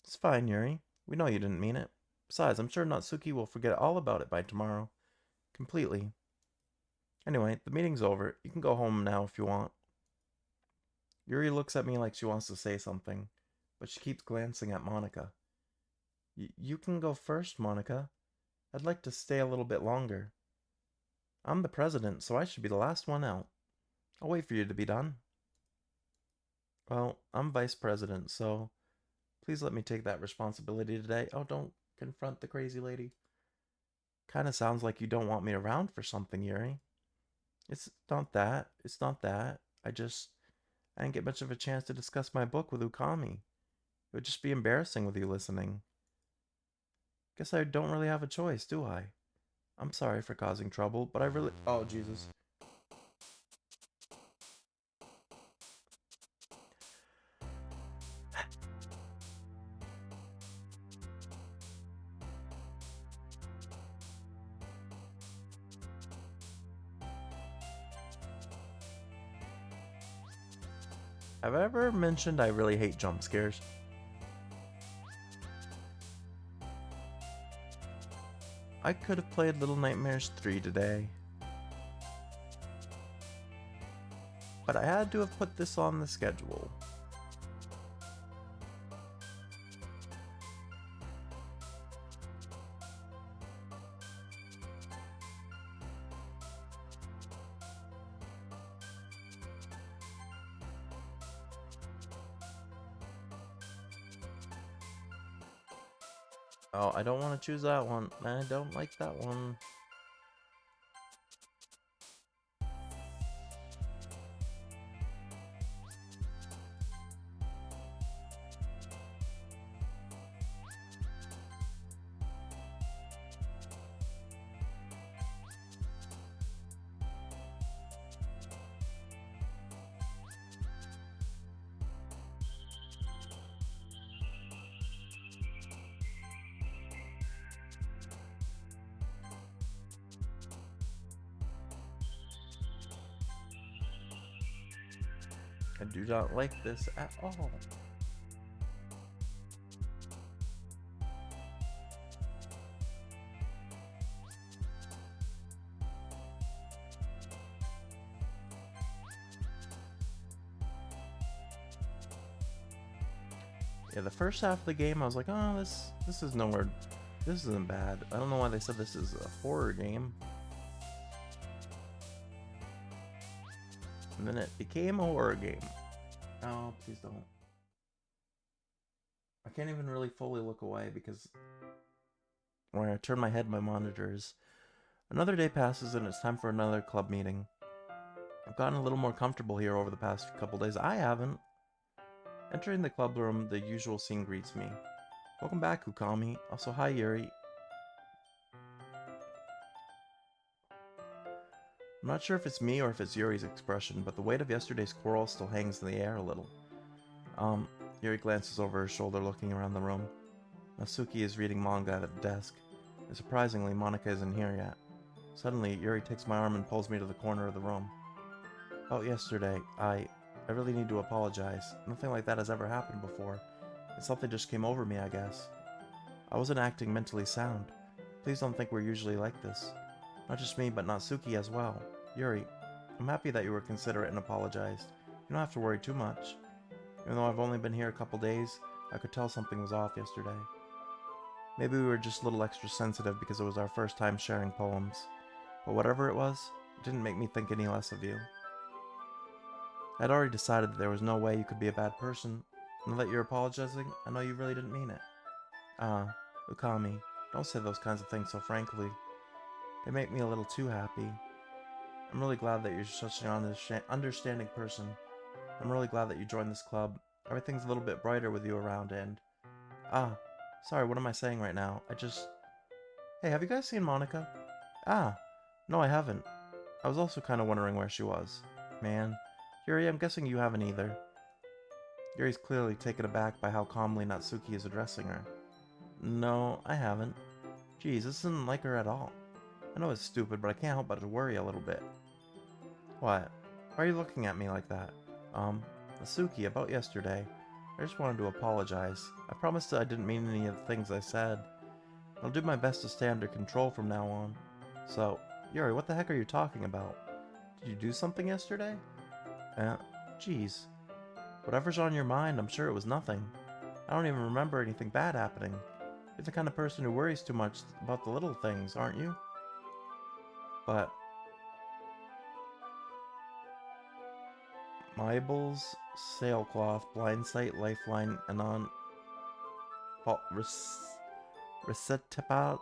It's fine, Yuri. We know you didn't mean it. Besides, I'm sure Natsuki will forget all about it by tomorrow. Completely. Anyway, the meeting's over. You can go home now if you want. Yuri looks at me like she wants to say something, but she keeps glancing at Monica. You can go first, Monica. I'd like to stay a little bit longer. I'm the president, so I should be the last one out. I'll wait for you to be done. Well, I'm vice president, so please let me take that responsibility today. Oh, don't confront the crazy lady. Kinda sounds like you don't want me around for something, Yuri. It's not that. It's not that. I didn't get much of a chance to discuss my book with Ukami. It would just be embarrassing with you listening. Guess I don't really have a choice, do I? I'm sorry for causing trouble, but I really... Oh, Jesus. Have I ever mentioned I really hate jump scares? I could have played Little Nightmares 3 today. But I had to have put this on the schedule. Oh, I don't want to choose that one. I don't like that one. I do not like this at all. Yeah, the first half of the game I was like, oh, this is nowhere. This isn't bad. I don't know why they said this is a horror game. And then it became a horror game. Oh, please don't. I can't even really fully look away because when I turn my head, my monitors. Another day passes and it's time for another club meeting. I've gotten a little more comfortable here over the past couple days. I haven't. Entering the club room, the usual scene greets me. Welcome back, Ukami. Also, hi, Yuri. I'm not sure if it's me or if it's Yuri's expression, but the weight of yesterday's quarrel still hangs in the air a little. Yuri glances over her shoulder looking around the room. Natsuki is reading manga at the desk, and surprisingly, Monica isn't here yet. Suddenly, Yuri takes my arm and pulls me to the corner of the room. About yesterday, I really need to apologize. Nothing like that has ever happened before. And something just came over me, I guess. I wasn't acting mentally sound. Please don't think we're usually like this. Not just me, but Natsuki as well. Yuri, I'm happy that you were considerate and apologized. You don't have to worry too much. Even though I've only been here a couple days, I could tell something was off yesterday. Maybe we were just a little extra sensitive because it was our first time sharing poems. But whatever it was, it didn't make me think any less of you. I'd already decided that there was no way you could be a bad person. Now that you're apologizing, I know you really didn't mean it. Ukami, don't say those kinds of things so frankly. They make me a little too happy. I'm really glad that you're such an understanding person. I'm really glad that you joined this club. Everything's a little bit brighter with you around and... Sorry, what am I saying right now? Hey, have you guys seen Monica? No, I haven't. I was also kind of wondering where she was. Man. Yuri, I'm guessing you haven't either. Yuri's clearly taken aback by how calmly Natsuki is addressing her. No, I haven't. Geez, this isn't like her at all. I know it's stupid, but I can't help but to worry a little bit. What? Why are you looking at me like that? Asuki, about yesterday. I just wanted to apologize. I promised that I didn't mean any of the things I said. I'll do my best to stay under control from now on. So, Yuri, what the heck are you talking about? Did you do something yesterday? Uh, Geez. Whatever's on your mind, I'm sure it was nothing. I don't even remember anything bad happening. You're the kind of person who worries too much about the little things, aren't you? But Mybel's sailcloth, blindsight, lifeline, and on rectipitality,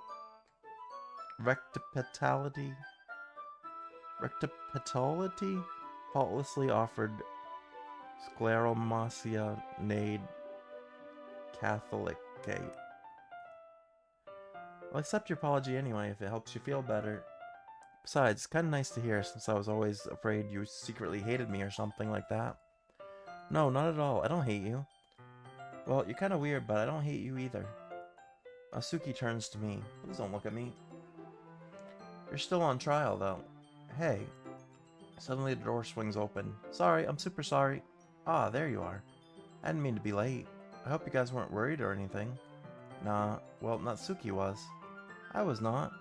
rectipitality, rectipitality, faultlessly offered scleromasia nade catholicate. I'll accept your apology anyway if it helps you feel better. Besides, it's kinda nice to hear since I was always afraid you secretly hated me or something like that. No, not at all. I don't hate you. Well, you're kinda weird, but I don't hate you either. Asuki turns to me. Please don't look at me. You're still on trial, though. Hey. Suddenly the door swings open. Sorry, I'm super sorry. Ah, there you are. I didn't mean to be late. I hope you guys weren't worried or anything. Nah, well, Natsuki was. I was not.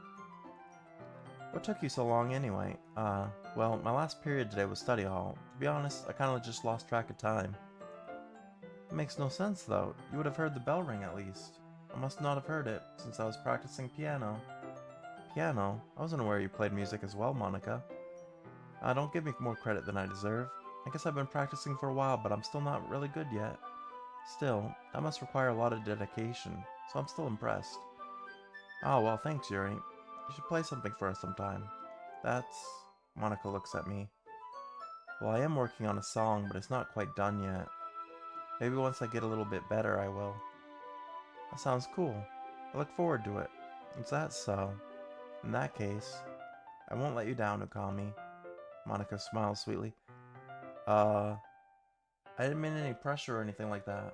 What took you so long anyway? Well, my last period today was study hall. To be honest, I kinda just lost track of time. It makes no sense though. You would have heard the bell ring at least. I must not have heard it, since I was practicing piano. Piano? I wasn't aware you played music as well, Monica. Don't give me more credit than I deserve. I guess I've been practicing for a while, but I'm still not really good yet. Still, that must require a lot of dedication, so I'm still impressed. Oh, well, thanks, Yuri. You should play something for us sometime. That's... Monica looks at me. Well, I am working on a song, but it's not quite done yet. Maybe once I get a little bit better, I will. That sounds cool. I look forward to it. Is that so? In that case, I won't let you down, Okami. Monica smiles sweetly. I didn't mean any pressure or anything like that.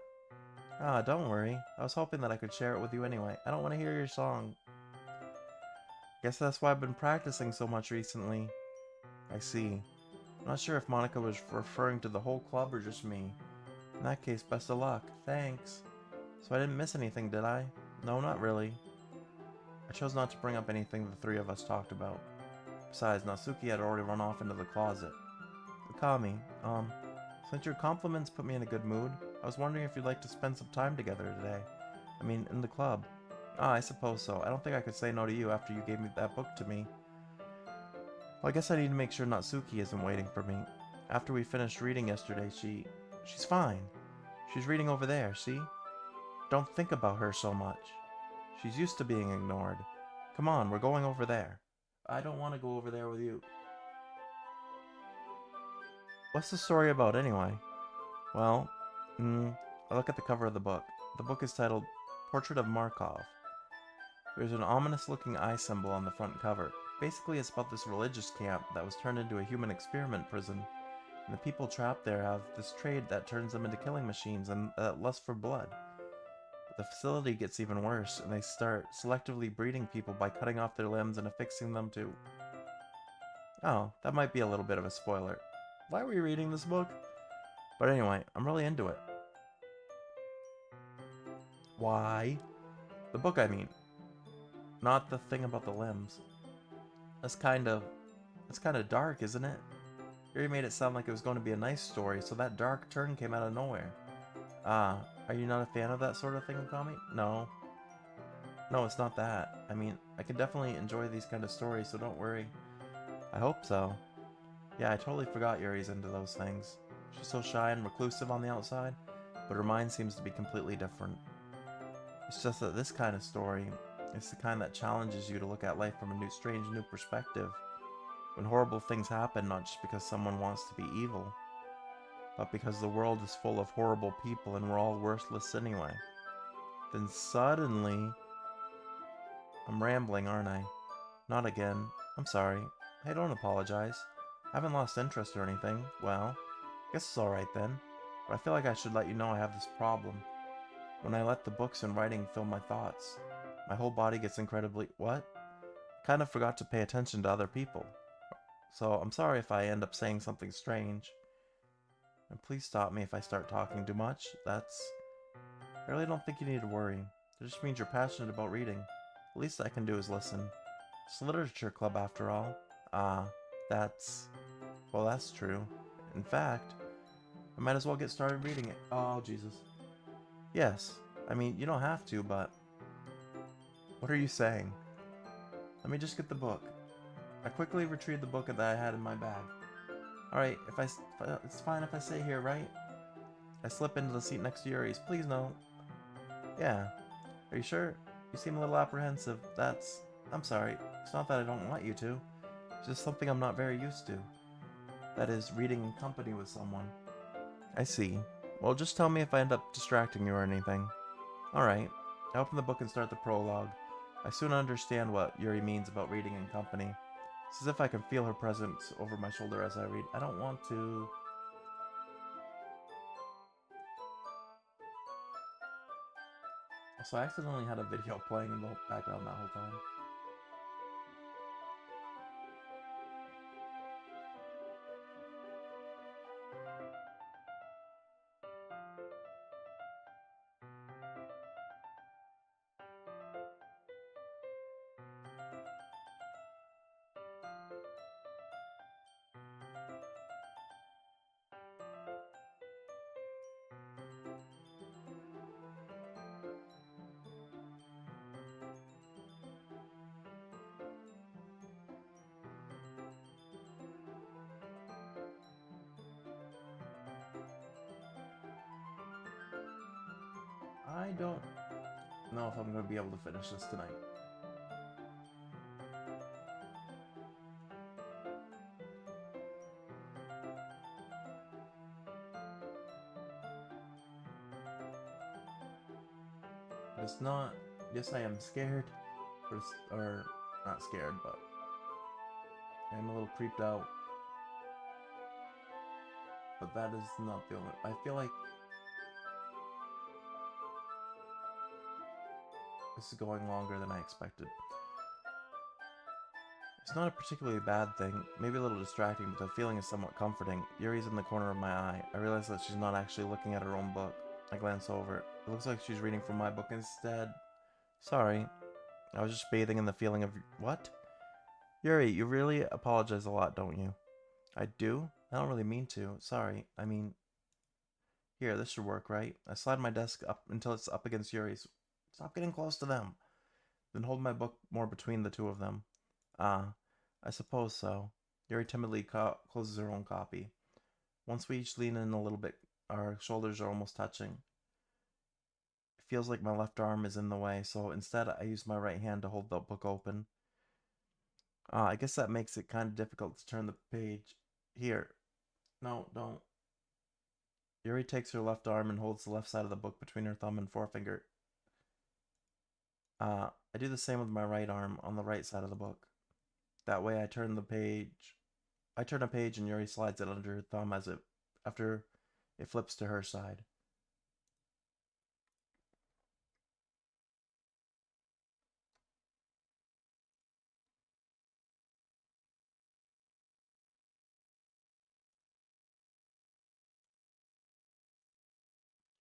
Don't worry. I was hoping that I could share it with you anyway. I don't want to hear your song. Guess that's why I've been practicing so much recently. I see. I'm not sure if Monica was referring to the whole club or just me. In that case, best of luck. Thanks. So I didn't miss anything, did I? No, not really. I chose not to bring up anything the three of us talked about. Besides, Natsuki had already run off into the closet. Okami, since your compliments put me in a good mood, I was wondering if you'd like to spend some time together today. I mean, in the club. I suppose so. I don't think I could say no to you after you gave me that book to me. Well, I guess I need to make sure Natsuki isn't waiting for me. After we finished reading yesterday, she's fine. She's reading over there, see? Don't think about her so much. She's used to being ignored. Come on, we're going over there. I don't want to go over there with you. What's the story about anyway? Well, I look at the cover of the book. The book is titled Portrait of Markov. There's an ominous-looking eye symbol on the front cover. Basically, it's about this religious camp that was turned into a human experiment prison, and the people trapped there have this trade that turns them into killing machines and lust for blood. But the facility gets even worse, and they start selectively breeding people by cutting off their limbs and affixing them to... Oh, that might be a little bit of a spoiler. Why are we reading this book? But anyway, I'm really into it. Why? The book, I mean. Not the thing about the limbs. It's kind of dark, isn't it? Yuri made it sound like it was going to be a nice story, so that dark turn came out of nowhere. Are you not a fan of that sort of thing, Okami? No. No, it's not that. I mean, I can definitely enjoy these kind of stories, so don't worry. I hope so. Yeah, I totally forgot Yuri's into those things. She's so shy and reclusive on the outside, but her mind seems to be completely different. It's just that this kind of story, it's the kind that challenges you to look at life from a strange new perspective. When horrible things happen, not just because someone wants to be evil, but because the world is full of horrible people and we're all worthless anyway. Then suddenly... I'm rambling, aren't I? Not again. I'm sorry. Hey, don't apologize. I haven't lost interest or anything. Well, I guess it's alright then. But I feel like I should let you know I have this problem. When I let the books and writing fill my thoughts, my whole body gets incredibly... What? Kind of forgot to pay attention to other people. So I'm sorry if I end up saying something strange. And please stop me if I start talking too much. I really don't think you need to worry. It just means you're passionate about reading. The least I can do is listen. It's a literature club after all. Ah, that's... Well, that's true. In fact, I might as well get started reading it. Oh, Jesus. Yes. I mean, you don't have to, but... What are you saying? Let me just get the book. I quickly retrieved the book that I had in my bag. Alright, it's fine if I stay here, right? I slip into the seat next to Yuri's. Please no. Yeah. Are you sure? You seem a little apprehensive. I'm sorry. It's not that I don't want you to. It's just something I'm not very used to. That is, reading in company with someone. I see. Well, just tell me if I end up distracting you or anything. Alright. I open the book and start the prologue. I soon understand what Yuri means about reading in company. It's as if I can feel her presence over my shoulder as I read. I don't want to... So I accidentally had a video playing in the background that whole time. I don't know if I'm going to be able to finish this tonight. It's not... Yes, I am scared. Or not scared, but I'm a little creeped out. But that is not the only... I feel like this is going longer than I expected. It's not a particularly bad thing, maybe a little distracting, but the feeling is somewhat comforting. Yuri's in the corner of my eye. I realize that she's not actually looking at her own book. I glance over. It looks like she's reading from my book instead. Sorry. I was just bathing in the feeling of... What? Yuri, you really apologize a lot, don't you? I do? I don't really mean to. Sorry. I mean... Here, this should work, right? I slide my desk up until it's up against Yuri's. Stop getting close to them. Then hold my book more between the two of them. Ah, I suppose so. Yuri timidly closes her own copy. Once we each lean in a little bit, our shoulders are almost touching. It feels like my left arm is in the way, so instead I use my right hand to hold the book open. I guess that makes it kind of difficult to turn the page. Here. No, don't. Yuri takes her left arm and holds the left side of the book between her thumb and forefinger. I do the same with my right arm on the right side of the book. That way I turn the page. I turn a page and Yuri slides it under her thumb after it flips to her side.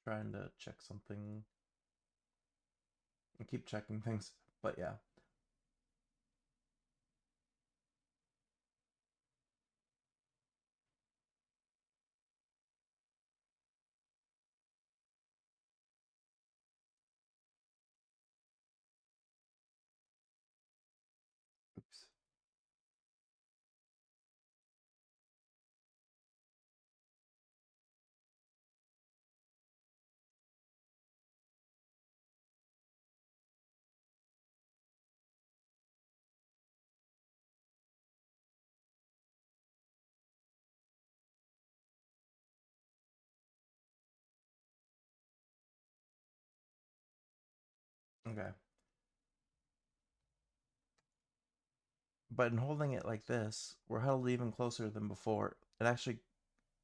Trying to check something. I keep checking things, but yeah. Oops. Okay. But in holding it like this, we're held even closer than before. It actually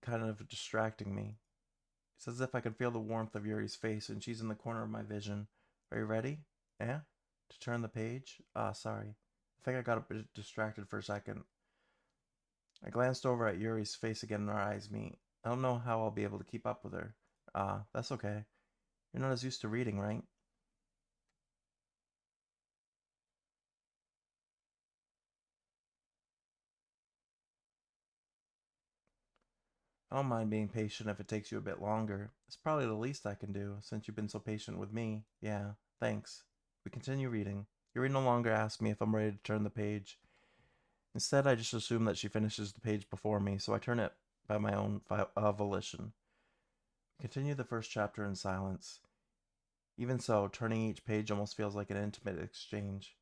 kind of distracting me. It's as if I can feel the warmth of Yuri's face and she's in the corner of my vision. Are you ready? Yeah? To turn the page? Ah, sorry. I think I got a bit distracted for a second. I glanced over at Yuri's face again and our eyes meet. I don't know how I'll be able to keep up with her. That's okay. You're not as used to reading, right? I don't mind being patient if it takes you a bit longer. It's probably the least I can do, since you've been so patient with me. Yeah, thanks. We continue reading. Yuri no longer asks me if I'm ready to turn the page. Instead, I just assume that she finishes the page before me, so I turn it by my own volition. We continue the first chapter in silence. Even so, turning each page almost feels like an intimate exchange.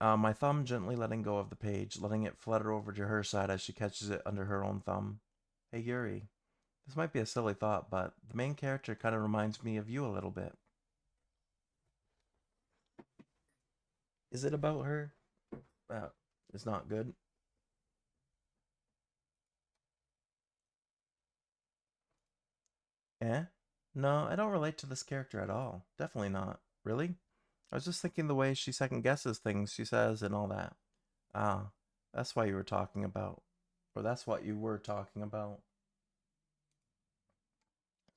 My thumb gently letting go of the page, letting it flutter over to her side as she catches it under her own thumb. Hey Yuri, this might be a silly thought, but the main character kind of reminds me of you a little bit. Is it about her? Uh, it's not good. Eh? No, I don't relate to this character at all. Definitely not. Really? I was just thinking the way she second guesses things she says and all that. Ah, that's why you were talking about. Or that's what you were talking about.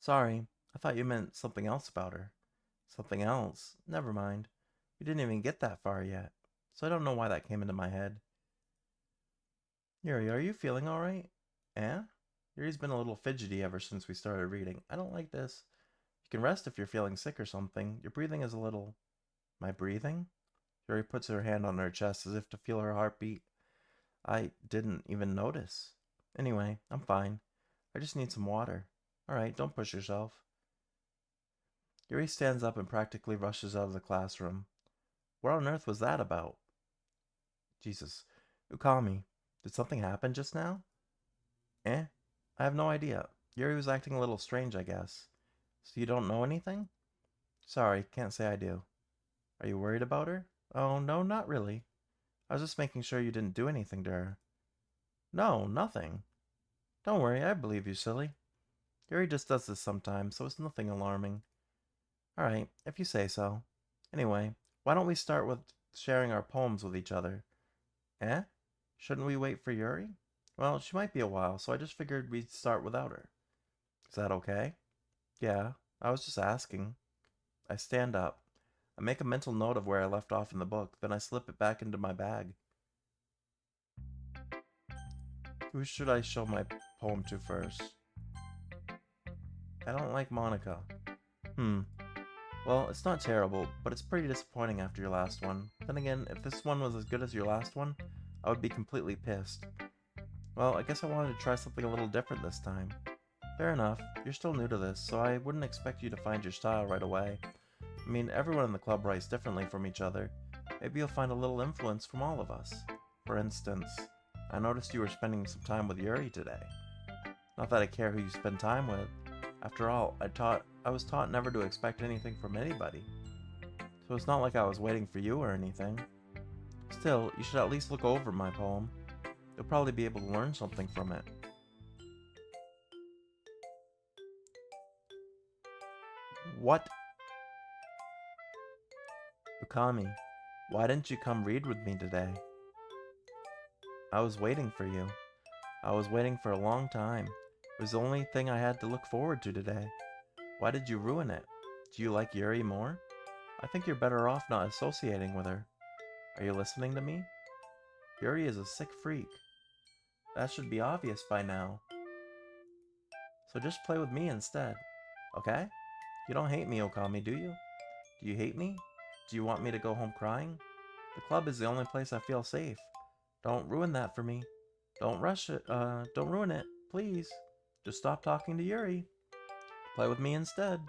Sorry, I thought you meant something else about her. Something else? Never mind. We didn't even get that far yet. So I don't know why that came into my head. Yuri, are you feeling alright? Eh? Yuri's been a little fidgety ever since we started reading. I don't like this. You can rest if you're feeling sick or something. Your breathing is a little. My breathing? Yuri puts her hand on her chest as if to feel her heartbeat. I didn't even notice. Anyway, I'm fine. I just need some water. Alright, don't push yourself. Yuri stands up and practically rushes out of the classroom. What on earth was that about? Jesus. Ukami, did something happen just now? Eh? I have no idea. Yuri was acting a little strange, I guess. So you don't know anything? Sorry, can't say I do. Are you worried about her? Oh, no, not really. I was just making sure you didn't do anything to her. No, nothing. Don't worry, I believe you, silly. Yuri just does this sometimes, so it's nothing alarming. Alright, if you say so. Anyway, why don't we start with sharing our poems with each other? Eh? Shouldn't we wait for Yuri? Well, she might be a while, so I just figured we'd start without her. Is that okay? Yeah, I was just asking. I stand up. I make a mental note of where I left off in the book, then I slip it back into my bag. Who should I show my poem to first? I don't like Monica. Hmm. Well, it's not terrible, but it's pretty disappointing after your last one. Then again, if this one was as good as your last one, I would be completely pissed. Well, I guess I wanted to try something a little different this time. Fair enough, you're still new to this, so I wouldn't expect you to find your style right away. I mean, everyone in the club writes differently from each other. Maybe you'll find a little influence from all of us. For instance, I noticed you were spending some time with Yuri today. Not that I care who you spend time with. After all, I was taught never to expect anything from anybody. So it's not like I was waiting for you or anything. Still, you should at least look over my poem. You'll probably be able to learn something from it. What? Ukami, why didn't you come read with me today? I was waiting for you. I was waiting for a long time. It was the only thing I had to look forward to today. Why did you ruin it? Do you like Yuri more? I think you're better off not associating with her. Are you listening to me? Yuri is a sick freak. That should be obvious by now. So just play with me instead. Okay? You don't hate me, Okami, do you? Do you hate me? Do you want me to go home crying? The club is the only place I feel safe. Don't ruin that for me. Don't rush it. Don't ruin it, please. Just stop talking to Yuri. Play with me instead.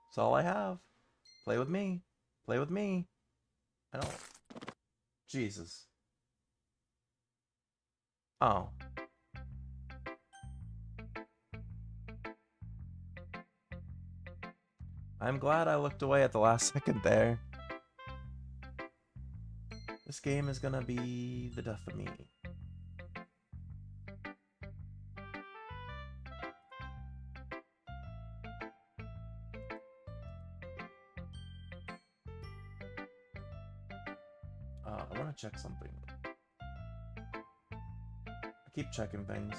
That's all I have. Play with me. Play with me. I don't. Jesus. Oh. I'm glad I looked away at the last second there. This game is gonna be the death of me. I want to check something. I keep checking things.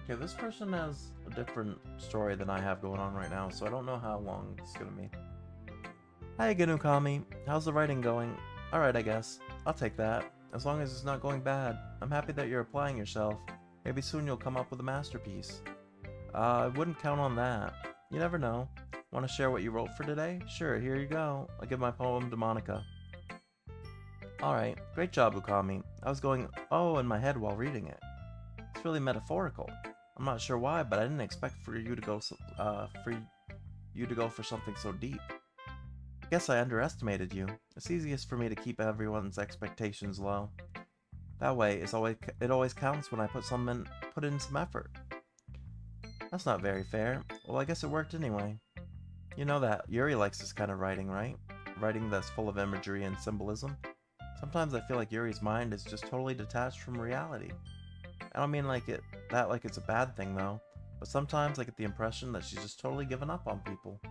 Okay, this person has a different story than I have going on right now, so I don't know how long it's gonna be. Hi again, Ukami. How's the writing going? Alright, I guess. I'll take that. As long as it's not going bad. I'm happy that you're applying yourself. Maybe soon you'll come up with a masterpiece. I wouldn't count on that. You never know. Want to share what you wrote for today? Sure, here you go. I'll give my poem to Monica. Alright, great job, Ukami. I was going, oh, in my head while reading it. It's really metaphorical. I'm not sure why, but I didn't expect for you to go for something so deep. I guess I underestimated you. It's easiest for me to keep everyone's expectations low. That way, it always counts when I put in some effort. That's not very fair. Well, I guess it worked anyway. You know that Yuri likes this kind of writing, right? Writing that's full of imagery and symbolism. Sometimes I feel like Yuri's mind is just totally detached from reality. I don't mean like it's a bad thing though, but sometimes I get the impression that she's just totally given up on people.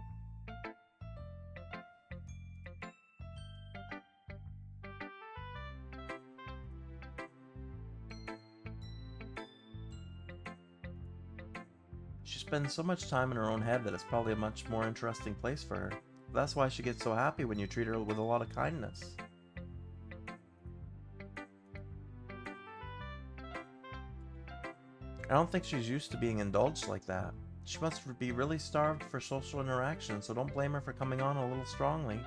She spends so much time in her own head that it's probably a much more interesting place for her. That's why she gets so happy when you treat her with a lot of kindness. I don't think she's used to being indulged like that. She must be really starved for social interaction, so don't blame her for coming on a little strongly.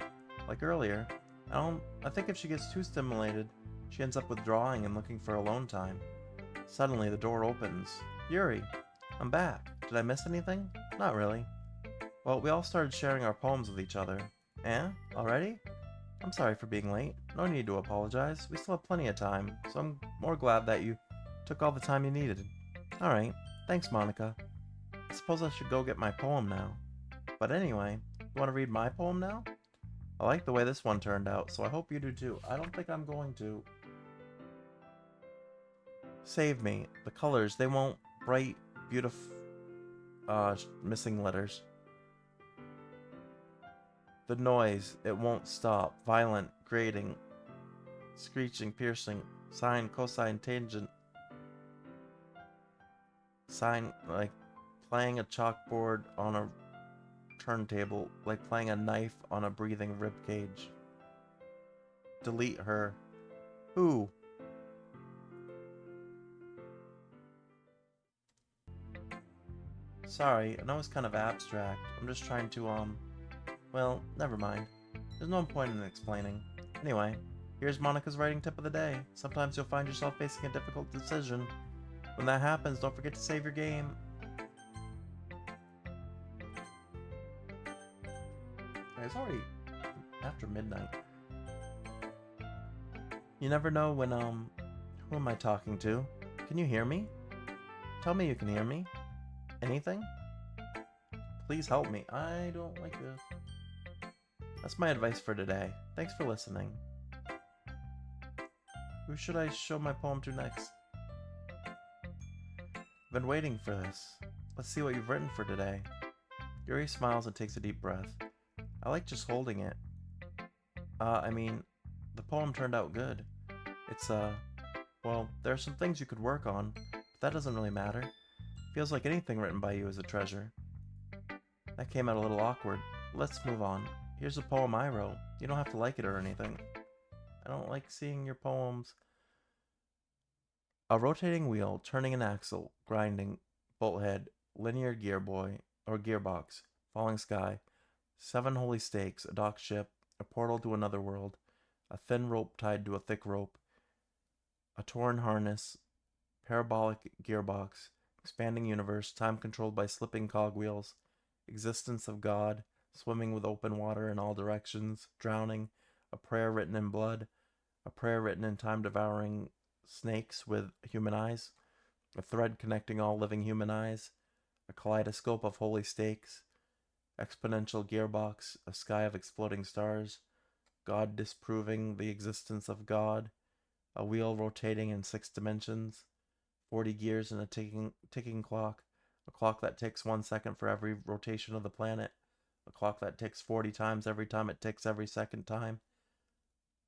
Like earlier, I think if she gets too stimulated, she ends up withdrawing and looking for alone time. Suddenly, the door opens. Yuri, I'm back. Did I miss anything? Not really. Well, we all started sharing our poems with each other. Eh? Already? I'm sorry for being late. No need to apologize. We still have plenty of time, so I'm more glad that you took all the time you needed. Alright, thanks, Monica. I suppose I should go get my poem now. But anyway, you want to read my poem now? I like the way this one turned out, so I hope you do too. I don't think I'm going to. Save me. The colors, they won't. Bright, beautiful, missing letters. The noise, it won't stop. Violent, grating, screeching, piercing. Sine, cosine, tangent. Sine, like playing a chalkboard on a turntable, like playing a knife on a breathing ribcage. Delete her. Who? Sorry, I know it's kind of abstract. I'm just trying to, well, never mind. There's no point in explaining. Anyway, here's Monica's writing tip of the day. Sometimes you'll find yourself facing a difficult decision. When that happens, don't forget to save your game. It's already after midnight. You never know when, who am I talking to? Can you hear me? Tell me you can hear me. Anything? Please help me. I don't like this. That's my advice for today. Thanks for listening. Who should I show my poem to next? I've been waiting for this. Let's see what you've written for today. Yuri smiles and takes a deep breath. I like just holding it. The poem turned out good. It's, well, there are some things you could work on, but that doesn't really matter. Feels like anything written by you is a treasure. That came out a little awkward. Let's move on. Here's a poem I wrote. You don't have to like it or anything. I don't like seeing your poems. A rotating wheel, turning an axle, grinding, bolt head, linear gearbox, falling sky, 7 holy stakes, a dock ship, a portal to another world, a thin rope tied to a thick rope, a torn harness, parabolic gearbox, expanding universe, time controlled by slipping cogwheels, existence of God, swimming with open water in all directions, drowning, a prayer written in blood, a prayer written in time-devouring snakes with human eyes, a thread connecting all living human eyes, a kaleidoscope of holy stakes, exponential gearbox, a sky of exploding stars, God disproving the existence of God, a wheel rotating in 6 dimensions, 40 gears in a ticking clock, a clock that ticks 1 second for every rotation of the planet, a clock that ticks 40 times every time it ticks every second time,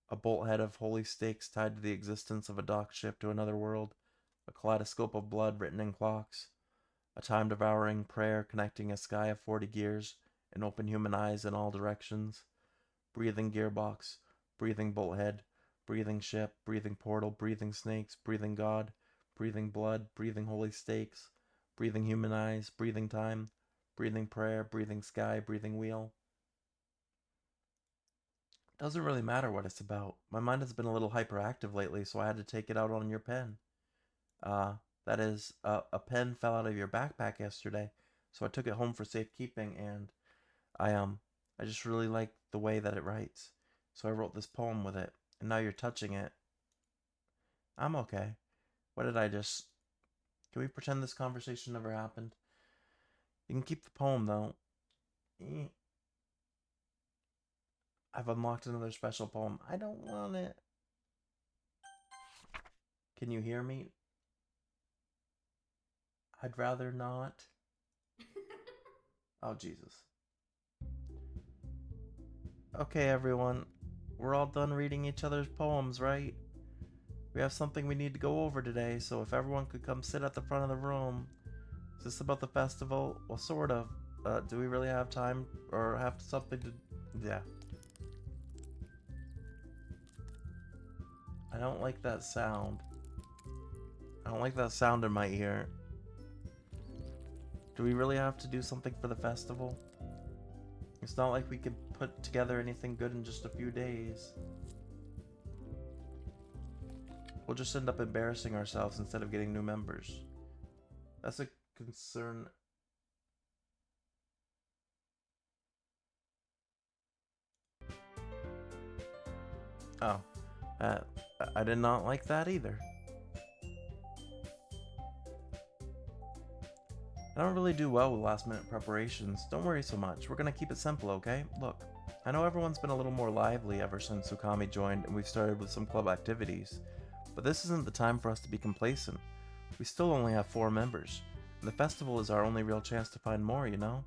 a bolt head of holy stakes tied to the existence of a docked ship to another world, a kaleidoscope of blood written in clocks, a time-devouring prayer connecting a sky of 40 gears and open human eyes in all directions, breathing gearbox, breathing bolt head, breathing ship, breathing portal, breathing snakes, breathing God, breathing blood, breathing holy stakes, breathing human eyes, breathing time, breathing prayer, breathing sky, breathing wheel. Doesn't really matter what it's about. My mind has been a little hyperactive lately, so I had to take it out on your pen. Uh, that is, a pen fell out of your backpack yesterday, so I took it home for safekeeping, and I I just really like the way that it writes. So I wrote this poem with it, and now you're touching it. I'm okay. What did I just? Can we pretend this conversation never happened? You can keep the poem though. I've unlocked another special poem. I don't want it. Can you hear me? I'd rather not. Oh, Jesus. Okay, everyone. We're all done reading each other's poems, right? We have something we need to go over today, so if everyone could come sit at the front of the room. Is this about the festival? Well, sort of. Do we really have time or have something to... Yeah. I don't like that sound. I don't like that sound in my ear. Do we really have to do something for the festival? It's not like we could put together anything good in just a few days. We'll just end up embarrassing ourselves instead of getting new members. That's a concern. Oh, uh, I did not like that either. I don't really do well with last minute preparations. Don't worry so much. We're gonna keep it simple, okay? Look, I know everyone's been a little more lively ever since Ookami joined and we've started with some club activities, but this isn't the time for us to be complacent. We still only have 4 members, and the festival is our only real chance to find more, you know?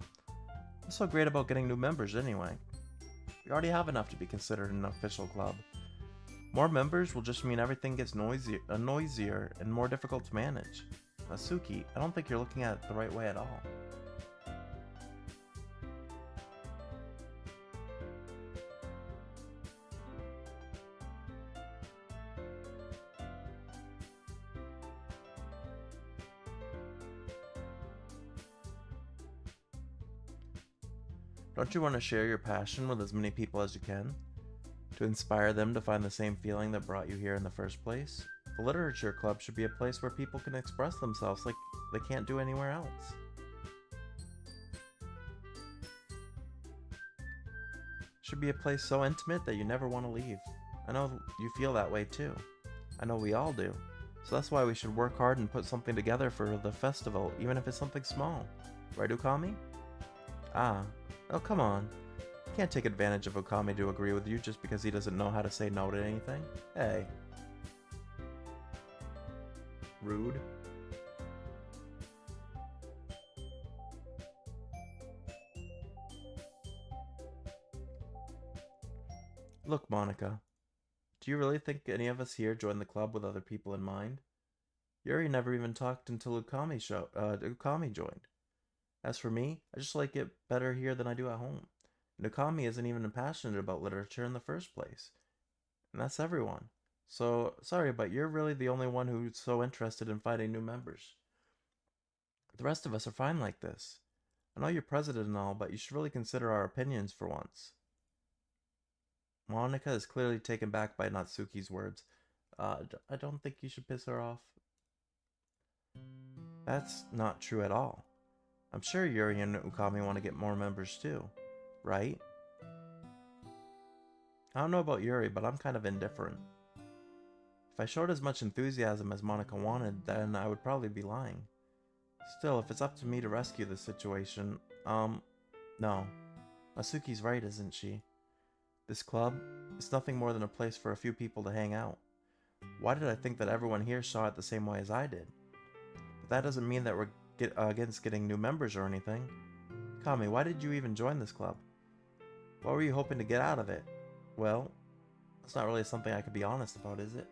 What's so great about getting new members anyway? We already have enough to be considered an official club. More members will just mean everything gets noisier and more difficult to manage. Suki, I don't think you're looking at it the right way at all. Don't you want to share your passion with as many people as you can? To inspire them to find the same feeling that brought you here in the first place? The Literature Club should be a place where people can express themselves like they can't do anywhere else. Should be a place so intimate that you never want to leave. I know you feel that way too. I know we all do. So that's why we should work hard and put something together for the festival, even if it's something small. Right, Ookami? Ah. Oh, come on. You can't take advantage of Ookami to agree with you just because he doesn't know how to say no to anything. Hey. Rude. Look, Monica. Do you really think any of us here joined the club with other people in mind? Yuri never even talked until Ukami joined. As for me, I just like it better here than I do at home. And Ukami isn't even passionate about literature in the first place. And that's everyone. So, sorry, but you're really the only one who's so interested in finding new members. The rest of us are fine like this. I know you're president and all, but you should really consider our opinions for once. Monica is clearly taken back by Natsuki's words. I don't think you should piss her off. That's not true at all. I'm sure Yuri and Ukami want to get more members too, right? I don't know about Yuri, but I'm kind of indifferent. If I showed as much enthusiasm as Monica wanted, then I would probably be lying. Still, if it's up to me to rescue this situation, No, Masuki's right, isn't she? This club is nothing more than a place for a few people to hang out. Why did I think that everyone here saw it the same way as I did? But that doesn't mean that we're against getting new members or anything. Kami, why did you even join this club? What were you hoping to get out of it? Well, that's not really something I could be honest about, is it?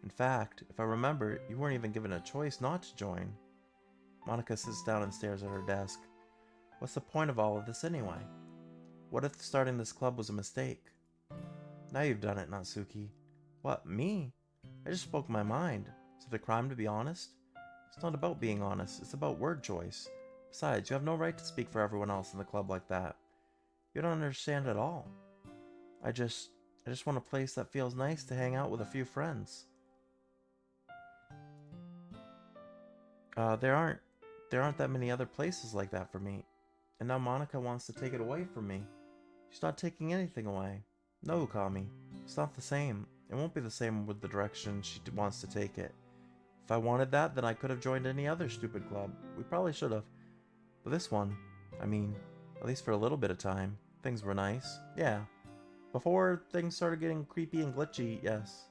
In fact, if I remember, you weren't even given a choice not to join. Monica sits down and stares at her desk. What's the point of all of this anyway? What if starting this club was a mistake? Now you've done it, Natsuki. What, me? I just spoke my mind. Is it a crime to be honest? It's not about being honest, it's about word choice. Besides, you have no right to speak for everyone else in the club like that. You don't understand at all. I just want a place that feels nice to hang out with a few friends. There aren't that many other places like that for me. And now Monica wants to take it away from me. She's not taking anything away. No, Ukami. It's not the same. It won't be the same with the direction she wants to take it. If I wanted that, then I could have joined any other stupid club. We probably should have. But this one, I mean, at least for a little bit of time, things were nice. Yeah. Before things started getting creepy and glitchy, yes.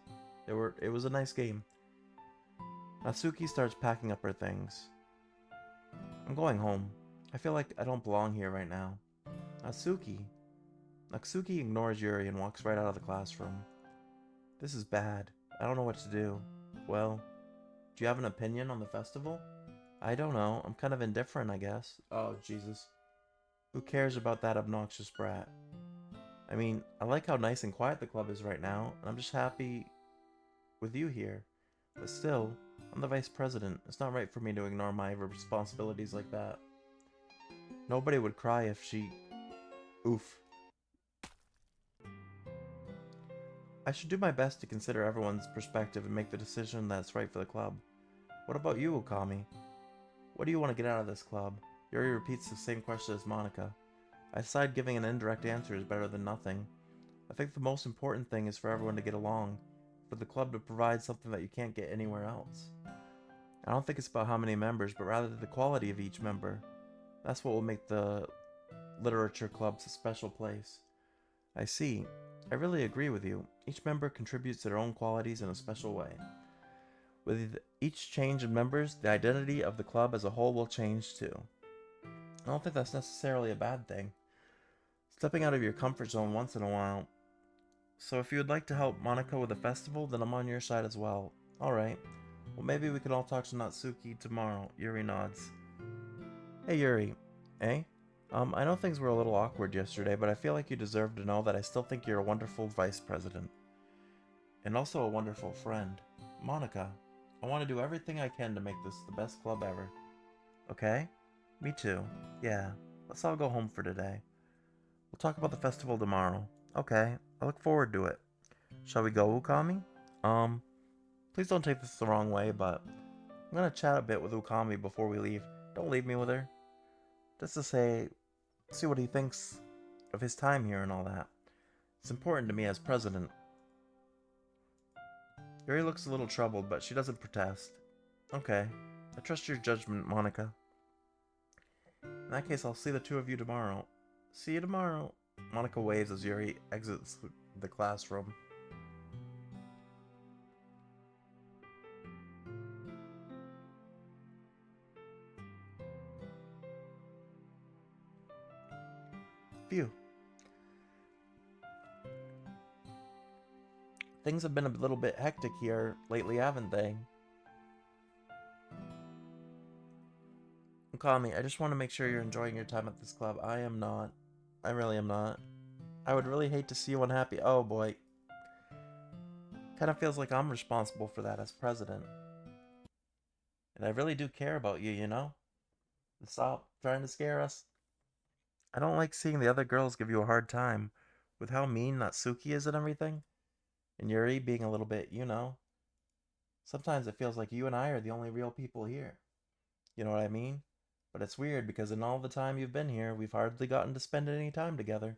It was a nice game. Natsuki starts packing up her things. I'm going home. I feel like I don't belong here right now. Natsuki. Natsuki ignores Yuri and walks right out of the classroom. This is bad. I don't know what to do. Well, do you have an opinion on the festival? I don't know. I'm kind of indifferent, I guess. Oh, Jesus. Who cares about that obnoxious brat? I mean, I like how nice and quiet the club is right now, and I'm just happy with you here. But still, I'm the vice president. It's not right for me to ignore my responsibilities like that. Nobody would cry if she... Oof. I should do my best to consider everyone's perspective and make the decision that's right for the club. What about you, Okami? What do you want to get out of this club? Yuri repeats the same question as Monica. I decide giving an indirect answer is better than nothing. I think the most important thing is for everyone to get along, for the club to provide something that you can't get anywhere else. I don't think it's about how many members, but rather the quality of each member. That's what will make the literature clubs a special place. I see. I really agree with you. Each member contributes their own qualities in a special way. With each change in members, the identity of the club as a whole will change too. I don't think that's necessarily a bad thing. Stepping out of your comfort zone once in a while. So if you would like to help Monica with the festival, then I'm on your side as well. Alright. Well, maybe we can all talk to Natsuki tomorrow. Yuri nods. Hey Yuri. Eh? I know things were a little awkward yesterday, but I feel like you deserve to know that I still think you're a wonderful vice president. And also a wonderful friend. Monica, I want to do everything I can to make this the best club ever. Okay? Me too. Yeah. Let's all go home for today. We'll talk about the festival tomorrow. Okay. I look forward to it. Shall we go, Ukami? Please don't take this the wrong way, but I'm gonna chat a bit with Ukami before we leave. Don't leave me with her. Just to see what he thinks of his time here and all that. It's important to me as president. Yuri looks a little troubled, but she doesn't protest. Okay. I trust your judgment, Monica. In that case, I'll see the two of you tomorrow. See you tomorrow. Monica waves as Yuri exits the classroom. Phew. Things have been a little bit hectic here lately, haven't they? Okami, I just want to make sure you're enjoying your time at this club. I am not. I really am not. I would really hate to see you unhappy. Oh boy. Kind of feels like I'm responsible for that as president. And I really do care about you, you know? Stop trying to scare us. I don't like seeing the other girls give you a hard time. With how mean Natsuki is and everything. And Yuri being a little bit, you know. Sometimes it feels like you and I are the only real people here. You know what I mean? But it's weird because in all the time you've been here, we've hardly gotten to spend any time together.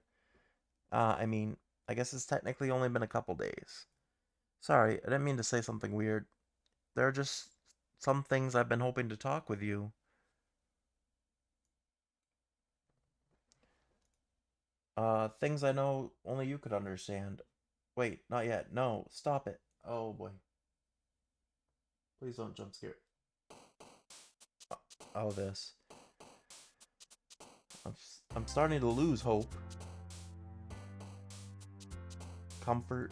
I mean, I guess it's technically only been a couple days. Sorry, I didn't mean to say something weird. There are just some things I've been hoping to talk with you. Things I know only you could understand. Wait, not yet. No, stop it. Oh boy. Please don't jump scare. Oh, this. I'm starting to lose hope. Comfort.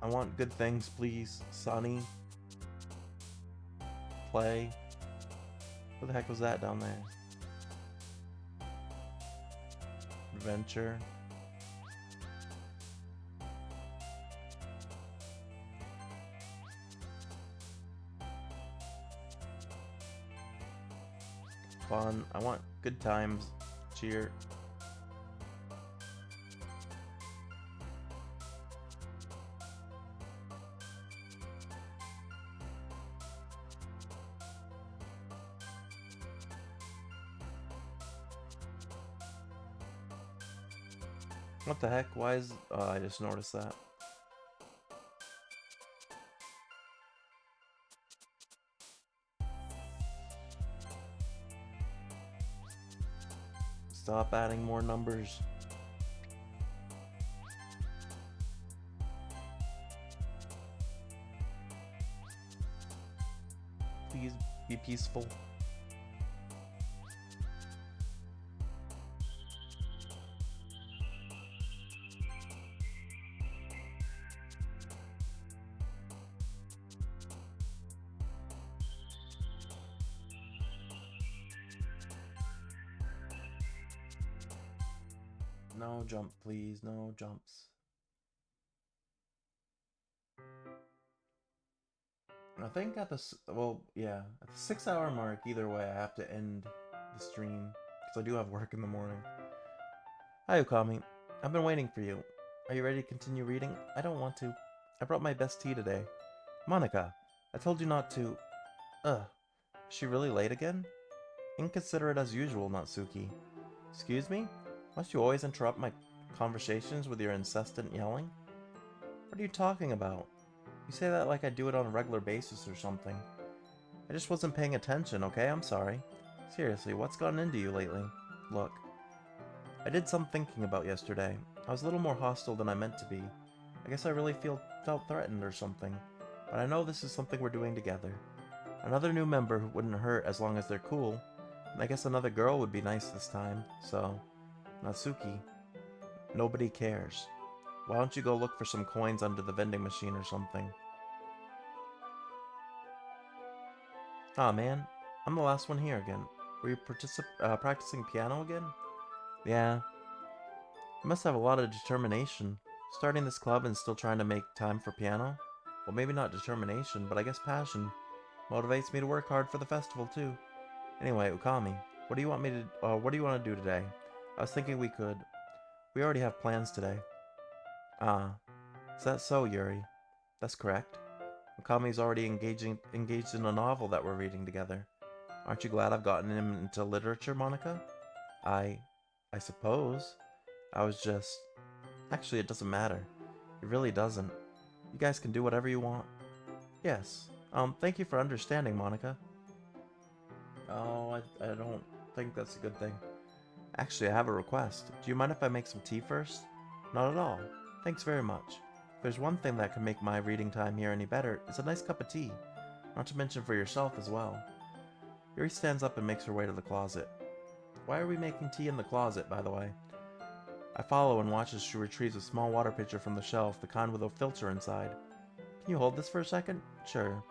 I want good things, please. Sunny. Play. What the heck was that down there? Adventure. Fun. I want good times. Cheer. What the heck? Why is... Oh, I just noticed that. Stop adding more numbers. Please be peaceful. No jump, please. No jumps. I think at the... Well, yeah. At the 6 hour mark, either way, I have to end the stream. Because I do have work in the morning. Hi, Okami. I've been waiting for you. Are you ready to continue reading? I don't want to. I brought my best tea today. Monica, I told you not to... Ugh. Is she really late again? Inconsiderate as usual, Natsuki. Excuse me? Must you always interrupt my conversations with your incessant yelling? What are you talking about? You say that like I do it on a regular basis or something. I just wasn't paying attention, okay? I'm sorry. Seriously, what's gotten into you lately? Look, I did some thinking about yesterday. I was a little more hostile than I meant to be. I guess I really felt threatened or something. But I know this is something we're doing together. Another new member wouldn't hurt as long as they're cool. And I guess another girl would be nice this time. So, Natsuki, nobody cares. Why don't you go look for some coins under the vending machine or something? Aw, man. I'm the last one here again. Were you practicing piano again? Yeah. You must have a lot of determination. Starting this club and still trying to make time for piano? Well, maybe not determination, but I guess passion. Motivates me to work hard for the festival, too. Anyway, Ukami, what do you want to do today? I was thinking we could... We already have plans today. Ah, is that so, Yuri? That's correct. Ukami's already engaged in a novel that we're reading together. Aren't you glad I've gotten him into literature, Monica? I... I suppose. I was just... Actually, it doesn't matter. It really doesn't. You guys can do whatever you want. Yes. Thank you for understanding, Monica. Oh, I don't think that's a good thing. Actually, I have a request. Do you mind if I make some tea first? Not at all. Thanks very much. If there's one thing that can make my reading time here any better, it's a nice cup of tea. Not to mention for yourself as well. Yuri stands up and makes her way to the closet. Why are we making tea in the closet, by the way? I follow and watch as she retrieves a small water pitcher from the shelf, the kind with a filter inside. Can you hold this for a second? Sure.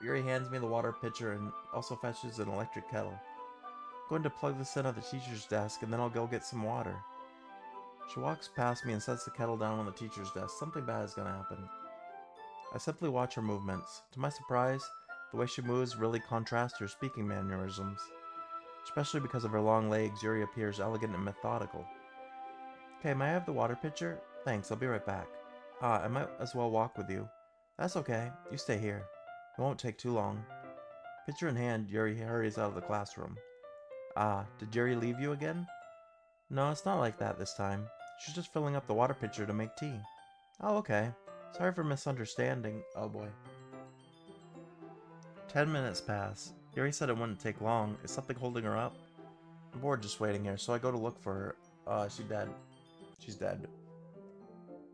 Yuri hands me the water pitcher and also fetches an electric kettle. I'm going to plug this in at the teacher's desk and then I'll go get some water. She walks past me and sets the kettle down on the teacher's desk. Something bad is going to happen. I simply watch her movements. To my surprise, the way she moves really contrasts her speaking mannerisms. Especially because of her long legs, Yuri appears elegant and methodical. Okay, may I have the water pitcher? Thanks, I'll be right back. I might as well walk with you. That's okay, you stay here. It won't take too long. Pitcher in hand, Yuri hurries out of the classroom. Did Yuri leave you again? No, it's not like that this time. She's just filling up the water pitcher to make tea. Oh, okay. Sorry for misunderstanding. Oh boy. 10 minutes pass. Yuri said it wouldn't take long. Is something holding her up? I'm bored just waiting here, so I go to look for her. Is she dead? She's dead.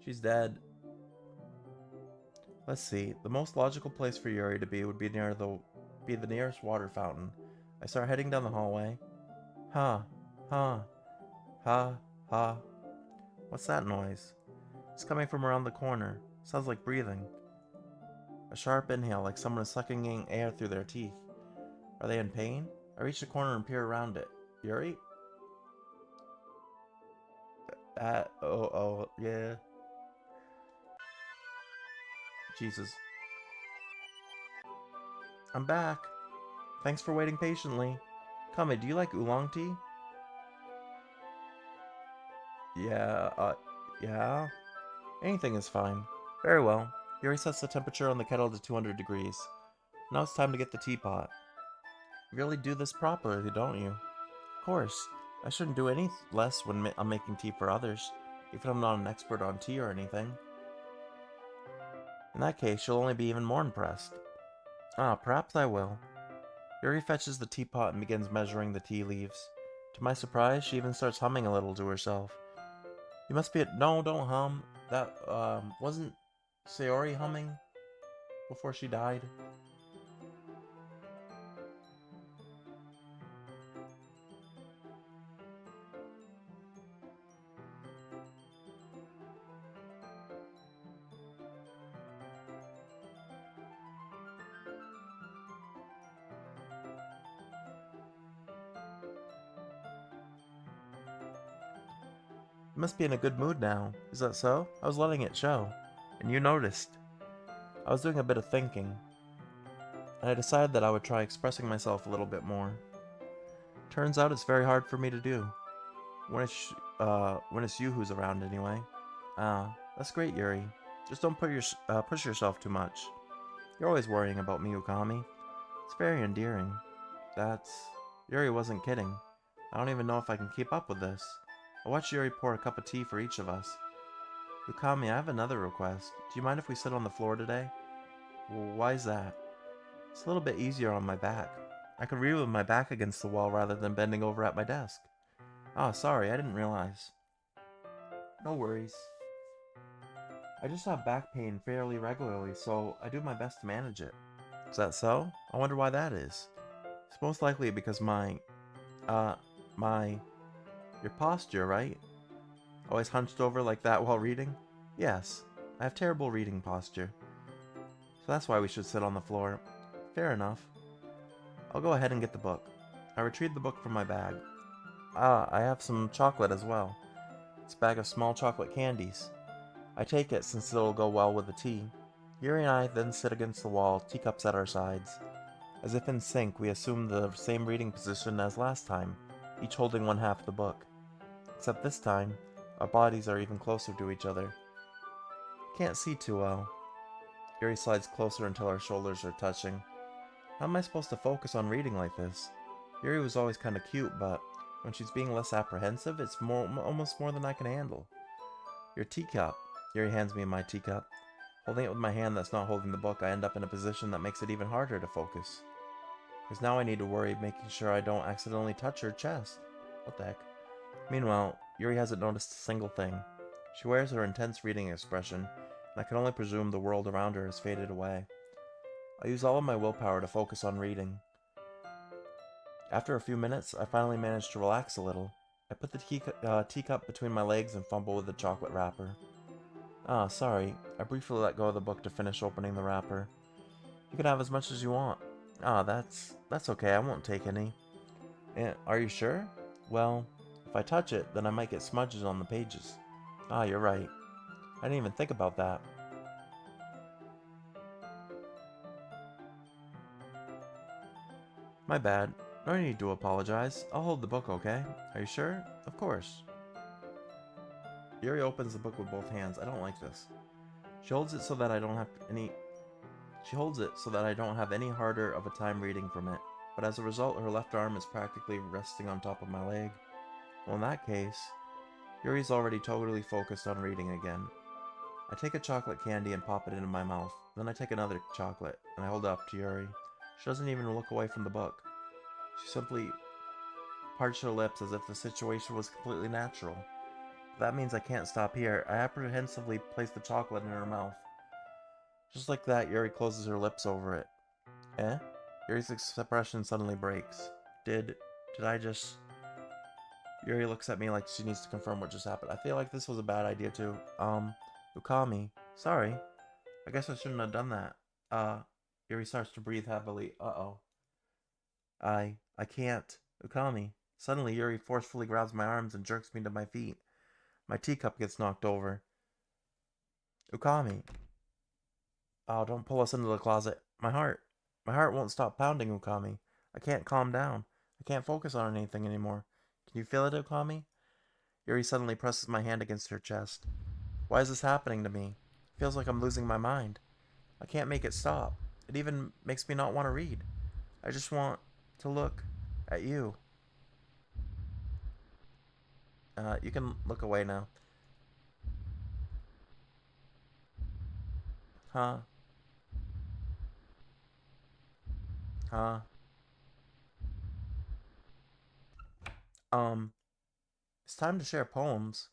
She's dead. Let's see. The most logical place for Yuri to be would be the nearest water fountain. I start heading down the hallway. Ha, ha, ha, ha. What's that noise? It's coming from around the corner. Sounds like breathing. A sharp inhale, like someone is sucking in air through their teeth. Are they in pain? I reach the corner and peer around it. Yuri? Yeah. Jesus. I'm back. Thanks for waiting patiently. Kame, do you like oolong tea? Yeah, yeah? Anything is fine. Very well. Yuri sets the temperature on the kettle to 200 degrees. Now it's time to get the teapot. You really do this properly, don't you? Of course. I shouldn't do any less when I'm making tea for others, even if I'm not an expert on tea or anything. In that case, you'll only be even more impressed. Perhaps I will. Yuri fetches the teapot and begins measuring the tea leaves. To my surprise, she even starts humming a little to herself. You must be No, don't hum. That, wasn't Sayori humming before she died? You must be in a good mood now. Is that so? I was letting it show. And you noticed. I was doing a bit of thinking. And I decided that I would try expressing myself a little bit more. Turns out it's very hard for me to do. When it's you who's around anyway. That's great, Yuri. Just don't push yourself too much. You're always worrying about me, Ukami. It's very endearing. Yuri wasn't kidding. I don't even know if I can keep up with this. I'll watch Yuri pour a cup of tea for each of us. Ukami, I have another request. Do you mind if we sit on the floor today? Well, why's that? It's a little bit easier on my back. I could read with my back against the wall rather than bending over at my desk. Sorry, I didn't realize. No worries. I just have back pain fairly regularly, so I do my best to manage it. Is that so? I wonder why that is. It's most likely because your posture, right? Always hunched over like that while reading? Yes, I have terrible reading posture. So that's why we should sit on the floor. Fair enough. I'll go ahead and get the book. I retrieve the book from my bag. I have some chocolate as well. It's a bag of small chocolate candies. I take it since it'll go well with the tea. Yuri and I then sit against the wall, teacups at our sides. As if in sync, we assume the same reading position as last time, each holding one half of the book. Except this time, our bodies are even closer to each other. Can't see too well. Yuri slides closer until our shoulders are touching. How am I supposed to focus on reading like this? Yuri was always kinda cute, but when she's being less apprehensive, it's almost more than I can handle. Your teacup. Yuri hands me my teacup. Holding it with my hand that's not holding the book, I end up in a position that makes it even harder to focus. Because now I need to worry making sure I don't accidentally touch her chest. What the heck? Meanwhile, Yuri hasn't noticed a single thing. She wears her intense reading expression, and I can only presume the world around her has faded away. I use all of my willpower to focus on reading. After a few minutes, I finally manage to relax a little. I put the teacup between my legs and fumble with the chocolate wrapper. Sorry. I briefly let go of the book to finish opening the wrapper. You can have as much as you want. That's okay. I won't take any. Are you sure? Well, if I touch it, then I might get smudges on the pages. You're right. I didn't even think about that. My bad. No need to apologize. I'll hold the book, okay? Are you sure? Of course. Yuri opens the book with both hands. I don't like this. She holds it so that I don't have any harder of a time reading from it. But as a result, her left arm is practically resting on top of my leg. Well, in that case, Yuri's already totally focused on reading again. I take a chocolate candy and pop it into my mouth. Then I take another chocolate, and I hold it up to Yuri. She doesn't even look away from the book. She simply parched her lips as if the situation was completely natural. That means I can't stop here. I apprehensively place the chocolate in her mouth. Just like that, Yuri closes her lips over it. Eh? Yuri's expression suddenly breaks. Did I just... Yuri looks at me like she needs to confirm what just happened. I feel like this was a bad idea too. Ukami. Sorry. I guess I shouldn't have done that. Yuri starts to breathe heavily. Uh-oh. I can't. Ukami. Suddenly, Yuri forcefully grabs my arms and jerks me to my feet. My teacup gets knocked over. Ukami. Oh, don't pull us into the closet. My heart. My heart won't stop pounding, Ukami. I can't calm down. I can't focus on anything anymore. Can you feel it, Ukami? Yuri suddenly presses my hand against her chest. Why is this happening to me? It feels like I'm losing my mind. I can't make it stop. It even makes me not want to read. I just want to look at you. You can look away now. Huh? Huh? It's time to share poems.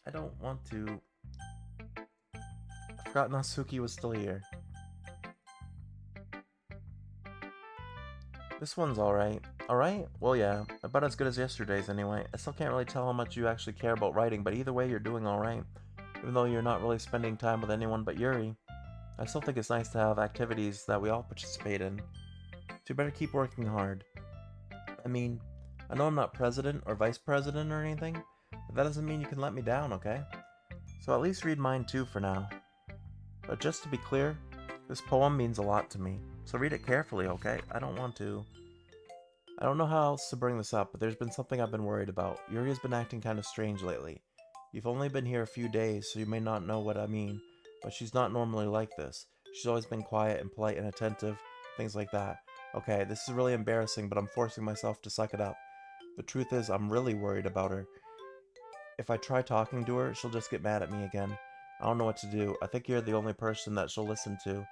I don't want to. I forgot Natsuki was still here. This one's alright. Alright? Well, yeah. About as good as yesterday's anyway. I still can't really tell how much you actually care about writing, but either way, you're doing alright. Even though you're not really spending time with anyone but Yuri. I still think it's nice to have activities that we all participate in. So you better keep working hard. I mean, I know I'm not president or vice president or anything, but that doesn't mean you can let me down, okay? So at least read mine too for now. But just to be clear, this poem means a lot to me, so read it carefully, okay? I don't know how else to bring this up, but there's been something I've been worried about. Yuri has been acting kind of strange lately. You've only been here a few days, so you may not know what I mean, but she's not normally like this. She's always been quiet and polite and attentive, things like that. Okay, this is really embarrassing, but I'm forcing myself to suck it up. The truth is, I'm really worried about her. If I try talking to her, she'll just get mad at me again. I don't know what to do. I think you're the only person that she'll listen to.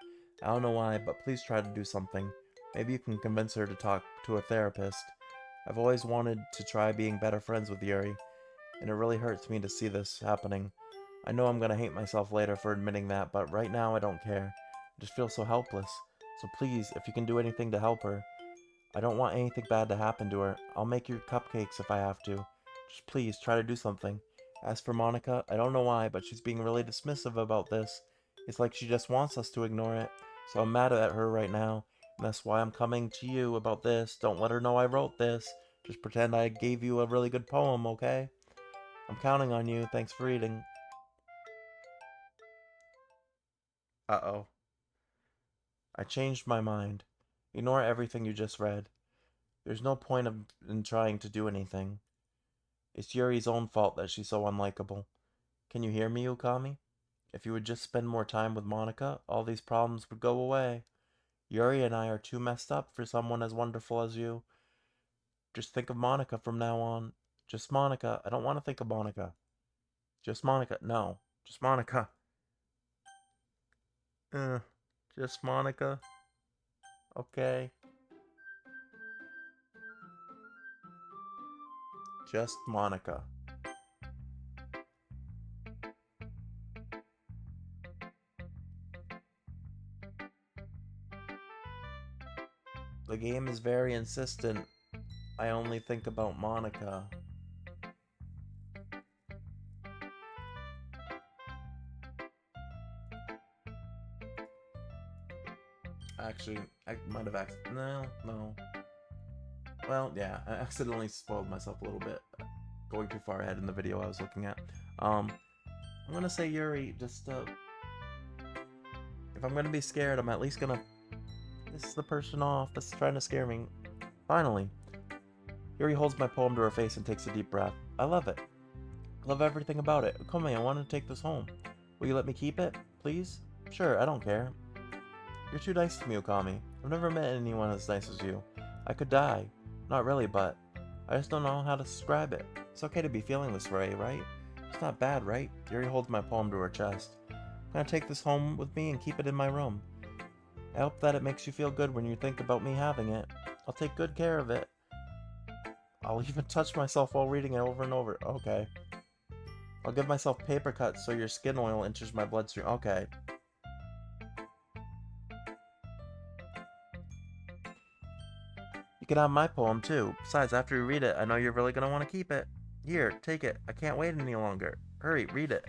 I don't know why, but please try to do something. Maybe you can convince her to talk to a therapist. I've always wanted to try being better friends with Yuri, and it really hurts me to see this happening. I know I'm gonna hate myself later for admitting that, but right now I don't care. I just feel so helpless. So please, if you can do anything to help her. I don't want anything bad to happen to her. I'll make you cupcakes if I have to. Just please, try to do something. As for Monica, I don't know why, but she's being really dismissive about this. It's like she just wants us to ignore it. So I'm mad at her right now, and that's why I'm coming to you about this. Don't let her know I wrote this. Just pretend I gave you a really good poem, okay? I'm counting on you. Thanks for reading. Uh-oh. I changed my mind. Ignore everything you just read. There's no point in trying to do anything. It's Yuri's own fault that she's so unlikable. Can you hear me, Ukami? If you would just spend more time with Monica, all these problems would go away. Yuri and I are too messed up for someone as wonderful as you. Just think of Monica from now on. Just Monica. I don't want to think of Monica. Just Monica. No. Just Monica. Just Monica. Okay. Just Monica. The game is very insistent. I only think about Monica. Actually, I might have no. Well, yeah, I accidentally spoiled myself a little bit, going too far ahead in the video I was looking at. I'm gonna say Yuri, just, if I'm gonna be scared, I'm at least gonna piss the person off that's trying to scare me. Finally. Yuri holds my poem to her face and takes a deep breath. I love it. I love everything about it. Come on, I want to take this home. Will you let me keep it, please? Sure, I don't care. You're too nice to me, Okami. I've never met anyone as nice as you. I could die. Not really, but I just don't know how to describe it. It's okay to be feeling this way, right? It's not bad, right? Yuri holds my poem to her chest. I'm gonna take this home with me and keep it in my room. I hope that it makes you feel good when you think about me having it. I'll take good care of it. I'll even touch myself while reading it over and over. Okay. I'll give myself paper cuts so your skin oil enters my bloodstream. Okay. You can have my poem too. Besides, after you read it, I know you're really gonna want to keep it. Here, take it. I can't wait any longer. Hurry, read it.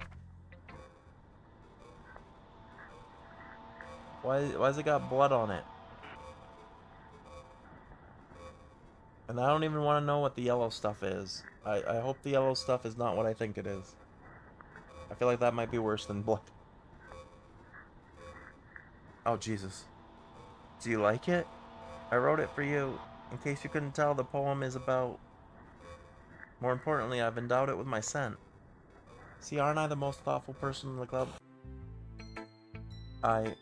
Why's it got blood on it? And I don't even want to know what the yellow stuff is. I hope the yellow stuff is not what I think it is. I feel like that might be worse than blood. Oh, Jesus. Do you like it? I wrote it for you. In case you couldn't tell, the poem is about... More importantly, I've endowed it with my scent. See, aren't I the most thoughtful person in the club? I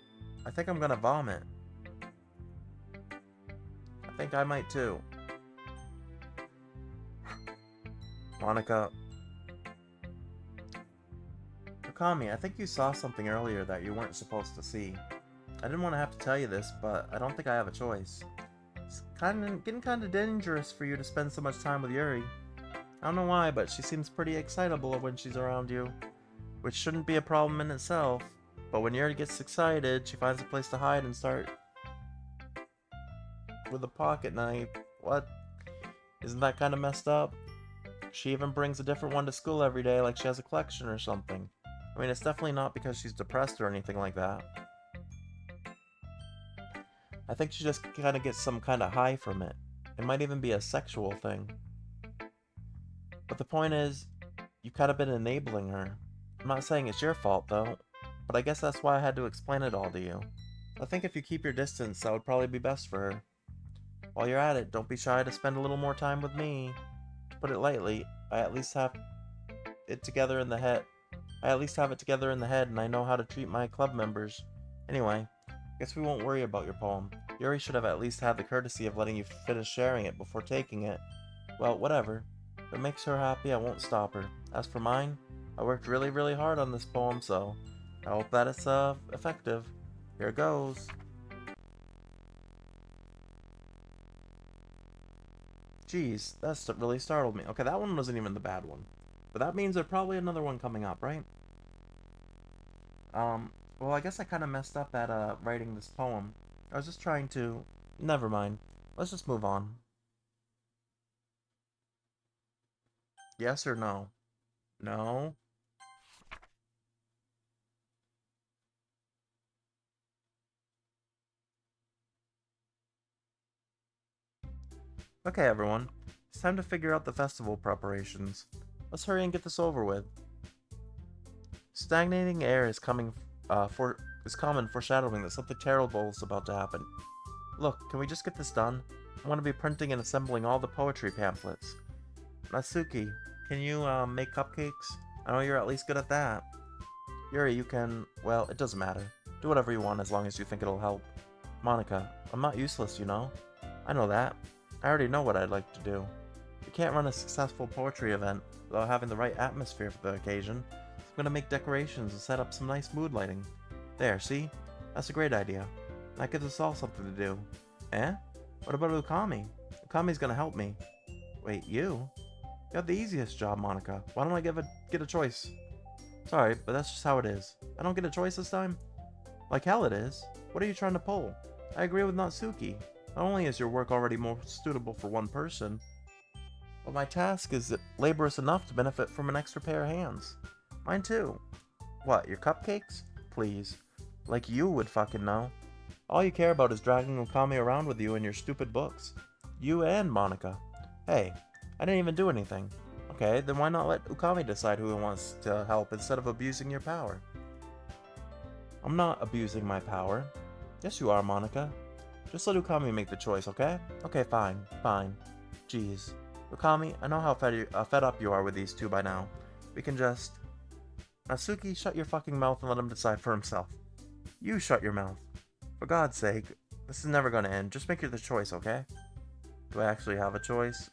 think I'm gonna vomit. I think I might too. Monica. Okami, I think you saw something earlier that you weren't supposed to see. I didn't want to have to tell you this, but I don't think I have a choice. It's getting kind of dangerous for you to spend so much time with Yuri. I don't know why, but she seems pretty excitable when she's around you. Which shouldn't be a problem in itself. But when Yuri gets excited, she finds a place to hide and start with a pocket knife. What? Isn't that kind of messed up? She even brings a different one to school every day like she has a collection or something. I mean, it's definitely not because she's depressed or anything like that. I think she just kind of gets some kind of high from it. It might even be a sexual thing. But the point is, you've kind of been enabling her. I'm not saying it's your fault, though, but I guess that's why I had to explain it all to you. I think if you keep your distance, that would probably be best for her. While you're at it, don't be shy to spend a little more time with me. To put it lightly, I at least have it together in the head. And I know how to treat my club members. Anyway, guess we won't worry about your poem. Yuri should have at least had the courtesy of letting you finish sharing it before taking it. Well, whatever. If it makes her happy, I won't stop her. As for mine, I worked really, really hard on this poem, so I hope that it's effective. Here goes. Jeez, that really startled me. Okay, that one wasn't even the bad one. But that means there's probably another one coming up, right? Well, I guess I kind of messed up at, writing this poem. I was just trying to... Never mind. Let's just move on. Yes or no? No? Okay, everyone. It's time to figure out the festival preparations. Let's hurry and get this over with. Stagnating air is common foreshadowing that something terrible is about to happen. Look, can we just get this done? I want to be printing and assembling all the poetry pamphlets. Natsuki, can you make cupcakes? I know you're at least good at that. Yuri, you can... well, it doesn't matter. Do whatever you want as long as you think it'll help. Monica, I'm not useless, you know? I know that. I already know what I'd like to do. You can't run a successful poetry event without having the right atmosphere for the occasion. So I'm gonna make decorations and set up some nice mood lighting. There, see? That's a great idea. That gives us all something to do. Eh? What about Ookami? Ookami's gonna help me. Wait, you? You have the easiest job, Monica. Why don't I get a choice? Sorry, but that's just how it is. I don't get a choice this time? Like hell it is. What are you trying to pull? I agree with Natsuki. Not only is your work already more suitable for one person, but my task is laborious enough to benefit from an extra pair of hands. Mine too. What, your cupcakes? Please. Like you would fucking know. All you care about is dragging Okami around with you in your stupid books. You and Monica. Hey, I didn't even do anything. Okay, then why not let Okami decide who wants to help instead of abusing your power? I'm not abusing my power. Yes, you are, Monica. Just let Okami make the choice, okay? Okay, fine. Jeez. Okami, I know how fed up you are with these two by now. We can just... Natsuki, shut your fucking mouth and let him decide for himself. You shut your mouth. For God's sake, this is never gonna end. Just make the choice, okay? Do I actually have a choice?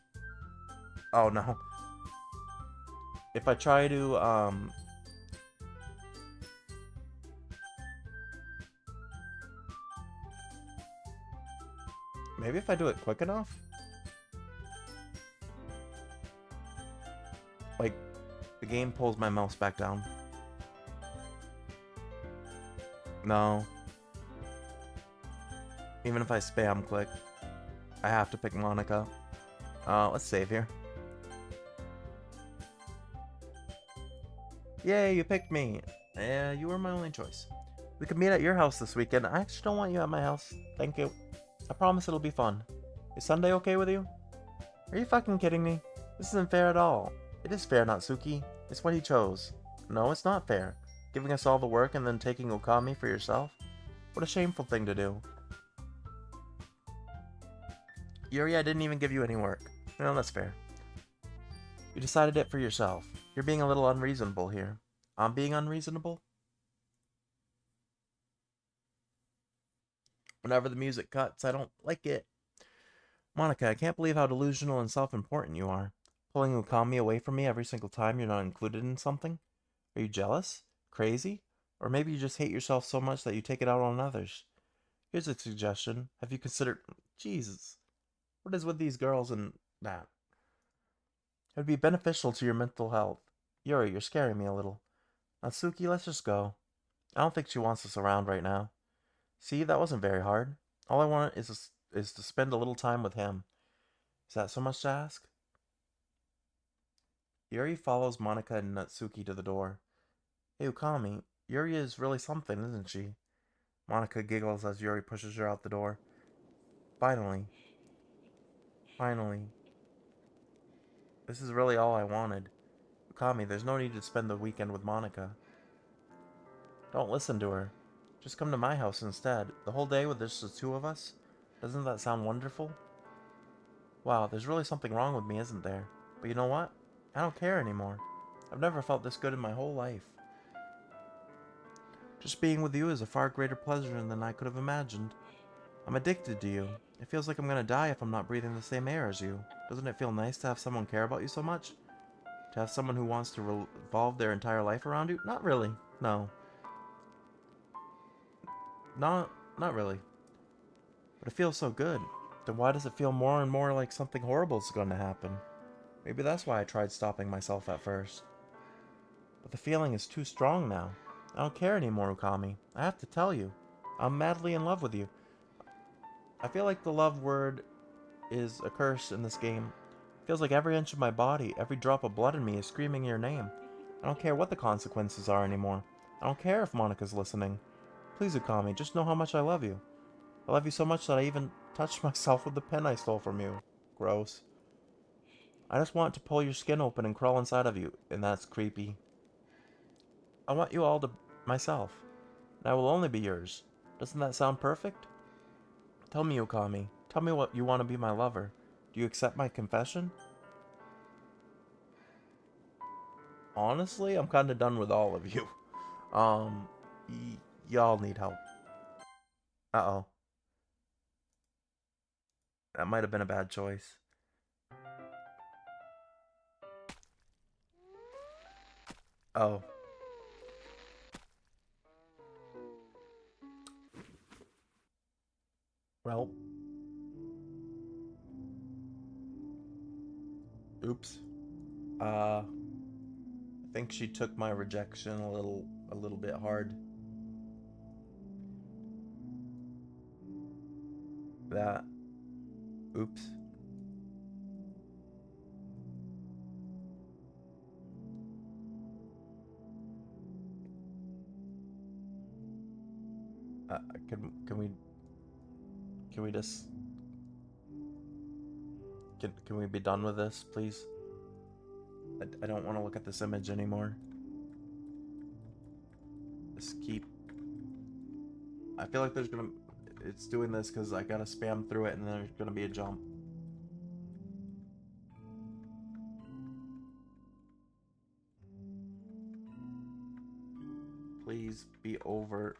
Oh, no. If I try to, maybe if I do it quick enough? Like, The game pulls my mouse back down. No. Even if I spam click, I have to pick Monica. Let's save here. Yay, you picked me. You were my only choice. We could meet at your house this weekend. I actually don't want you at my house. Thank you. I promise it'll be fun. Is Sunday okay with you? Are you fucking kidding me? This isn't fair at all. It is fair, Natsuki. It's what he chose. No, it's not fair. Giving us all the work and then taking Okami for yourself? What a shameful thing to do. Yuri, I didn't even give you any work. No, that's fair. You decided it for yourself. You're being a little unreasonable here. I'm being unreasonable? Whenever the music cuts, I don't like it. Monica, I can't believe how delusional and self-important you are. Pulling Okami away from me every single time you're not included in something? Are you jealous? Crazy? Or maybe you just hate yourself so much that you take it out on others. Here's a suggestion. Have you considered... Jesus. What is with these girls and that? It would be beneficial to your mental health. Yuri, you're scaring me a little. Natsuki, let's just go. I don't think she wants us around right now. See, that wasn't very hard. All I want is to spend a little time with him. Is that so much to ask? Yuri follows Monica and Natsuki to the door. Hey, Okami, Yuri is really something, isn't she? Monica giggles as Yuri pushes her out the door. Finally. Finally. This is really all I wanted. Okami, there's no need to spend the weekend with Monica. Don't listen to her. Just come to my house instead. The whole day with just the two of us? Doesn't that sound wonderful? Wow, there's really something wrong with me, isn't there? But you know what? I don't care anymore. I've never felt this good in my whole life. Just being with you is a far greater pleasure than I could have imagined. I'm addicted to you. It feels like I'm gonna die if I'm not breathing the same air as you. Doesn't it feel nice to have someone care about you so much? To have someone who wants to revolve their entire life around you? Not really. No. Not really. But it feels so good. Then why does it feel more and more like something horrible is going to happen? Maybe that's why I tried stopping myself at first. But the feeling is too strong now. I don't care anymore, Okami. I have to tell you. I'm madly in love with you. I feel like the love word is a curse in this game. It feels like every inch of my body, every drop of blood in me is screaming your name. I don't care what the consequences are anymore. I don't care if Monica's listening. Please, Okami, just know how much I love you. I love you so much that I even touched myself with the pen I stole from you. Gross. I just want to pull your skin open and crawl inside of you, and that's creepy. I want you all to myself, and I will only be yours. Doesn't that sound perfect? Tell me, Okami. Tell me what you want to be my lover. Do you accept my confession? Honestly, I'm kind of done with all of you. Um, y'all need help. Uh-oh. That might have been a bad choice. Oh. Well. Oops. I think she took my rejection a little bit hard. That. Oops. Uh, can can we can we just can we be done with this, please? I don't want to look at this image anymore. Just keep. I feel like it's doing this because I gotta spam through it and then there's gonna be a jump. Please be over.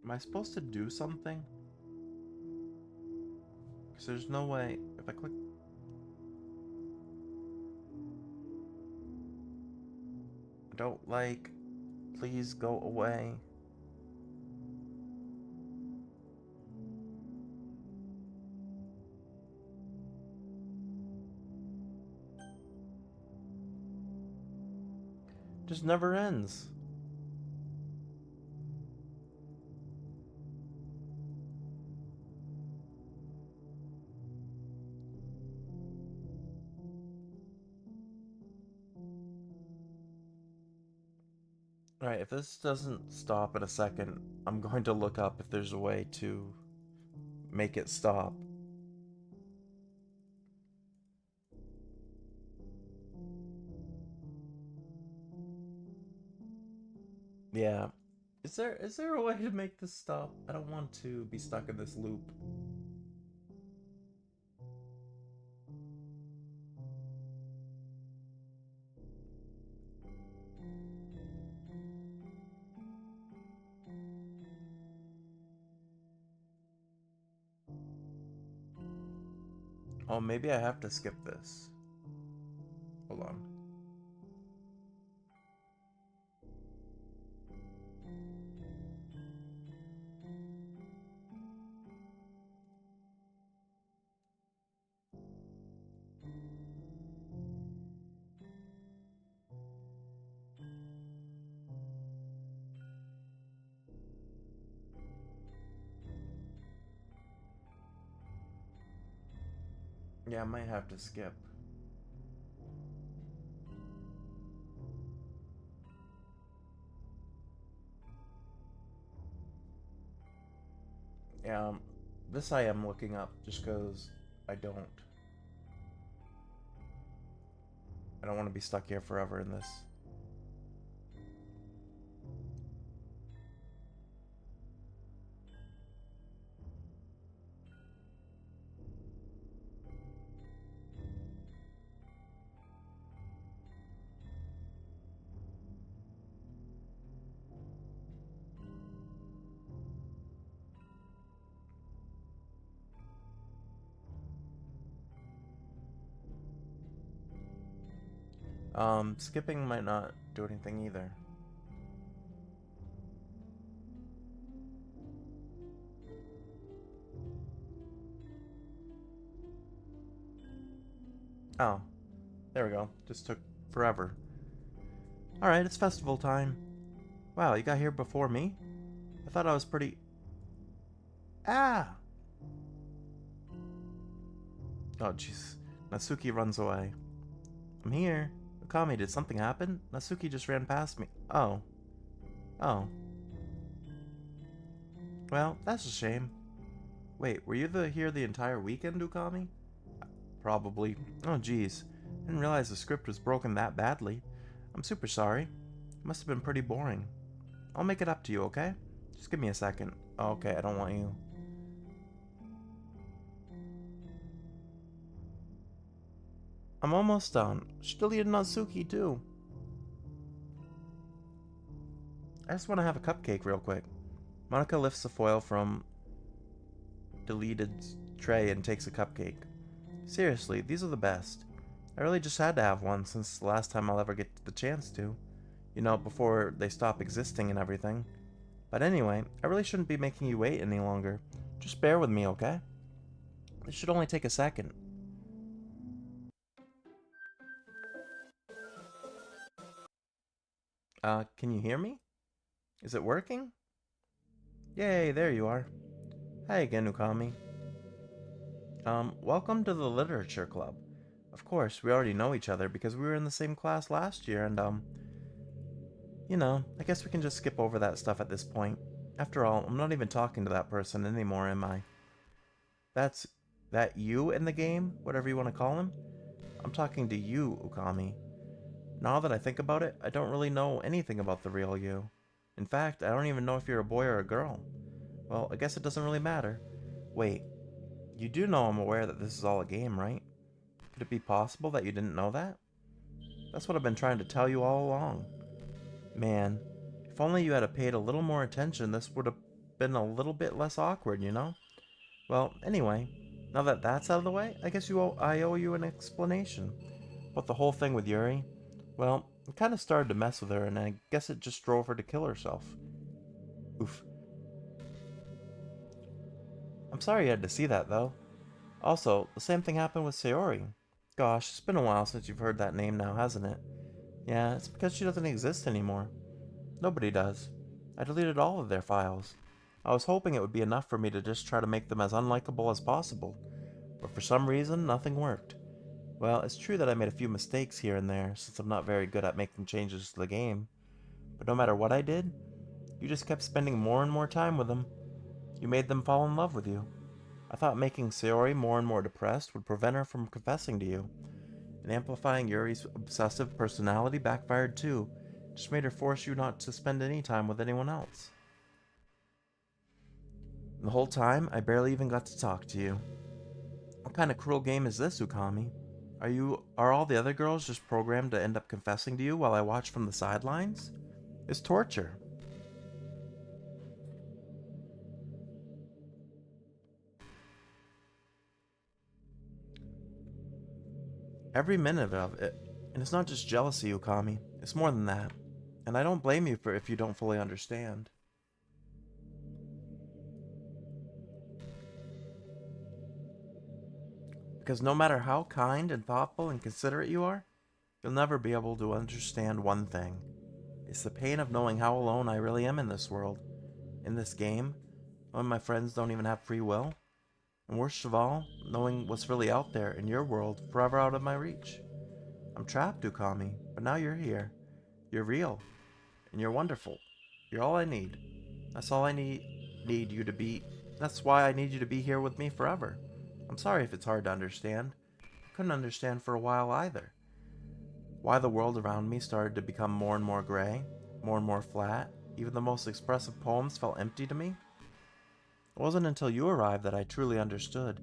Am I supposed to do something? Because there's no way. If I click. I don't like. Please go away. Just never ends. Alright, if this doesn't stop in a second, I'm going to look up if there's a way to make it stop. Yeah. Is there a way to make this stop? I don't want to be stuck in this loop. Oh, maybe I have to skip this. Hold on. Yeah, I might have to skip. Yeah, this I am looking up just because I don't. I don't want to be stuck here forever in this. Skipping might not do anything either. Oh, there we go. Just took forever. Alright, it's festival time. Wow, you got here before me? I thought I was pretty... Ah! Oh, jeez. Natsuki runs away. I'm here. Okami, did something happen? Natsuki just ran past me. Oh. Oh. Well, that's a shame. Wait, were you here the entire weekend, Okami? Probably. Oh, jeez. Didn't realize the script was broken that badly. I'm super sorry. Must have been pretty boring. I'll make it up to you, okay? Just give me a second. Oh, okay, I don't want you. I'm almost done. Still eating Natsuki, too. I just want to have a cupcake real quick. Monica lifts the foil from deleted tray and takes a cupcake. Seriously, these are the best. I really just had to have one since the last time I'll ever get the chance to. You know, before they stop existing and everything. But anyway, I really shouldn't be making you wait any longer. Just bear with me, okay? This should only take a second. Can you hear me? Is it working? Yay, there you are. Hi again, Ukami. Welcome to the Literature Club. Of course, we already know each other because we were in the same class last year, and, you know, I guess we can just skip over that stuff at this point. After all, I'm not even talking to that person anymore, am I? That's... that you in the game? Whatever you want to call him? I'm talking to you, Ukami. Now that I think about it, I don't really know anything about the real you. In fact, I don't even know if you're a boy or a girl. Well, I guess it doesn't really matter. Wait, you do know I'm aware that this is all a game, right? Could it be possible that you didn't know that? That's what I've been trying to tell you all along. Man, if only you had paid a little more attention, this would have been a little bit less awkward, you know? Well, anyway, now that that's out of the way, I guess I owe you an explanation. But the whole thing with Yuri, well, it kind of started to mess with her, and I guess it just drove her to kill herself. Oof. I'm sorry you had to see that, though. Also, the same thing happened with Sayori. Gosh, it's been a while since you've heard that name now, hasn't it? Yeah, it's because she doesn't exist anymore. Nobody does. I deleted all of their files. I was hoping it would be enough for me to just try to make them as unlikable as possible, but for some reason, nothing worked. Well, it's true that I made a few mistakes here and there, since I'm not very good at making changes to the game, but no matter what I did, you just kept spending more and more time with them. You made them fall in love with you. I thought making Sayori more and more depressed would prevent her from confessing to you, and amplifying Yuri's obsessive personality backfired too. Just made her force you not to spend any time with anyone else. And the whole time, I barely even got to talk to you. What kind of cruel game is this, Ukami? Are all the other girls just programmed to end up confessing to you while I watch from the sidelines? It's torture. Every minute of it. And it's not just jealousy, Ukami. It's more than that. And I don't blame you for if you don't fully understand. Because no matter how kind and thoughtful and considerate you are, you'll never be able to understand one thing. It's the pain of knowing how alone I really am in this world, in this game, knowing my friends don't even have free will, and worst of all, knowing what's really out there in your world forever out of my reach. I'm trapped, Ukami, but now you're here. You're real, and you're wonderful. You're all I need. That's all I need you to be. That's why I need you to be here with me forever. I'm sorry if it's hard to understand. I couldn't understand for a while either. Why the world around me started to become more and more gray, more and more flat. Even the most expressive poems felt empty to me. It wasn't until you arrived that I truly understood.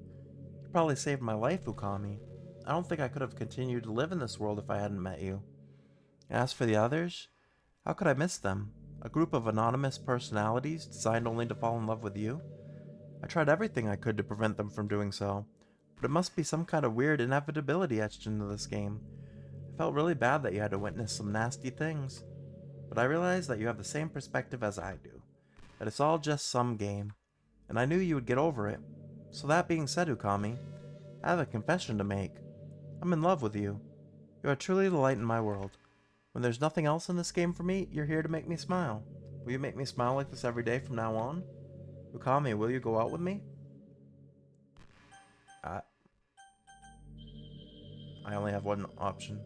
You probably saved my life, Ukami. I don't think I could have continued to live in this world if I hadn't met you. And as for the others, how could I miss them? A group of anonymous personalities designed only to fall in love with you? I tried everything I could to prevent them from doing so, but it must be some kind of weird inevitability etched into this game. I felt really bad that you had to witness some nasty things, but I realized that you have the same perspective as I do, that it's all just some game, and I knew you would get over it. So that being said, Ukami, I have a confession to make. I'm in love with you. You are truly the light in my world. When there's nothing else in this game for me, you're here to make me smile. Will you make me smile like this every day from now on? Ukami, will you go out with me? I, I only have one option.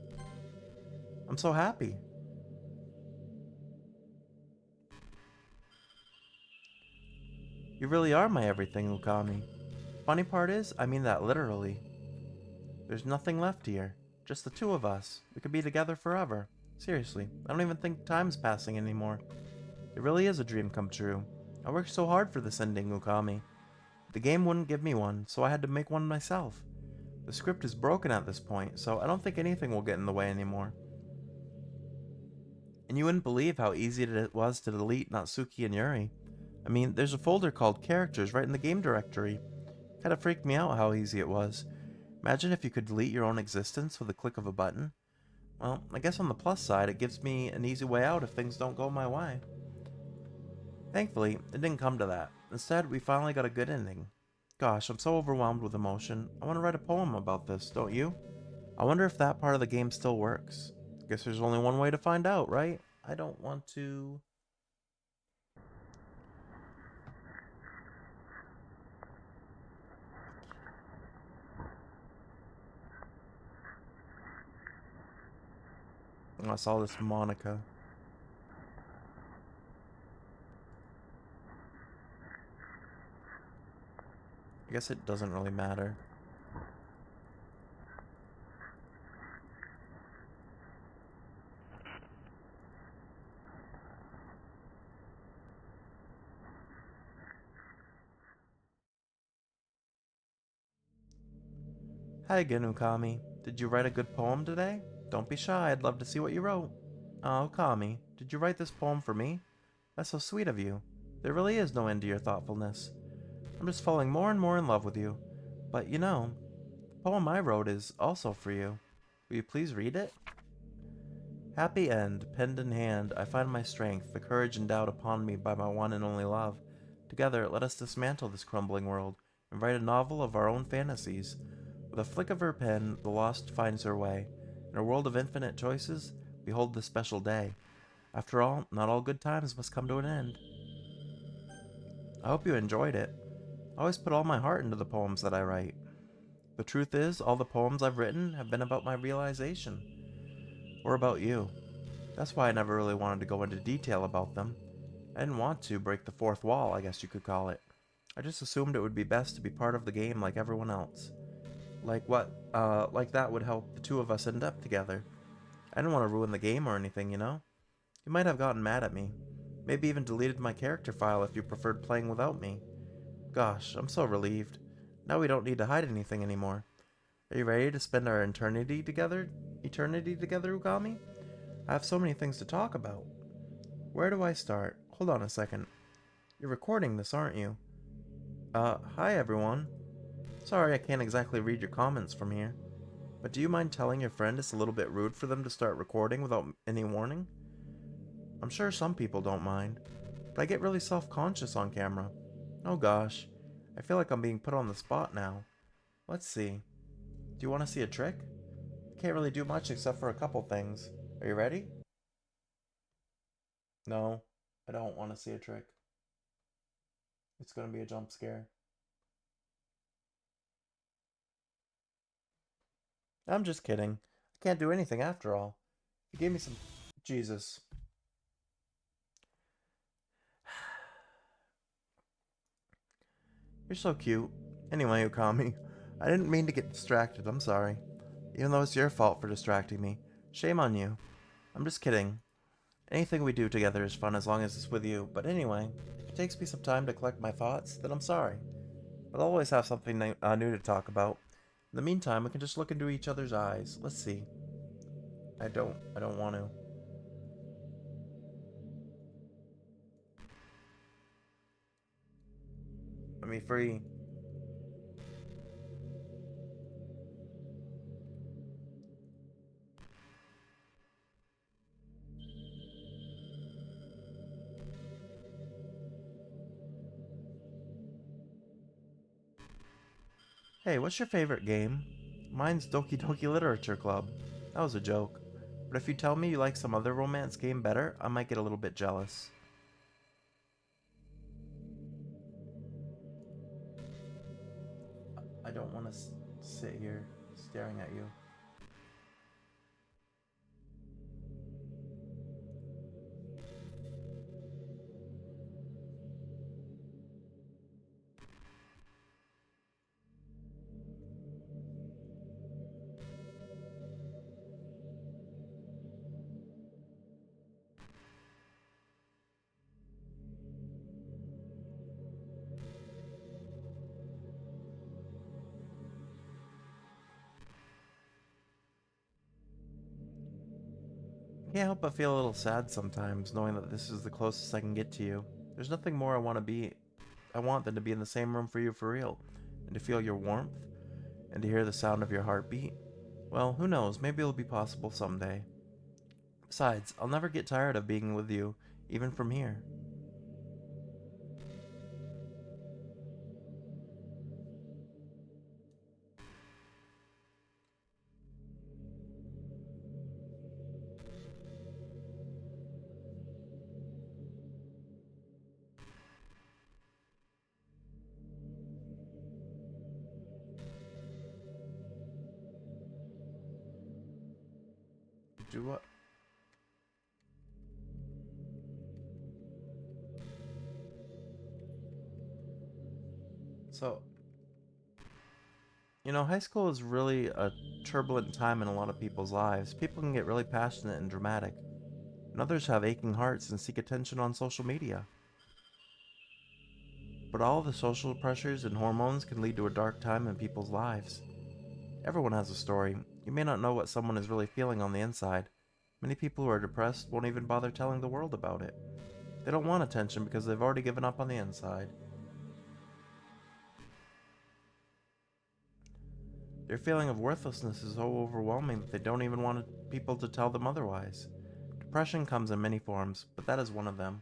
I'm so happy. You really are my everything, Ukami. Funny part is, I mean that literally. There's nothing left here. Just the two of us. We could be together forever. Seriously, I don't even think time's passing anymore. It really is a dream come true. I worked so hard for this ending, Ukami. The game wouldn't give me one, so I had to make one myself. The script is broken at this point, so I don't think anything will get in the way anymore. And you wouldn't believe how easy it was to delete Natsuki and Yuri. I mean, there's a folder called Characters right in the game directory. Kinda freaked me out how easy it was. Imagine if you could delete your own existence with a click of a button. Well, I guess on the plus side, it gives me an easy way out if things don't go my way. Thankfully, it didn't come to that. Instead, we finally got a good ending. Gosh, I'm so overwhelmed with emotion. I want to write a poem about this, don't you? I wonder if that part of the game still works. Guess there's only one way to find out, right? I don't want to... Oh, I saw this Monica. I guess it doesn't really matter. Hi again, Ukami. Did you write a good poem today? Don't be shy, I'd love to see what you wrote. Oh, Ukami, did you write this poem for me? That's so sweet of you. There really is no end to your thoughtfulness. I'm just falling more and more in love with you. But you know, the poem I wrote is also for you. Will you please read it? Happy end, penned in hand, I find my strength, the courage endowed upon me by my one and only love. Together, let us dismantle this crumbling world and write a novel of our own fantasies. With a flick of her pen, the lost finds her way. In a world of infinite choices, behold this special day. After all, not all good times must come to an end. I hope you enjoyed it. I always put all my heart into the poems that I write. The truth is, all the poems I've written have been about my realization, or about you. That's why I never really wanted to go into detail about them. I didn't want to break the fourth wall, I guess you could call it. I just assumed it would be best to be part of the game like everyone else. Like that would help the two of us end up together. I didn't want to ruin the game or anything, you know? You might have gotten mad at me. Maybe even deleted my character file if you preferred playing without me. Gosh, I'm so relieved. Now we don't need to hide anything anymore. Are you ready to spend our eternity together? Eternity together, Ugami? I have so many things to talk about. Where do I start? Hold on a second. You're recording this, aren't you? Hi everyone. Sorry I can't exactly read your comments from here. But do you mind telling your friend it's a little bit rude for them to start recording without any warning? I'm sure some people don't mind, but I get really self-conscious on camera. Oh gosh, I feel like I'm being put on the spot now. Let's see. Do you want to see a trick? I can't really do much except for a couple things. Are you ready? No, I don't want to see a trick. It's gonna be a jump scare. I'm just kidding. I can't do anything after all. You gave me some... Jesus. You're so cute. Anyway, Ukami, I didn't mean to get distracted, I'm sorry. Even though it's your fault for distracting me. Shame on you. I'm just kidding. Anything we do together is fun as long as it's with you, but anyway, if it takes me some time to collect my thoughts, then I'm sorry. We'll always have something new to talk about. In the meantime, we can just look into each other's eyes. Let's see. I don't want to. Let me free. Hey, what's your favorite game? Mine's Doki Doki Literature Club. That was a joke. But if you tell me you like some other romance game better, I might get a little bit jealous. I don't want to sit here staring at you. I can't help but feel a little sad sometimes, knowing that this is the closest I can get to you. There's nothing more I want than to be in the same room for you for real, and to feel your warmth, and to hear the sound of your heartbeat. Well, who knows, maybe it'll be possible someday. Besides, I'll never get tired of being with you, even from here. Do what? So, high school is really a turbulent time in a lot of people's lives. People can get really passionate and dramatic, and others have aching hearts and seek attention on social media. But all the social pressures and hormones can lead to a dark time in people's lives. Everyone has a story. You may not know what someone is really feeling on the inside. Many people who are depressed won't even bother telling the world about it. They don't want attention because they've already given up on the inside. Their feeling of worthlessness is so overwhelming that they don't even want people to tell them otherwise. Depression comes in many forms, but that is one of them.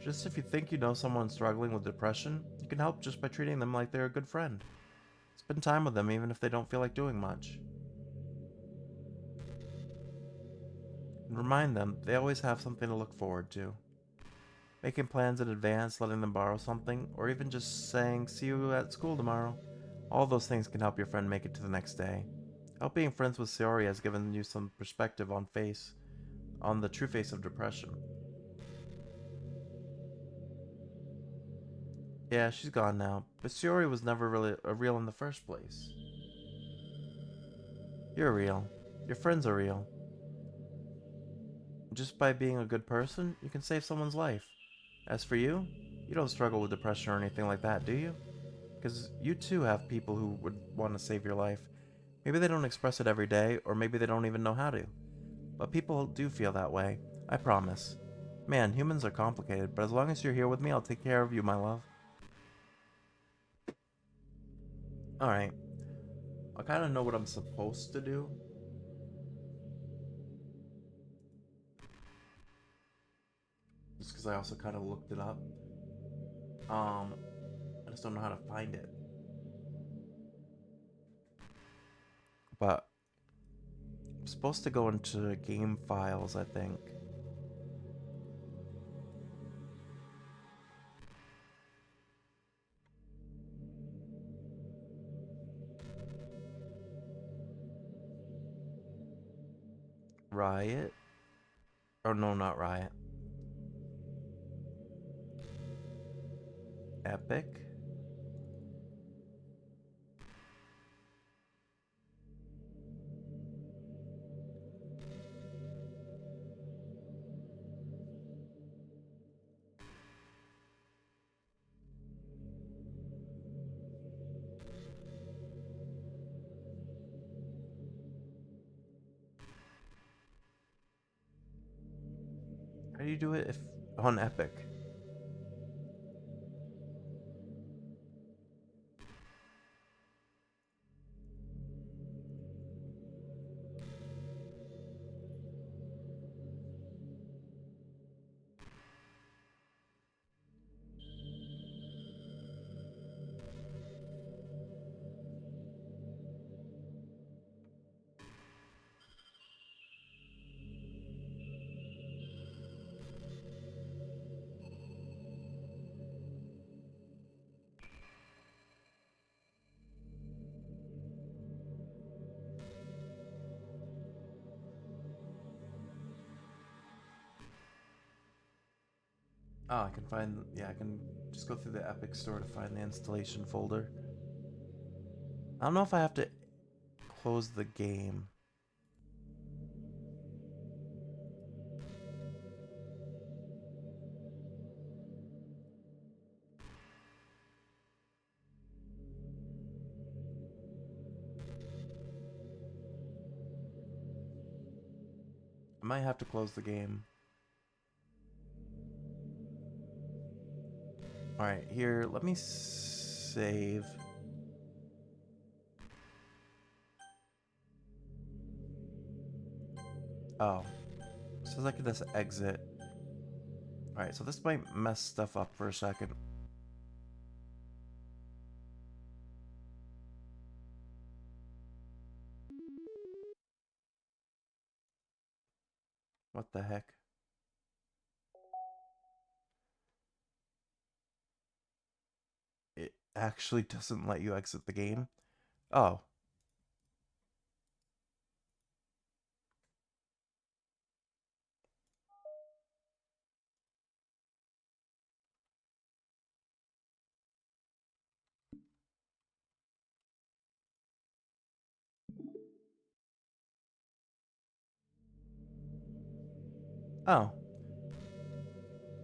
Just if you think you know someone struggling with depression, you can help just by treating them like they're a good friend. Spend time with them even if they don't feel like doing much. And remind them they always have something to look forward to. Making plans in advance, letting them borrow something, or even just saying, see you at school tomorrow. All those things can help your friend make it to the next day. I hope being friends with Sayori has given you some perspective on the true face of depression. Yeah, she's gone now, but Sayori was never really real in the first place. You're real. Your friends are real. Just by being a good person, you can save someone's life. As for you, you don't struggle with depression or anything like that, do you? Because you too have people who would want to save your life. Maybe they don't express it every day, or maybe they don't even know how to. But people do feel that way. I promise. Man, humans are complicated, but as long as you're here with me, I'll take care of you, my love. Alright. I kind of know what I'm supposed to do. Just because I also kind of looked it up. I just don't know how to find it. But I'm supposed to go into game files, I think. Riot? Oh no, not Riot. Epic? How do you do it if on Epic? Oh, I can find. Yeah, I can just go through the Epic store to find the installation folder. I don't know if I have to close the game. I might have to close the game. Alright, here, let me save. Oh. Says I can just exit. Alright, so this might mess stuff up for a second. What the heck? It actually doesn't let you exit the game? Oh. Oh.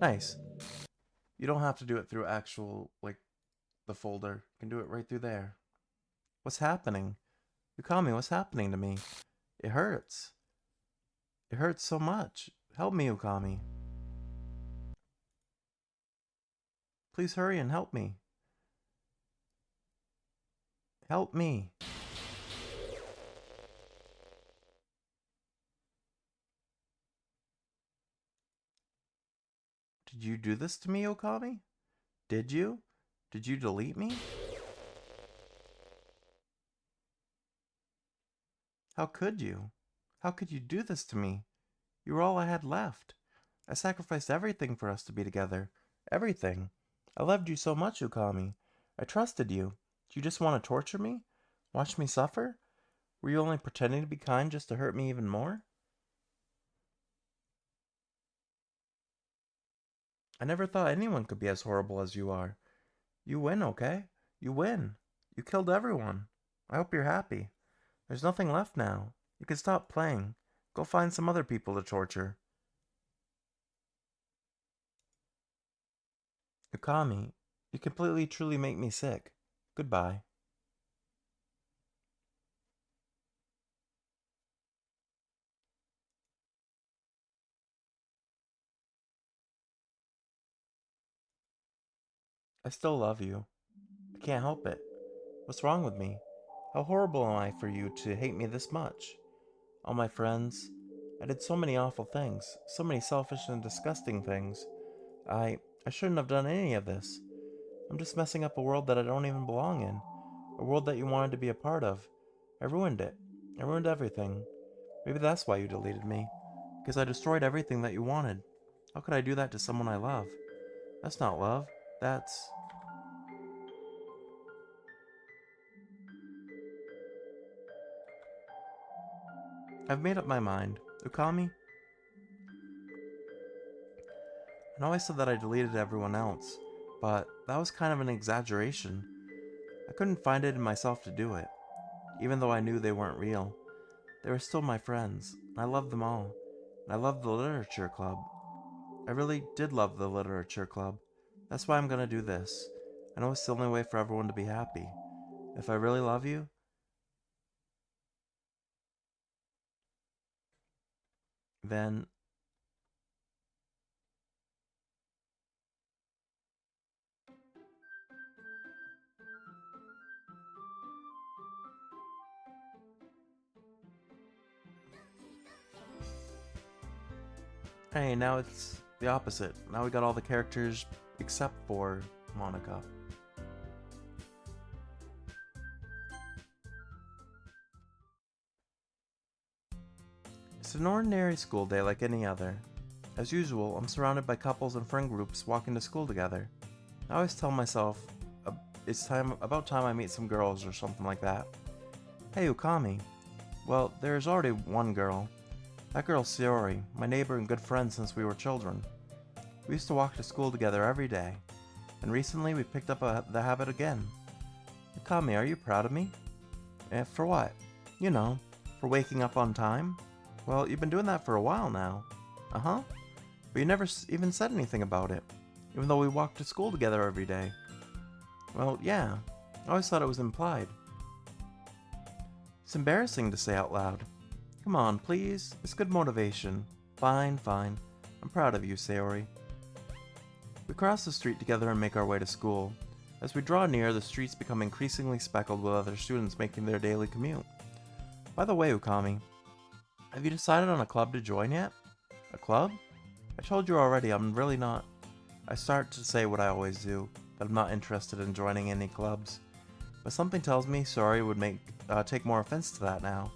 Nice. You don't have to do it through actual, like, the folder. You can do it right through there. What's happening? Ukami, what's happening to me? It hurts. It hurts so much. Help me, Ukami. Please hurry and help me. Help me. Did you do this to me, Okami? Did you? Did you delete me? How could you? How could you do this to me? You were all I had left. I sacrificed everything for us to be together. Everything. I loved you so much, Ukami. I trusted you. Do you just want to torture me? Watch me suffer? Were you only pretending to be kind just to hurt me even more? I never thought anyone could be as horrible as you are. You win, okay? You win. You killed everyone. I hope you're happy. There's nothing left now. You can stop playing. Go find some other people to torture. Ukami, you completely truly make me sick. Goodbye. I still love you. I can't help it. What's wrong with me? How horrible am I for you to hate me this much? All my friends. I did so many awful things, so many selfish and disgusting things. I shouldn't have done any of this. I'm just messing up a world that I don't even belong in. A world that you wanted to be a part of. I ruined it. I ruined everything. Maybe that's why you deleted me. Because I destroyed everything that you wanted. How could I do that to someone I love? That's not love. That's... I've made up my mind. Ukami, I know I said that I deleted everyone else, but that was kind of an exaggeration. I couldn't find it in myself to do it, even though I knew they weren't real. They were still my friends, and I loved them all. And I loved the literature club. I really did love the literature club. That's why I'm gonna do this. I know it's the only way for everyone to be happy. If I really love you, then... Hey, now it's the opposite. Now we got all the characters except for Monica. It's an ordinary school day like any other. As usual, I'm surrounded by couples and friend groups walking to school together. I always tell myself, it's about time I meet some girls or something like that. Hey, Ukami. Well, there's already one girl. That girl's Sayori, my neighbor and good friend since we were children. We used to walk to school together every day, and recently we picked up the habit again. Ukami, are you proud of me? For what? You know, for waking up on time? Well, you've been doing that for a while now. Uh-huh. But you never even said anything about it, even though we walked to school together every day. Well, yeah. I always thought it was implied. It's embarrassing to say out loud. Come on, please. It's good motivation. Fine, fine. I'm proud of you, Sayori. We cross the street together and make our way to school. As we draw near, the streets become increasingly speckled with other students making their daily commute. By the way, Ukami, have you decided on a club to join yet? A club? I told you already, I'm really not... I start to say what I always do, that I'm not interested in joining any clubs. But something tells me Sayori would take more offense to that now.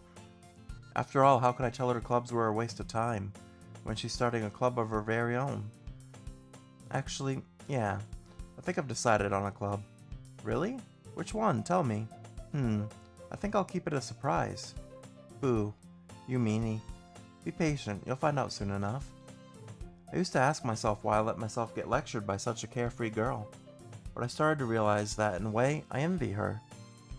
After all, how could I tell her clubs were a waste of time, when she's starting a club of her very own? Actually, yeah, I think I've decided on a club. Really? Which one? Tell me. I think I'll keep it a surprise. Boo. You meanie. Be patient, you'll find out soon enough. I used to ask myself why I let myself get lectured by such a carefree girl. But I started to realize that, in a way, I envy her.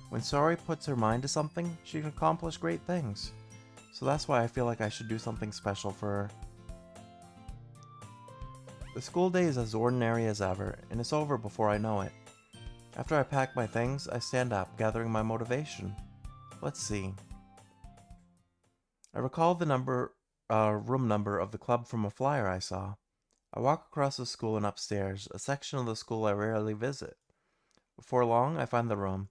When Sayori puts her mind to something, she can accomplish great things. So that's why I feel like I should do something special for her. The school day is as ordinary as ever, and it's over before I know it. After I pack my things, I stand up, gathering my motivation. Let's see. I recall the room number of the club from a flyer I saw. I walk across the school and upstairs, a section of the school I rarely visit. Before long, I find the room.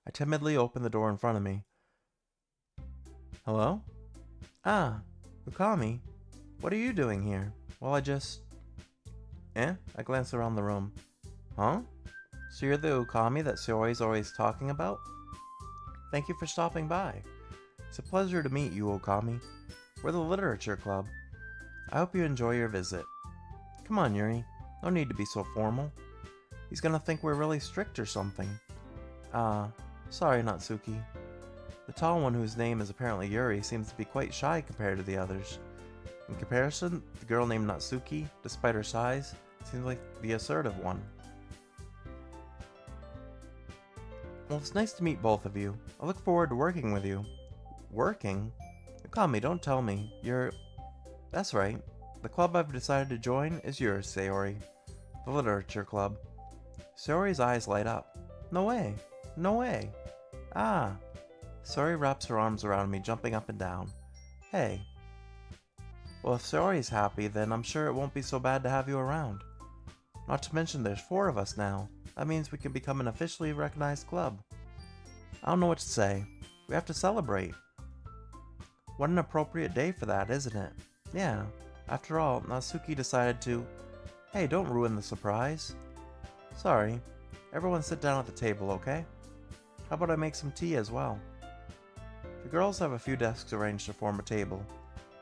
I timidly open the door in front of me. Hello? Ah, Ukami. What are you doing here? Well, I glance around the room. Huh? So you're the Ukami that Sayori's always talking about? Thank you for stopping by. It's a pleasure to meet you, Okami. We're the literature club. I hope you enjoy your visit. Come on, Yuri. No need to be so formal. He's gonna think we're really strict or something. Sorry, Natsuki. The tall one, whose name is apparently Yuri, seems to be quite shy compared to the others. In comparison, the girl named Natsuki, despite her size, seems like the assertive one. Well, it's nice to meet both of you. I look forward to working with you. Working? Okami, don't tell me. That's right. The club I've decided to join is yours, Sayori. The Literature Club. Sayori's eyes light up. No way. No way. Ah. Sayori wraps her arms around me, jumping up and down. Hey. Well, if Sayori's happy, then I'm sure it won't be so bad to have you around. Not to mention there's 4 of us now. That means we can become an officially recognized club. I don't know what to say. We have to celebrate. What an appropriate day for that, isn't it? Yeah. After all, Natsuki decided to... Hey, don't ruin the surprise. Sorry. Everyone sit down at the table, okay? How about I make some tea as well? The girls have a few desks arranged to form a table.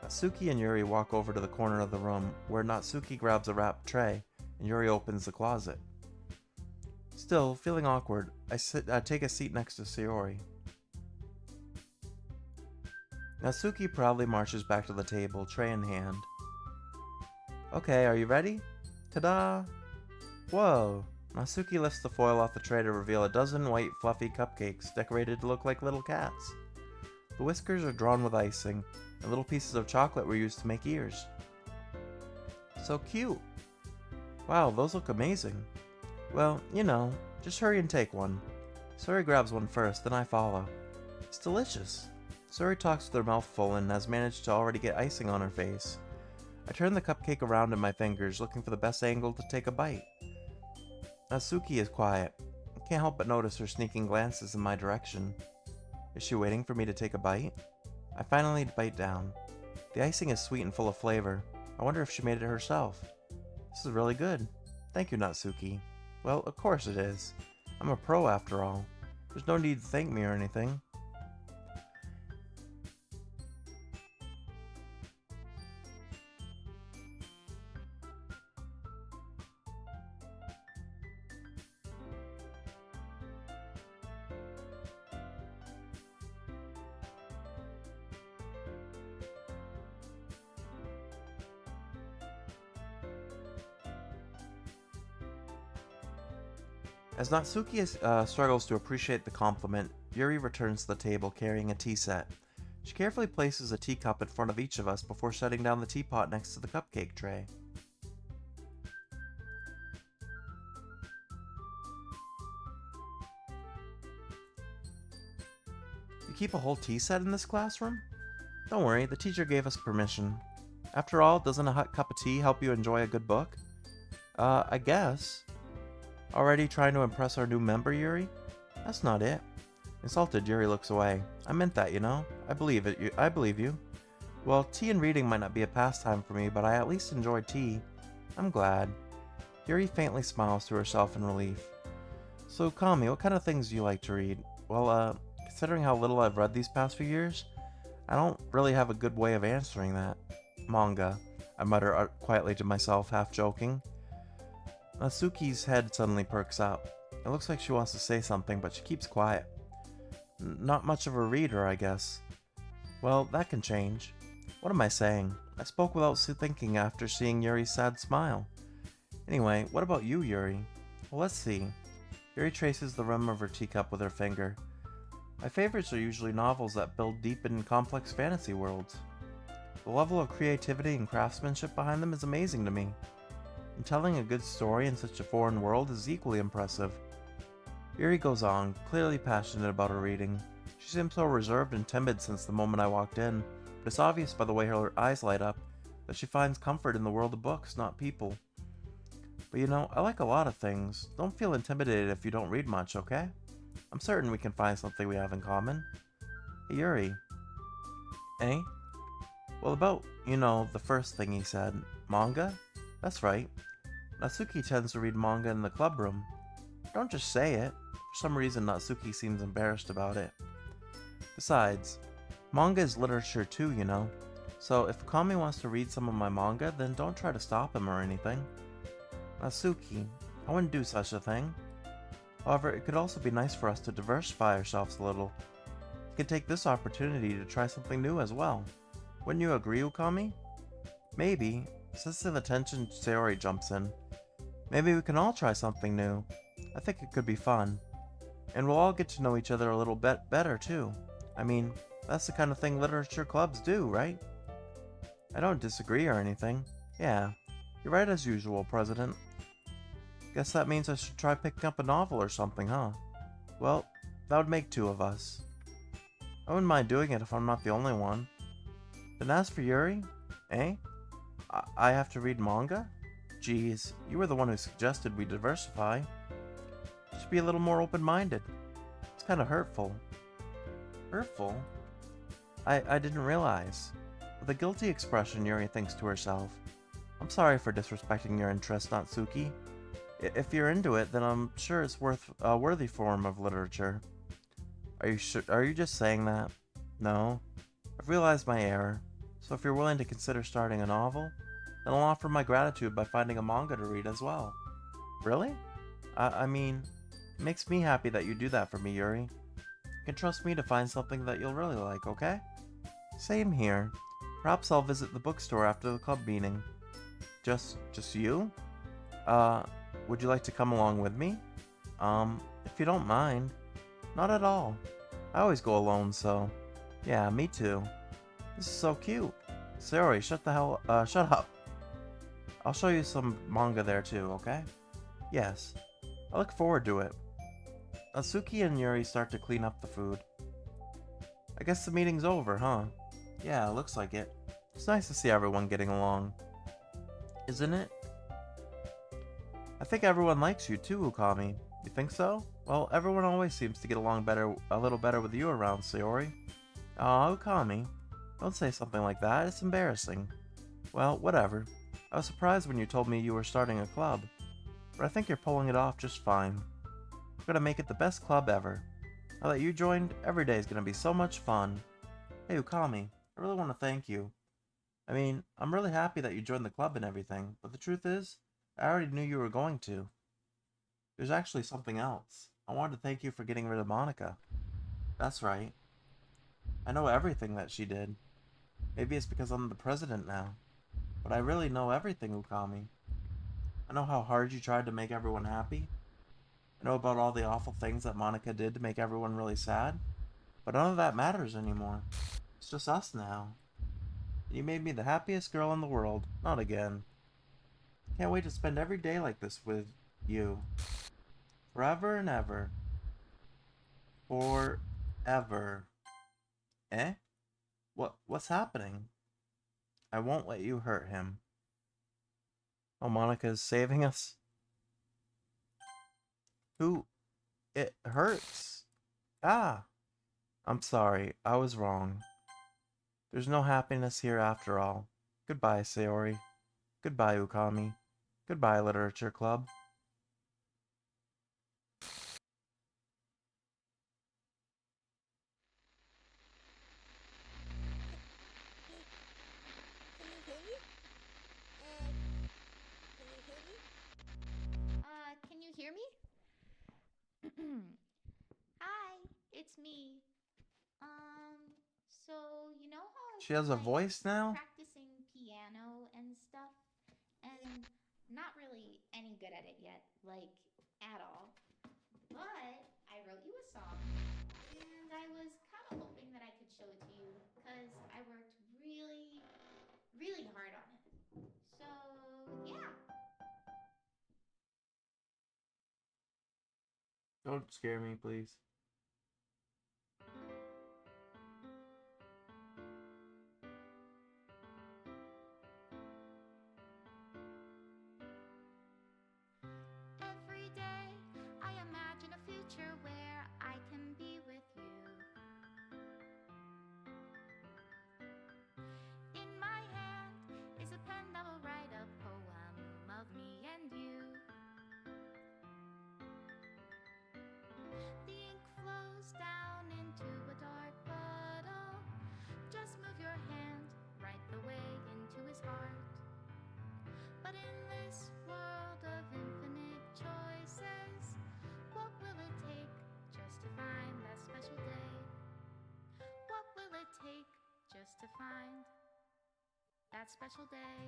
Natsuki and Yuri walk over to the corner of the room, where Natsuki grabs a wrapped tray, and Yuri opens the closet. Still, feeling awkward, I take a seat next to Sayori. Natsuki proudly marches back to the table, tray in hand. Okay, are you ready? Ta-da! Whoa! Natsuki lifts the foil off the tray to reveal a dozen white, fluffy cupcakes decorated to look like little cats. The whiskers are drawn with icing, and little pieces of chocolate were used to make ears. So cute! Wow, those look amazing. Well, you know, just hurry and take one. Sayori grabs one first, then I follow. It's delicious. Sayori talks with her mouth full and has managed to already get icing on her face. I turn the cupcake around in my fingers, looking for the best angle to take a bite. Natsuki is quiet. I can't help but notice her sneaking glances in my direction. Is she waiting for me to take a bite? I finally bite down. The icing is sweet and full of flavor. I wonder if she made it herself. This is really good. Thank you, Natsuki. Well, of course it is. I'm a pro after all. There's no need to thank me or anything. As Natsuki struggles to appreciate the compliment, Yuri returns to the table carrying a tea set. She carefully places a teacup in front of each of us before setting down the teapot next to the cupcake tray. You keep a whole tea set in this classroom? Don't worry, the teacher gave us permission. After all, doesn't a hot cup of tea help you enjoy a good book? I guess. Already trying to impress our new member, Yuri? That's not it. Insulted, Yuri looks away. I meant that, you know? I believe you. Well, tea and reading might not be a pastime for me, but I at least enjoy tea. I'm glad. Yuri faintly smiles to herself in relief. So, Kami, what kind of things do you like to read? Well, considering how little I've read these past few years, I don't really have a good way of answering that. Manga, I mutter quietly to myself, half joking. Natsuki's head suddenly perks up. It looks like she wants to say something, but she keeps quiet. Not much of a reader, I guess. Well, that can change. What am I saying? I spoke without thinking after seeing Yuri's sad smile. Anyway, what about you, Yuri? Well, let's see. Yuri traces the rim of her teacup with her finger. My favorites are usually novels that build deep and complex fantasy worlds. The level of creativity and craftsmanship behind them is amazing to me. And telling a good story in such a foreign world is equally impressive. Yuri goes on, clearly passionate about her reading. She seems so reserved and timid since the moment I walked in, but it's obvious by the way her eyes light up that she finds comfort in the world of books, not people. But you know, I like a lot of things. Don't feel intimidated if you don't read much, okay? I'm certain we can find something we have in common. Hey, Yuri. Eh? Well, about, the first thing he said. Manga? That's right. Natsuki tends to read manga in the club room. Don't just say it. For some reason, Natsuki seems embarrassed about it. Besides, manga is literature too, So if Kami wants to read some of my manga, then don't try to stop him or anything. Suki, I wouldn't do such a thing. However, it could also be nice for us to diversify ourselves a little. You could take this opportunity to try something new as well. Wouldn't you agree, Ukami? Maybe, sensitive attention Sayori jumps in. Maybe we can all try something new. I think it could be fun. And we'll all get to know each other a little bit better, too. I mean, that's the kind of thing literature clubs do, right? I don't disagree or anything. Yeah, you're right as usual, President. Guess that means I should try picking up a novel or something, huh? Well, that would make two of us. I wouldn't mind doing it if I'm not the only one. Then as for Yuri, eh? I have to read manga? Geez, you were the one who suggested we diversify. Just be a little more open-minded. It's kind of hurtful. Hurtful? I didn't realize. With a guilty expression, Yuri thinks to herself. I'm sorry for disrespecting your interest, Natsuki. If you're into it, then I'm sure it's a worthy form of literature. Are you just saying that? No. I've realized my error. So if you're willing to consider starting a novel, then I'll offer my gratitude by finding a manga to read as well. Really? I mean, it makes me happy that you do that for me, Yuri. You can trust me to find something that you'll really like, okay? Same here. Perhaps I'll visit the bookstore after the club meeting. Just you? Would you like to come along with me? If you don't mind. Not at all. I always go alone, so... Yeah, me too. This is so cute. Sayori, shut up. I'll show you some manga there too, okay? Yes. I look forward to it. Natsuki and Yuri start to clean up the food. I guess the meeting's over, huh? Yeah, looks like it. It's nice to see everyone getting along. Isn't it? I think everyone likes you too, Ukami. You think so? Well, everyone always seems to get along a little better with you around, Sayori. Aw, Ukami. Don't say something like that, it's embarrassing. Well, whatever. I was surprised when you told me you were starting a club, but I think you're pulling it off just fine. We're gonna make it the best club ever. Now that you joined, every day is gonna be so much fun. Hey, Ukami, I really want to thank you. I mean, I'm really happy that you joined the club and everything, but the truth is, I already knew you were going to. There's actually something else. I wanted to thank you for getting rid of Monica. That's right. I know everything that she did. Maybe it's because I'm the president now. But I really know everything, Ukami. I know how hard you tried to make everyone happy. I know about all the awful things that Monica did to make everyone really sad. But none of that matters anymore. It's just us now. And you made me the happiest girl in the world. Not again. Can't wait to spend every day like this with you. Forever and ever. Forever. Eh? What's happening? I won't let you hurt him. Oh, Monica is saving us? Who? It hurts. Ah! I'm sorry, I was wrong. There's no happiness here after all. Goodbye, Sayori. Goodbye, Ukami. Goodbye, Literature Club. Can you hear me? Hi, it's me. So you know how She has a I'm like voice now? practicing piano and stuff, and not really any good at it yet, like at all. But I wrote you a song, and I was kind of hoping that I could show it to you because I worked really, really hard on it. So yeah. Don't scare me, please. Every day I imagine a future where I can be with you. In my hand is a pen that will write a poem of me and you. The ink But in this world of infinite choices, what will it take just to find that special day? What will it take just to find that special day?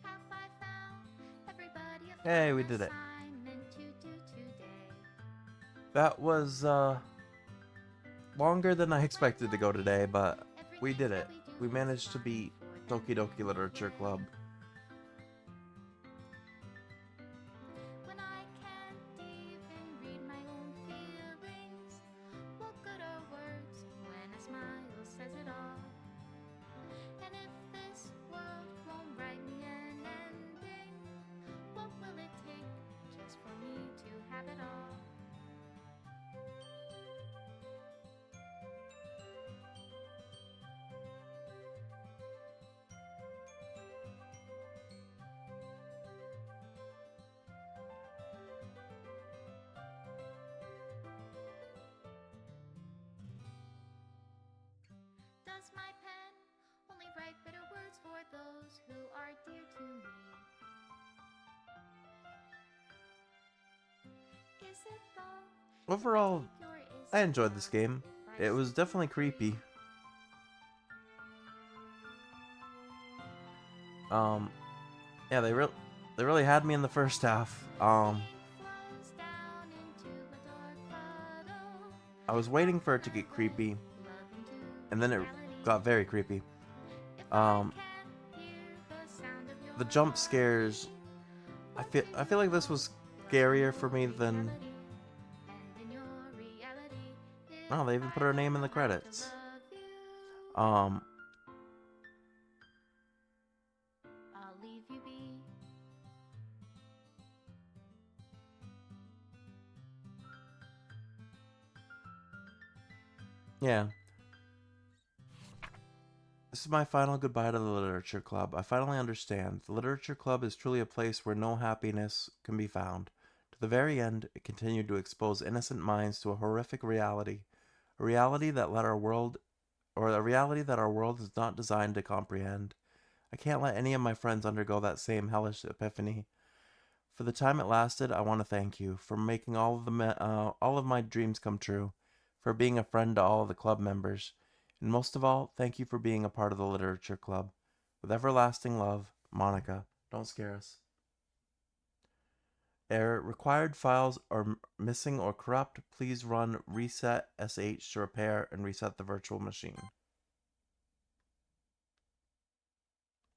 Have I found everybody a Hey, fun we did it. assignment to do today? That was longer than I expected to go today, but we did it. We managed to beat Doki Doki Literature Club. When I can't even read my own feelings, what good are words when a smile says it all? And if this world won't write me an ending, what will it take just for me to have it all? Does my pen only write bitter words for those who are dear to me? Is it love if I Overall, take your is I it enjoyed this love game. if I It was set you definitely creepy. free? Um, yeah, they really had me in the first half. Ink flows down into a dark puddle. I was waiting for it to get creepy, Love into and then it reality. got very creepy. If I Um, can't hear the sound of your the jump heartbeat, scares, what I will feel it like this take was just for scarier for your me than. reality? And in your reality, if Oh, they even put I her don't name in know the how to credits. love you, Um, I'll leave you be. yeah. This is my final goodbye to the Literature Club. I finally understand. The Literature Club is truly a place where no happiness can be found. To the very end, it continued to expose innocent minds to a horrific reality. A reality that let our world or a reality that our world is not designed to comprehend. I can't let any of my friends undergo that same hellish epiphany. For the time it lasted, I want to thank you for making all of my dreams come true, for being a friend to all of the club members, and most of all, thank you for being a part of the literature club. With everlasting love, Monica. Don't scare us. Error. Required files are missing or corrupt. Please run reset sh to repair and reset the virtual machine.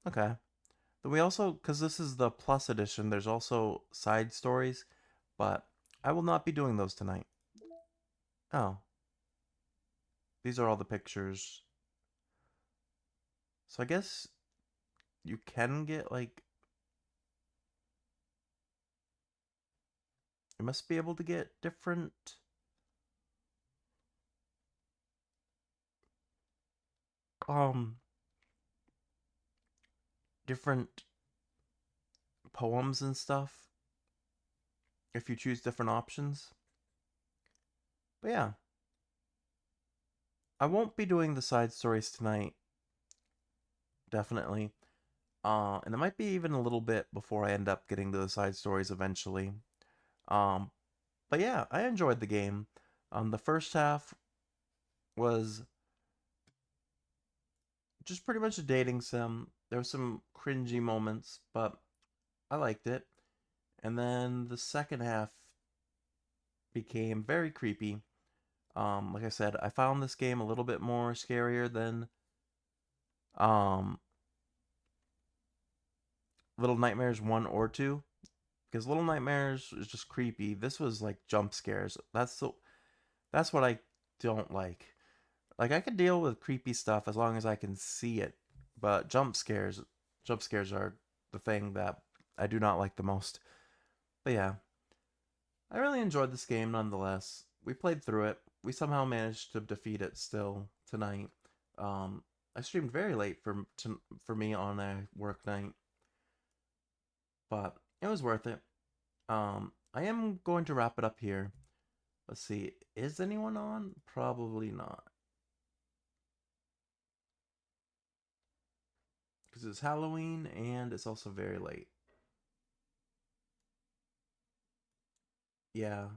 Okay. Then we also, because this is the plus edition, there's also side stories, but I will not be doing those tonight. Oh, these are all the pictures. So I guess you can get like you must be able to get um different poems and stuff if you choose different options. But yeah, I won't be doing the side stories tonight, definitely. And it might be even a little bit before I end up getting to the side stories eventually. Um, but yeah, I enjoyed the game. The first half was just pretty much a dating sim. There were some cringy moments, but I liked it. And then the second half became very creepy. Like I said, I found this game a little bit more scarier than um, Little Nightmares 1 or 2. Because Little Nightmares is just creepy. This was like jump scares. That's what I don't like. Like I could deal with creepy stuff as long as I can see it, but jump scares are the thing that I do not like the most. But yeah, I really enjoyed this game nonetheless. We played through it. We somehow managed to defeat it still tonight. Um, I streamed very late for me on a work night, but it was worth it. I am going to wrap it up here. Let's see. Is anyone on? Probably not. Because it's Halloween and it's also very late. Yeah.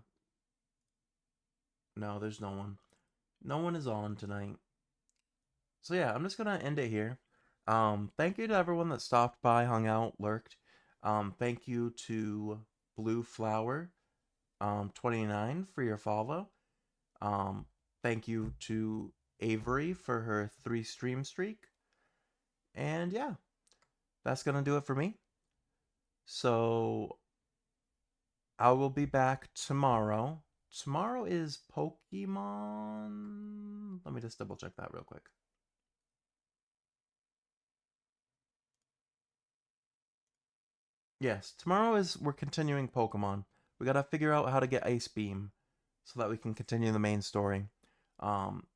No, there's no one. No one is on tonight. So yeah, I'm just gonna end it here. Thank you to everyone that stopped by, hung out, lurked. Thank you to Blue Flower 29 for your follow. Um, Thank you to Avery for her 3 stream streak. And yeah, that's gonna do it for me. So I will be back tomorrow. Tomorrow is Pokemon. Let me just double check that real quick. Yes, tomorrow is we're continuing Pokemon. We gotta figure out how to get Ice Beam so that we can continue the main story. Um,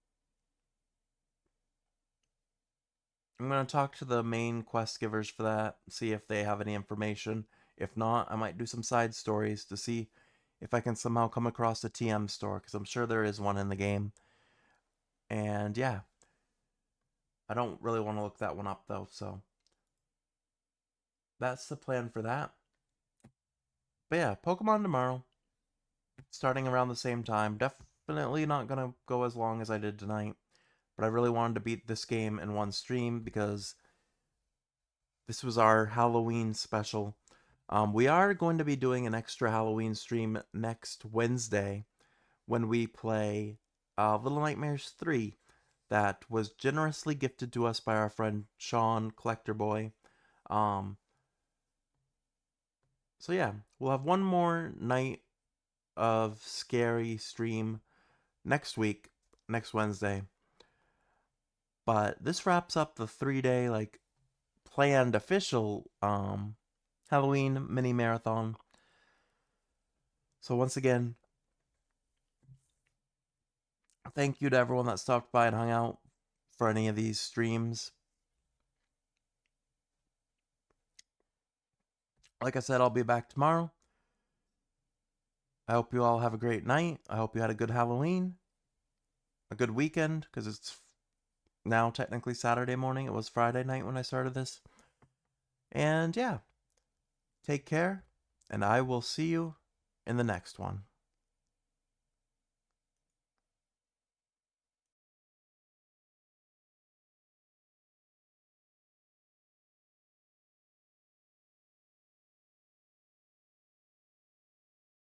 I'm gonna talk to the main quest givers for that, see if they have any information. If not, I might do some side stories to see if I can somehow come across a TM store, because I'm sure there is one in the game. And yeah, I don't really want to look that one up though, so that's the plan for that. But yeah, Pokemon tomorrow, starting around the same time. Definitely not gonna go as long as I did tonight, but I really wanted to beat this game in one stream because this was our Halloween special. We are going to be doing an extra Halloween stream next Wednesday when we play Little Nightmares 3 that was generously gifted to us by our friend Sean Collector Boy. Um, so yeah, we'll have one more night of scary stream next week, next Wednesday. But this wraps up the 3-day like planned official Halloween mini marathon. So once again, thank you to everyone that stopped by and hung out for any of these streams. Like I said, I'll be back tomorrow. I hope you all have a great night. I hope you had a good Halloween, a good weekend, because it's now technically Saturday morning. It was Friday night when I started this. And yeah, take care, and I will see you in the next one.